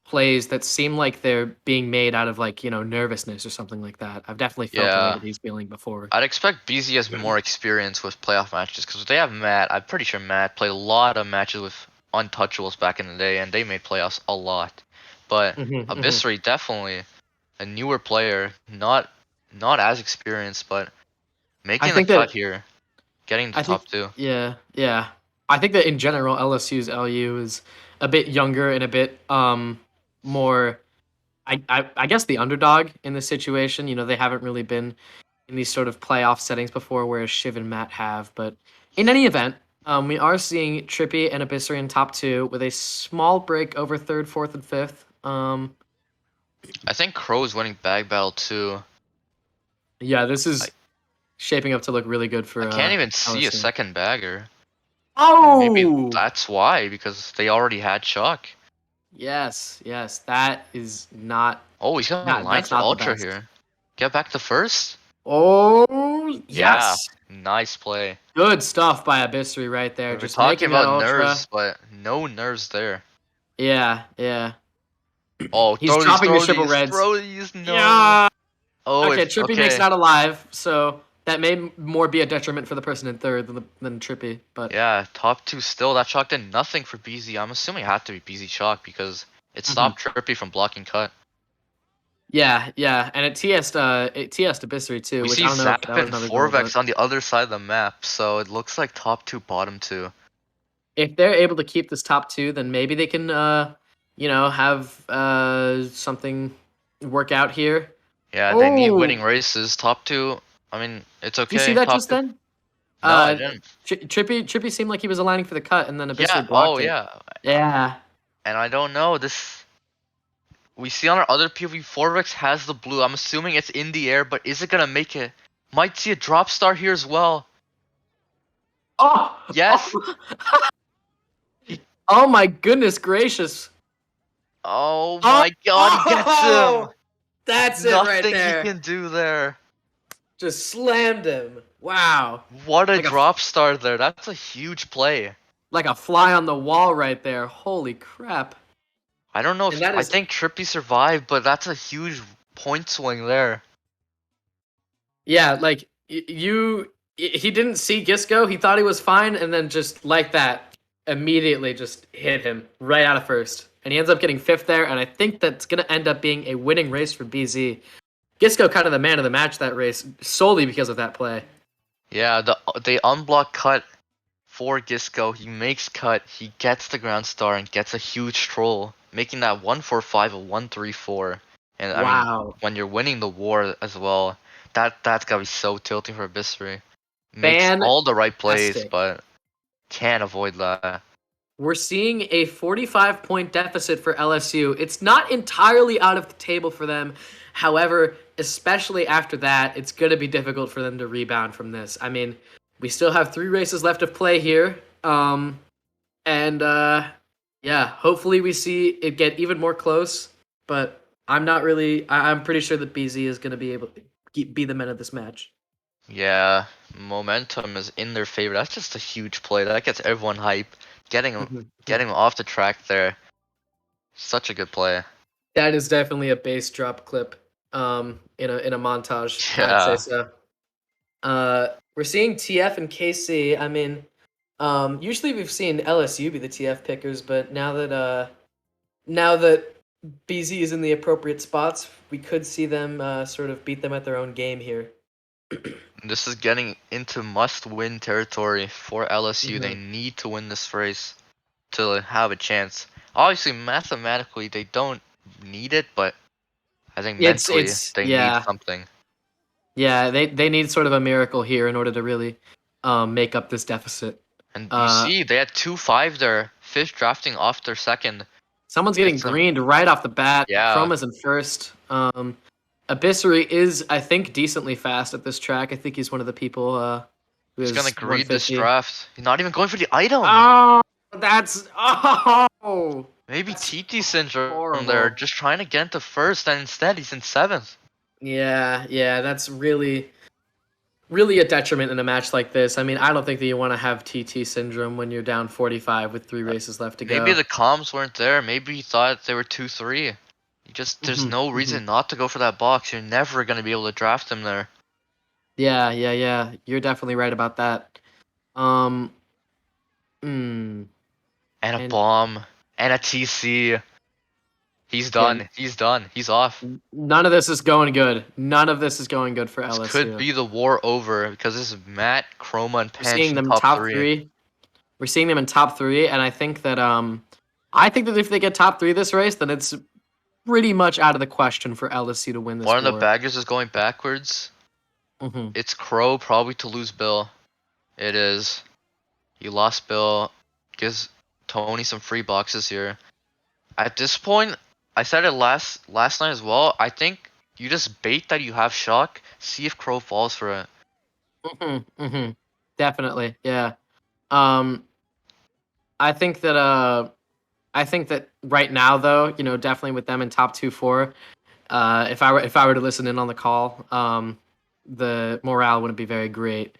[SPEAKER 3] plays that seem like they're being made out of like nervousness or something like that. I've definitely felt the way
[SPEAKER 4] yeah.
[SPEAKER 3] that he's feeling before.
[SPEAKER 4] I'd expect BZ has more experience with playoff matches because they have Matt. I'm pretty sure Matt played a lot of matches with Untouchables back in the day, and they made playoffs a lot. But
[SPEAKER 3] Hmm.
[SPEAKER 4] Abysri definitely a newer player, not as experienced, but
[SPEAKER 3] I
[SPEAKER 4] making the
[SPEAKER 3] think
[SPEAKER 4] cut
[SPEAKER 3] that
[SPEAKER 4] here, getting to
[SPEAKER 3] I think
[SPEAKER 4] top 2.
[SPEAKER 3] yeah, yeah. I think that in general LSU's LU is a bit younger and a bit more I guess the underdog in this situation. They haven't really been in these sort of playoff settings before, whereas Shiv and Matt have. But in any event, we are seeing Trippy and Abysri in top 2 with a small break over 3rd, 4th, and 5th.
[SPEAKER 4] I think Crow's winning bag battle too.
[SPEAKER 3] Yeah, this
[SPEAKER 4] I,
[SPEAKER 3] is shaping up to look really good
[SPEAKER 4] I
[SPEAKER 3] for
[SPEAKER 4] can't even see a
[SPEAKER 3] LSU.
[SPEAKER 4] second bagger. And maybe
[SPEAKER 3] Oh!
[SPEAKER 4] that's why, because they already had Chuck.
[SPEAKER 3] Yes, yes, that is not
[SPEAKER 4] Oh, he's got a line
[SPEAKER 3] that's
[SPEAKER 4] for
[SPEAKER 3] not the
[SPEAKER 4] Ultra
[SPEAKER 3] best.
[SPEAKER 4] here. Get back to first?
[SPEAKER 3] Oh,
[SPEAKER 4] Yeah,
[SPEAKER 3] yes.
[SPEAKER 4] nice play.
[SPEAKER 3] Good stuff by Abysri right there.
[SPEAKER 4] We were
[SPEAKER 3] Just
[SPEAKER 4] talking
[SPEAKER 3] making that
[SPEAKER 4] about
[SPEAKER 3] ultra.
[SPEAKER 4] nerves, but no nerves there.
[SPEAKER 3] Yeah, yeah.
[SPEAKER 4] Oh,
[SPEAKER 3] He's chopping the triple reds.
[SPEAKER 4] throw these, no.
[SPEAKER 3] Yeah.
[SPEAKER 4] Oh,
[SPEAKER 3] Okay,
[SPEAKER 4] if
[SPEAKER 3] Trippy makes it
[SPEAKER 4] okay,
[SPEAKER 3] out alive, so that may more be a detriment for the person in 3rd than Trippy. But
[SPEAKER 4] yeah, top 2 still. That chalk did nothing for BZ. I'm assuming it had to be BZ chalk because it
[SPEAKER 3] Mhm.
[SPEAKER 4] stopped Trippy from blocking cut.
[SPEAKER 3] Yeah, yeah, and it TS'd Abysri too,
[SPEAKER 4] We
[SPEAKER 3] which
[SPEAKER 4] see
[SPEAKER 3] I don't know if
[SPEAKER 4] Zap
[SPEAKER 3] that was
[SPEAKER 4] and
[SPEAKER 3] another goal, but
[SPEAKER 4] Forvex on the other side of the map, so it looks like top 2, bottom 2.
[SPEAKER 3] if they're able to keep this top 2, then maybe they can have something work out here.
[SPEAKER 4] Yeah, they need
[SPEAKER 3] Oh,
[SPEAKER 4] winning races. Top two. I mean, it's
[SPEAKER 3] do you see
[SPEAKER 4] okay.
[SPEAKER 3] that
[SPEAKER 4] Top
[SPEAKER 3] just
[SPEAKER 4] two.
[SPEAKER 3] then?
[SPEAKER 4] No, I
[SPEAKER 3] Uh,
[SPEAKER 4] didn't.
[SPEAKER 3] Trippy seemed like he was aligning for the cut, and then
[SPEAKER 4] Yeah.
[SPEAKER 3] Abissery
[SPEAKER 4] Oh,
[SPEAKER 3] blocked it.
[SPEAKER 4] yeah.
[SPEAKER 3] Yeah.
[SPEAKER 4] And I don't know. This we see on our other POV. Forvex has the blue. I'm assuming it's in the air, but is it gonna make it? Might see a drop star here as well.
[SPEAKER 3] Oh,
[SPEAKER 4] Yes.
[SPEAKER 3] oh,
[SPEAKER 4] He.
[SPEAKER 3] oh my goodness gracious.
[SPEAKER 4] Oh
[SPEAKER 3] Oh,
[SPEAKER 4] my God! He gets him.
[SPEAKER 3] that's it right
[SPEAKER 4] Nothing he
[SPEAKER 3] there.
[SPEAKER 4] can do there.
[SPEAKER 3] Just slammed him. Wow.
[SPEAKER 4] What a
[SPEAKER 3] Like a
[SPEAKER 4] drop star there. That's a huge play.
[SPEAKER 3] like a fly on the wall right there. Holy crap.
[SPEAKER 4] I don't know
[SPEAKER 3] And
[SPEAKER 4] if
[SPEAKER 3] that
[SPEAKER 4] I
[SPEAKER 3] is
[SPEAKER 4] think Trippy survived, but that's a huge point swing there.
[SPEAKER 3] yeah, like he didn't see Gisco, he thought he was fine, and then just like that, immediately just hit him right out of first. And he ends up getting fifth there, and I think that's gonna end up being a winning race for BZ. Gisco kind of the man of the match that race, solely because of that play.
[SPEAKER 4] Yeah, they unblock cut for Gisco. He makes cut. He gets the ground star and gets a huge troll, making that 1-4-5 a 1-3-4. And I mean,
[SPEAKER 3] Wow.
[SPEAKER 4] when you're winning the war as well, that's gotta be so tilting for Abissery. Makes all the right plays,
[SPEAKER 3] Fantastic.
[SPEAKER 4] but can't avoid that.
[SPEAKER 3] We're seeing a 45-point deficit for LSU. It's not entirely out of the table for them. However, especially after that, it's going to be difficult for them to rebound from this. I mean, we still have 3 races left of play here. And yeah, hopefully we see it get even more close. But I'm not really. I'm pretty sure that BZ is going to be able to be the men of this match.
[SPEAKER 4] Yeah, momentum is in their favor. That's just a huge play. That gets everyone hype. Getting them off the track there. Such a good play.
[SPEAKER 3] That is definitely a bass drop clip. In a montage, I'd say
[SPEAKER 4] Yeah.
[SPEAKER 3] so. We're seeing TF and KC. I mean, usually we've seen LSU be the TF pickers, but now that BZ is in the appropriate spots, we could see them sort of beat them at their own game here.
[SPEAKER 4] This is getting into must-win territory for LSU. They
[SPEAKER 3] Mhm.
[SPEAKER 4] need to win this race to have a chance. Obviously, mathematically, they don't need it, but I think mentally
[SPEAKER 3] It's
[SPEAKER 4] they need
[SPEAKER 3] yeah,
[SPEAKER 4] something.
[SPEAKER 3] yeah. They need sort of a miracle here in order to really make up this deficit.
[SPEAKER 4] And you
[SPEAKER 3] Uh,
[SPEAKER 4] see, they had 2-5 there. Fish drafting off their second.
[SPEAKER 3] Someone's getting
[SPEAKER 4] Gets them.
[SPEAKER 3] greened right off the bat.
[SPEAKER 4] Yeah.
[SPEAKER 3] Chroma's in first. Abissery is, I think, decently fast at this track. I think he's one of the people who
[SPEAKER 4] He's gonna
[SPEAKER 3] is
[SPEAKER 4] greed this
[SPEAKER 3] 150.
[SPEAKER 4] draft. He's not even going for the item.
[SPEAKER 3] Oh,
[SPEAKER 4] Maybe
[SPEAKER 3] that's
[SPEAKER 4] TT syndrome there,
[SPEAKER 3] horrible.
[SPEAKER 4] just trying to get into first, and instead he's in seventh.
[SPEAKER 3] Yeah, that's really a detriment in a match like this. I mean, I don't think that you want to have TT syndrome when you're down 45 with 3 races left to
[SPEAKER 4] Maybe
[SPEAKER 3] go.
[SPEAKER 4] the comms weren't there. Maybe he thought they were 2-3. There's no reason not to go for that box. You're never gonna be able to draft him there.
[SPEAKER 3] Yeah. You're definitely right about that. Um, hmm.
[SPEAKER 4] And a
[SPEAKER 3] And
[SPEAKER 4] bomb. And a TC. He's
[SPEAKER 3] yeah,
[SPEAKER 4] done. He's done. He's off.
[SPEAKER 3] none of this is going good. None of this is going good for
[SPEAKER 4] This could
[SPEAKER 3] LSU.
[SPEAKER 4] be the war over because this is Matt, Chroma, and
[SPEAKER 3] We're seeing
[SPEAKER 4] Panch in
[SPEAKER 3] them
[SPEAKER 4] top
[SPEAKER 3] top
[SPEAKER 4] 3.
[SPEAKER 3] 3. We're seeing them in top 3, and I think that if they get top 3 this race, then it's pretty much out of the question for LSU to win this
[SPEAKER 4] One of the
[SPEAKER 3] war.
[SPEAKER 4] baggers is going backwards.
[SPEAKER 3] Hmm.
[SPEAKER 4] It's Crow probably to lose Bill. It is. He lost Bill. Gives Tony some free boxes here. At this point, I said it last night as well. I think you just bait that you have shock. See if Crow falls for it.
[SPEAKER 3] Definitely, yeah. Um, I think that right now, though, definitely with them in top 2-4, if I were to listen in on the call, the morale wouldn't be very great.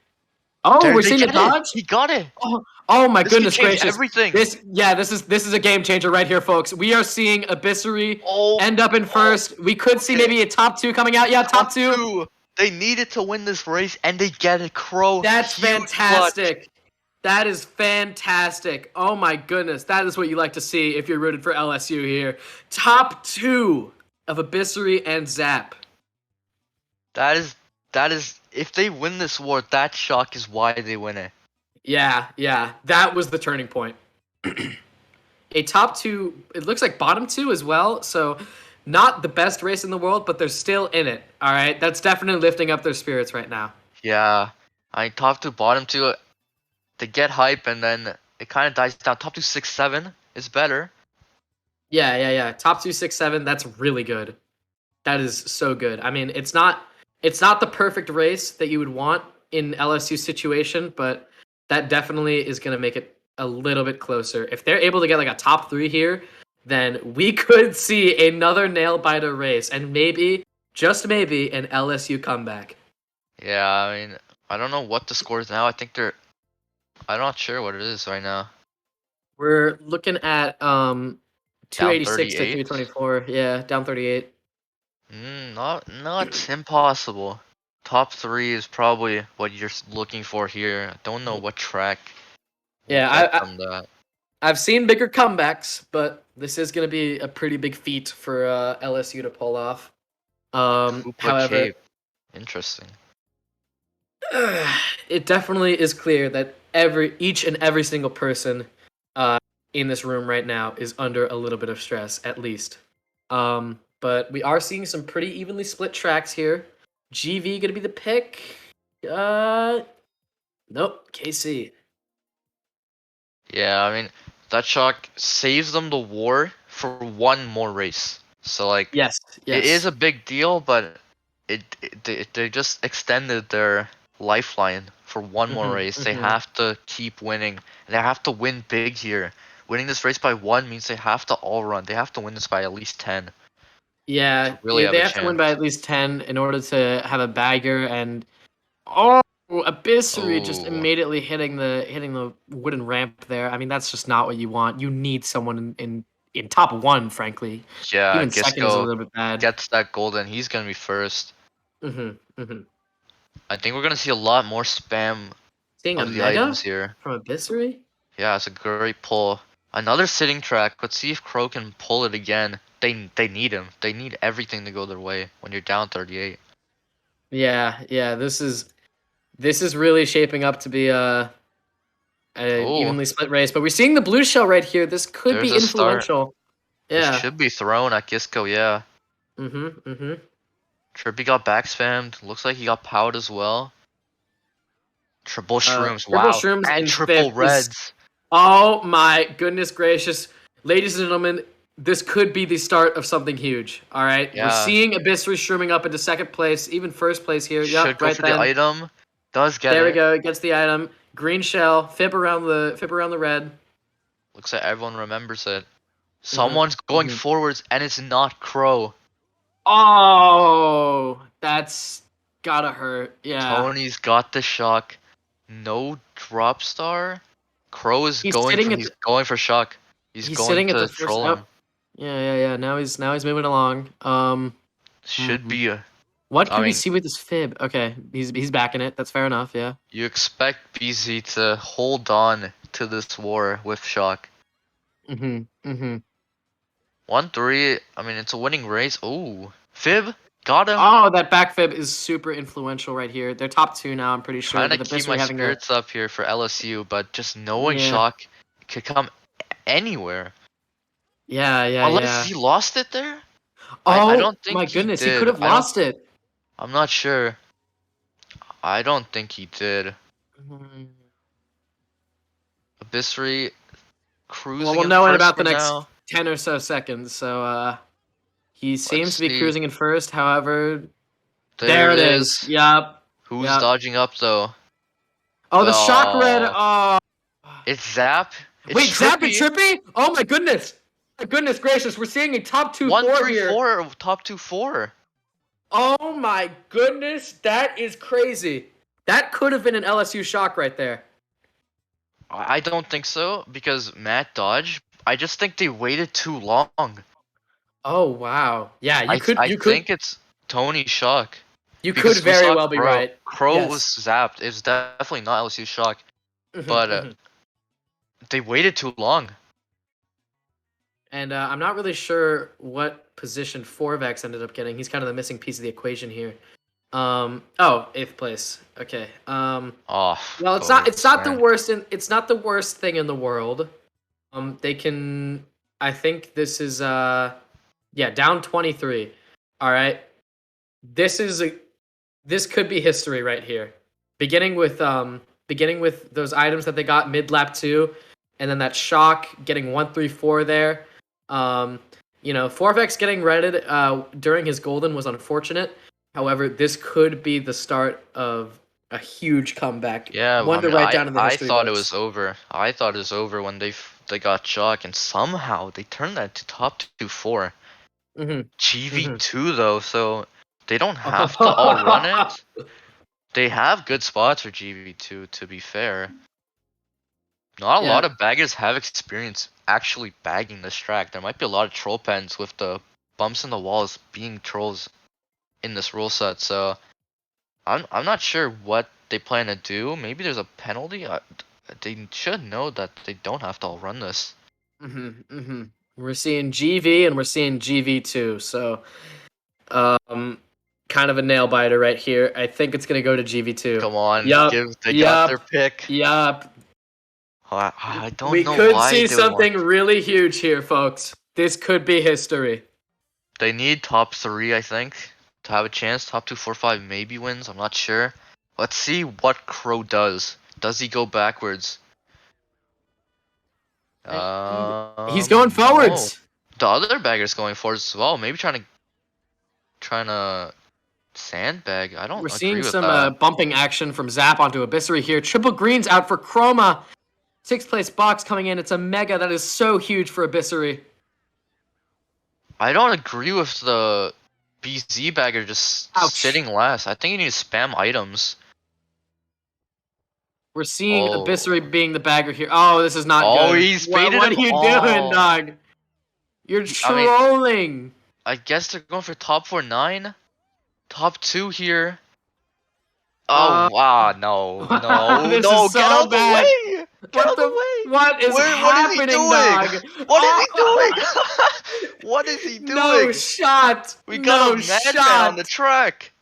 [SPEAKER 3] Oh,
[SPEAKER 4] There,
[SPEAKER 3] we're
[SPEAKER 4] they
[SPEAKER 3] seeing the
[SPEAKER 4] get it.
[SPEAKER 3] dodge.
[SPEAKER 4] He got it.
[SPEAKER 3] Oh my
[SPEAKER 4] This could
[SPEAKER 3] goodness
[SPEAKER 4] change
[SPEAKER 3] gracious!
[SPEAKER 4] everything.
[SPEAKER 3] This is a game changer right here, folks. We are seeing Abissery
[SPEAKER 4] Oh,
[SPEAKER 3] end up in first. We could see
[SPEAKER 4] okay.
[SPEAKER 3] maybe a top 2 coming out. Yeah, top 2.
[SPEAKER 4] 2. They needed to win this race, and they get it. Crow.
[SPEAKER 3] That's
[SPEAKER 4] Huge clutch.
[SPEAKER 3] fantastic. That is fantastic. Oh my goodness. That is what you like to see if you're rooted for LSU here. Top 2 of Abissery and Zap.
[SPEAKER 4] That is. If they win this war, that shock is why they win it.
[SPEAKER 3] Yeah. That was the turning point. a top two. It looks like bottom two as well. So, not the best race in the world, but they're still in it. All right, that's definitely lifting up their spirits right now.
[SPEAKER 4] Yeah, I mean, top two, bottom two, they get hype and then it kind of dies down. Top two, 6, 7 is better.
[SPEAKER 3] Yeah. Top 2, 6, 7. That's really good. That is so good. I mean, it's not the perfect race that you would want in LSU's situation, but that definitely is going to make it a little bit closer. If they're able to get like a top 3 here, then we could see another nail biter race and maybe, just maybe, an LSU comeback.
[SPEAKER 4] Yeah, I mean, I don't know what the score is now. I think I'm not sure what it is right now.
[SPEAKER 3] We're looking at 286 to
[SPEAKER 4] 38?
[SPEAKER 3] 324. Yeah, down 38.
[SPEAKER 4] Not impossible. Top 3 is probably what you're looking for here. I don't know what track will
[SPEAKER 3] Yeah,
[SPEAKER 4] get them that.
[SPEAKER 3] I've seen bigger comebacks, but this is going to be a pretty big feat for LSU to pull off.
[SPEAKER 4] Koopa
[SPEAKER 3] However,
[SPEAKER 4] Cape. Interesting.
[SPEAKER 3] it definitely is clear that each and every single person in this room right now is under a little bit of stress, at least. But we are seeing some pretty evenly split tracks here. GV going to be the pick. Nope, KC.
[SPEAKER 4] Yeah, I mean, that shock saves them the war for one more race. So, like,
[SPEAKER 3] Yes.
[SPEAKER 4] it is a big deal, but they just extended their lifeline for one more race. They have to keep winning. And they have to win big here. Winning this race by 1 means they have to all run. They have to win this by at least 10.
[SPEAKER 3] Yeah,
[SPEAKER 4] really have
[SPEAKER 3] they
[SPEAKER 4] a
[SPEAKER 3] have to win
[SPEAKER 4] chance.
[SPEAKER 3] by at least 10 in order to have a bagger, and Abyssery just
[SPEAKER 4] Oh.
[SPEAKER 3] immediately hitting the wooden ramp there. I mean, that's just not what you want. You need someone in top 1, frankly.
[SPEAKER 4] Yeah,
[SPEAKER 3] Even second is a
[SPEAKER 4] Gisco
[SPEAKER 3] little bit bad.
[SPEAKER 4] gets that golden. He's gonna be first.
[SPEAKER 3] Mm-hmm.
[SPEAKER 4] I think we're gonna see a lot more spam
[SPEAKER 3] Seeing a
[SPEAKER 4] of the
[SPEAKER 3] mega
[SPEAKER 4] items here.
[SPEAKER 3] from Abyssery?
[SPEAKER 4] Yeah, it's a great pull. Another sitting track. Let's see if Crow can pull it again. They need him. They need everything to go their way when you're down 38.
[SPEAKER 3] Yeah. This is really shaping up to be an
[SPEAKER 4] Oh,
[SPEAKER 3] evenly split race. But we're seeing the blue shell right here. This could
[SPEAKER 4] there's
[SPEAKER 3] be
[SPEAKER 4] a start.
[SPEAKER 3] influential.
[SPEAKER 4] This
[SPEAKER 3] Yeah.
[SPEAKER 4] should be thrown at Gisco, yeah.
[SPEAKER 3] Mm-hmm.
[SPEAKER 4] Trippy got back spammed. Looks like he got powed as well. Triple shrooms,
[SPEAKER 3] Triple
[SPEAKER 4] wow.
[SPEAKER 3] shrooms
[SPEAKER 4] And
[SPEAKER 3] in
[SPEAKER 4] triple
[SPEAKER 3] fifth is.
[SPEAKER 4] reds.
[SPEAKER 3] Oh my goodness gracious. Ladies and gentlemen, this could be the start of something huge. All right. We're
[SPEAKER 4] Yeah.
[SPEAKER 3] seeing Abyssery shrooming up into second place, even first place here.
[SPEAKER 4] Should
[SPEAKER 3] Yep,
[SPEAKER 4] go
[SPEAKER 3] right
[SPEAKER 4] for
[SPEAKER 3] then.
[SPEAKER 4] the item. Does get
[SPEAKER 3] There
[SPEAKER 4] it.
[SPEAKER 3] we go. It gets the item. Green shell, fib around the red.
[SPEAKER 4] Looks like everyone remembers it. Someone's going
[SPEAKER 3] mhm.
[SPEAKER 4] forwards and it's not Crow.
[SPEAKER 3] Oh, that's gotta hurt. Yeah.
[SPEAKER 4] Tony's got the shock. No drop star. Crow is
[SPEAKER 3] He's
[SPEAKER 4] going
[SPEAKER 3] sitting
[SPEAKER 4] for
[SPEAKER 3] at
[SPEAKER 4] he's
[SPEAKER 3] the,
[SPEAKER 4] going for shock. He's
[SPEAKER 3] he's
[SPEAKER 4] going
[SPEAKER 3] sitting at the
[SPEAKER 4] to
[SPEAKER 3] first.
[SPEAKER 4] troll
[SPEAKER 3] Oh,
[SPEAKER 4] him.
[SPEAKER 3] yeah. Now he's moving along.
[SPEAKER 4] Should be a.
[SPEAKER 3] What
[SPEAKER 4] I
[SPEAKER 3] can we
[SPEAKER 4] mean,
[SPEAKER 3] see with this fib? Okay, he's backing it. That's fair enough. Yeah.
[SPEAKER 4] you expect BZ to hold on to this war with shock.
[SPEAKER 3] Mm-hmm.
[SPEAKER 4] 1-3. I mean, it's a winning race. Ooh, fib got him.
[SPEAKER 3] Oh, that back fib is super influential right here. They're top 2 now, I'm pretty sure.
[SPEAKER 4] Trying to
[SPEAKER 3] With
[SPEAKER 4] keep
[SPEAKER 3] Abyssery
[SPEAKER 4] my
[SPEAKER 3] having a
[SPEAKER 4] spirits up here for LSU, but just knowing
[SPEAKER 3] yeah,
[SPEAKER 4] shock could come anywhere.
[SPEAKER 3] yeah.
[SPEAKER 4] Unless he lost it there.
[SPEAKER 3] Oh
[SPEAKER 4] I don't think
[SPEAKER 3] my
[SPEAKER 4] he
[SPEAKER 3] goodness, he
[SPEAKER 4] did.
[SPEAKER 3] could have lost it.
[SPEAKER 4] I'm not sure. I don't think he did.
[SPEAKER 3] Mhm.
[SPEAKER 4] Abyssery cruising
[SPEAKER 3] Well, we'll
[SPEAKER 4] in
[SPEAKER 3] know in
[SPEAKER 4] first
[SPEAKER 3] about
[SPEAKER 4] for
[SPEAKER 3] the next
[SPEAKER 4] now.
[SPEAKER 3] 10 or so seconds. So he seems
[SPEAKER 4] Let's
[SPEAKER 3] to be
[SPEAKER 4] see.
[SPEAKER 3] cruising in first. However,
[SPEAKER 4] There
[SPEAKER 3] there
[SPEAKER 4] it
[SPEAKER 3] it is.
[SPEAKER 4] is.
[SPEAKER 3] Yep.
[SPEAKER 4] Who's dodging up though?
[SPEAKER 3] Oh, the shock red.
[SPEAKER 4] Oh,
[SPEAKER 3] Oh.
[SPEAKER 4] it's Zap. It's
[SPEAKER 3] Wait, Zap and
[SPEAKER 4] Trippy.
[SPEAKER 3] Trippy? Oh my goodness. My goodness gracious, we're seeing a top 2
[SPEAKER 4] 1,
[SPEAKER 3] 4
[SPEAKER 4] 3,
[SPEAKER 3] here.
[SPEAKER 4] 4. Top 2, 4.
[SPEAKER 3] Oh my goodness, that is crazy. That could have been an LSU shock right there.
[SPEAKER 4] I don't think so because Matt dodged. I just think they waited too long.
[SPEAKER 3] Oh wow. Yeah,
[SPEAKER 4] I think it's Tony Shock.
[SPEAKER 3] You could
[SPEAKER 4] Because we
[SPEAKER 3] very
[SPEAKER 4] saw
[SPEAKER 3] well be
[SPEAKER 4] Crow.
[SPEAKER 3] right.
[SPEAKER 4] Crow
[SPEAKER 3] Yes.
[SPEAKER 4] was zapped. It was definitely not LSU Shock. But they waited too long.
[SPEAKER 3] And I'm not really sure what position Forvex ended up getting. He's kind of the missing piece of the equation here. Oh, 8th place. Okay.
[SPEAKER 4] Oh,
[SPEAKER 3] Well, it's not the worst thing in the world. They can. I think this is yeah, down 23. All right. This could be history right here. Beginning with those items that they got mid lap 2, and then that shock getting 134 there. Forvex getting redded during his golden was unfortunate. However, this could be the start of a huge comeback.
[SPEAKER 4] Yeah,
[SPEAKER 3] One
[SPEAKER 4] I
[SPEAKER 3] to
[SPEAKER 4] mean,
[SPEAKER 3] write down in the
[SPEAKER 4] I
[SPEAKER 3] history
[SPEAKER 4] thought it
[SPEAKER 3] books.
[SPEAKER 4] was over. I thought it was over when they got shock, and somehow they turned that to top 2-4.
[SPEAKER 3] Mm-hmm.
[SPEAKER 4] GV2 though, so they don't have to all run it. They have good spots for GV2, to be fair. Not a lot
[SPEAKER 3] Yeah.
[SPEAKER 4] of baggers have experience actually bagging this track. There might be a lot of troll pens with the bumps in the walls being trolls in this rule set, so I'm not sure what they plan to do. Maybe there's a penalty. They should know that they don't have to all run this.
[SPEAKER 3] We're seeing GV and we're seeing GV2, so kind of a nail biter right here. I think it's gonna go to GV2.
[SPEAKER 4] Come on,
[SPEAKER 3] Yup.
[SPEAKER 4] they got their
[SPEAKER 3] Yup.
[SPEAKER 4] pick.
[SPEAKER 3] Yup.
[SPEAKER 4] I don't
[SPEAKER 3] We
[SPEAKER 4] know
[SPEAKER 3] could
[SPEAKER 4] why
[SPEAKER 3] see
[SPEAKER 4] they would
[SPEAKER 3] something
[SPEAKER 4] want.
[SPEAKER 3] really huge here, folks. This could be history.
[SPEAKER 4] They need top 3, I think, to have a chance. Top 2, 4, 5 maybe wins. I'm not sure. Let's see what Crow does. Does he go backwards?
[SPEAKER 3] He's going
[SPEAKER 4] No.
[SPEAKER 3] forwards.
[SPEAKER 4] The other bagger's going forwards as well. Maybe trying to sandbag. I don't
[SPEAKER 3] We're
[SPEAKER 4] agree
[SPEAKER 3] seeing
[SPEAKER 4] with
[SPEAKER 3] some
[SPEAKER 4] that.
[SPEAKER 3] bumping action from Zap onto Abyssery here. Triple greens out for Chroma. 6th place box coming in. It's a mega. That is so huge for Abyssery.
[SPEAKER 4] I don't agree with the BZ bagger just
[SPEAKER 3] Ouch.
[SPEAKER 4] sitting last. I think you need to spam items.
[SPEAKER 3] We're seeing
[SPEAKER 4] Oh.
[SPEAKER 3] Abyssery being the bagger here. Oh, this is not
[SPEAKER 4] Oh,
[SPEAKER 3] good.
[SPEAKER 4] he's
[SPEAKER 3] What
[SPEAKER 4] baited
[SPEAKER 3] are
[SPEAKER 4] him.
[SPEAKER 3] you doing, dog? You're
[SPEAKER 4] I mean-
[SPEAKER 3] trolling.
[SPEAKER 4] I guess they're going for top 4, 9. Top 2 here. Oh, wow, no,
[SPEAKER 3] This
[SPEAKER 4] no,
[SPEAKER 3] is so
[SPEAKER 4] get out
[SPEAKER 3] bad.
[SPEAKER 4] the way! Get out the way!
[SPEAKER 3] What is
[SPEAKER 4] What is he
[SPEAKER 3] happening,
[SPEAKER 4] doing?
[SPEAKER 3] dog?
[SPEAKER 4] What is he
[SPEAKER 3] Oh,
[SPEAKER 4] doing? What is he doing?
[SPEAKER 3] No shot.
[SPEAKER 4] We got
[SPEAKER 3] no
[SPEAKER 4] a madman
[SPEAKER 3] shot.
[SPEAKER 4] on the track.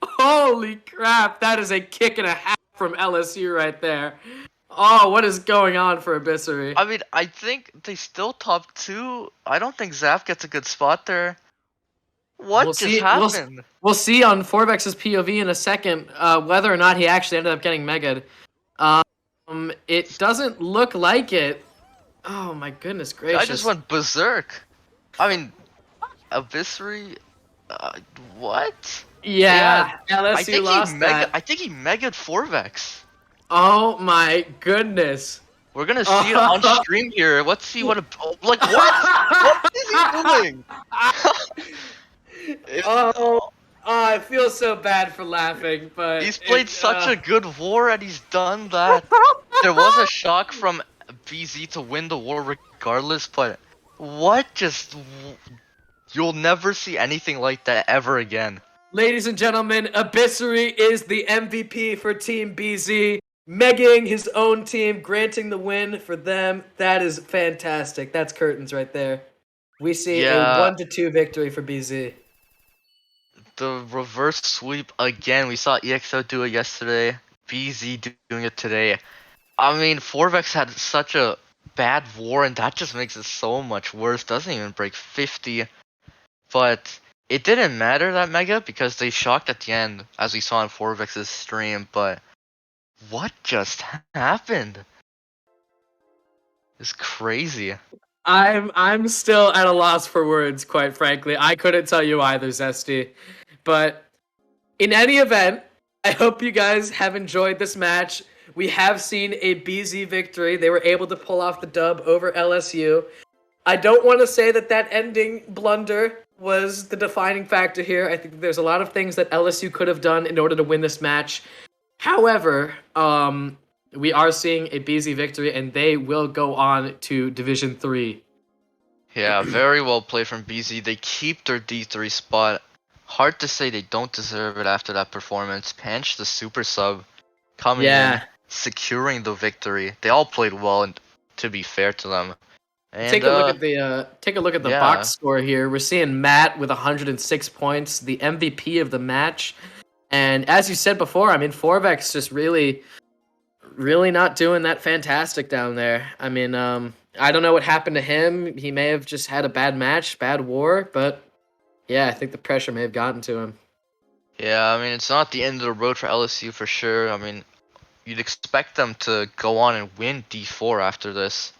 [SPEAKER 3] Holy crap. That is a kick and a half from LSU right there. Oh, what is going on for Abyssery?
[SPEAKER 4] I mean, I think they still top 2. I don't think Zap gets a good spot there. What
[SPEAKER 3] We'll
[SPEAKER 4] just
[SPEAKER 3] see-
[SPEAKER 4] happened?
[SPEAKER 3] We'll see on Forvex's POV in a second whether or not he actually ended up getting mega'd. It doesn't look like it. Oh my goodness gracious.
[SPEAKER 4] I just went berserk. I mean, Abyssery, what?
[SPEAKER 3] Yeah,
[SPEAKER 4] I
[SPEAKER 3] LSU
[SPEAKER 4] think
[SPEAKER 3] lost that.
[SPEAKER 4] I think he mega'd Forvex.
[SPEAKER 3] Oh my goodness.
[SPEAKER 4] We're gonna see it on stream here. Let's see what what? What is he doing?
[SPEAKER 3] I feel so bad for laughing, but
[SPEAKER 4] He's played such a good war and he's done that. There was a shock from BZ to win the war regardless, but what just... You'll never see anything like that ever again.
[SPEAKER 3] Ladies and gentlemen, Abyssery is the MVP for Team BZ, megging his own team, granting the win for them. That is fantastic. That's curtains right there. We see a 1-2 victory for BZ.
[SPEAKER 4] The reverse sweep again. We saw EXO do it yesterday. BZ doing it today. I mean, Forvex had such a bad war, and that just makes it so much worse. Doesn't even break 50. But it didn't matter that mega because they shocked at the end, as we saw on Forvex's stream. But what just happened? It's crazy.
[SPEAKER 3] I'm still at a loss for words, quite frankly. I couldn't tell you either, Zesty. But in any event, I hope you guys have enjoyed this match. We have seen a BZ victory. They were able to pull off the dub over LSU. I don't want to say that ending blunder was the defining factor here. I think there's a lot of things that LSU could have done in order to win this match. However, we are seeing a BZ victory, and they will go on to Division 3.
[SPEAKER 4] Yeah, very well played from BZ. They keep their D3 spot. Hard to say they don't deserve it after that performance. Panch, the super sub, coming in, securing the victory. They all played well, and to be fair to them. And,
[SPEAKER 3] take a look at the box score here. We're seeing Matt with 106 points, the MVP of the match. And as you said before, I mean, Forvex just really not doing that fantastic down there. I mean, I don't know what happened to him. He may have just had a bad match, bad war, but yeah, I think the pressure may have gotten to him.
[SPEAKER 4] Yeah, I mean, it's not the end of the road for LSU for sure. I mean, you'd expect them to go on and win D4 after this.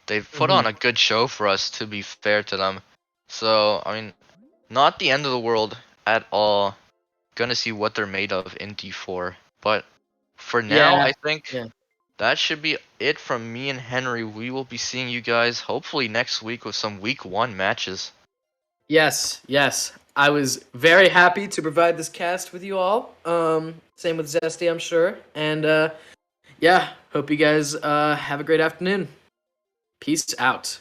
[SPEAKER 4] They've put on a good show for us, to be fair to them. So, I mean, not the end of the world at all. Gonna see what they're made of in D4. But for now,
[SPEAKER 3] Yeah,
[SPEAKER 4] I think
[SPEAKER 3] yeah.
[SPEAKER 4] that should be it from me and Henry. We will be seeing you guys hopefully next week with some week 1 matches.
[SPEAKER 3] Yes, yes. I was very happy to provide this cast with you all. Same with Zesty, I'm sure. And yeah, hope you guys have a great afternoon. Peace out.